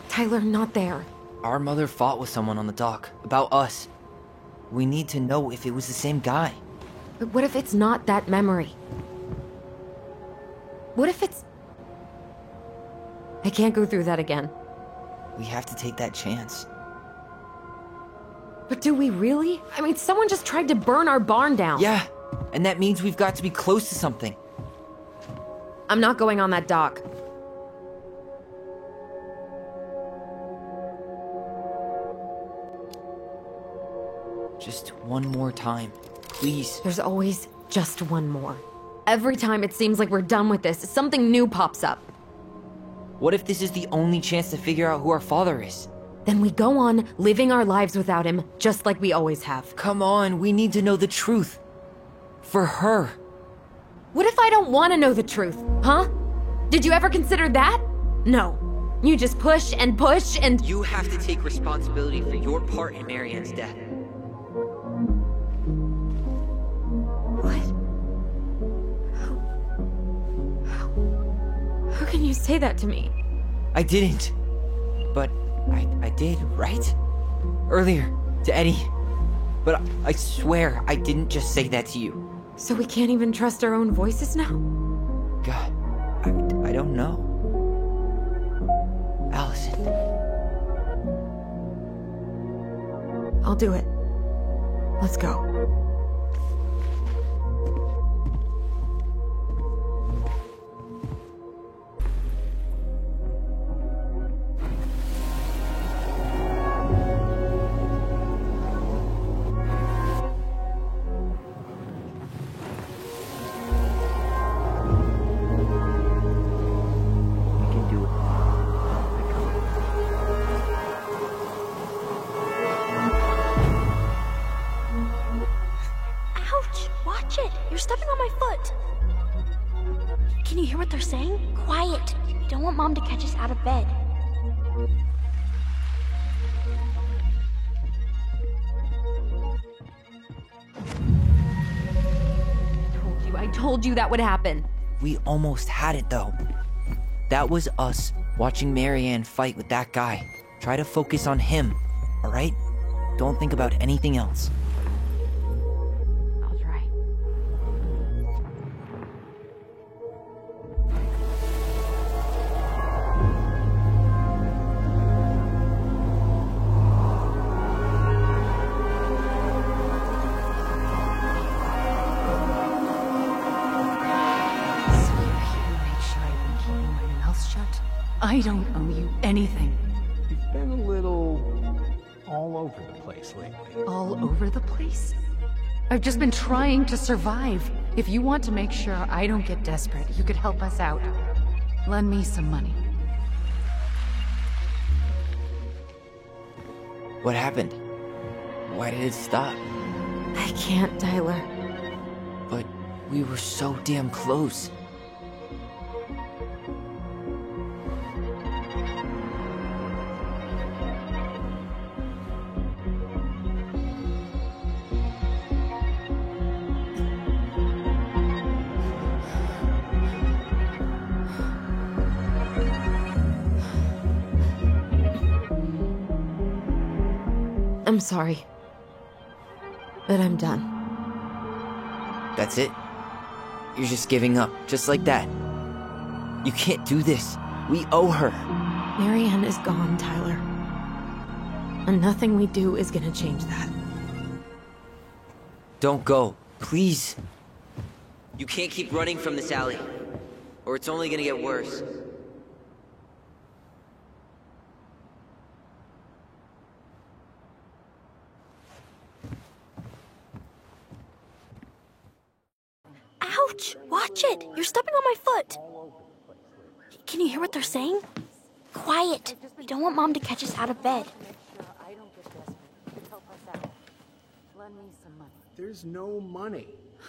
Tyler, not there. Our mother fought with someone on the dock about us. We need to know if it was the same guy. But what if it's not that memory? What if it's... I can't go through that again. We have to take that chance. But do we really? I mean, someone just tried to burn our barn down. Yeah, and that means we've got to be close to something. I'm not going on that dock. Just one more time, please. There's always just one more. Every time it seems like we're done with this, something new pops up. What if this is the only chance to figure out who our father is? Then we go on living our lives without him, just like we always have. Come on, we need to know the truth. For her. What if I don't want to know the truth, huh? Did you ever consider that? No. You just push and push and... You have to take responsibility for your part in Marianne's death. How can you say that to me? I didn't. But I did, right? Earlier, to Eddie. But I swear I didn't just say that to you. So we can't even trust our own voices now? God, I don't know. Allison. I'll do it. Let's go. You're stepping on my foot. Can you hear what they're saying? Quiet. We don't want Mom to catch us out of bed. I told you that would happen. We almost had it, though. That was us watching Marianne fight with that guy. Try to focus on him, all right? Don't think about anything else. I'll try. I don't owe you anything. You've been a little all over the place lately. All over the place? I've just been trying to survive. If you want to make sure I don't get desperate, you could help us out. Lend me some money. What happened? Why did it stop? I can't, Tyler. But we were so damn close. I'm sorry. But I'm done. That's it? You're just giving up, just like that. You can't do this. We owe her. Marianne is gone, Tyler. And nothing we do is gonna change that. Don't go, please. You can't keep running from this alley, or it's only gonna get worse. Ouch! Watch it! You're stepping on my foot! Can you hear what they're saying? Quiet! We don't want Mom to catch us out of bed. There's no money.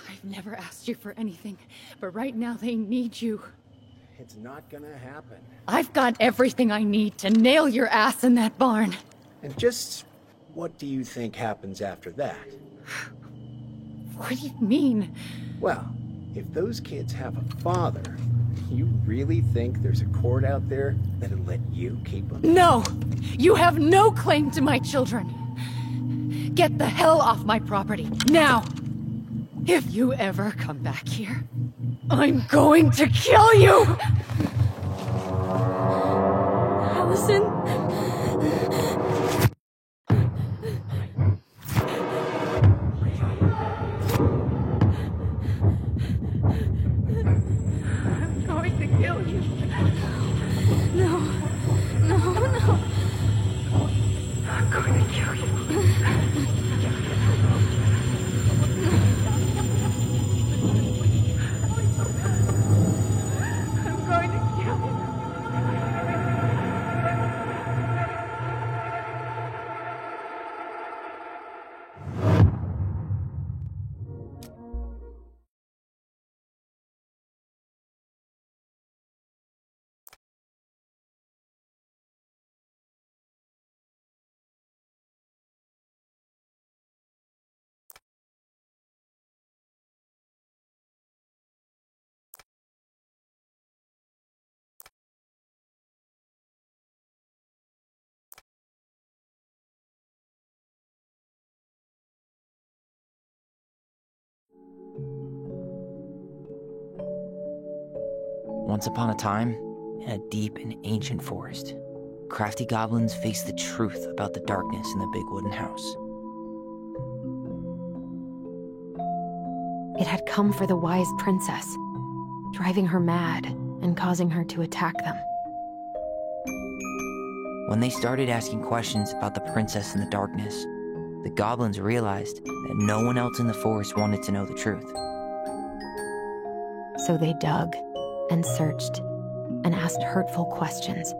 I've never asked you for anything, but right now they need you. It's not gonna happen. I've got everything I need to nail your ass in that barn. And just what do you think happens after that? What do you mean? Well, if those kids have a father, you really think there's a court out there that'll let you keep them? No! You have no claim to my children! Get the hell off my property, now! If you ever come back here, I'm going to kill you! Allison? I'm going to kill you. No. I'm going to kill you. I'm going to kill you. Once upon a time, in a deep and ancient forest, crafty goblins faced the truth about the darkness in the big wooden house. It had come for the wise princess, driving her mad and causing her to attack them. When they started asking questions about the princess in the darkness, the goblins realized that no one else in the forest wanted to know the truth. So they dug and searched and asked hurtful questions,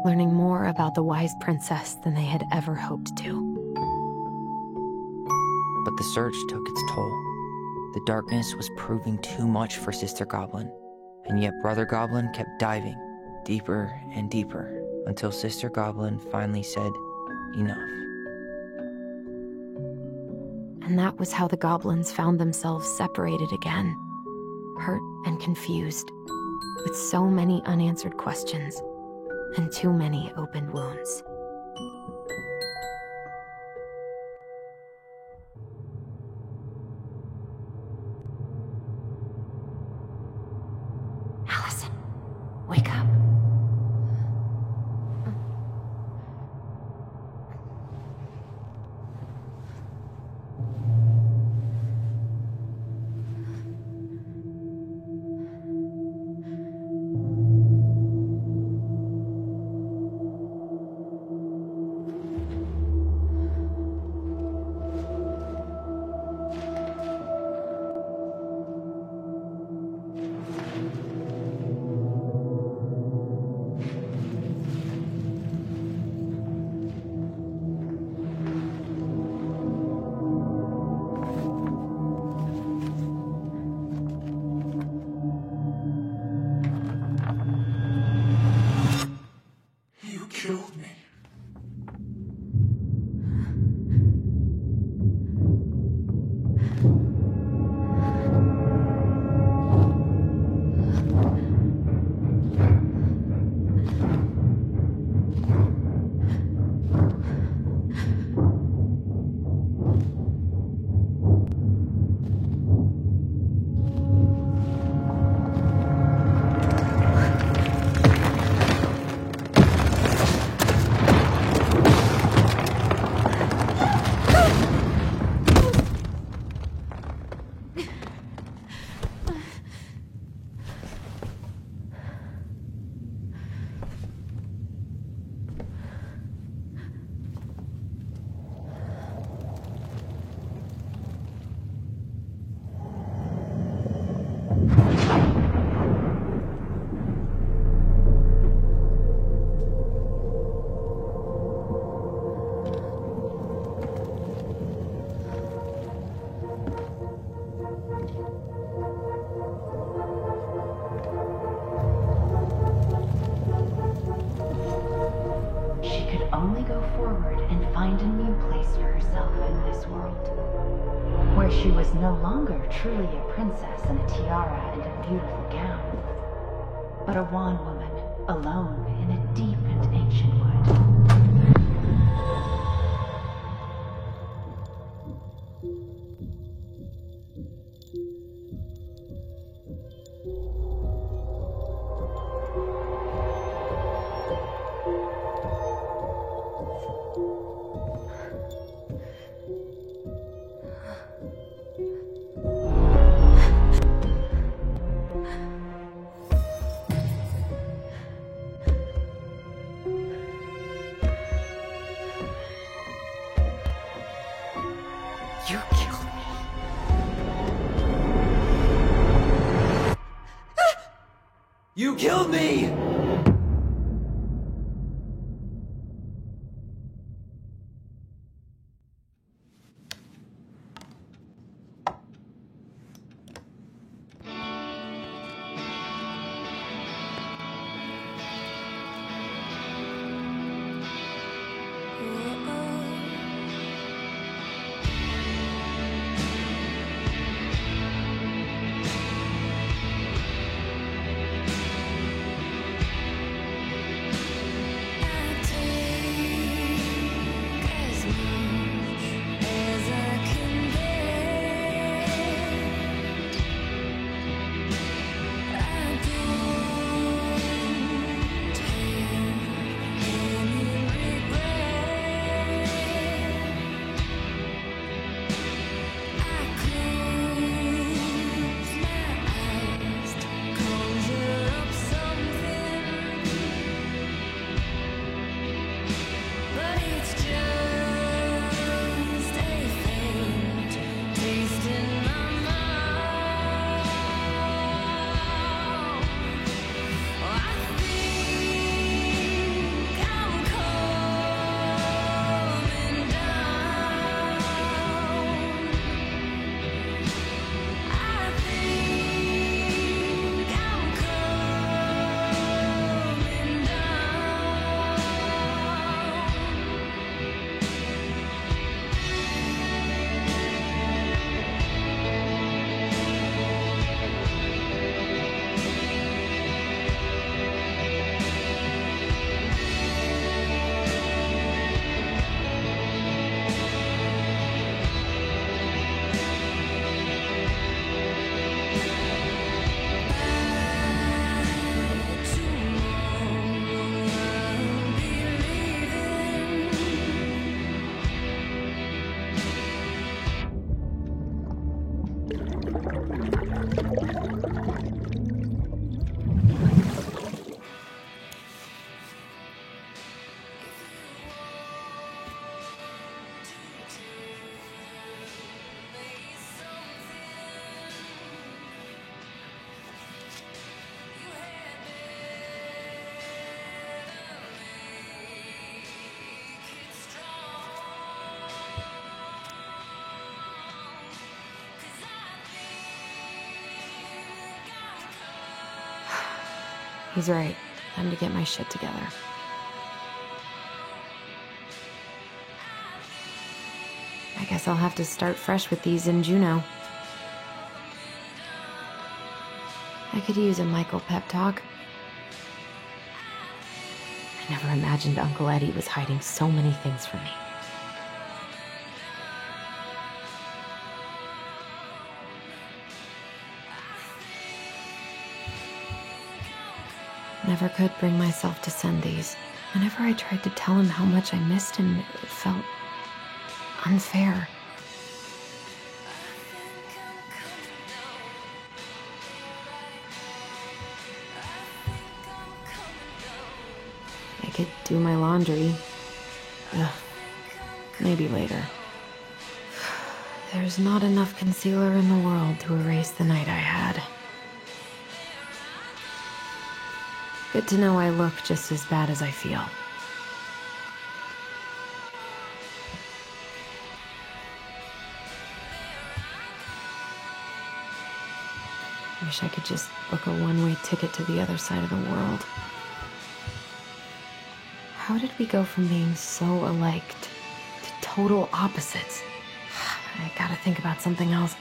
learning more about the wise princess than they had ever hoped to. But the search took its toll. The darkness was proving too much for Sister Goblin, and yet Brother Goblin kept diving deeper and deeper until Sister Goblin finally said, enough. And that was how the goblins found themselves separated again, hurt and confused, with so many unanswered questions and too many open wounds. Allison, wake up. place for herself in this world, where she was no longer truly a princess in a tiara and a beautiful gown, but a wan woman alone in a deep and ancient wood. You killed me. You killed me! He's right. Time to get my shit together. I guess I'll have to start fresh with these in Juneau. I could use a Michael pep talk. I never imagined Uncle Eddie was hiding so many things from me. Never could bring myself to send these. Whenever I tried to tell him how much I missed him, it felt unfair. I could do my laundry. Ugh. Maybe later. There's not enough concealer in the world to erase the night I had. Good to know I look just as bad as I feel. Wish I could just book a one-way ticket to the other side of the world. How did we go from being so alike to total opposites. I gotta think about something else.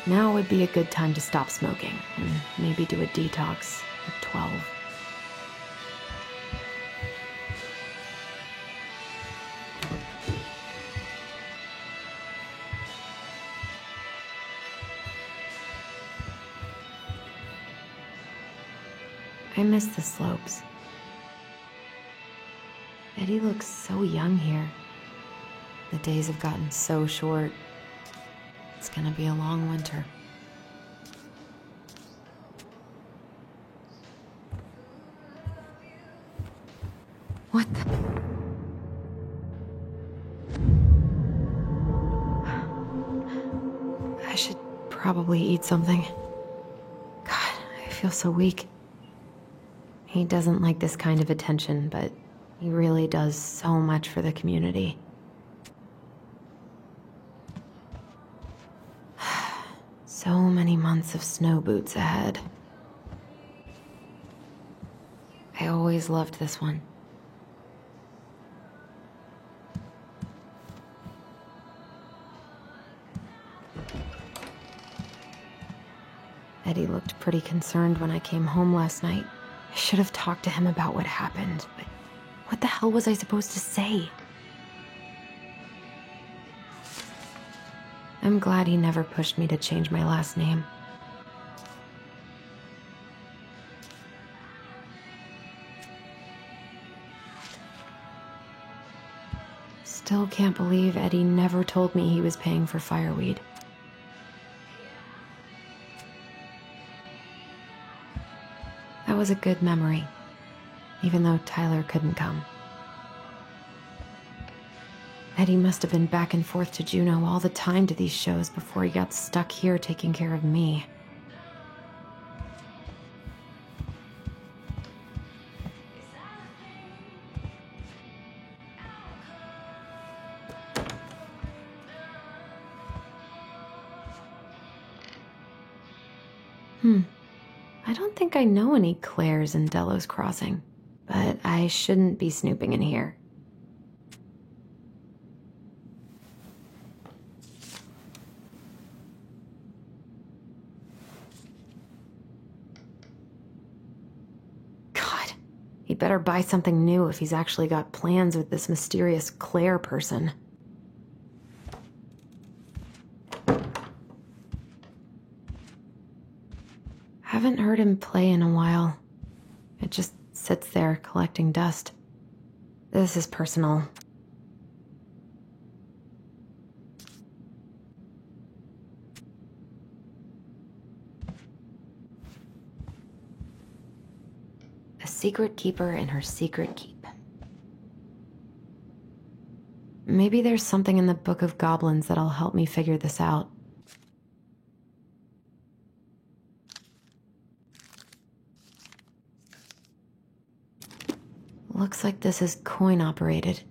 Now would be a good time to stop smoking and maybe do a detox at 12. I miss the slopes. Eddie looks so young here. The days have gotten so short. It's gonna be a long winter. What the? I should probably eat something. God, I feel so weak. He doesn't like this kind of attention, but he really does so much for the community. So many months of snow boots ahead. I always loved this one. Eddie looked pretty concerned when I came home last night. I should have talked to him about what happened, but what the hell was I supposed to say? I'm glad he never pushed me to change my last name. Still can't believe Eddie never told me he was paying for fireweed. That was a good memory, even though Tyler couldn't come. Eddie must have been back and forth to Juneau all the time to these shows before he got stuck here taking care of me. I don't think I know any Claires in Delos Crossing, but I shouldn't be snooping in here. God, he'd better buy something new if he's actually got plans with this mysterious Claire person. Haven't heard him play in a while. It just sits there collecting dust. This is personal. A secret keeper in her secret keep. Maybe there's something in the Book of Goblins that'll help me figure this out. Looks like this is coin-operated.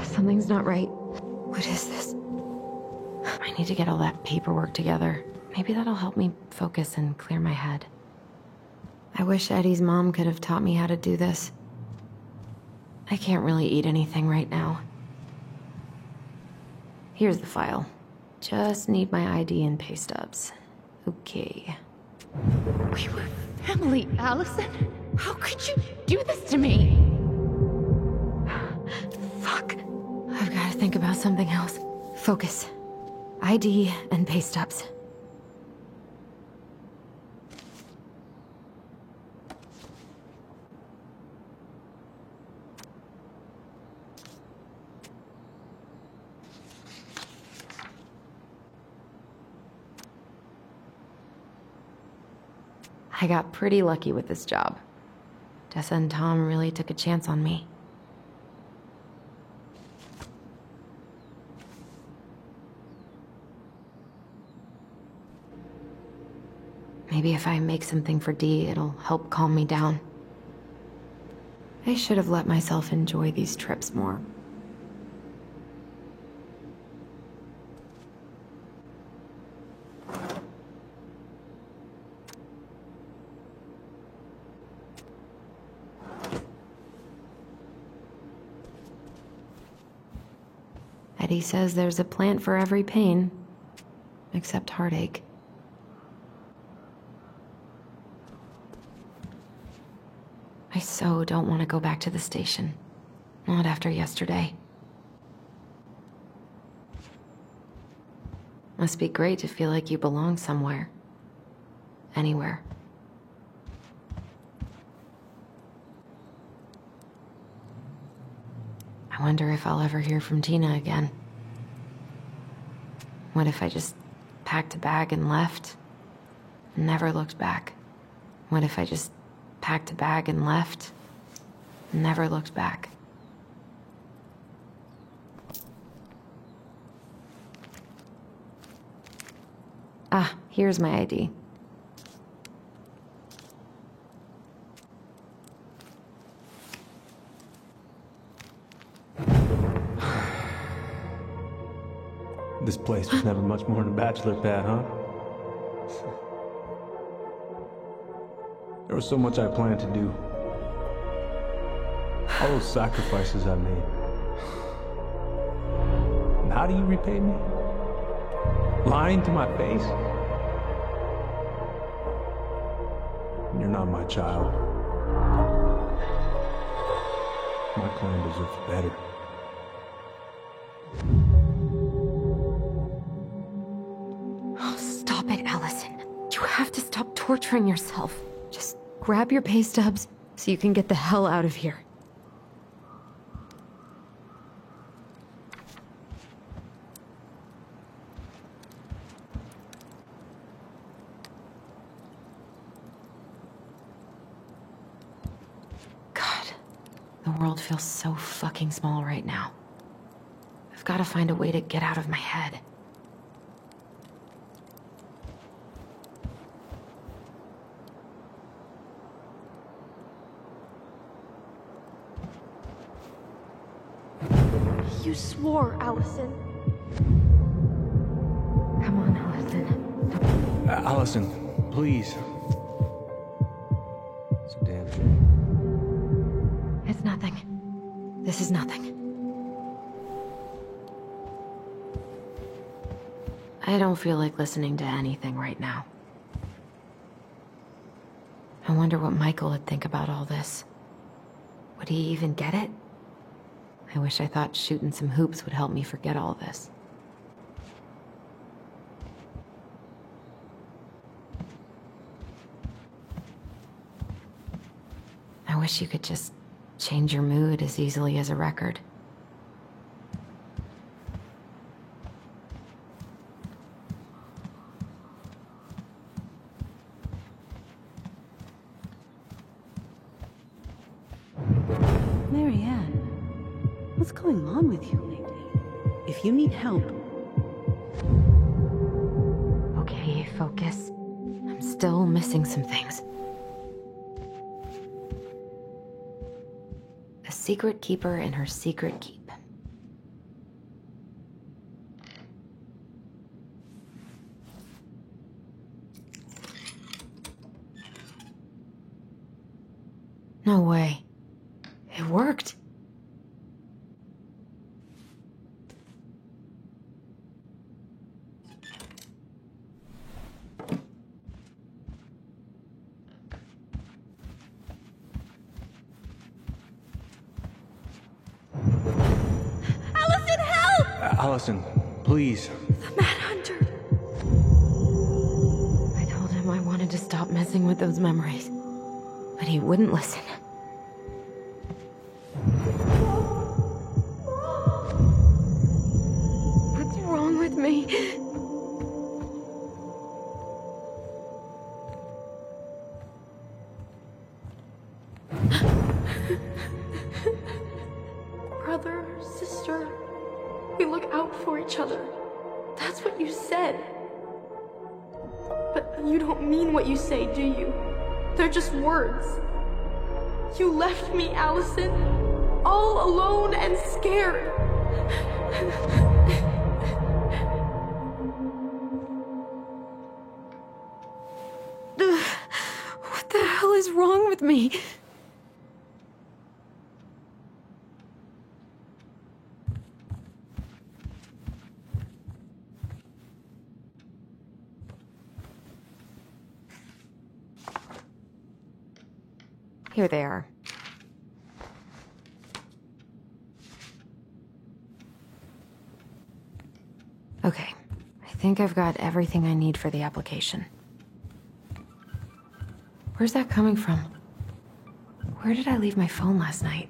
Something's not right. What is this? I need to get all that paperwork together. Maybe that'll help me focus and clear my head. I wish Eddie's mom could have taught me how to do this. I can't really eat anything right now. Here's the file. Just need my ID and pay stubs. Okay. We were family, Allison. How could you do this to me? Fuck. I've got to think about something else. Focus. ID and pay stubs. I got pretty lucky with this job. Tessa and Tom really took a chance on me. Maybe if I make something for Dee, it'll help calm me down. I should have let myself enjoy these trips more. Eddie says there's a plant for every pain, except heartache. I so don't want to go back to the station. Not after yesterday. Must be great to feel like you belong somewhere. Anywhere. I wonder if I'll ever hear from Tina again. What if I just packed a bag and left? And never looked back? What if I just packed a bag and left? And never looked back? Ah, here's my ID. This place was never much more than a bachelor pad, huh? There was so much I planned to do. All those sacrifices I made. And how do you repay me? Lying to my face? You're not my child. My clan deserves better. Oh, stop it, Allison. You have to stop torturing yourself. Just grab your pay stubs so you can get the hell out of here. The world feels so fucking small right now. I've got to find a way to get out of my head. You swore, Allison. Come on, Allison. Allison, please. It's a damn shame. It's nothing. This is nothing. I don't feel like listening to anything right now. I wonder what Michael would think about all this. Would he even get it? I wish I thought shooting some hoops would help me forget all this. I wish you could just change your mood as easily as a record. Marianne, what's going on with you lately? If you need help... Okay, focus. I'm still missing some things. A secret keeper in her secret keep. No way. It worked. Allison, help! Allison, please. The Mad Hunter. I told him I wanted to stop messing with those memories, but he wouldn't listen. What's wrong with me? Brother, sister, we look out for each other. That's what you said. But you don't mean what you say, do you? They're just words. You left me, Allison, all alone and scared. What the hell is wrong with me? Here they are. Okay, I think I've got everything I need for the application. Where's that coming from? Where did I leave my phone last night?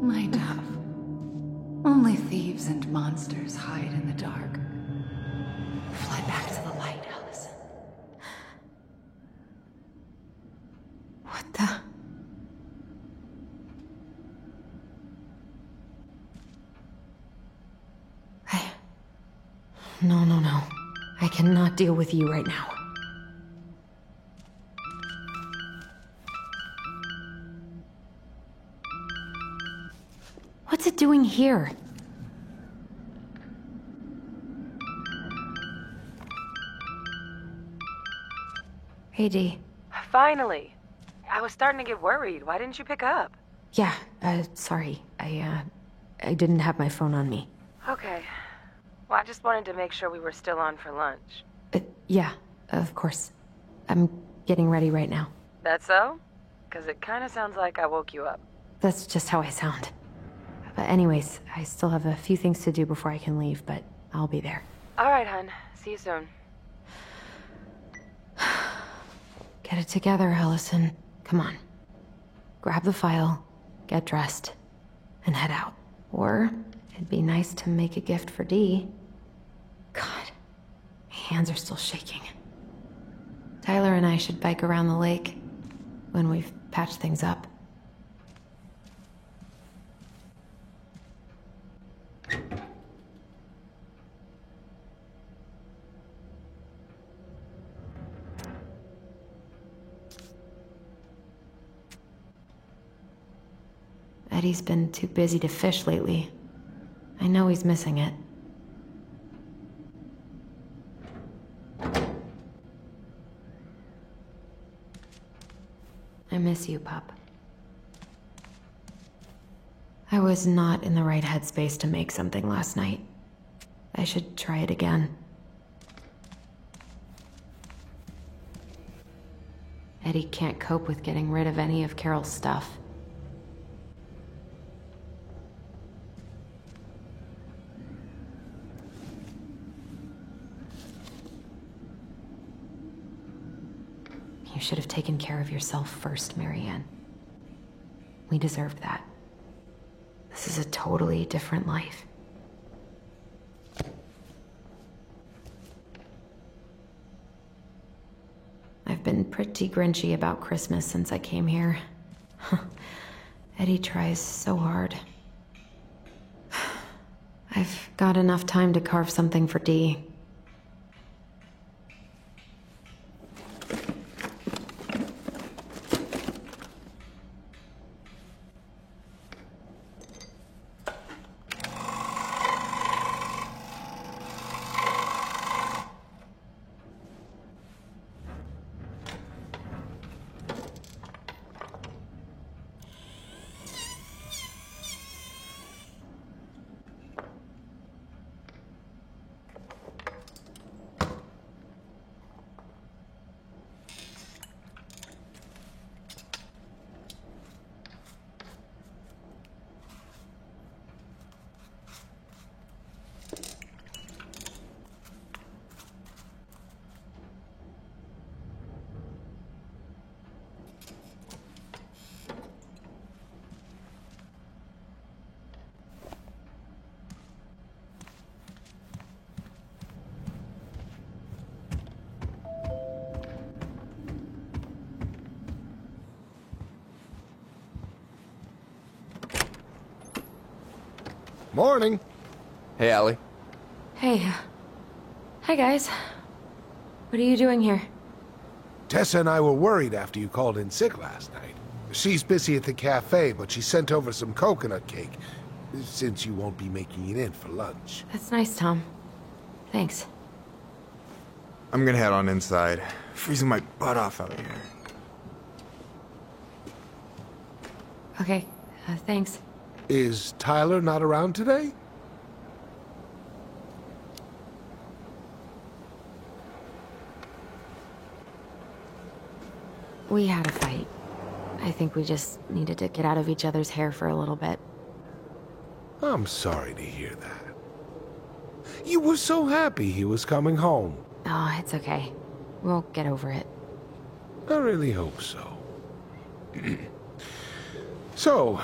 My dove. Only thieves and monsters hide in the dark. Fly back to the light, Allison. What the? No. I cannot deal with you right now. What's it doing here? Hey, Dee. Finally. I was starting to get worried. Why didn't you pick up? Yeah, sorry. I didn't have my phone on me. Okay. Well, I just wanted to make sure we were still on for lunch. Yeah, of course. I'm getting ready right now. That so? Because it kind of sounds like I woke you up. That's just how I sound. But anyways, I still have a few things to do before I can leave, but I'll be there. All right, hun. See you soon. Get it together, Allison. Come on. Grab the file, get dressed, and head out. Or it'd be nice to make a gift for Dee. God, my hands are still shaking. Tyler and I should bike around the lake when we've patched things up. Eddie's been too busy to fish lately. I know he's missing it. I miss you, pup. I was not in the right headspace to make something last night. I should try it again. Eddie can't cope with getting rid of any of Carol's stuff. You should have taken care of yourself first, Marianne. We deserved that. This is a totally different life. I've been pretty grinchy about Christmas since I came here. Eddie tries so hard. I've got enough time to carve something for Dee. Morning. Hey, Allie. Hey. Hi, guys. What are you doing here? Tessa and I were worried after you called in sick last night. She's busy at the cafe, but she sent over some coconut cake, since you won't be making it in for lunch. That's nice, Tom. Thanks. I'm gonna head on inside. Freezing my butt off out here. Okay, thanks. Is Tyler not around today? We had a fight. I think we just needed to get out of each other's hair for a little bit. I'm sorry to hear that. You were so happy he was coming home. Oh, it's okay. We'll get over it. I really hope so. So,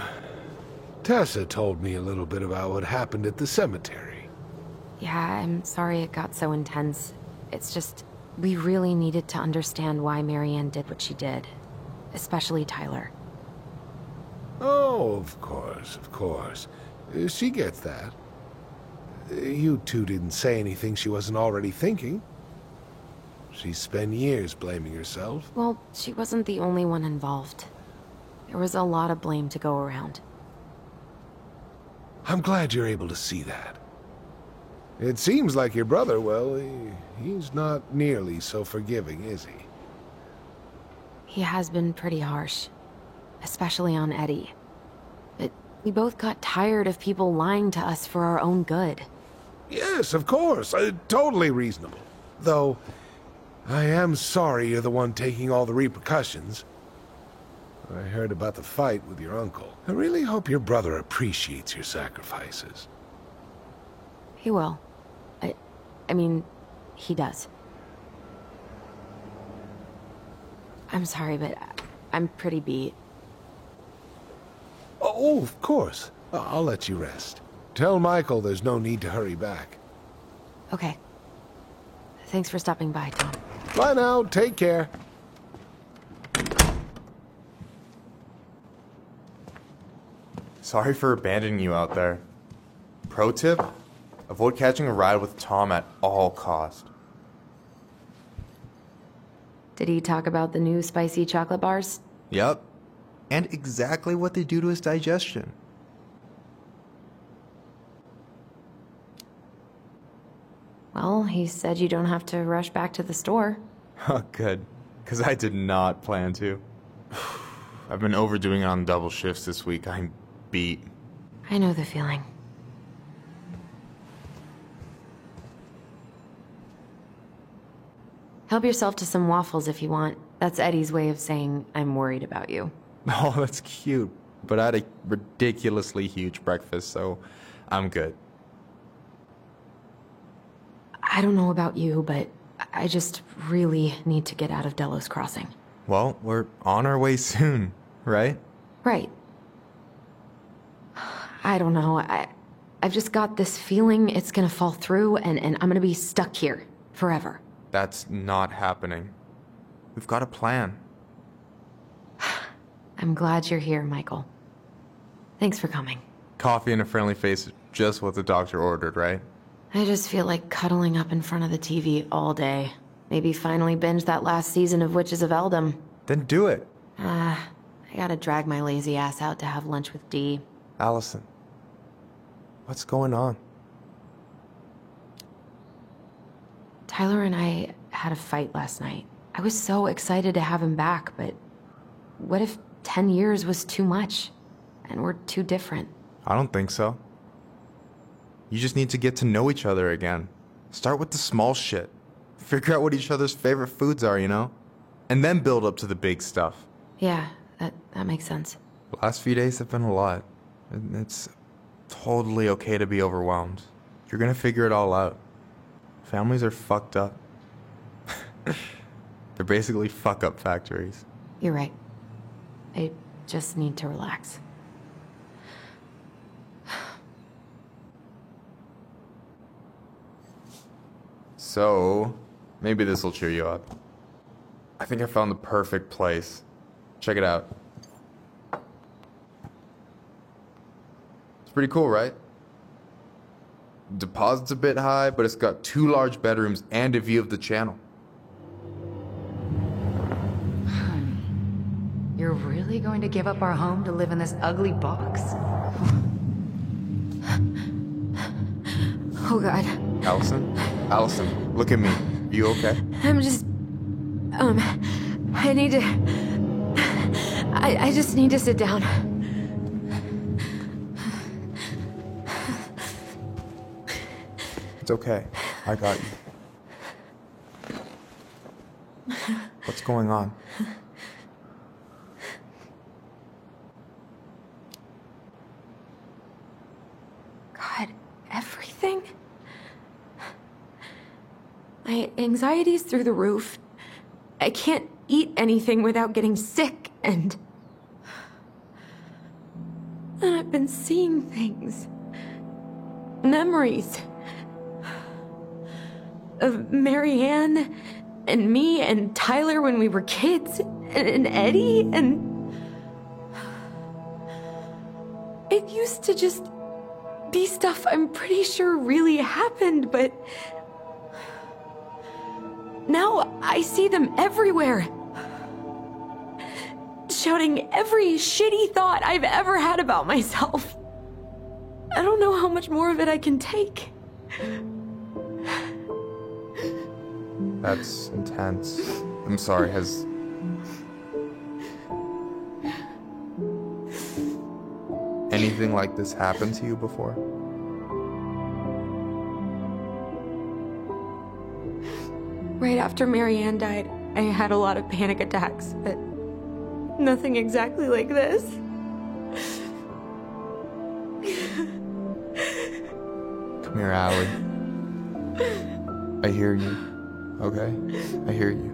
Tessa told me a little bit about what happened at the cemetery. Yeah, I'm sorry it got so intense. It's just, we really needed to understand why Marianne did what she did. Especially Tyler. Oh, of course, of course. She gets that. You two didn't say anything she wasn't already thinking. She spent years blaming herself. Well, she wasn't the only one involved. There was a lot of blame to go around. I'm glad you're able to see that. It seems like your brother, well, he's not nearly so forgiving, is he? He has been pretty harsh. Especially on Eddie. But we both got tired of people lying to us for our own good. Yes, of course. Totally reasonable. Though, I am sorry you're the one taking all the repercussions. I heard about the fight with your uncle. I really hope your brother appreciates your sacrifices. He will. I mean, he does. I'm sorry, but I'm pretty beat. Oh, of course. I'll let you rest. Tell Michael there's no need to hurry back. Okay. Thanks for stopping by, Tom. Bye now. Take care. Sorry for abandoning you out there. Pro tip? Avoid catching a ride with Tom at all cost. Did he talk about the new spicy chocolate bars? Yep. And exactly what they do to his digestion. Well, he said you don't have to rush back to the store. Oh, good. Because I did not plan to. I've been overdoing it on double shifts this week. I'm beat. I know the feeling. Help yourself to some waffles if you want. That's Eddie's way of saying, I'm worried about you. Oh, that's cute. But I had a ridiculously huge breakfast, so I'm good. I don't know about you, but I just really need to get out of Delos Crossing. Well, we're on our way soon, right? Right. I don't know. I've just got this feeling it's gonna fall through and I'm gonna be stuck here forever. That's not happening. We've got a plan. I'm glad you're here, Michael. Thanks for coming. Coffee and a friendly face is just what the doctor ordered, right? I just feel like cuddling up in front of the TV all day. Maybe finally binge that last season of Witches of Eldom. Then do it. I gotta drag my lazy ass out to have lunch with Dee. Allison, what's going on? Tyler and I had a fight last night. I was so excited to have him back, but what if 10 years was too much? And we're too different? I don't think so. You just need to get to know each other again. Start with the small shit. Figure out what each other's favorite foods are, you know? And then build up to the big stuff. Yeah, that makes sense. The last few days have been a lot. It's totally okay to be overwhelmed. You're gonna figure it all out. Families are fucked up. They're basically fuck-up factories. You're right. I just need to relax. So, maybe this will cheer you up. I think I found the perfect place. Check it out. It's pretty cool, right? Deposit's a bit high, but it's got 2 large bedrooms and a view of the channel. Honey, you're really going to give up our home to live in this ugly box? Oh God. Allison? Allison, look at me. You okay? I'm just... I need to... I just need to sit down. It's okay. I got you. What's going on? God, everything? My anxiety's through the roof. I can't eat anything without getting sick, and I've been seeing things. Memories. Of Marianne, and me, and Tyler when we were kids, and Eddie, and... It used to just be stuff I'm pretty sure really happened, but... Now I see them everywhere. Shouting every shitty thought I've ever had about myself. I don't know how much more of it I can take. That's intense. I'm sorry, has... anything like this happened to you before? Right after Marianne died, I had a lot of panic attacks, but nothing exactly like this. Come here, Allie. I hear you. Okay? I hear you.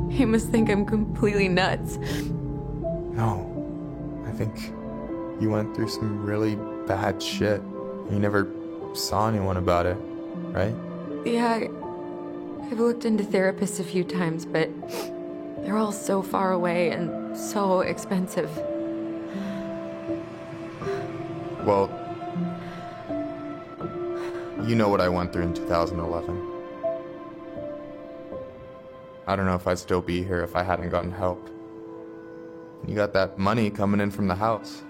You must think I'm completely nuts. No. I think you went through some really bad shit. You never saw anyone about it, right? Yeah, I've looked into therapists a few times, but they're all so far away and so expensive. Well, you know what I went through in 2011. I don't know if I'd still be here if I hadn't gotten help. You got that money coming in from the house.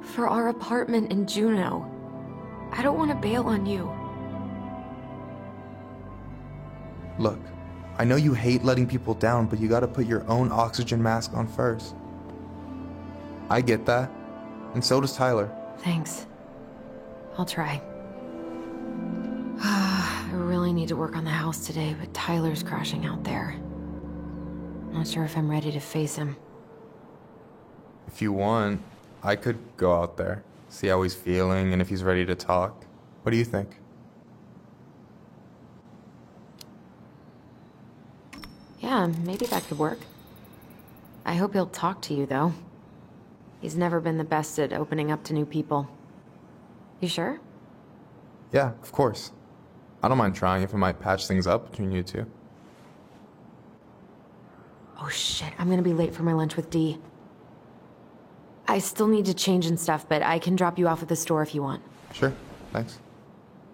For our apartment in Juneau. I don't want to bail on you. Look, I know you hate letting people down, but you gotta put your own oxygen mask on first. I get that, and so does Tyler. Thanks. I'll try. I really need to work on the house today, but Tyler's crashing out there. Not sure if I'm ready to face him. If you want, I could go out there, see how he's feeling, and if he's ready to talk. What do you think? Yeah, maybe that could work. I hope he'll talk to you, though. He's never been the best at opening up to new people. You sure? Yeah, of course. I don't mind trying if it might patch things up between you two. Oh shit, I'm gonna be late for my lunch with Dee. I still need to change and stuff, but I can drop you off at the store if you want. Sure, thanks.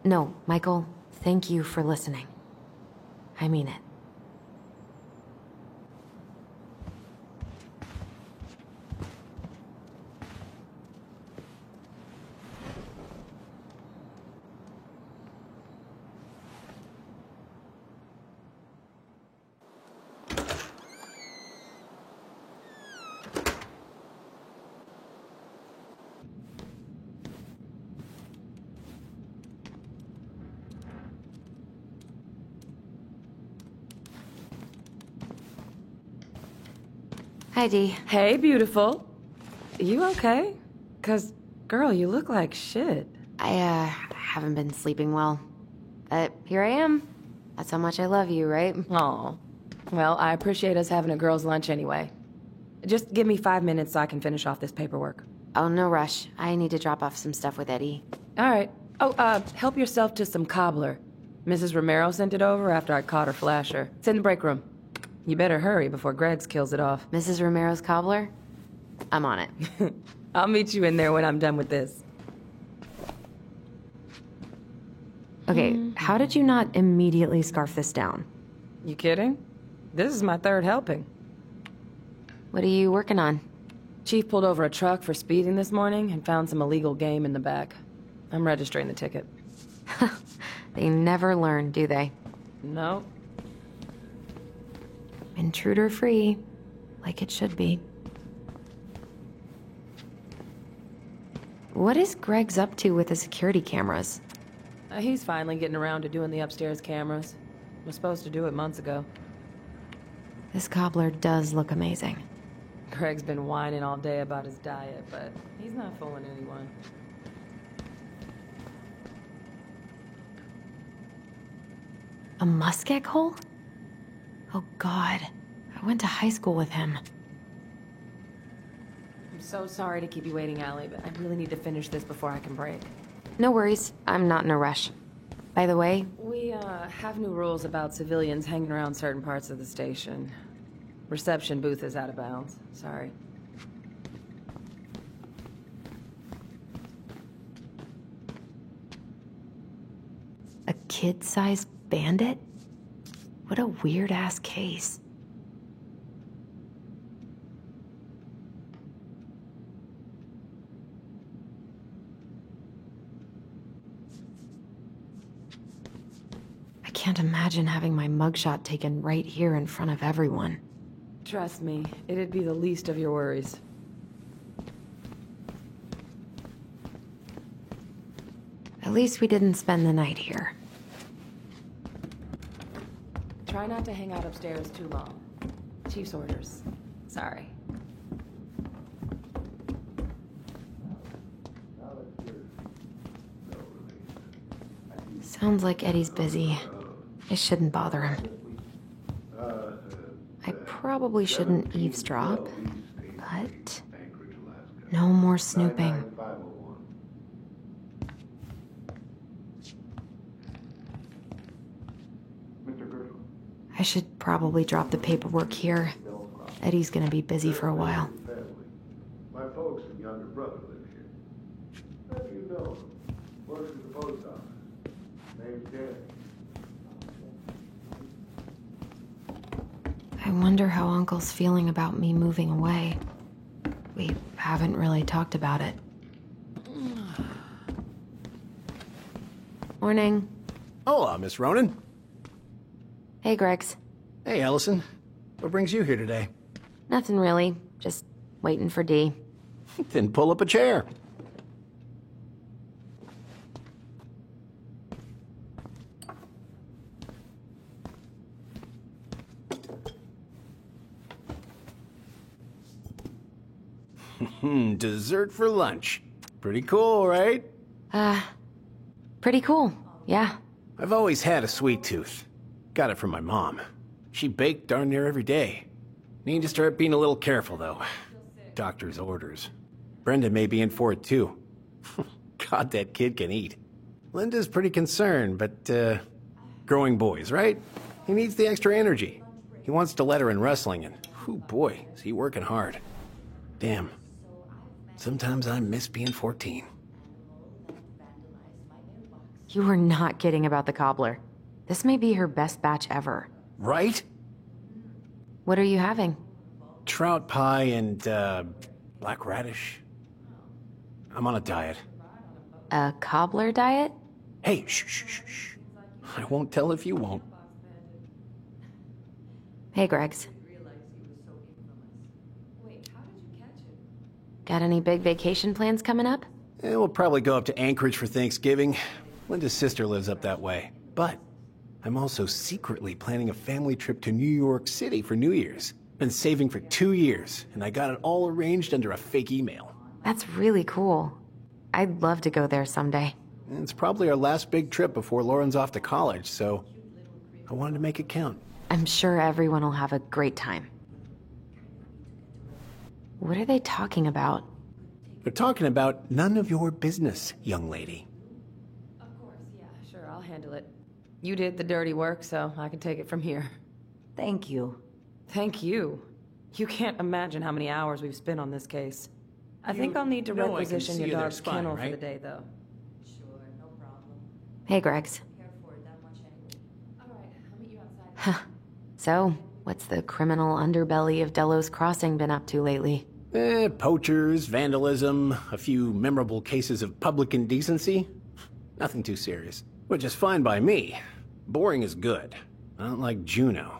No, Michael, thank you for listening. I mean it. Hi, Dee. Hey, beautiful. You okay? 'Cause, girl, you look like shit. I haven't been sleeping well. But here I am. That's how much I love you, right? Aw. Well, I appreciate us having a girls' lunch anyway. Just give me 5 minutes so I can finish off this paperwork. Oh, no rush. I need to drop off some stuff with Eddie. All right. Oh, help yourself to some cobbler. Mrs. Romero sent it over after I caught her flasher. It's in the break room. You better hurry before Greggs kills it off. Mrs. Romero's cobbler? I'm on it. I'll meet you in there when I'm done with this. Okay, how did you not immediately scarf this down? You kidding? This is my third helping. What are you working on? Chief pulled over a truck for speeding this morning and found some illegal game in the back. I'm registering the ticket. They never learn, do they? No. Intruder free, like it should be. What is Greggs up to with the security cameras? He's finally getting around to doing the upstairs cameras. Was supposed to do it months ago. This cobbler does look amazing. Greg's been whining all day about his diet, but he's not fooling anyone. A muskeg hole? Oh God, I went to high school with him. I'm so sorry to keep you waiting, Allie, but I really need to finish this before I can break. No worries, I'm not in a rush. By the way... We, have new rules about civilians hanging around certain parts of the station. Reception booth is out of bounds. Sorry. A kid-sized bandit? What a weird-ass case. I can't imagine having my mugshot taken right here in front of everyone. Trust me, it'd be the least of your worries. At least we didn't spend the night here. Try not to hang out upstairs too long. Chief's orders. Sorry. Sounds like Eddie's busy. I shouldn't bother him. I probably shouldn't eavesdrop, but no more snooping. I should probably drop the paperwork here. Eddie's gonna be busy for a while. My folks and younger brother live here. How do you know him? Works at the post office. Name's Danny. I wonder how Uncle's feeling about me moving away. We haven't really talked about it. Morning. Hola, Miss Ronan. Hey, Greggs. Hey, Allison. What brings you here today? Nothing really. Just waiting for Dee. Then pull up a chair. Dessert for lunch. Pretty cool, right? Pretty cool, yeah. I've always had a sweet tooth. Got it from my mom. She baked darn near every day. Need to start being a little careful, though. Doctor's orders. Brenda may be in for it, too. God, that kid can eat. Linda's pretty concerned, but, growing boys, right? He needs the extra energy. He wants to let her in wrestling, and, oh boy, is he working hard. Damn. Sometimes I miss being 14. You were not kidding about the cobbler. This may be her best batch ever. Right? What are you having? Trout pie and, black radish. I'm on a diet. A cobbler diet? Hey, shh, shh, shh, shh. I won't tell if you won't. Hey, Greggs. Got any big vacation plans coming up? We'll probably go up to Anchorage for Thanksgiving. Linda's sister lives up that way. But I'm also secretly planning a family trip to New York City for New Year's. Been saving for 2 years, and I got it all arranged under a fake email. That's really cool. I'd love to go there someday. It's probably our last big trip before Lauren's off to college, so I wanted to make it count. I'm sure everyone will have a great time. What are they talking about? They're talking about none of your business, young lady. Of course, yeah, sure, I'll handle it. You did the dirty work, so I can take it from here. Thank you. Thank you. You can't imagine how many hours we've spent on this case. I think I'll need to requisition your dog's kennel for the day, though. Sure, no problem. Hey, Gregs. Huh. So, what's the criminal underbelly of Delos Crossing been up to lately? Poachers, vandalism, a few memorable cases of public indecency. Nothing too serious. Which is fine by me. Boring is good. I don't like Juneau.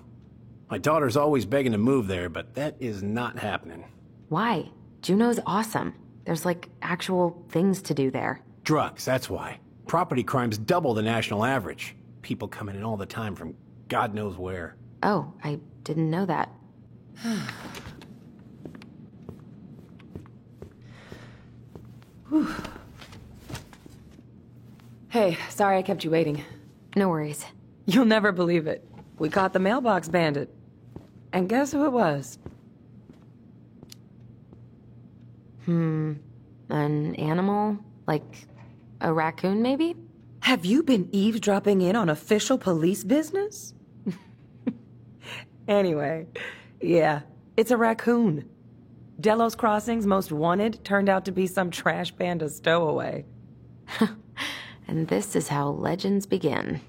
My daughter's always begging to move there, but that is not happening. Why? Juneau's awesome. There's like actual things to do there. Drugs, that's why. Property crime's double the national average. People coming in all the time from God knows where. Oh, I didn't know that. Hey, sorry I kept you waiting. No worries. You'll never believe it. We caught the mailbox bandit. And guess who it was? An animal? Like a raccoon, maybe? Have you been eavesdropping in on official police business? Anyway, yeah, it's a raccoon. Delos Crossing's most wanted turned out to be some trash panda stowaway. And this is how legends begin.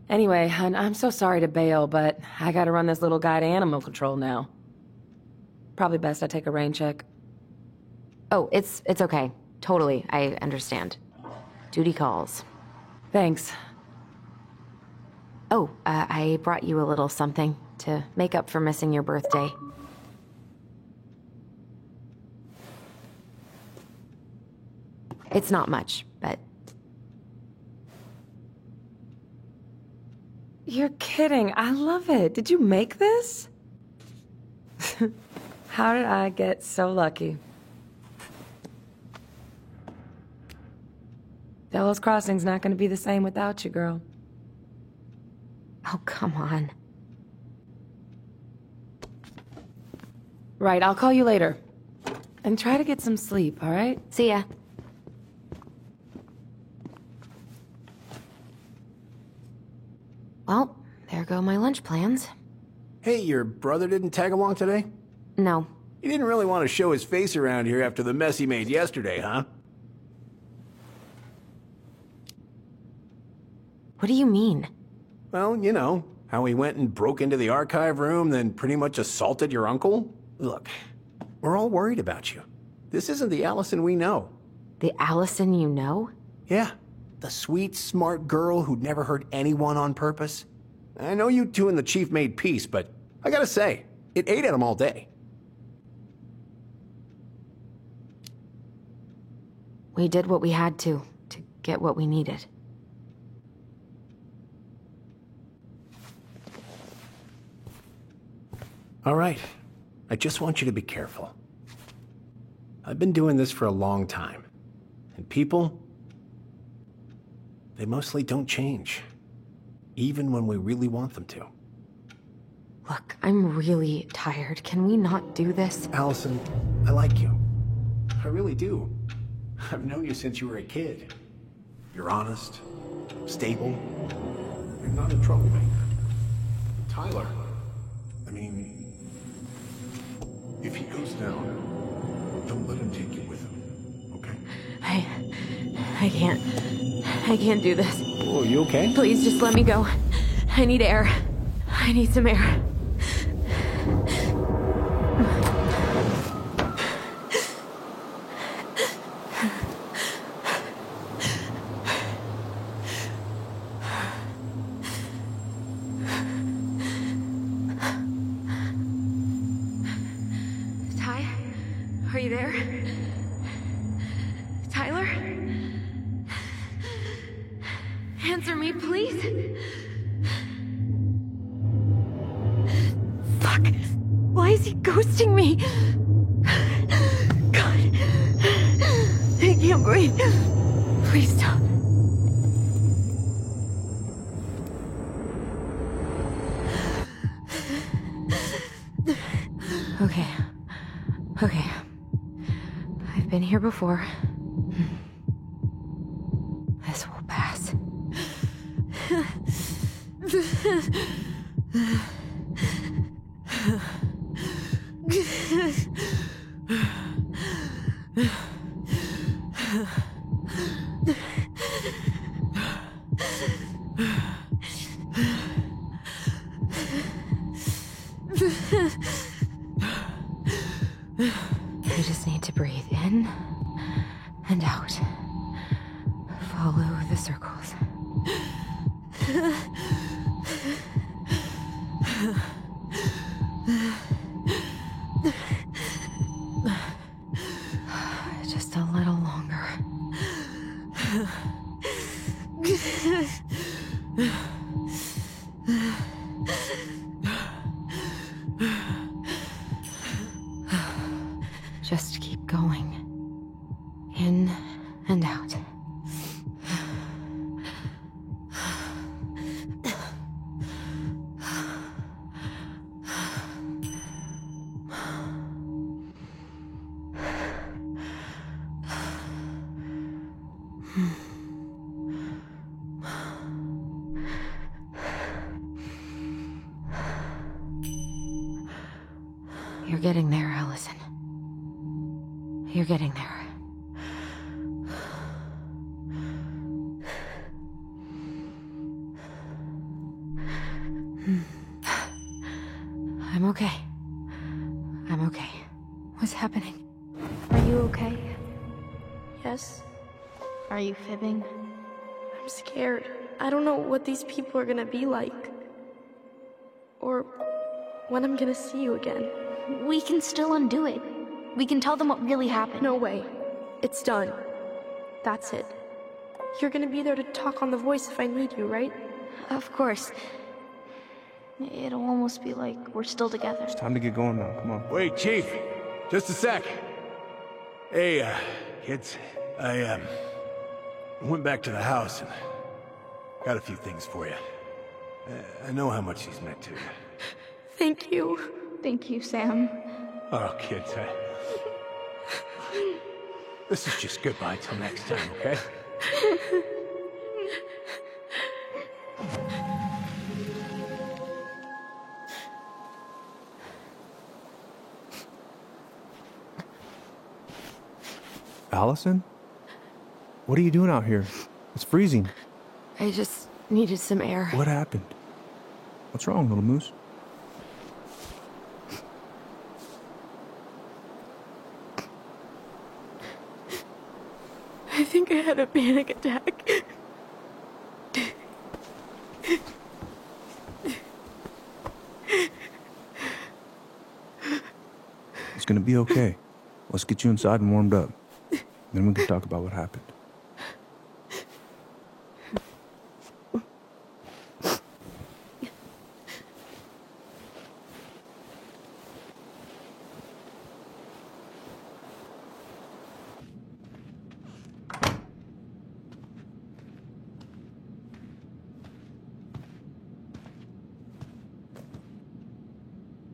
Anyway, I'm so sorry to bail, but I gotta run this little guy to animal control now. Probably best I take a rain check. Oh, it's okay. Totally, I understand. Duty calls. Thanks. Oh, I brought you a little something to make up for missing your birthday. It's not much, but... You're kidding. I love it. Did you make this? How did I get so lucky? Delos Crossing's not gonna be the same without you, girl. Oh, come on. Right, I'll call you later. And try to get some sleep, all right? See ya. Well, there go my lunch plans. Hey, your brother didn't tag along today? No. He didn't really want to show his face around here after the mess he made yesterday, huh? What do you mean? Well, you know, how he went and broke into the archive room, then pretty much assaulted your uncle? Look, we're all worried about you. This isn't the Allison we know. The Allison you know? Yeah. The sweet, smart girl who'd never hurt anyone on purpose. I know you two and the chief made peace, but I gotta say, it ate at him all day. We did what we had to get what we needed. All right. I just want you to be careful. I've been doing this for a long time. And people, they mostly don't change. Even when we really want them to. Look, I'm really tired. Can we not do this? Allison, I like you. I really do. I've known you since you were a kid. You're honest, stable, you're not a troublemaker. Tyler, I mean, if he goes down, don't let him take you with him, okay? I can't do this. Oh, you okay? Please just let me go. I need air. I need some air. Ty? Are you there? Tyler? Answer me, please. Fuck. Why is he ghosting me? God. I can't breathe. Please stop. Okay. I've been here before. This will pass. You just need to breathe in and out. Follow the circles. Just a little longer. Just keep going. In and out. You're getting there, Allison. You're getting there. I'm okay. I'm okay. What's happening? Are you okay? Yes? Are you fibbing? I'm scared. I don't know what these people are gonna be like. Or when I'm gonna see you again. We can still undo it. We can tell them what really happened. No way. It's done. That's it. You're gonna be there to talk on the voice if I need you, right? Of course. It'll almost be like we're still together. It's time to get going now. Come on. Wait, Chief. Just a sec. Hey, kids. I went back to the house and got a few things for you. I know how much he's meant to you. Thank you. Thank you, Sam. Oh, kids, this is just goodbye till next time, okay? Allison? What are you doing out here? It's freezing. I just needed some air. What happened? What's wrong, little moose? I think I had a panic attack. It's gonna be okay. Let's get you inside and warmed up. Then we can talk about what happened.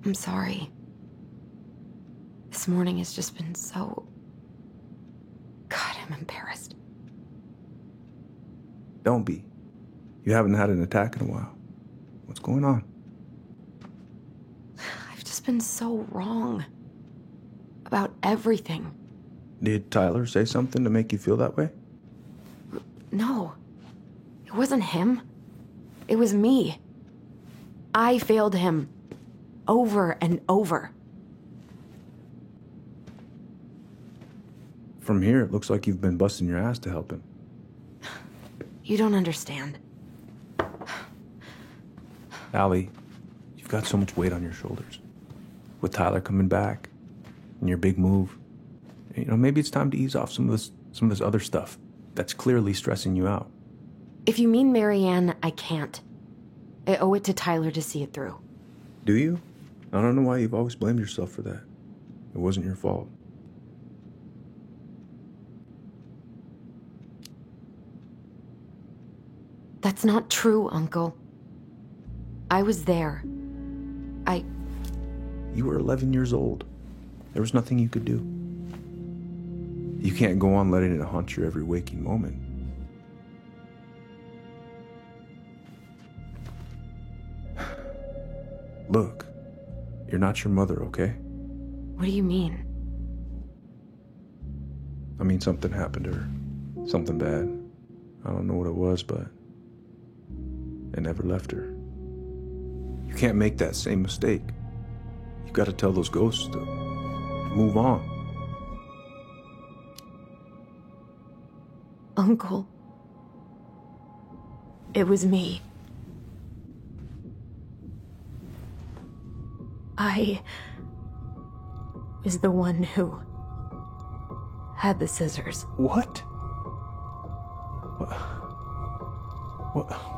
I'm sorry. This morning has just been so... God, I'm embarrassed. Don't be. You haven't had an attack in a while. What's going on? I've just been so wrong. About everything. Did Tyler say something to make you feel that way? No. It wasn't him. It was me. I failed him. Over and over. From here, it looks like you've been busting your ass to help him. You don't understand. Allie, you've got so much weight on your shoulders. With Tyler coming back, and your big move, you know, maybe it's time to ease off some of this other stuff that's clearly stressing you out. If you mean Marianne, I can't. I owe it to Tyler to see it through. Do you? I don't know why you've always blamed yourself for that. It wasn't your fault. That's not true, Uncle. I was there. You were 11 years old. There was nothing you could do. You can't go on letting it haunt your every waking moment. Look, you're not your mother, okay? What do you mean? I mean, something happened to her. Something bad. I don't know what it was, but it never left her. You can't make that same mistake. You gotta tell those ghosts to move on. Uncle. It was me. I was the one who had the scissors. What?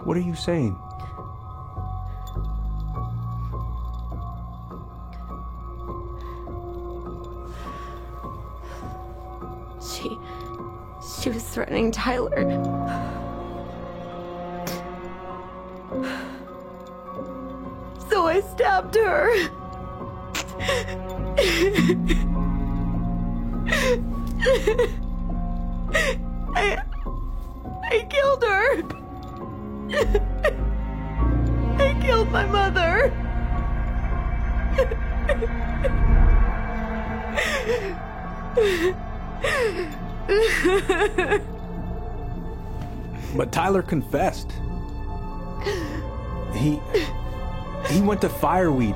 What are you saying? She was threatening Tyler. So I stabbed her. I killed her. I killed my mother. But Tyler confessed. He went to Fireweed.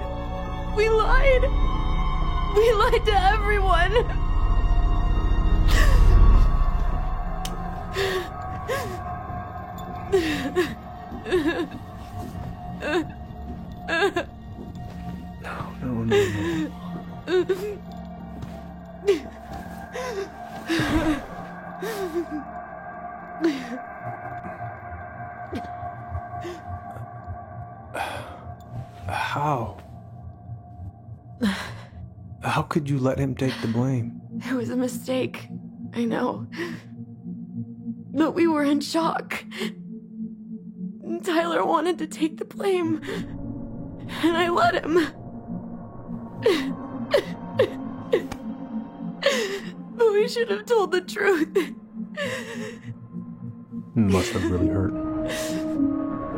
We lied. We lied to everyone. No. How could you let him take the blame? It was a mistake. I know. But we were in shock. Tyler wanted to take the blame. And I let him. But we should have told the truth. Must have really hurt.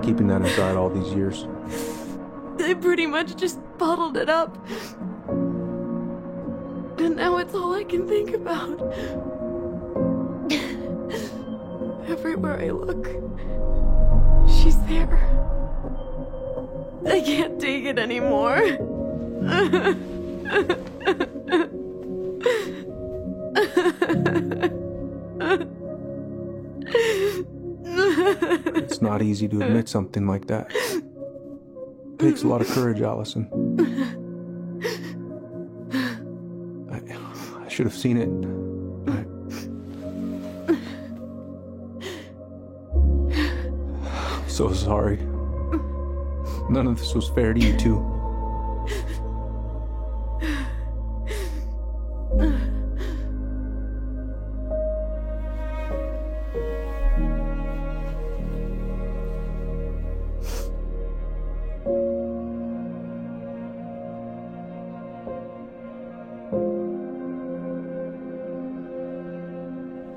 Keeping that inside all these years. I pretty much just bottled it up. And now it's all I can think about. Everywhere I look, she's there. I can't take it anymore. It's not easy to admit something like that. It takes a lot of courage, Allison. I should have seen it. I'm so sorry. None of this was fair to you two.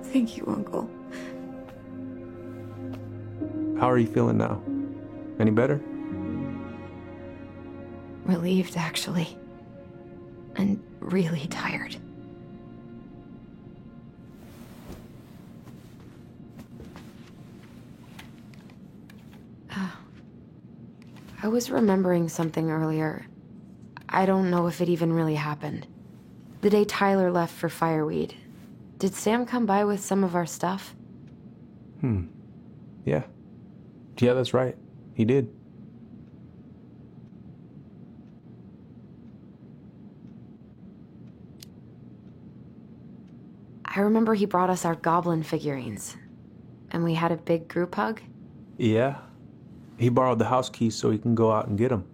Thank you, Uncle. How are you feeling now? Any better? Relieved, actually. And really tired. I was remembering something earlier. I don't know if it even really happened. The day Tyler left for Fireweed, did Sam come by with some of our stuff? Yeah. Yeah, that's right. He did. I remember he brought us our goblin figurines. And we had a big group hug. Yeah. He borrowed the house keys so he can go out and get them.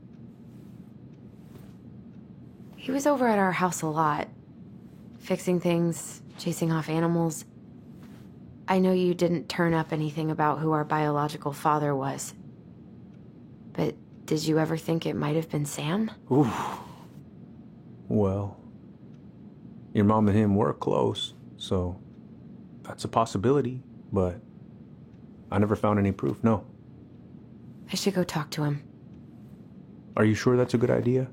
He was over at our house a lot. Fixing things, chasing off animals. I know you didn't turn up anything about who our biological father was. But did you ever think it might have been Sam? Ooh. Well, your mom and him were close, so that's a possibility, but I never found any proof, no. I should go talk to him. Are you sure that's a good idea?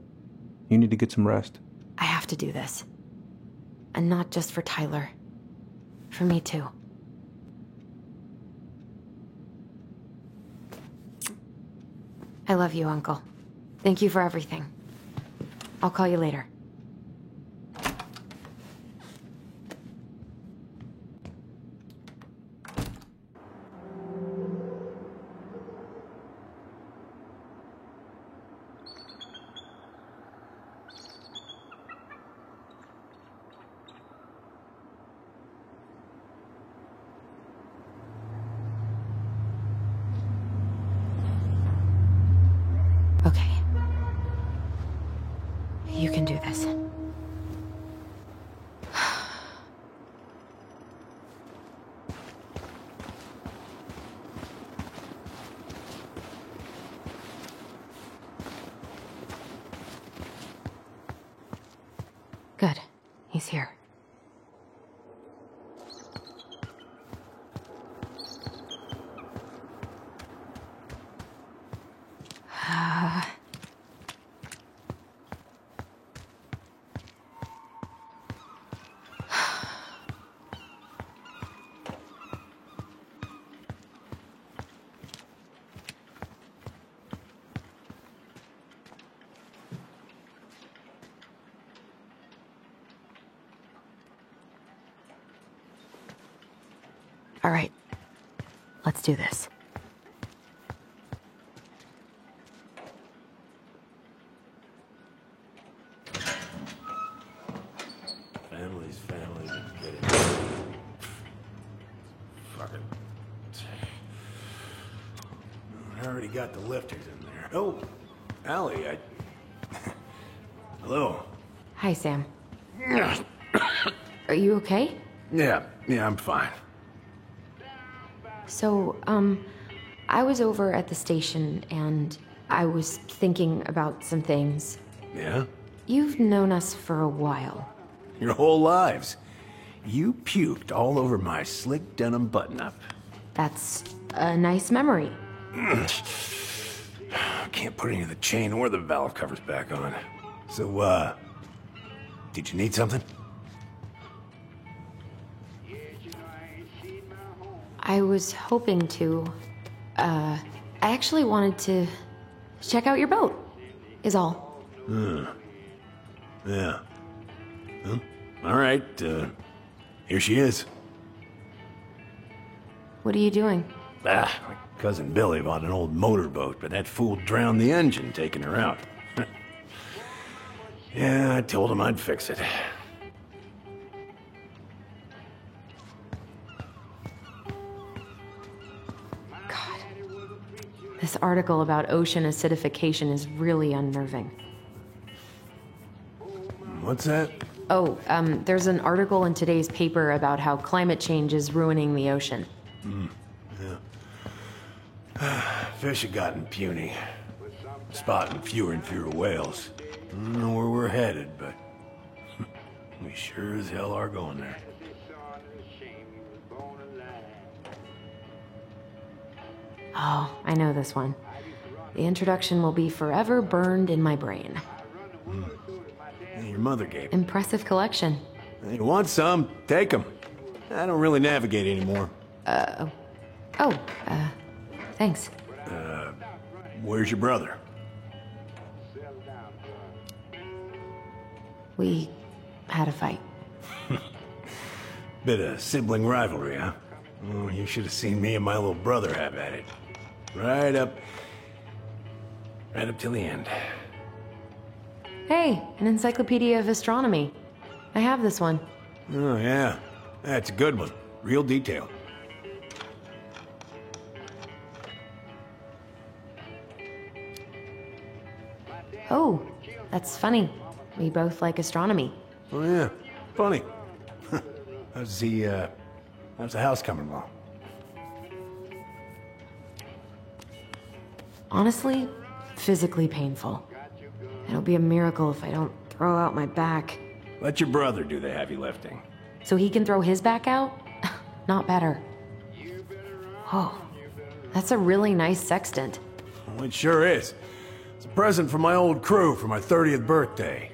You need to get some rest. I have to do this. And not just for Tyler. For me too. I love you, Uncle. Thank you for everything. I'll call you later. Okay. You can do this. Good. He's here. All right. Let's do this. Family's family. Get it. Fucking. I already got the lifters in there. Oh, Allie, Hello. Hi, Sam. Are you okay? Yeah, I'm fine. So, I was over at the station and I was thinking about some things. Yeah? You've known us for a while. Your whole lives. You puked all over my slick denim button-up. That's a nice memory. Can't put any of the chain or the valve covers back on. So, did you need something? I was hoping to, I actually wanted to check out your boat, is all. Yeah. Well, all right, here she is. What are you doing? My cousin Billy bought an old motorboat, but that fool drowned the engine taking her out. Yeah, I told him I'd fix it. This article about ocean acidification is really unnerving. What's that? Oh, there's an article in today's paper about how climate change is ruining the ocean. Yeah. Fish have gotten puny. Spotting fewer and fewer whales. I don't know where we're headed, but we sure as hell are going there. Oh, I know this one. The introduction will be forever burned in my brain. Hey, your mother gave it. Impressive collection. You want some? Take them. I don't really navigate anymore. Thanks. Where's your brother? We had a fight. Bit of sibling rivalry, huh? Oh, you should have seen me and my little brother have at it. Right up till the end. Hey, an encyclopedia of astronomy. I have this one. Oh, yeah. That's a good one. Real detail. Oh, that's funny. We both like astronomy. Oh, yeah. Funny. How's the house coming along? Honestly, physically painful. It'll be a miracle if I don't throw out my back. Let your brother do the heavy lifting. So he can throw his back out? Not better. Oh, that's a really nice sextant. Well, it sure is. It's a present from my old crew for my 30th birthday.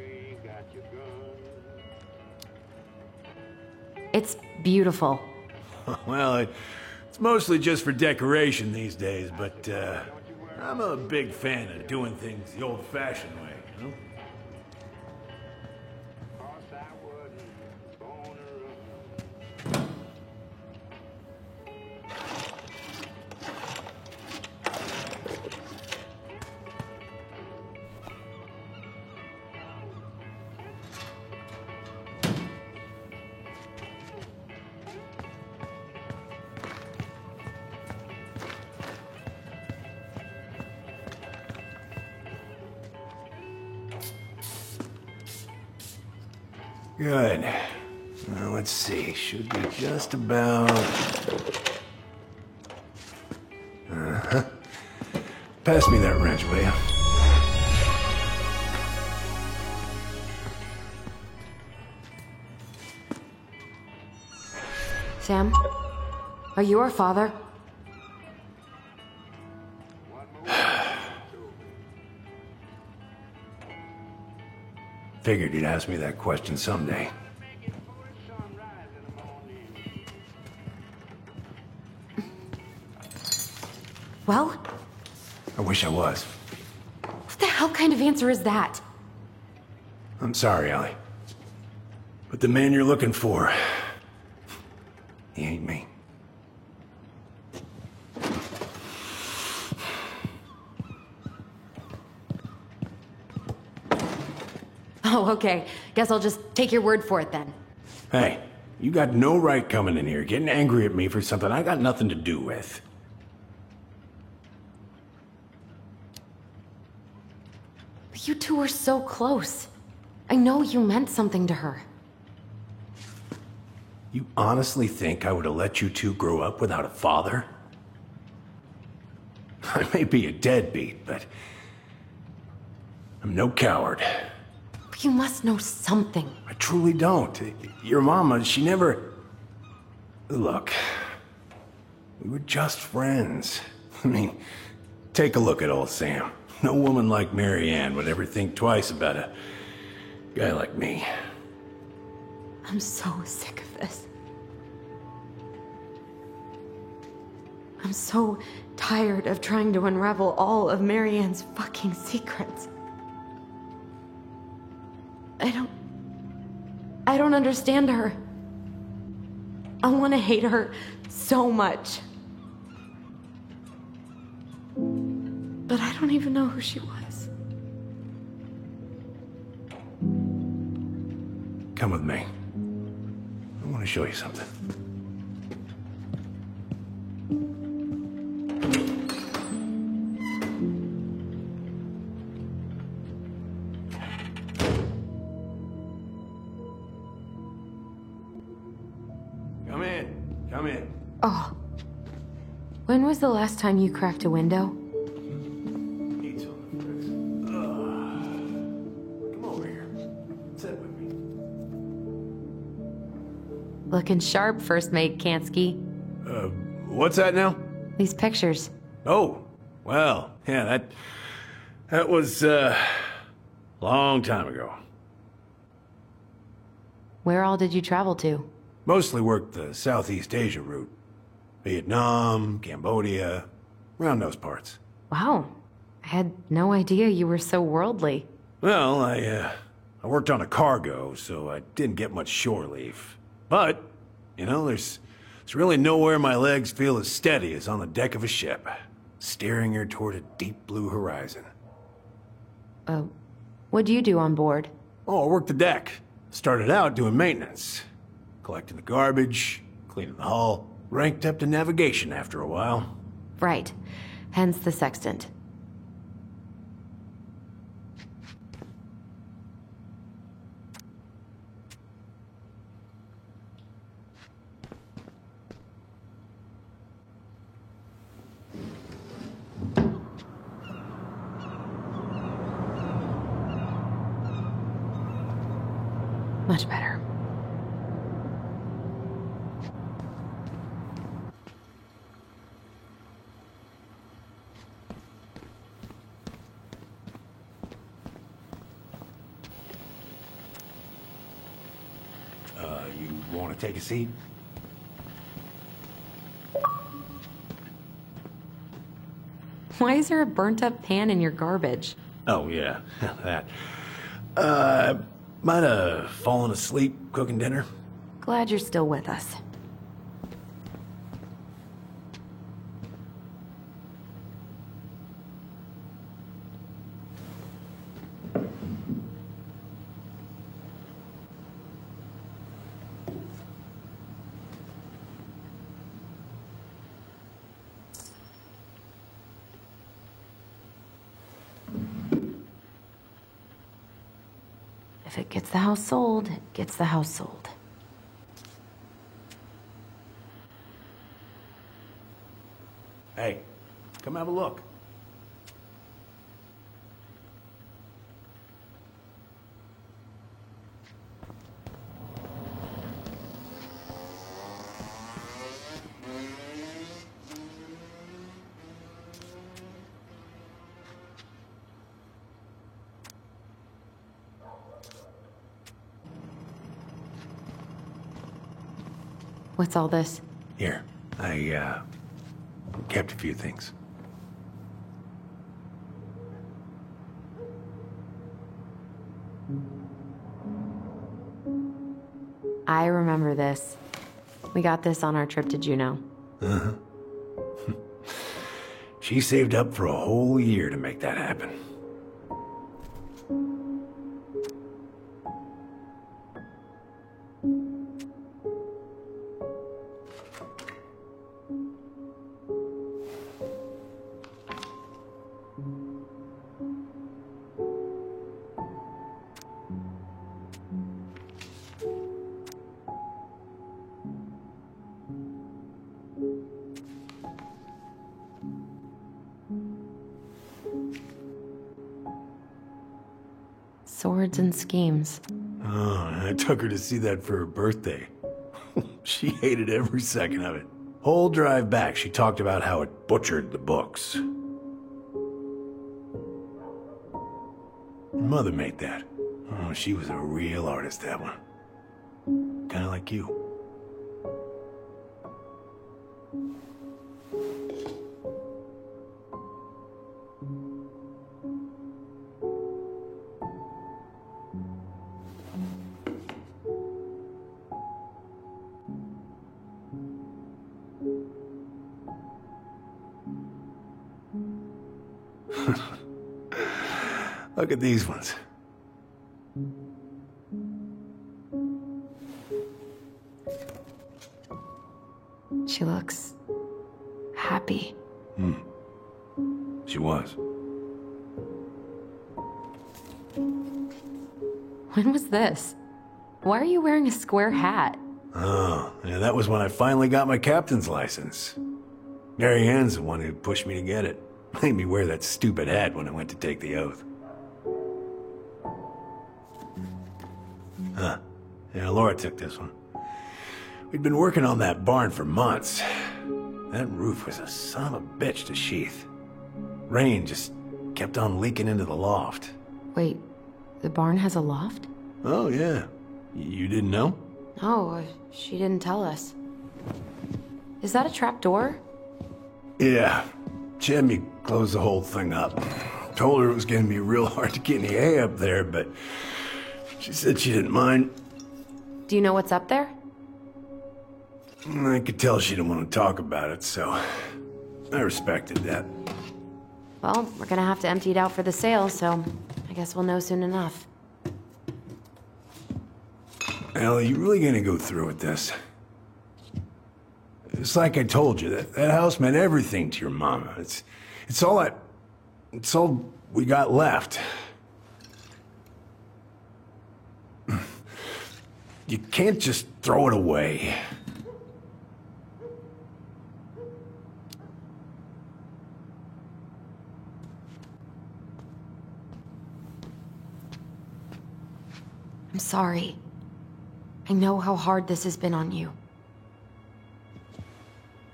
It's beautiful. Well, it's mostly just for decoration these days, but I'm a big fan of doing things the old-fashioned way, you know? Good. Now, let's see. Should be just about... Uh-huh. Pass me that wrench, will you? Sam? Are you our father? Figured you'd ask me that question someday. Well? I wish I was. What the hell kind of answer is that? I'm sorry, Ellie. But the man you're looking for, he ain't me. Oh, okay. Guess I'll just take your word for it then. Hey, you got no right coming in here getting angry at me for something I got nothing to do with. But you two were so close. I know you meant something to her. You honestly think I would have let you two grow up without a father? I may be a deadbeat, but I'm no coward. But you must know something. I truly don't. Your mama, she never... Look, we were just friends. I mean, take a look at old Sam. No woman like Mary Ann would ever think twice about a guy like me. I'm so sick of this. I'm so tired of trying to unravel all of Mary Ann's fucking secrets. I don't understand her. I want to hate her so much. But I don't even know who she was. Come with me. I want to show you something. Come in. Come in. Oh. When was the last time you cracked a window? Come over here. Sit with me. Looking sharp, First Mate Kansky. What's that now? These pictures. Oh, well, yeah, that was, long time ago. Where all did you travel to? Mostly worked the Southeast Asia route. Vietnam, Cambodia, around those parts. Wow. I had no idea you were so worldly. Well, I worked on a cargo, so I didn't get much shore leave. But, you know, there's really nowhere my legs feel as steady as on the deck of a ship, steering her toward a deep blue horizon. What'd you do on board? Oh, I worked the deck. Started out doing maintenance. Collecting the garbage, cleaning the hull. Ranked up to navigation after a while. Right. Hence the sextant. Much better. take a seat? Why is there a burnt-up pan in your garbage? Oh, yeah, that. Might have fallen asleep cooking dinner. Glad you're still with us. If it gets the house sold, it gets the house sold. Hey, come have a look. What's all this? Here, I kept a few things. I remember this. We got this on our trip to Juneau. Uh-huh. She saved up for a whole year to make that happen. Swords and schemes. Oh, I took her to see that for her birthday. She hated every second of it. Whole drive back, she talked about how it butchered the books. Her mother made that. Oh, she was a real artist, that one. Kinda like you. Look at these ones. She looks happy. She was. When was this? Why are you wearing a square hat? Oh, yeah, that was when I finally got my captain's license. Mary Ann's the one who pushed me to get it. Made me wear that stupid hat when I went to take the oath. Huh. Yeah, Laura took this one. We'd been working on that barn for months. That roof was a son of a bitch to sheath. Rain just kept on leaking into the loft. Wait, the barn has a loft? Oh, yeah. You didn't know? Oh, she didn't tell us. Is that a trap door? Yeah. She had me close the whole thing up. Told her it was going to be real hard to get any hay up there, but she said she didn't mind. Do you know what's up there? I could tell she didn't want to talk about it, so I respected that. Well, we're gonna have to empty it out for the sale, so I guess we'll know soon enough. Ellie, you really gonna go through with this? It's like I told you, that house meant everything to your mama. It's all we got left. You can't just throw it away. I'm sorry. I know how hard this has been on you.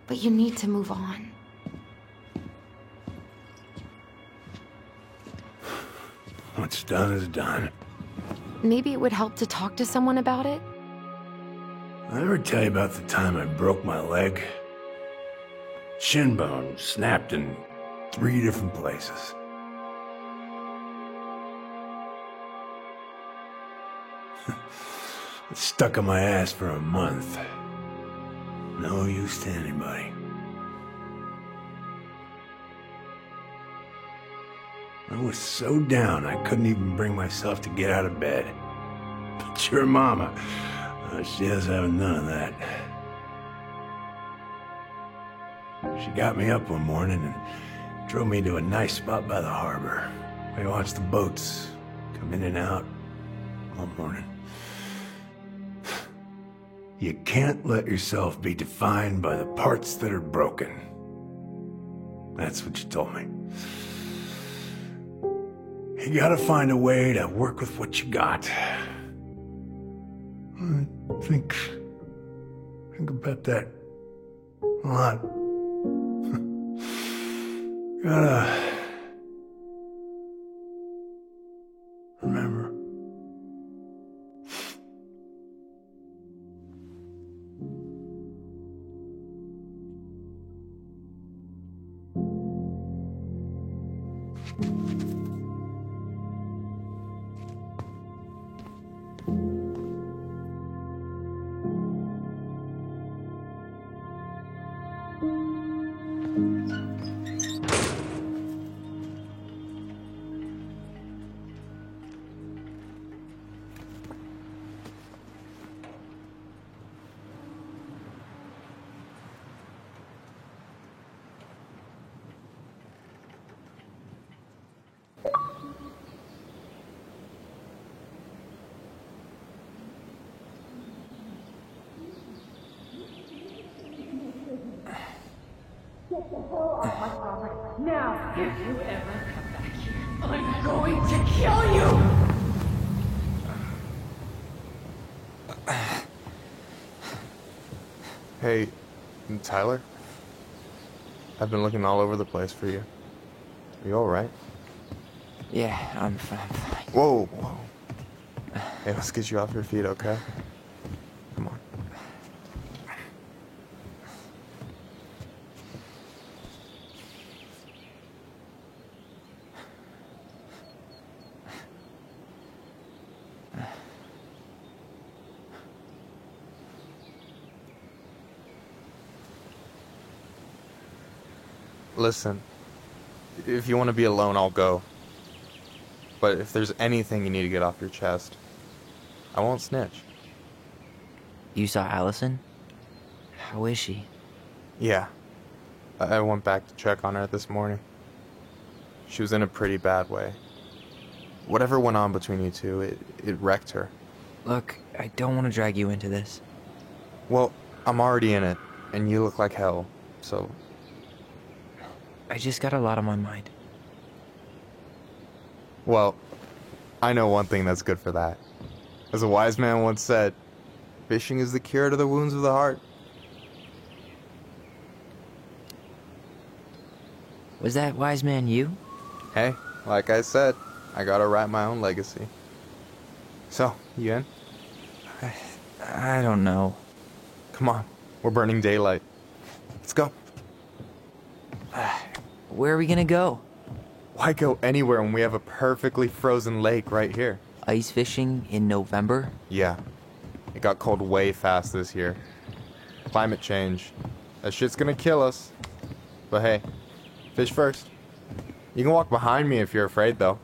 But you need to move on. What's done is done. Maybe it would help to talk to someone about it? I ever tell you about the time I broke my leg? Shin bone snapped in 3 different places. It stuck on my ass for a month. No use to anybody. I was so down I couldn't even bring myself to get out of bed. But your mama, she has having none of that. She got me up one morning and drove me to a nice spot by the harbor. We watched the boats come in and out all morning. You can't let yourself be defined by the parts that are broken. That's what you told me. You gotta find a way to work with what you got. I think about that a lot. Gotta remember. Get the hell off my property. Now, if you ever come back here, I'm going to kill you! Hey, Tyler? I've been looking all over the place for you. Are you alright? Yeah, I'm fine. Whoa, whoa. Hey, let's get you off your feet, okay? Come on. Listen, if you want to be alone, I'll go. But if there's anything you need to get off your chest, I won't snitch. You saw Allison? How is she? Yeah. I went back to check on her this morning. She was in a pretty bad way. Whatever went on between you two, it wrecked her. Look, I don't want to drag you into this. Well, I'm already in it, and you look like hell, so... I just got a lot on my mind. Well, I know one thing that's good for that. As a wise man once said, fishing is the cure to the wounds of the heart. Was that wise man you? Hey, like I said, I gotta write my own legacy. So, you in? I don't know. Come on, we're burning daylight. Let's go. Where are we gonna go? Why go anywhere when we have a perfectly frozen lake right here? Ice fishing in November? Yeah. It got cold way fast this year. Climate change. That shit's gonna kill us. But hey, fish first. You can walk behind me if you're afraid, though.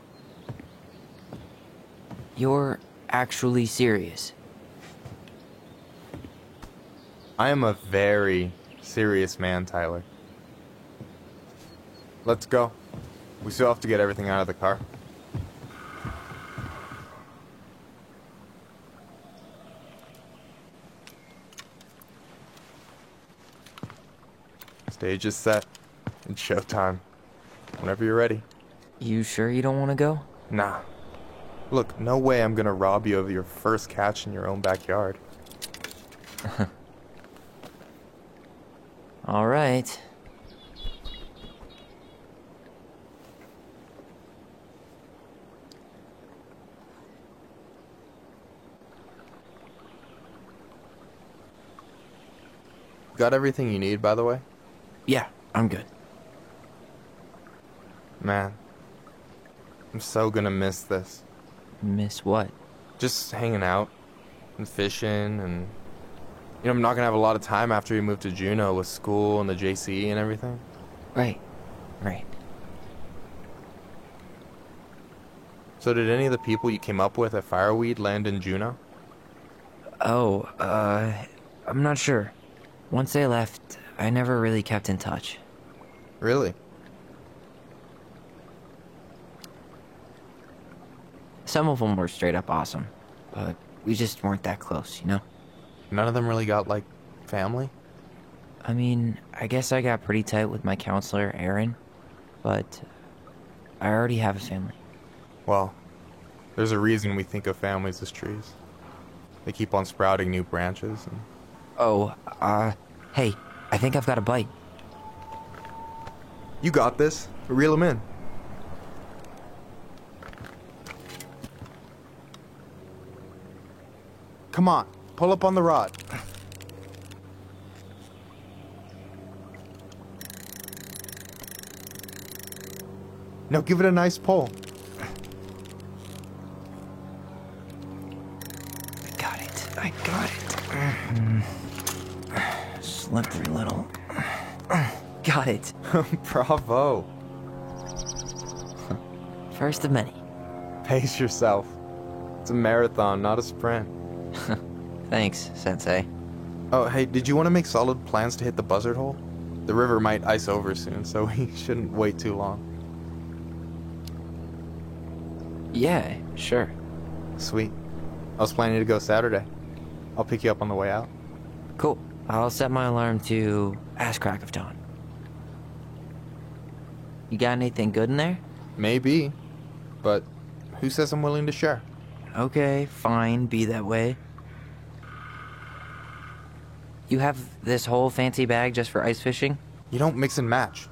You're actually serious? I am a very serious man, Tyler. Let's go. We still have to get everything out of the car. Stage is set. It's showtime. Whenever you're ready. You sure you don't want to go? Nah. Look, no way I'm gonna rob you of your first catch in your own backyard. All right. Got everything you need, by the way? Yeah, I'm good. Man, I'm so gonna miss this. Miss what? Just hanging out and fishing and... You know, I'm not gonna have a lot of time after we move to Juneau with school and the JC and everything. Right. So did any of the people you came up with at Fireweed land in Juneau? Oh, I'm not sure. Once they left, I never really kept in touch. Really? Some of them were straight up awesome, but we just weren't that close, you know? None of them really got, like, family? I mean, I guess I got pretty tight with my counselor, Aaron, but I already have a family. Well, there's a reason we think of families as trees. They keep on sprouting new branches and... Oh, hey, I think I've got a bite. You got this. Reel them in. Come on, pull up on the rod. Now give it a nice pull. I got it. Slippery little. Got it. Bravo. First of many. Pace yourself. It's a marathon, not a sprint. Thanks, Sensei. Oh, hey, did you want to make solid plans to hit the buzzard hole? The river might ice over soon, so we shouldn't wait too long. Yeah, sure. Sweet. I was planning to go Saturday. I'll pick you up on the way out. Cool. I'll set my alarm to ass crack of dawn. You got anything good in there? Maybe. But who says I'm willing to share? Okay, fine. Be that way. You have this whole fancy bag just for ice fishing? You don't mix and match.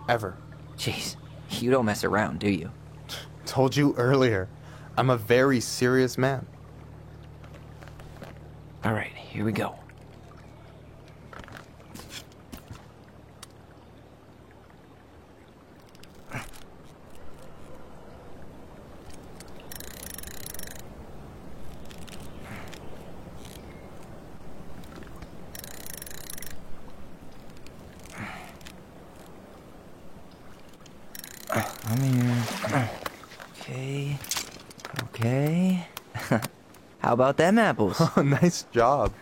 Ever. Jeez. You don't mess around, do you? Told you earlier. I'm a very serious man. Alright, here we go. Okay. How about them apples? Oh, nice job.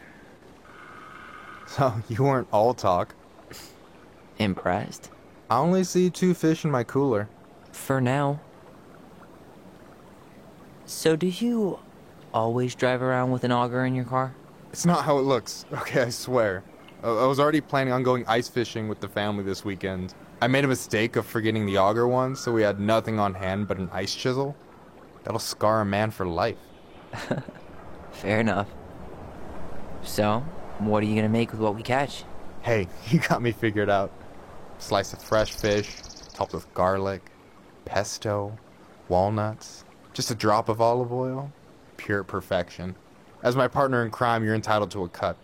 So, you weren't all talk. Impressed? I only see 2 fish in my cooler. For now. So do you always drive around with an auger in your car? It's not how it looks. Okay, I swear. I was already planning on going ice fishing with the family this weekend. I made a mistake of forgetting the auger once, so we had nothing on hand but an ice chisel. That'll scar a man for life. Fair enough. So, what are you gonna make with what we catch? Hey, you got me figured out. Slice of fresh fish, topped with garlic, pesto, walnuts, just a drop of olive oil. Pure perfection. As my partner in crime, you're entitled to a cut.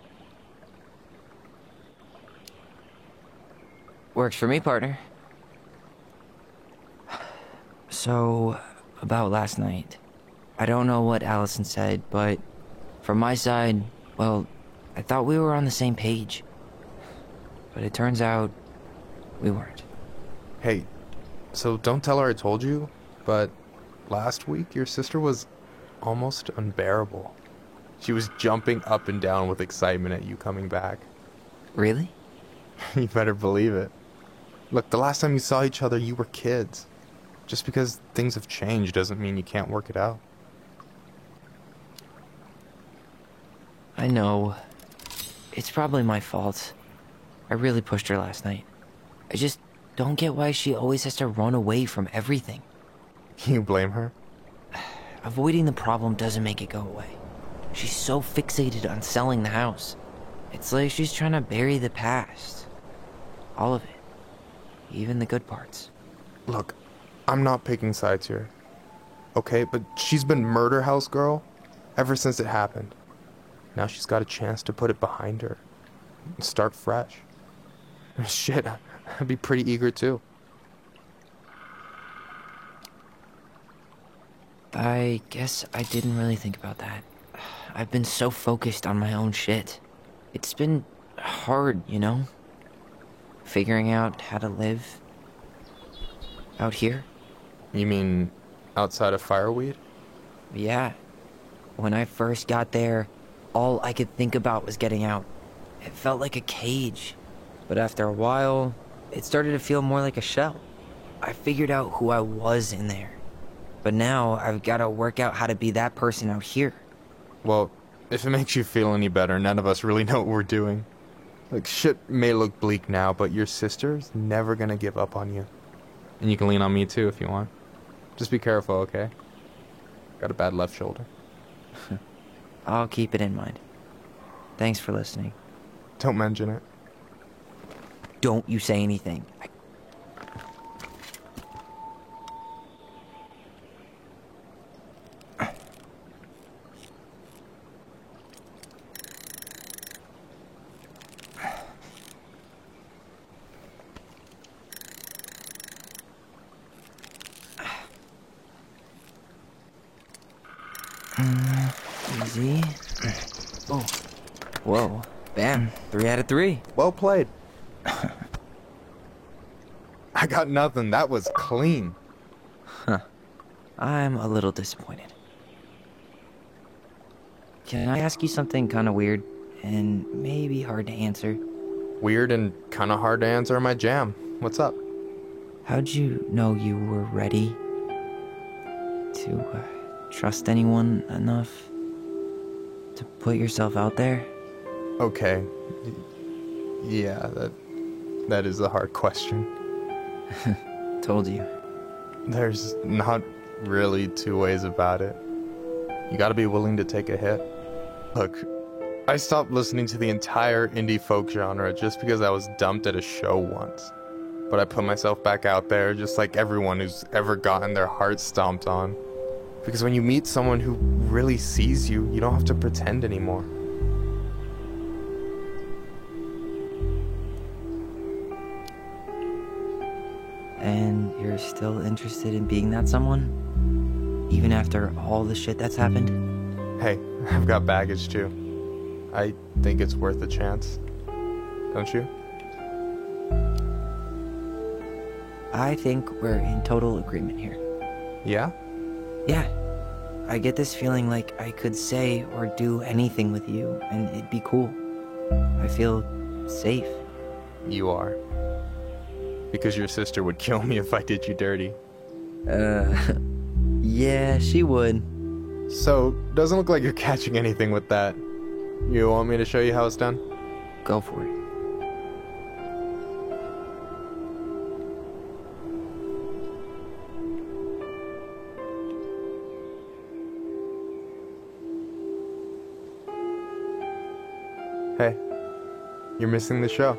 Works for me, partner. So, about last night. I don't know what Allison said, but from my side, well, I thought we were on the same page. But it turns out we weren't. Hey, so don't tell her I told you, but last week your sister was almost unbearable. She was jumping up and down with excitement at you coming back. Really? You better believe it. Look, the last time you saw each other, you were kids. Just because things have changed doesn't mean you can't work it out. I know. It's probably my fault. I really pushed her last night. I just don't get why she always has to run away from everything. You blame her? Avoiding the problem doesn't make it go away. She's so fixated on selling the house. It's like she's trying to bury the past. All of it. Even the good parts. Look, I'm not picking sides here. Okay, but she's been murder house girl ever since it happened. Now she's got a chance to put it behind her. start fresh. Shit, I'd be pretty eager too. I guess I didn't really think about that. I've been so focused on my own shit. It's been hard, you know? Figuring out how to live out here. You mean outside of Fireweed? Yeah. When I first got there, all I could think about was getting out. It felt like a cage. But after a while, it started to feel more like a shell. I figured out who I was in there. But now I've got to work out how to be that person out here. Well, if it makes you feel any better, none of us really know what we're doing. Like, shit may look bleak now, but your sister's never gonna give up on you. And you can lean on me too if you want. Just be careful, okay? Got a bad left shoulder. I'll keep it in mind. Thanks for listening. Don't mention it. Don't you say anything. Easy. Oh. Whoa. Bam. 3 out of 3. Well played. I got nothing. That was clean. Huh. I'm a little disappointed. Can I ask you something kind of weird and maybe hard to answer? Weird and kind of hard to answer my jam. What's up? How'd you know you were ready to trust anyone enough to put yourself out there? Okay. Yeah, that is a hard question. Told you. There's not really two ways about it. You gotta be willing to take a hit. Look, I stopped listening to the entire indie folk genre just because I was dumped at a show once. But I put myself back out there just like everyone who's ever gotten their heart stomped on. Because when you meet someone who really sees you, you don't have to pretend anymore. And you're still interested in being that someone? Even after all the shit that's happened? Hey, I've got baggage too. I think it's worth a chance. Don't you? I think we're in total agreement here. Yeah? Yeah. I get this feeling like I could say or do anything with you, and it'd be cool. I feel safe. You are. Because your sister would kill me if I did you dirty. Yeah, she would. So, doesn't look like you're catching anything with that. You want me to show you how it's done? Go for it. Hey, you're missing the show.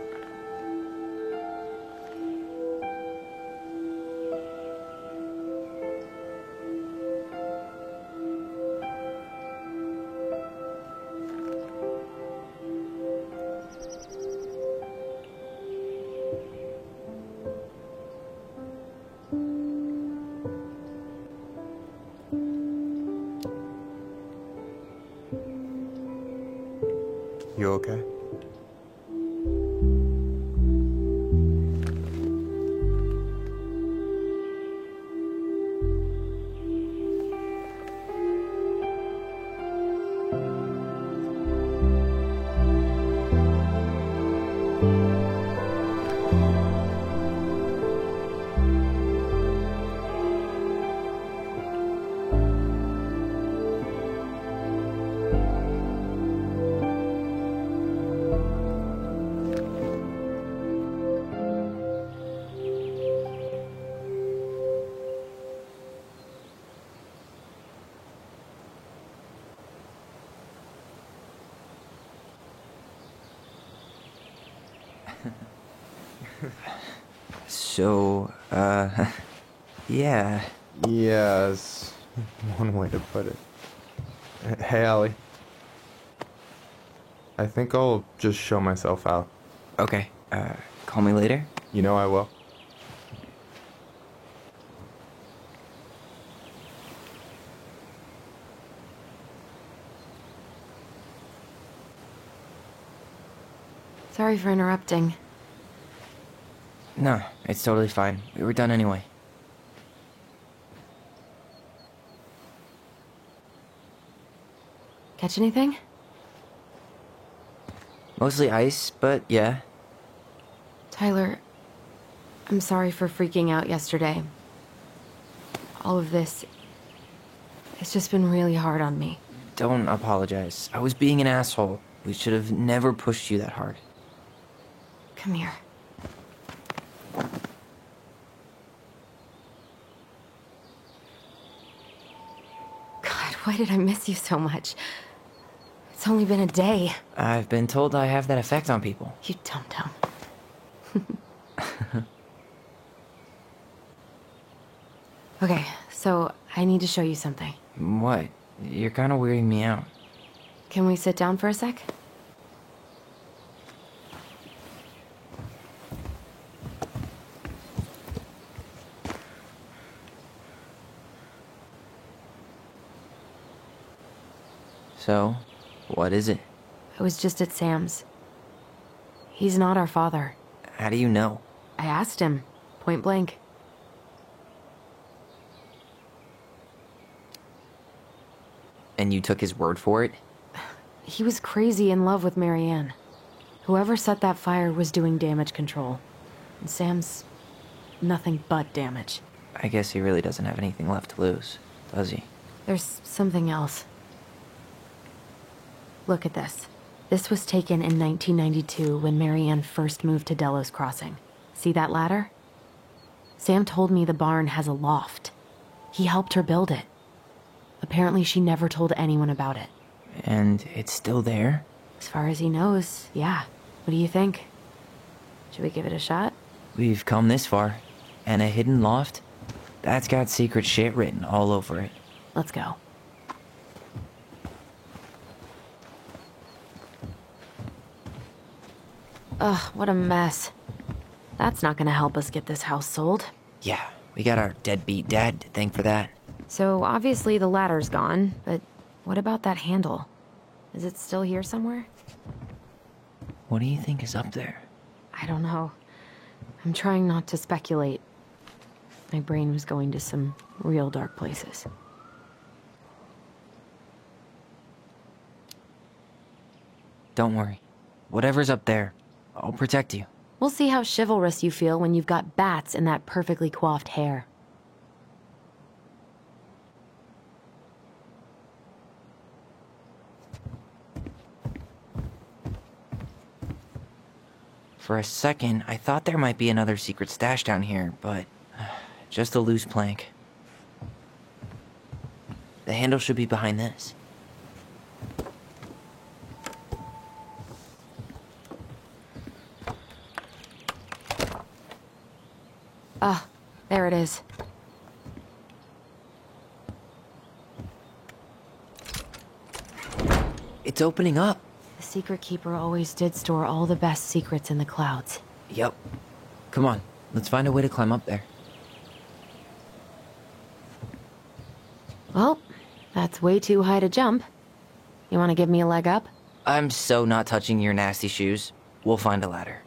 You okay? So, yeah. Yes, one way to put it. Hey, Allie. I think I'll just show myself out. Okay, call me later? You know I will. Sorry for interrupting. No, it's totally fine. We were done anyway. Catch anything? Mostly ice, but yeah. Tyler, I'm sorry for freaking out yesterday. All of this, it's just been really hard on me. Don't apologize. I was being an asshole. We should have never pushed you that hard. Come here. God, why did I miss you so much? It's only been a day. I've been told I have that effect on people. You dum-dum. Okay, so I need to show you something. What? You're kind of weirding me out. Can we sit down for a sec? So, what is it? I was just at Sam's. He's not our father. How do you know? I asked him, point blank. And you took his word for it? He was crazy in love with Marianne. Whoever set that fire was doing damage control. And Sam's nothing but damage. I guess he really doesn't have anything left to lose, does he? There's something else. Look at this. This was taken in 1992 when Marianne first moved to Delos Crossing. See that ladder? Sam told me the barn has a loft. He helped her build it. Apparently she never told anyone about it. And it's still there? As far as he knows, yeah. What do you think? Should we give it a shot? We've come this far. And a hidden loft? That's got secret shit written all over it. Let's go. Ugh, what a mess. That's not gonna help us get this house sold. Yeah, we got our deadbeat dad to thank for that. So obviously the ladder's gone, but what about that handle? Is it still here somewhere? What do you think is up there? I don't know. I'm trying not to speculate. My brain was going to some real dark places. Don't worry. Whatever's up there, I'll protect you. We'll see how chivalrous you feel when you've got bats in that perfectly coiffed hair. For a second, I thought there might be another secret stash down here, but just a loose plank. The handle should be behind this. Ah, there it is. It's opening up. The Secret Keeper always did store all the best secrets in the clouds. Yep. Come on, let's find a way to climb up there. Well, that's way too high to jump. You want to give me a leg up? I'm so not touching your nasty shoes. We'll find a ladder.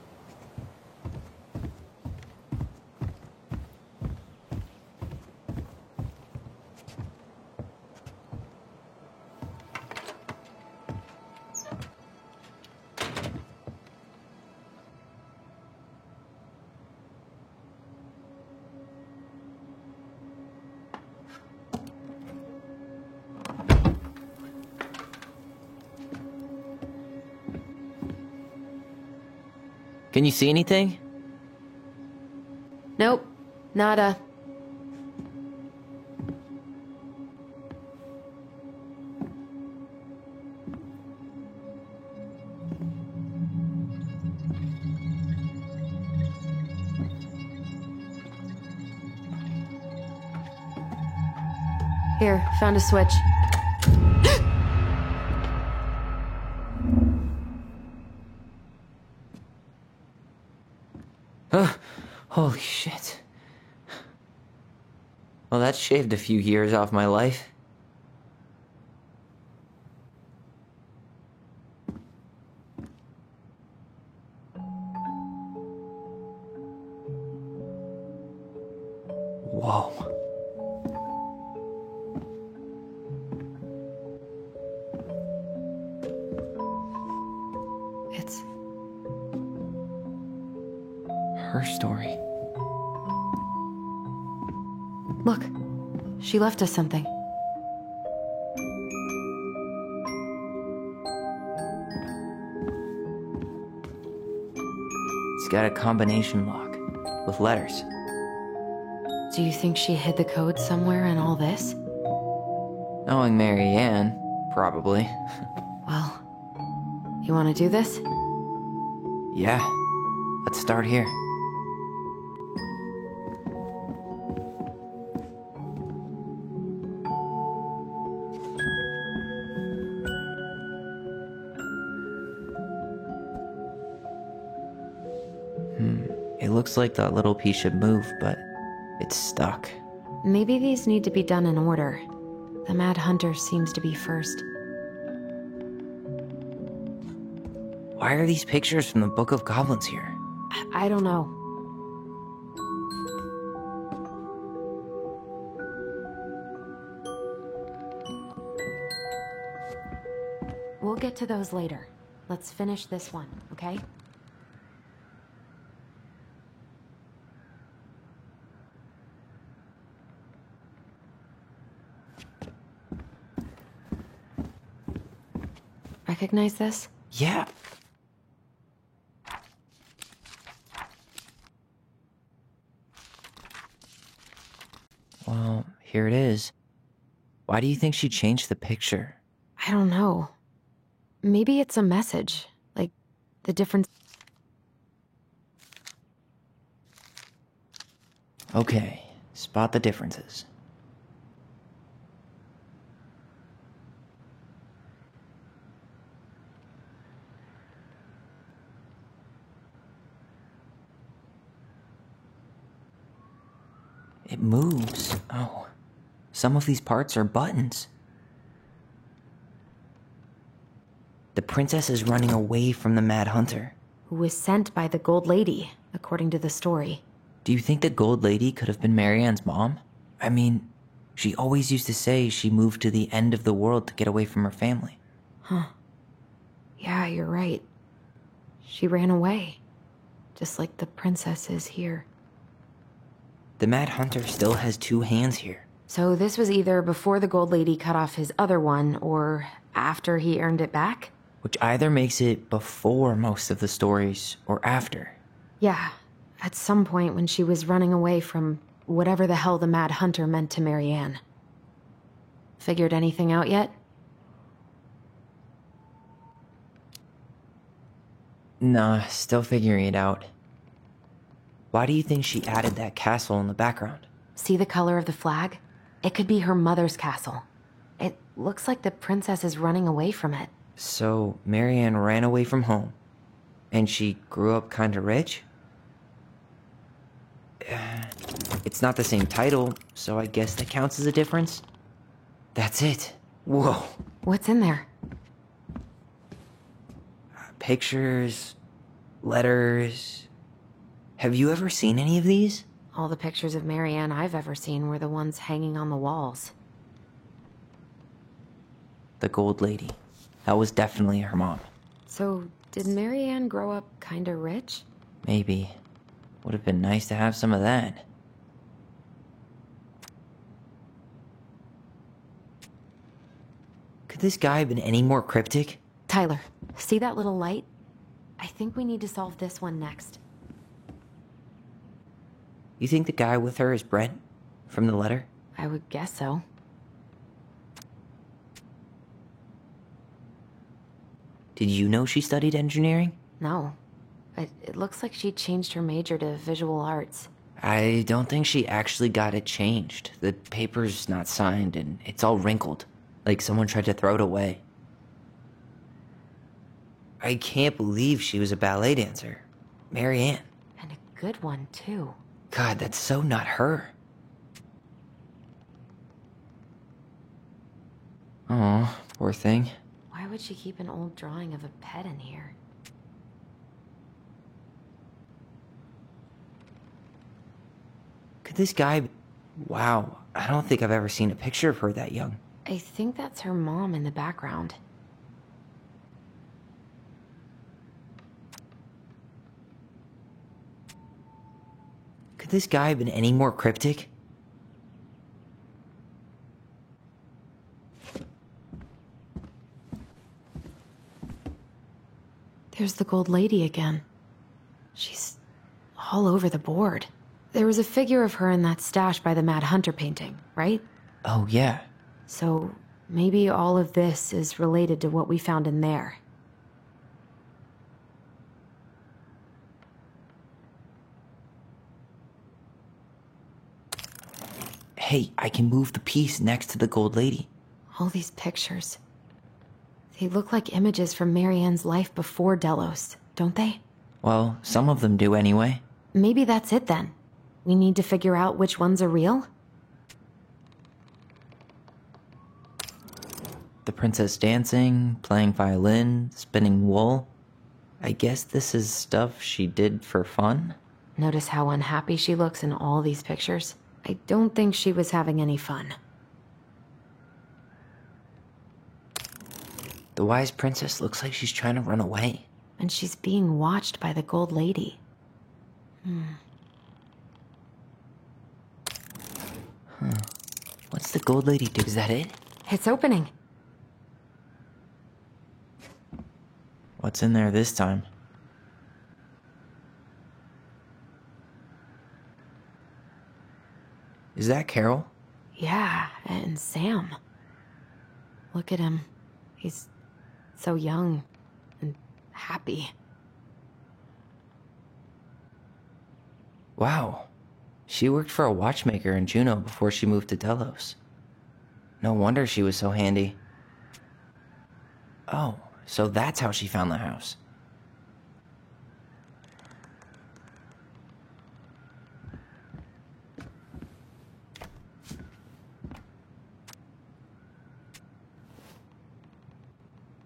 Can you see anything? Nope. Nada. Here, found a switch. Holy shit. Well, that shaved a few years off my life. Whoa. It's her story. Look, she left us something. It's got a combination lock with letters. Do you think she hid the code somewhere in all this? Knowing Mary Ann, probably. Well, you want to do this? Yeah, let's start here. It looks like that little piece should move, but it's stuck. Maybe these need to be done in order. The Mad Hunter seems to be first. Why are these pictures from the Book of Goblins here? I don't know. We'll get to those later. Let's finish this one, okay? Recognize this? Yeah. Well, here it is. Why do you think she changed the picture? I don't know. Maybe it's a message. Like, the difference. Okay, spot the differences. It moves. Oh, some of these parts are buttons. The princess is running away from the Mad Hunter. Who was sent by the Gold Lady, according to the story. Do you think the Gold Lady could have been Mary Ann's mom? I mean, she always used to say she moved to the end of the world to get away from her family. Huh. Yeah, you're right. She ran away. Just like the princess is here. The Mad Hunter still has two hands here. So this was either before the Gold Lady cut off his other one, or after he earned it back? Which either makes it before most of the stories, or after. Yeah, at some point when she was running away from whatever the hell the Mad Hunter meant to Mary Ann. Figured anything out yet? Nah, still figuring it out. Why do you think she added that castle in the background? See the color of the flag? It could be her mother's castle. It looks like the princess is running away from it. So, Mary Ann ran away from home, and she grew up kinda rich? It's not the same title, so I guess that counts as a difference? That's it. Whoa. What's in there? Pictures, letters. Have you ever seen any of these? All the pictures of Mary Ann I've ever seen were the ones hanging on the walls. The Gold Lady. That was definitely her mom. So, did Mary Ann grow up kinda rich? Maybe. Would have been nice to have some of that. Could this guy have been any more cryptic? Tyler, see that little light? I think we need to solve this one next. You think the guy with her is Brett? From the letter? I would guess so. Did you know she studied engineering? No. It looks like she changed her major to visual arts. I don't think she actually got it changed. The paper's not signed and it's all wrinkled. Like someone tried to throw it away. I can't believe she was a ballet dancer. Mary Ann. And it good one, too. God, that's so not her. Oh, poor thing. Why would she keep an old drawing of a pet in here? Could this guy... Wow, I don't think I've ever seen a picture of her that young. I think that's her mom in the background. Could this guy have been any more cryptic? There's the gold lady again. She's all over the board. There was a figure of her in that stash by the Mad Hunter painting, right? Oh, yeah. So maybe all of this is related to what we found in there. Hey, I can move the piece next to the gold lady. All these pictures. They look like images from Marianne's life before Delos, don't they? Well, some of them do anyway. Maybe that's it then. We need to figure out which ones are real? The princess dancing, playing violin, spinning wool. I guess this is stuff she did for fun? Notice how unhappy she looks in all these pictures? I don't think she was having any fun. The wise princess looks like she's trying to run away. And she's being watched by the gold lady. Huh. What's the gold lady do? Is that it? It's opening. What's in there this time? Is that Carol? Yeah, and Sam. Look at him. He's so young and happy. Wow. She worked for a watchmaker in Juneau before she moved to Delos. No wonder she was so handy. Oh, so that's how she found the house.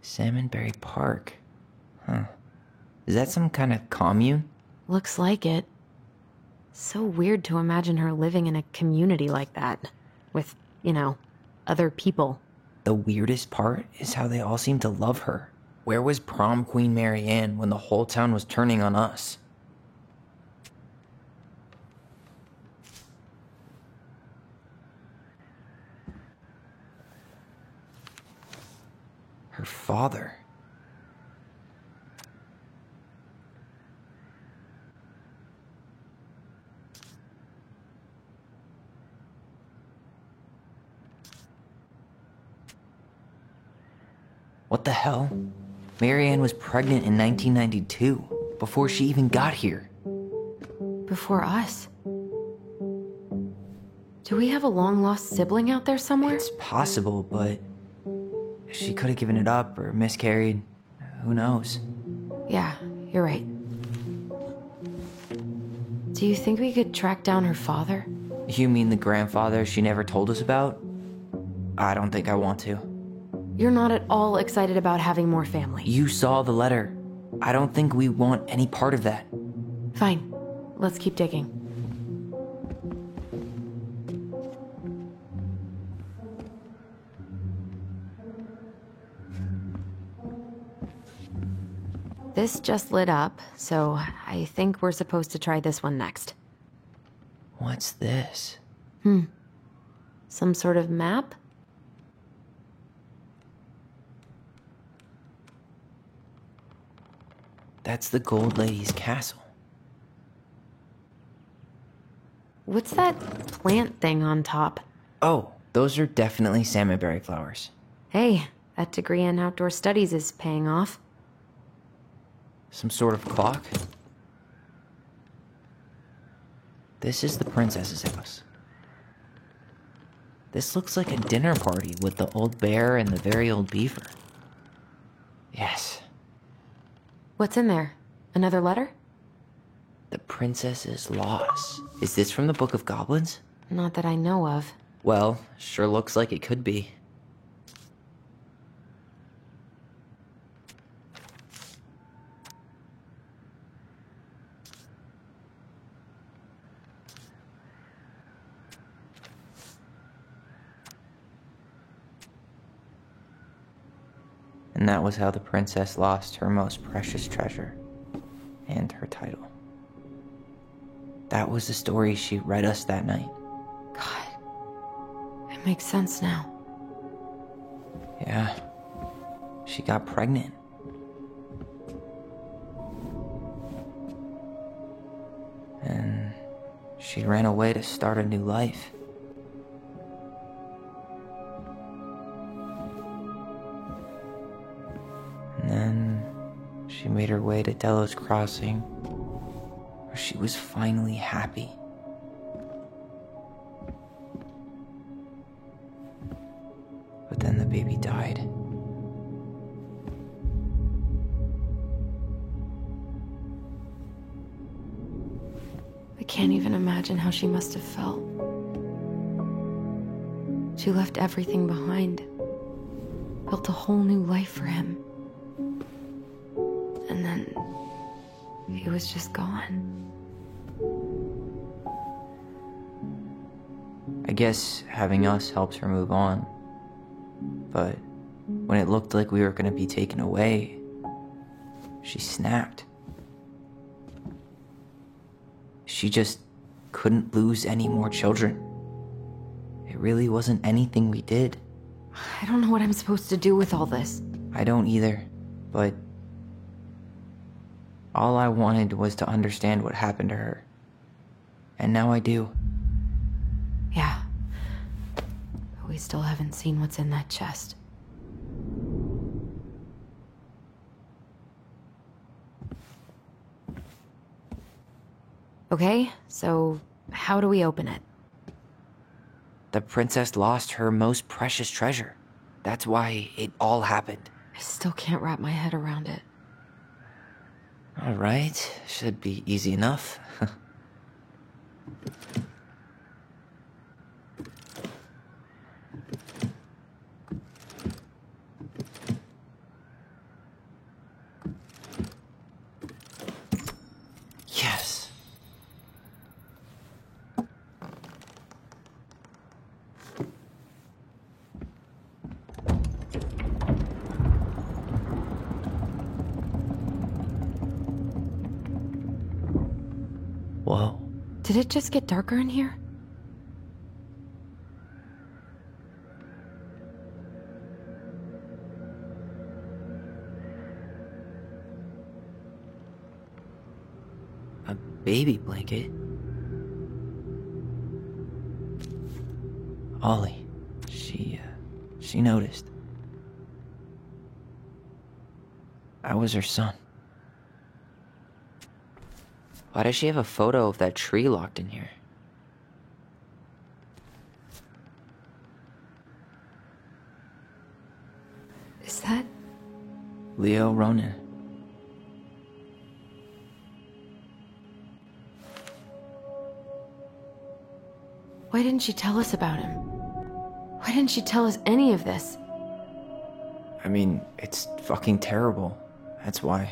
Salmonberry Park. Huh. Is that some kind of commune? Looks like it. So weird to imagine her living in a community like that. With, you know, other people. The weirdest part is how they all seem to love her. Where was prom queen Marianne when the whole town was turning on us? Her father. What the hell? Marianne was pregnant in 1992, before she even got here. Before us? Do we have a long-lost sibling out there somewhere? It's possible, but she could have given it up or miscarried. Who knows? Yeah, you're right. Do you think we could track down her father? You mean the grandfather she never told us about? I don't think I want to. You're not at all excited about having more family. You saw the letter. I don't think we want any part of that. Fine. Let's keep digging. This just lit up, so I think we're supposed to try this one next. What's this? Some sort of map? That's the Gold Lady's castle. What's that plant thing on top? Oh, those are definitely salmonberry flowers. Hey, that degree in outdoor studies is paying off. Some sort of clock? This is the princess's house. This looks like a dinner party with the old bear and the very old beaver. Yes. What's in there? Another letter? The Princess's Loss. Is this from the Book of Goblins? Not that I know of. Well, sure looks like it could be. And that was how the princess lost her most precious treasure and her title. That was the story she read us that night. God, it makes sense now. Yeah, she got pregnant. And she ran away to start a new life. And then she made her way to Delos Crossing, where she was finally happy. But then the baby died. I can't even imagine how she must have felt. She left everything behind, built a whole new life for him. And then he was just gone. I guess having us helps her move on. But when it looked like we were going to be taken away, she snapped. She just couldn't lose any more children. It really wasn't anything we did. I don't know what I'm supposed to do with all this. I don't either, but all I wanted was to understand what happened to her. And now I do. Yeah. But we still haven't seen what's in that chest. Okay, so how do we open it? The princess lost her most precious treasure. That's why it all happened. I still can't wrap my head around it. All right, should be easy enough. Yes. Whoa. Did it just get darker in here? A baby blanket? Ollie. She noticed. I was her son. Why does she have a photo of that tree locked in here? Is that... Leo Ronan. Why didn't she tell us about him? Why didn't she tell us any of this? I mean, it's fucking terrible. That's why.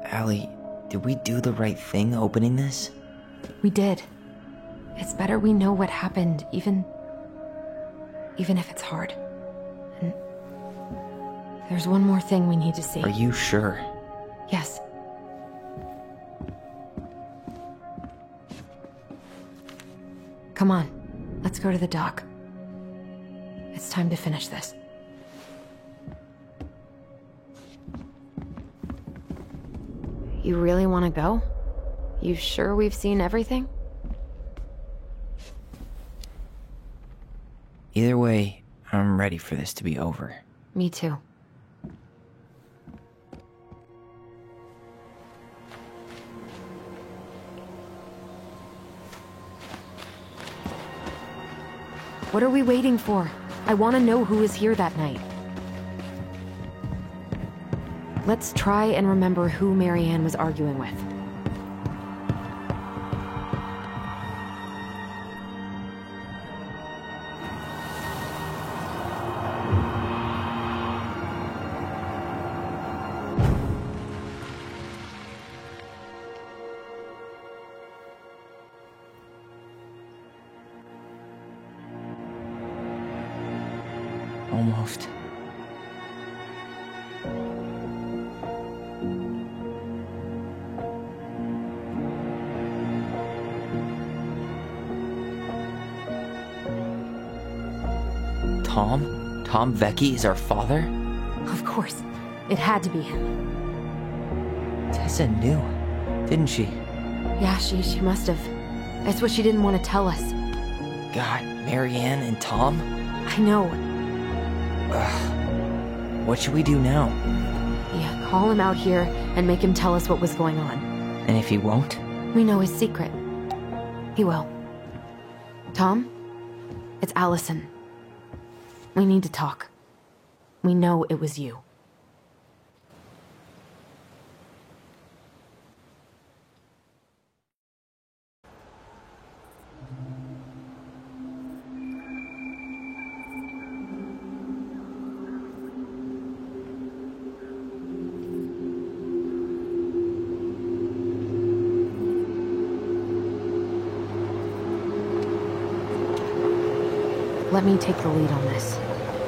Allie, did we do the right thing opening this? We did. It's better we know what happened, even if it's hard. And there's one more thing we need to see. Are you sure? Yes. Come on, let's go to the dock. It's time to finish this. You really want to go? You sure we've seen everything? Either way, I'm ready for this to be over. Me too. What are we waiting for? I want to know who was here that night. Let's try and remember who Marianne was arguing with. Almost. Tom? Tom Vecchi is our father? Of course. It had to be him. Tessa knew, didn't she? Yeah, she must have. That's what she didn't want to tell us. God, Marianne and Tom? I know. Ugh. What should we do now? Yeah, call him out here and make him tell us what was going on. And if he won't? We know his secret. He will. Tom? It's Allison. We need to talk. We know it was you. Let me take the lead on this.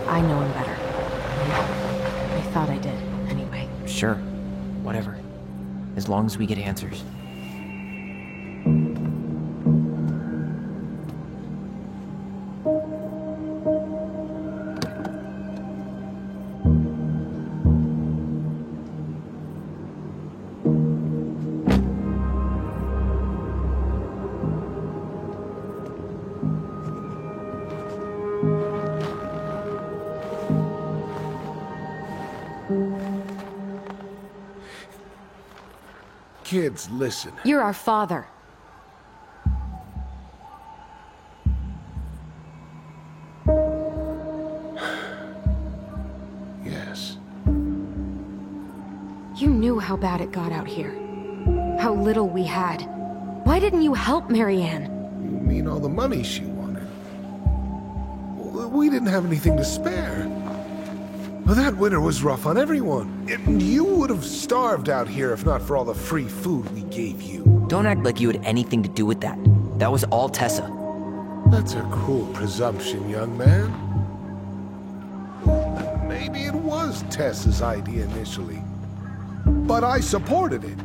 I know him better. I thought I did, anyway. Sure. Whatever. As long as we get answers. Kids, listen. You're our father. Yes. You knew how bad it got out here. How little we had. Why didn't you help Marianne? You mean all the money she wanted? We didn't have anything to spare. Well, that winter was rough on everyone. You would have starved out here if not for all the free food we gave you. Don't act like you had anything to do with that. That was all Tessa. That's a cruel presumption, young man. Maybe it was Tessa's idea initially. But I supported it.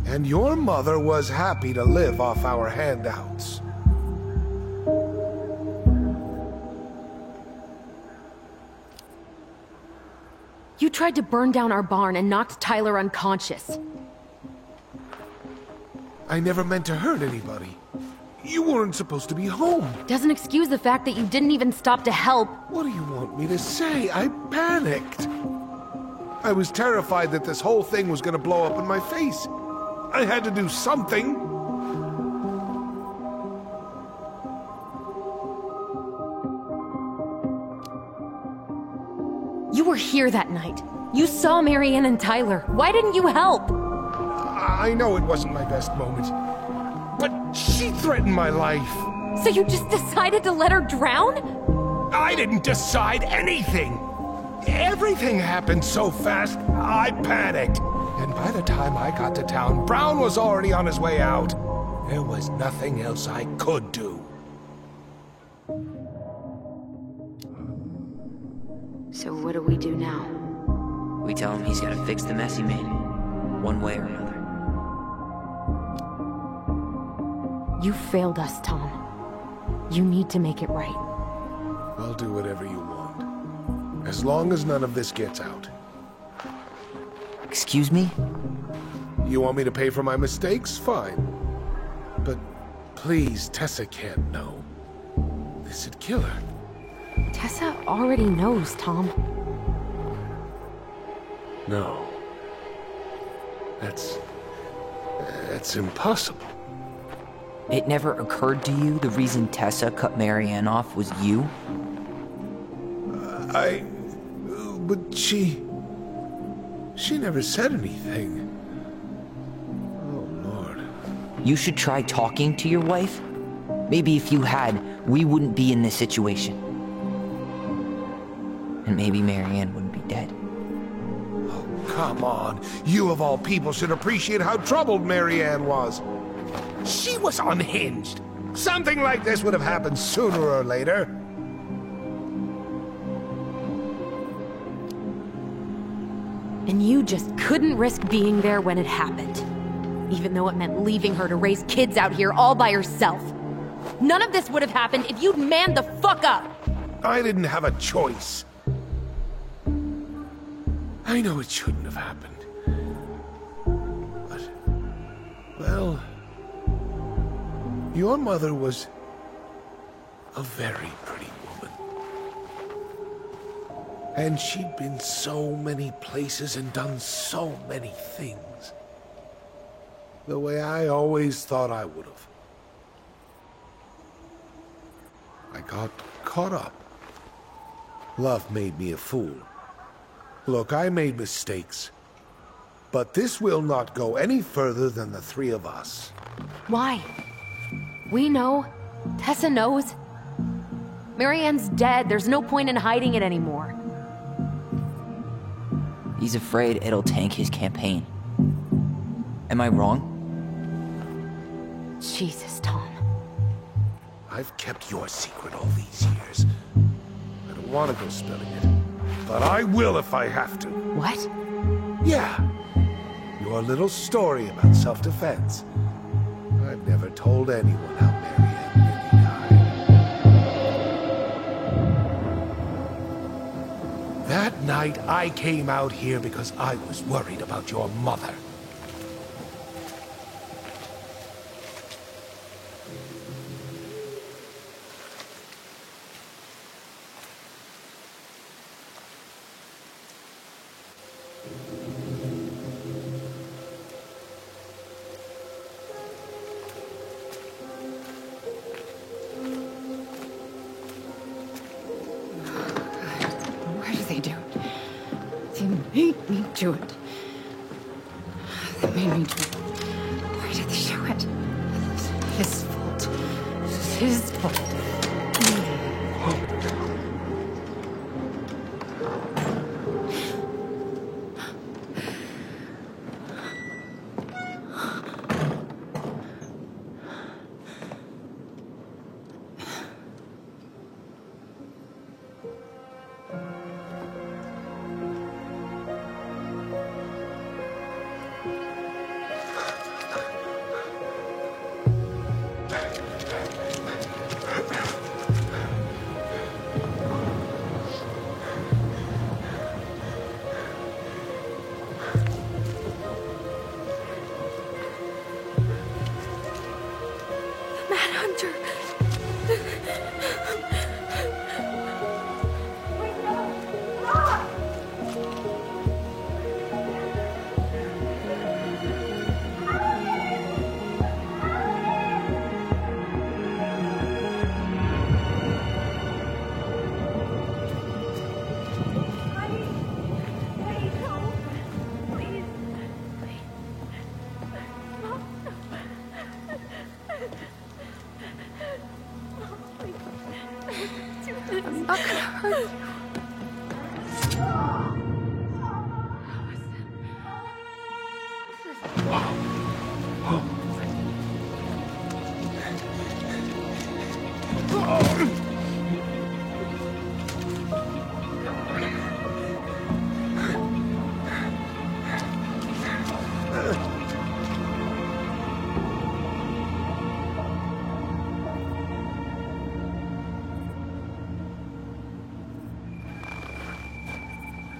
And your mother was happy to live off our handouts. You tried to burn down our barn and knocked Tyler unconscious. I never meant to hurt anybody. You weren't supposed to be home. Doesn't excuse the fact that you didn't even stop to help. What do you want me to say? I panicked. I was terrified that this whole thing was gonna blow up in my face. I had to do something. You were here that night. You saw Marianne and Tyler. Why didn't you help? I know it wasn't my best moment, but she threatened my life. So you just decided to let her drown? I didn't decide anything. Everything happened so fast, I panicked. And by the time I got to town, Brown was already on his way out. There was nothing else I could do. So what do we do now? We tell him he's gotta fix the mess he made. One way or another. You failed us, Tom. You need to make it right. I'll do whatever you want. As long as none of this gets out. Excuse me? You want me to pay for my mistakes? Fine. But please, Tessa can't know. This would kill her. Tessa already knows, Tom. No. That's impossible. It never occurred to you the reason Tessa cut Marianne off was you? But she She never said anything. Oh, Lord. You should try talking to your wife. Maybe if you had, we wouldn't be in this situation. And maybe Marianne wouldn't be dead. Oh, come on. You of all people should appreciate how troubled Marianne was. She was unhinged. Something like this would have happened sooner or later. And you just couldn't risk being there when it happened. Even though it meant leaving her to raise kids out here all by herself. None of this would have happened if you'd manned the fuck up! I didn't have a choice. I know it shouldn't have happened. But, well, your mother was a very pretty woman. And she'd been so many places and done so many things. The way I always thought I would have. I got caught up. Love made me a fool. Look, I made mistakes. But this will not go any further than the three of us. Why? We know. Tessa knows. Marianne's dead. There's no point in hiding it anymore. He's afraid it'll tank his campaign. Am I wrong? Jesus, Tom. I've kept your secret all these years. I don't want to go spilling it. But I will if I have to. What? Yeah. Your little story about self-defense. I've never told anyone how Marianne really died. That night, I came out here because I was worried about your mother. Do it. They made me do it. Why did they do it? It's his fault. It's his fault. I'm not gonna hurt you.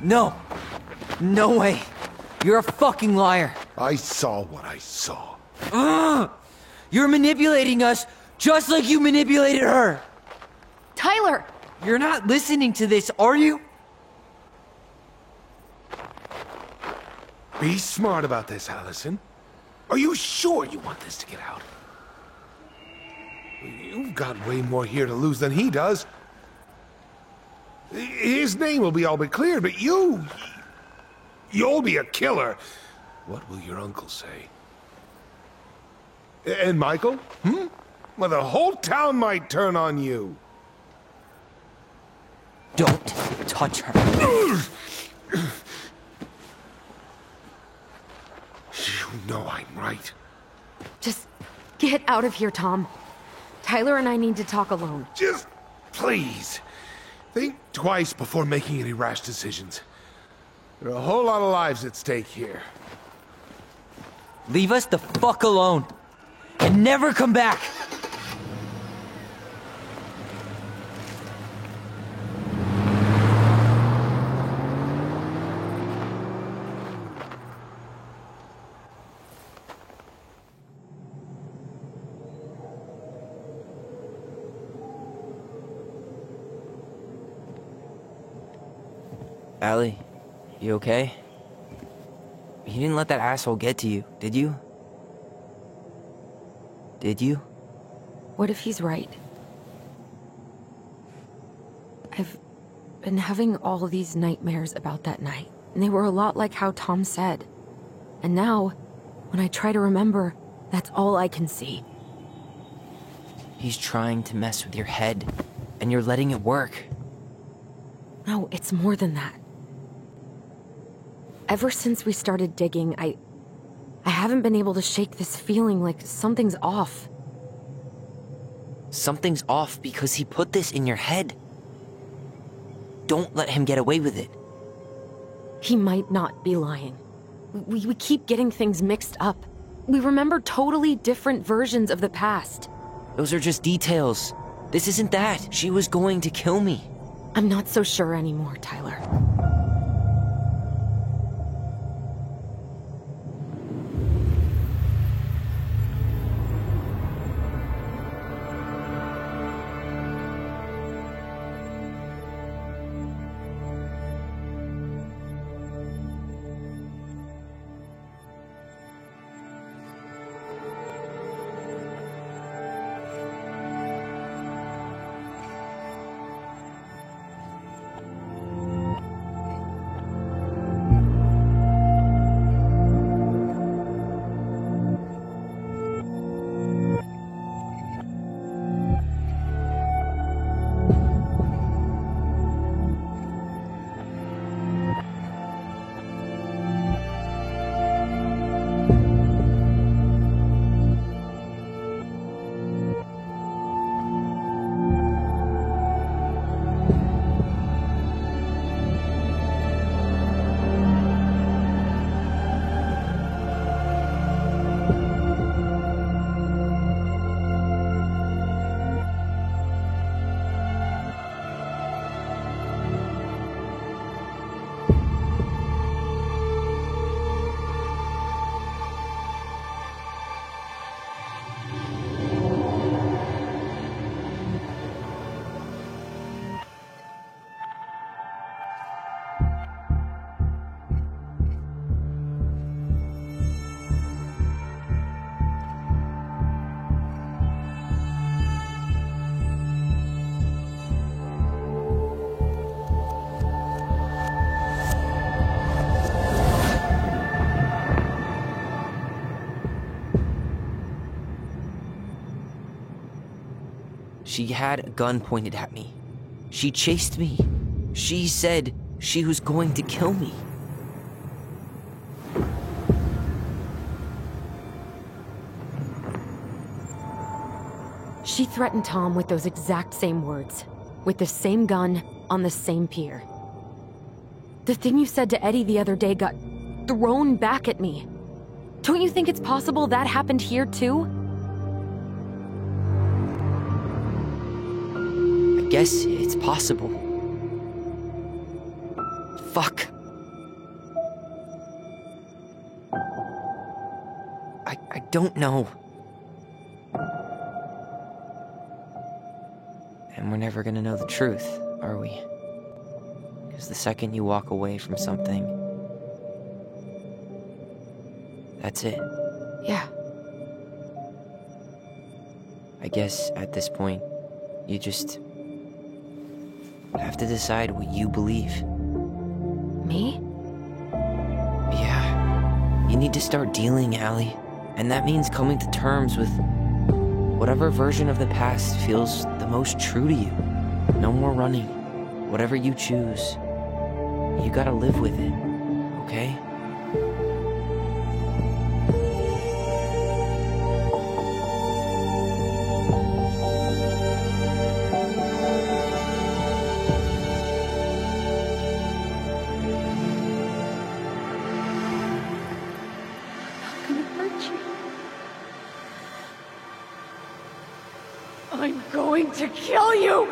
No! No way! You're a fucking liar! I saw what I saw. You're manipulating us just like you manipulated her! Tyler! You're not listening to this, are you? Be smart about this, Allison. Are you sure you want this to get out? You've got way more here to lose than he does. His name will be all but cleared, but you you'll be a killer. What will your uncle say? And Michael? Well, the whole town might turn on you. Don't touch her. You know I'm right. Just get out of here, Tom. Tyler and I need to talk alone. Just please, think twice before making any rash decisions. There are a whole lot of lives at stake here. Leave us the fuck alone. And never come back. Allie, you okay? You didn't let that asshole get to you, did you? Did you? What if he's right? I've been having all these nightmares about that night, and they were a lot like how Tom said. And now, when I try to remember, that's all I can see. He's trying to mess with your head, and you're letting it work. No, it's more than that. Ever since we started digging, I haven't been able to shake this feeling like something's off. Something's off because he put this in your head. Don't let him get away with it. He might not be lying. We keep getting things mixed up. We remember totally different versions of the past. Those are just details. This isn't that. She was going to kill me. I'm not so sure anymore, Tyler. She had a gun pointed at me. She chased me. She said she was going to kill me. She threatened Tom with those exact same words, with the same gun, on the same pier. The thing you said to Eddie the other day got thrown back at me. Don't you think it's possible that happened here too? I guess it's possible. Fuck. I don't know. And we're never gonna know the truth, are we? Because the second you walk away from something, that's it. Yeah. I guess at this point, you just have to decide what you believe. Me? need to start dealing, Allie. And that means coming to terms with whatever version of the past feels the most true to you. No more running. Whatever you choose, you gotta live with it, okay? I'm going to kill you!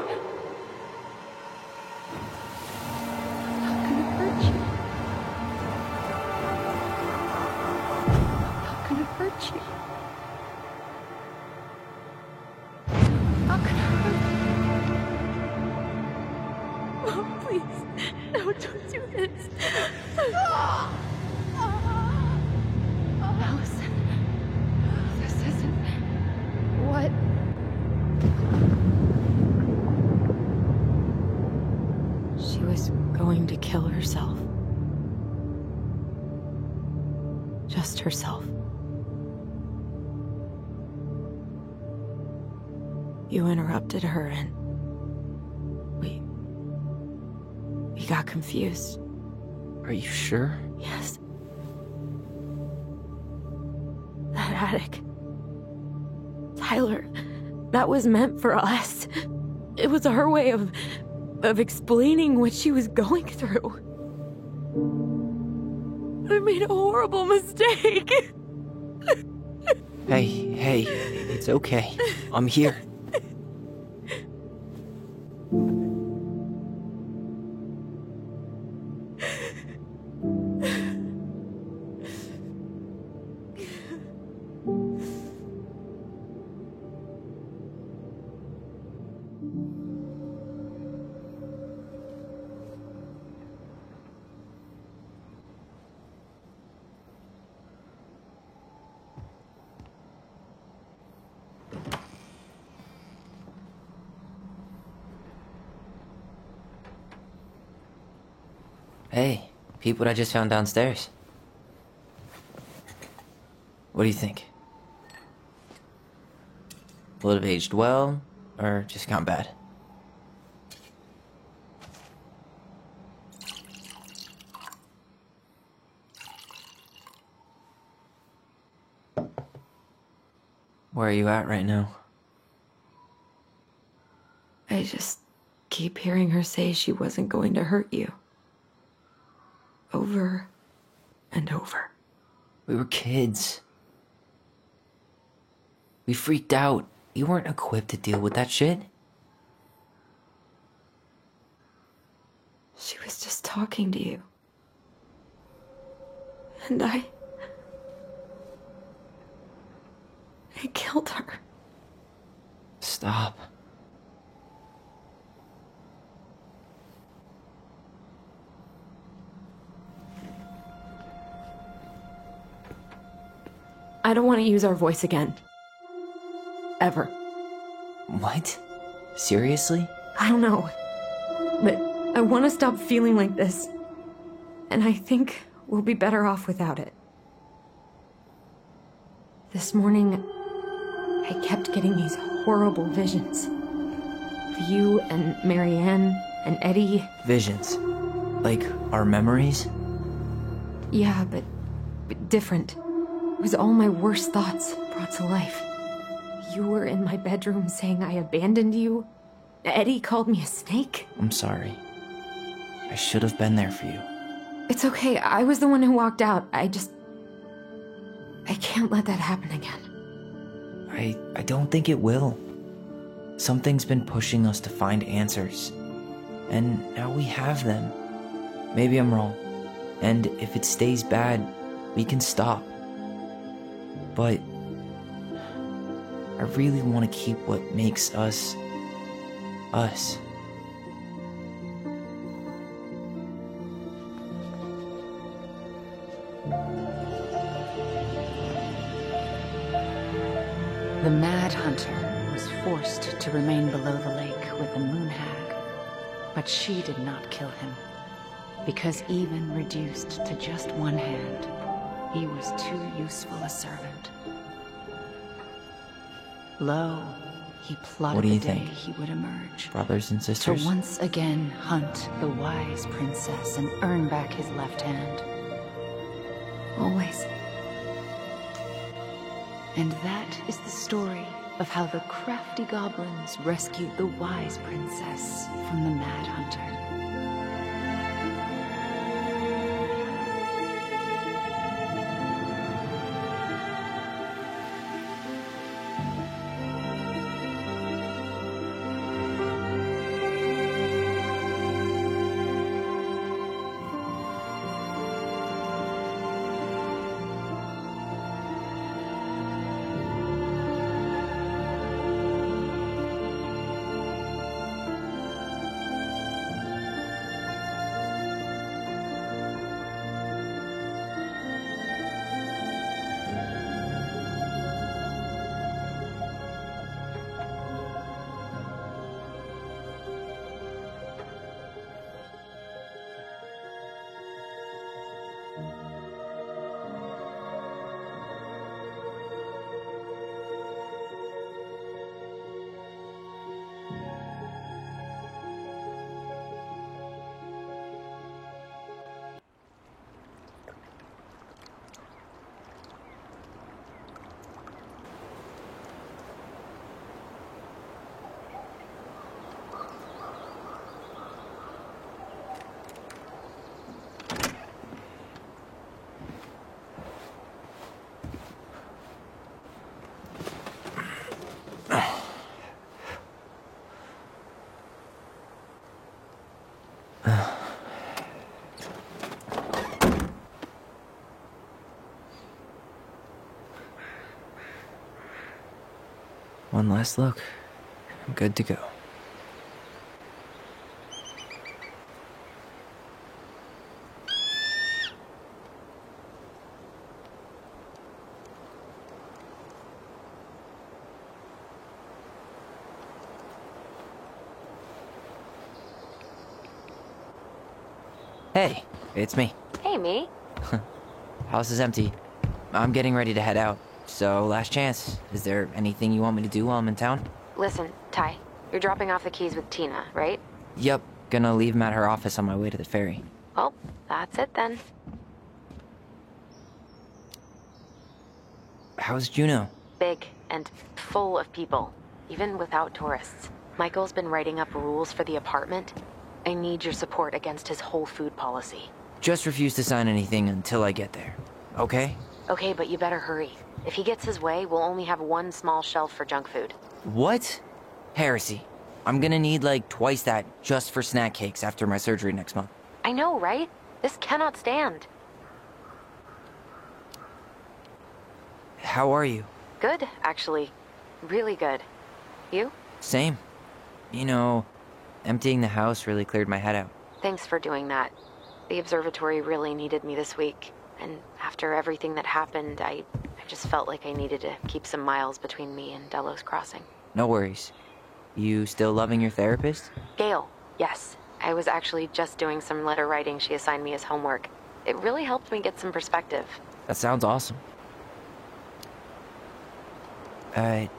I'm not gonna hurt you. I'm not gonna hurt you. I'm not gonna hurt you. Oh, please. No, don't do this. Allison, this isn't... What? She was going to kill herself. Just herself. You interrupted her and we got confused. Are you sure? Yes. That attic. Tyler, that was meant for us. It was her way of explaining what she was going through. I made a horrible mistake. Hey, it's okay. I'm here. Hey, peep what I just found downstairs. What do you think? Will it have aged well, or just gone bad? Where are you at right now? I just keep hearing her say she wasn't going to hurt you. Over and over. We were kids. We freaked out. You weren't equipped to deal with that shit. She was just talking to you. And I killed her. Stop. I don't want to use our voice again. Ever. What? Seriously? I don't know. But I want to stop feeling like this. And I think we'll be better off without it. This morning, I kept getting these horrible visions. Of you and Marianne and Eddie. Visions? Like our memories? Yeah, but different. It was all my worst thoughts brought to life. You were in my bedroom saying I abandoned you. Eddie called me a snake. I'm sorry. I should have been there for you. It's okay. I was the one who walked out. I can't let that happen again. I don't think it will. Something's been pushing us to find answers. And now we have them. Maybe I'm wrong. And if it stays bad, we can stop. But I really want to keep what makes us, us. The Mad Hunter was forced to remain below the lake with the Moon Hag, but she did not kill him, because even reduced to just one hand, he was too useful a servant. Lo, he plotted What do you the day think? he would emerge. Brothers and sisters? To once again hunt the wise princess and earn back his left hand. Always. And that is the story of how the crafty goblins rescued the wise princess from the Mad Hunter. One last look. I'm good to go. Hey, it's me. Hey, me. House is empty. I'm getting ready to head out. So, last chance. Is there anything you want me to do while I'm in town? Listen, Ty, you're dropping off the keys with Tina, right? Yep, gonna leave them at her office on my way to the ferry. Well, that's it then. How's Juno? Big and full of people, even without tourists. Michael's been writing up rules for the apartment. I need your support against his whole food policy. Just refuse to sign anything until I get there, okay? Okay, but you better hurry. If he gets his way, we'll only have one small shelf for junk food. What? Heresy. I'm gonna need like twice that just for snack cakes after my surgery next month. I know, right? This cannot stand. How are you? Good, actually. Really good. You? Same. You know, emptying the house really cleared my head out. Thanks for doing that. The observatory really needed me this week. And after everything that happened, I just felt like I needed to keep some miles between me and Delos Crossing. No worries. You still loving your therapist? Gail, yes. I was actually just doing some letter writing she assigned me as homework. It really helped me get some perspective. That sounds awesome.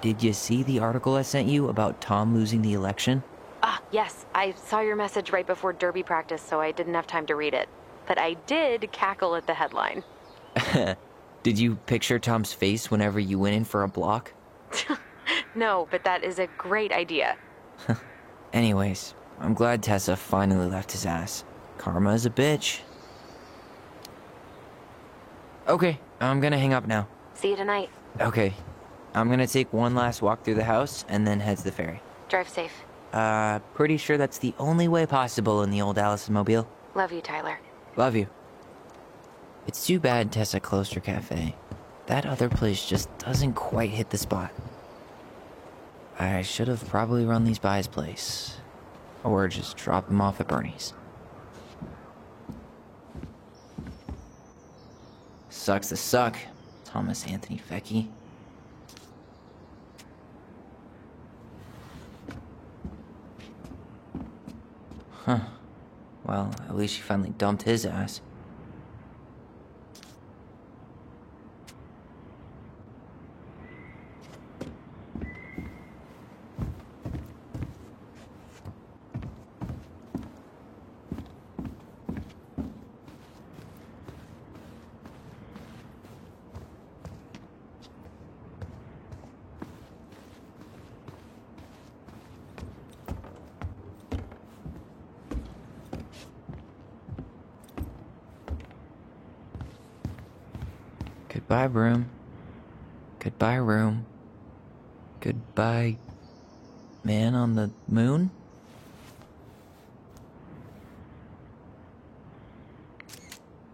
Did you see the article I sent you about Tom losing the election? Ah, yes. I saw your message right before derby practice, so I didn't have time to read it. But I did cackle at the headline. Did you picture Tom's face whenever you went in for a block? No, but that is a great idea. Anyways, I'm glad Tessa finally left his ass. Karma is a bitch. Okay, I'm gonna hang up now. See you tonight. Okay. I'm gonna take one last walk through the house and then head to the ferry. Drive safe. Pretty sure that's the only way possible in the old Allison Mobile. Love you, Tyler. Love you. It's too bad Tessa closed her cafe. That other place just doesn't quite hit the spot. I should have probably run these by his place. Or just drop them off at Bernie's. Sucks to suck, Thomas Anthony Fecky. Huh. Well, at least she finally dumped his ass. Goodbye, room. Goodbye, room. Goodbye, man on the moon?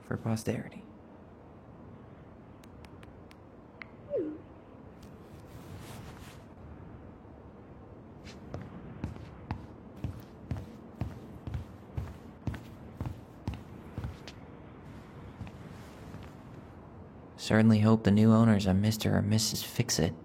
For posterity. Certainly hope the new owners are Mr. or Mrs. Fix-It.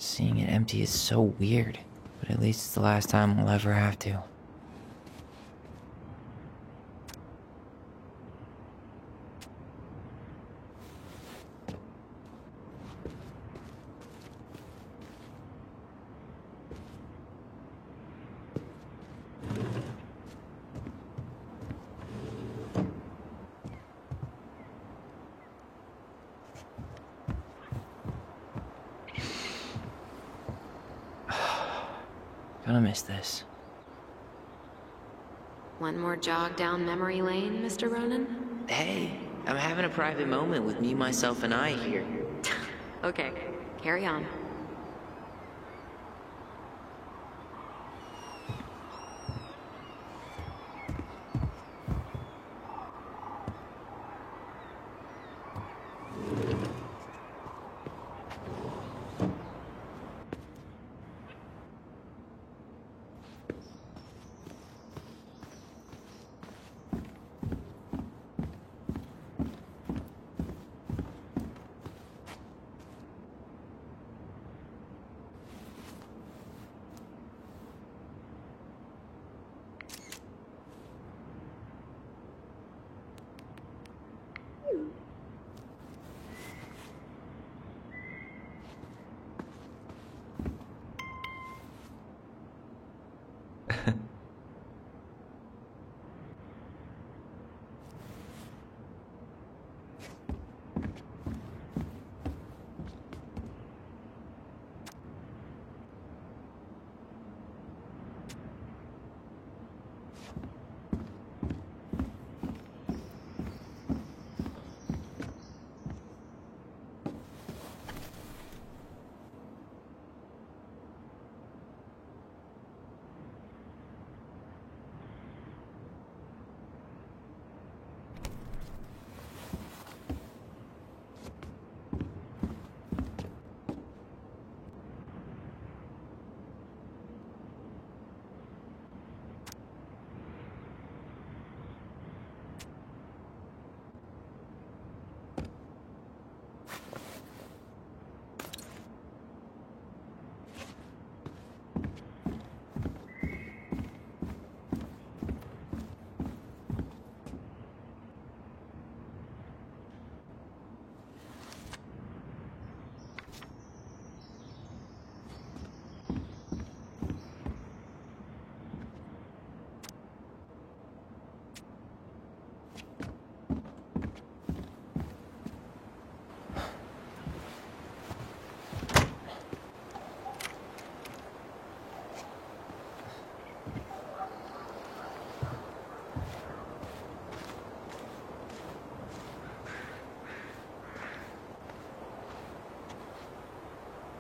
Seeing it empty is so weird, but at least it's the last time I'll ever have to. Gonna miss this. One more jog down memory lane, Mr. Ronan? Hey, I'm having a private moment with me, myself, and I here. Okay, carry on.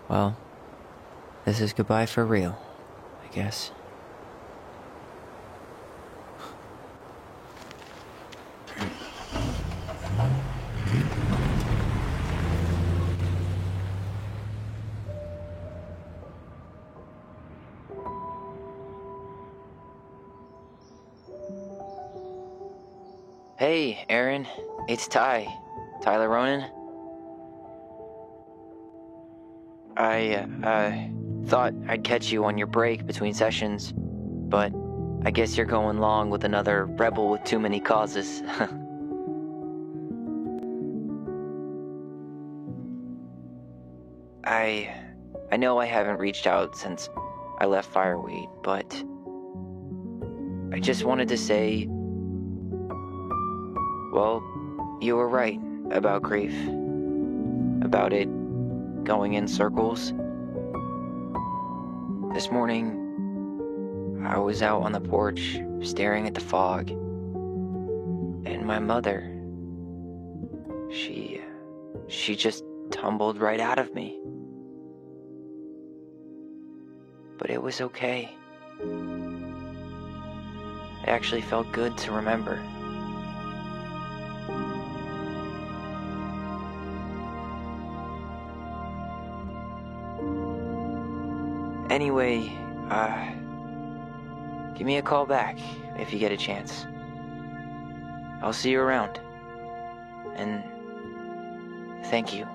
Well, this is goodbye for real, I guess. Hey, Aaron. It's Ty. Tyler Ronan. I thought I'd catch you on your break between sessions, but I guess you're going along with another rebel with too many causes. I know I haven't reached out since I left Fireweed, but I just wanted to say, well, you were right about grief. About it going in circles. This morning, I was out on the porch staring at the fog, and my mother, she just tumbled right out of me. But it was okay. It actually felt good to remember. Anyway, give me a call back if you get a chance. I'll see you around. And thank you.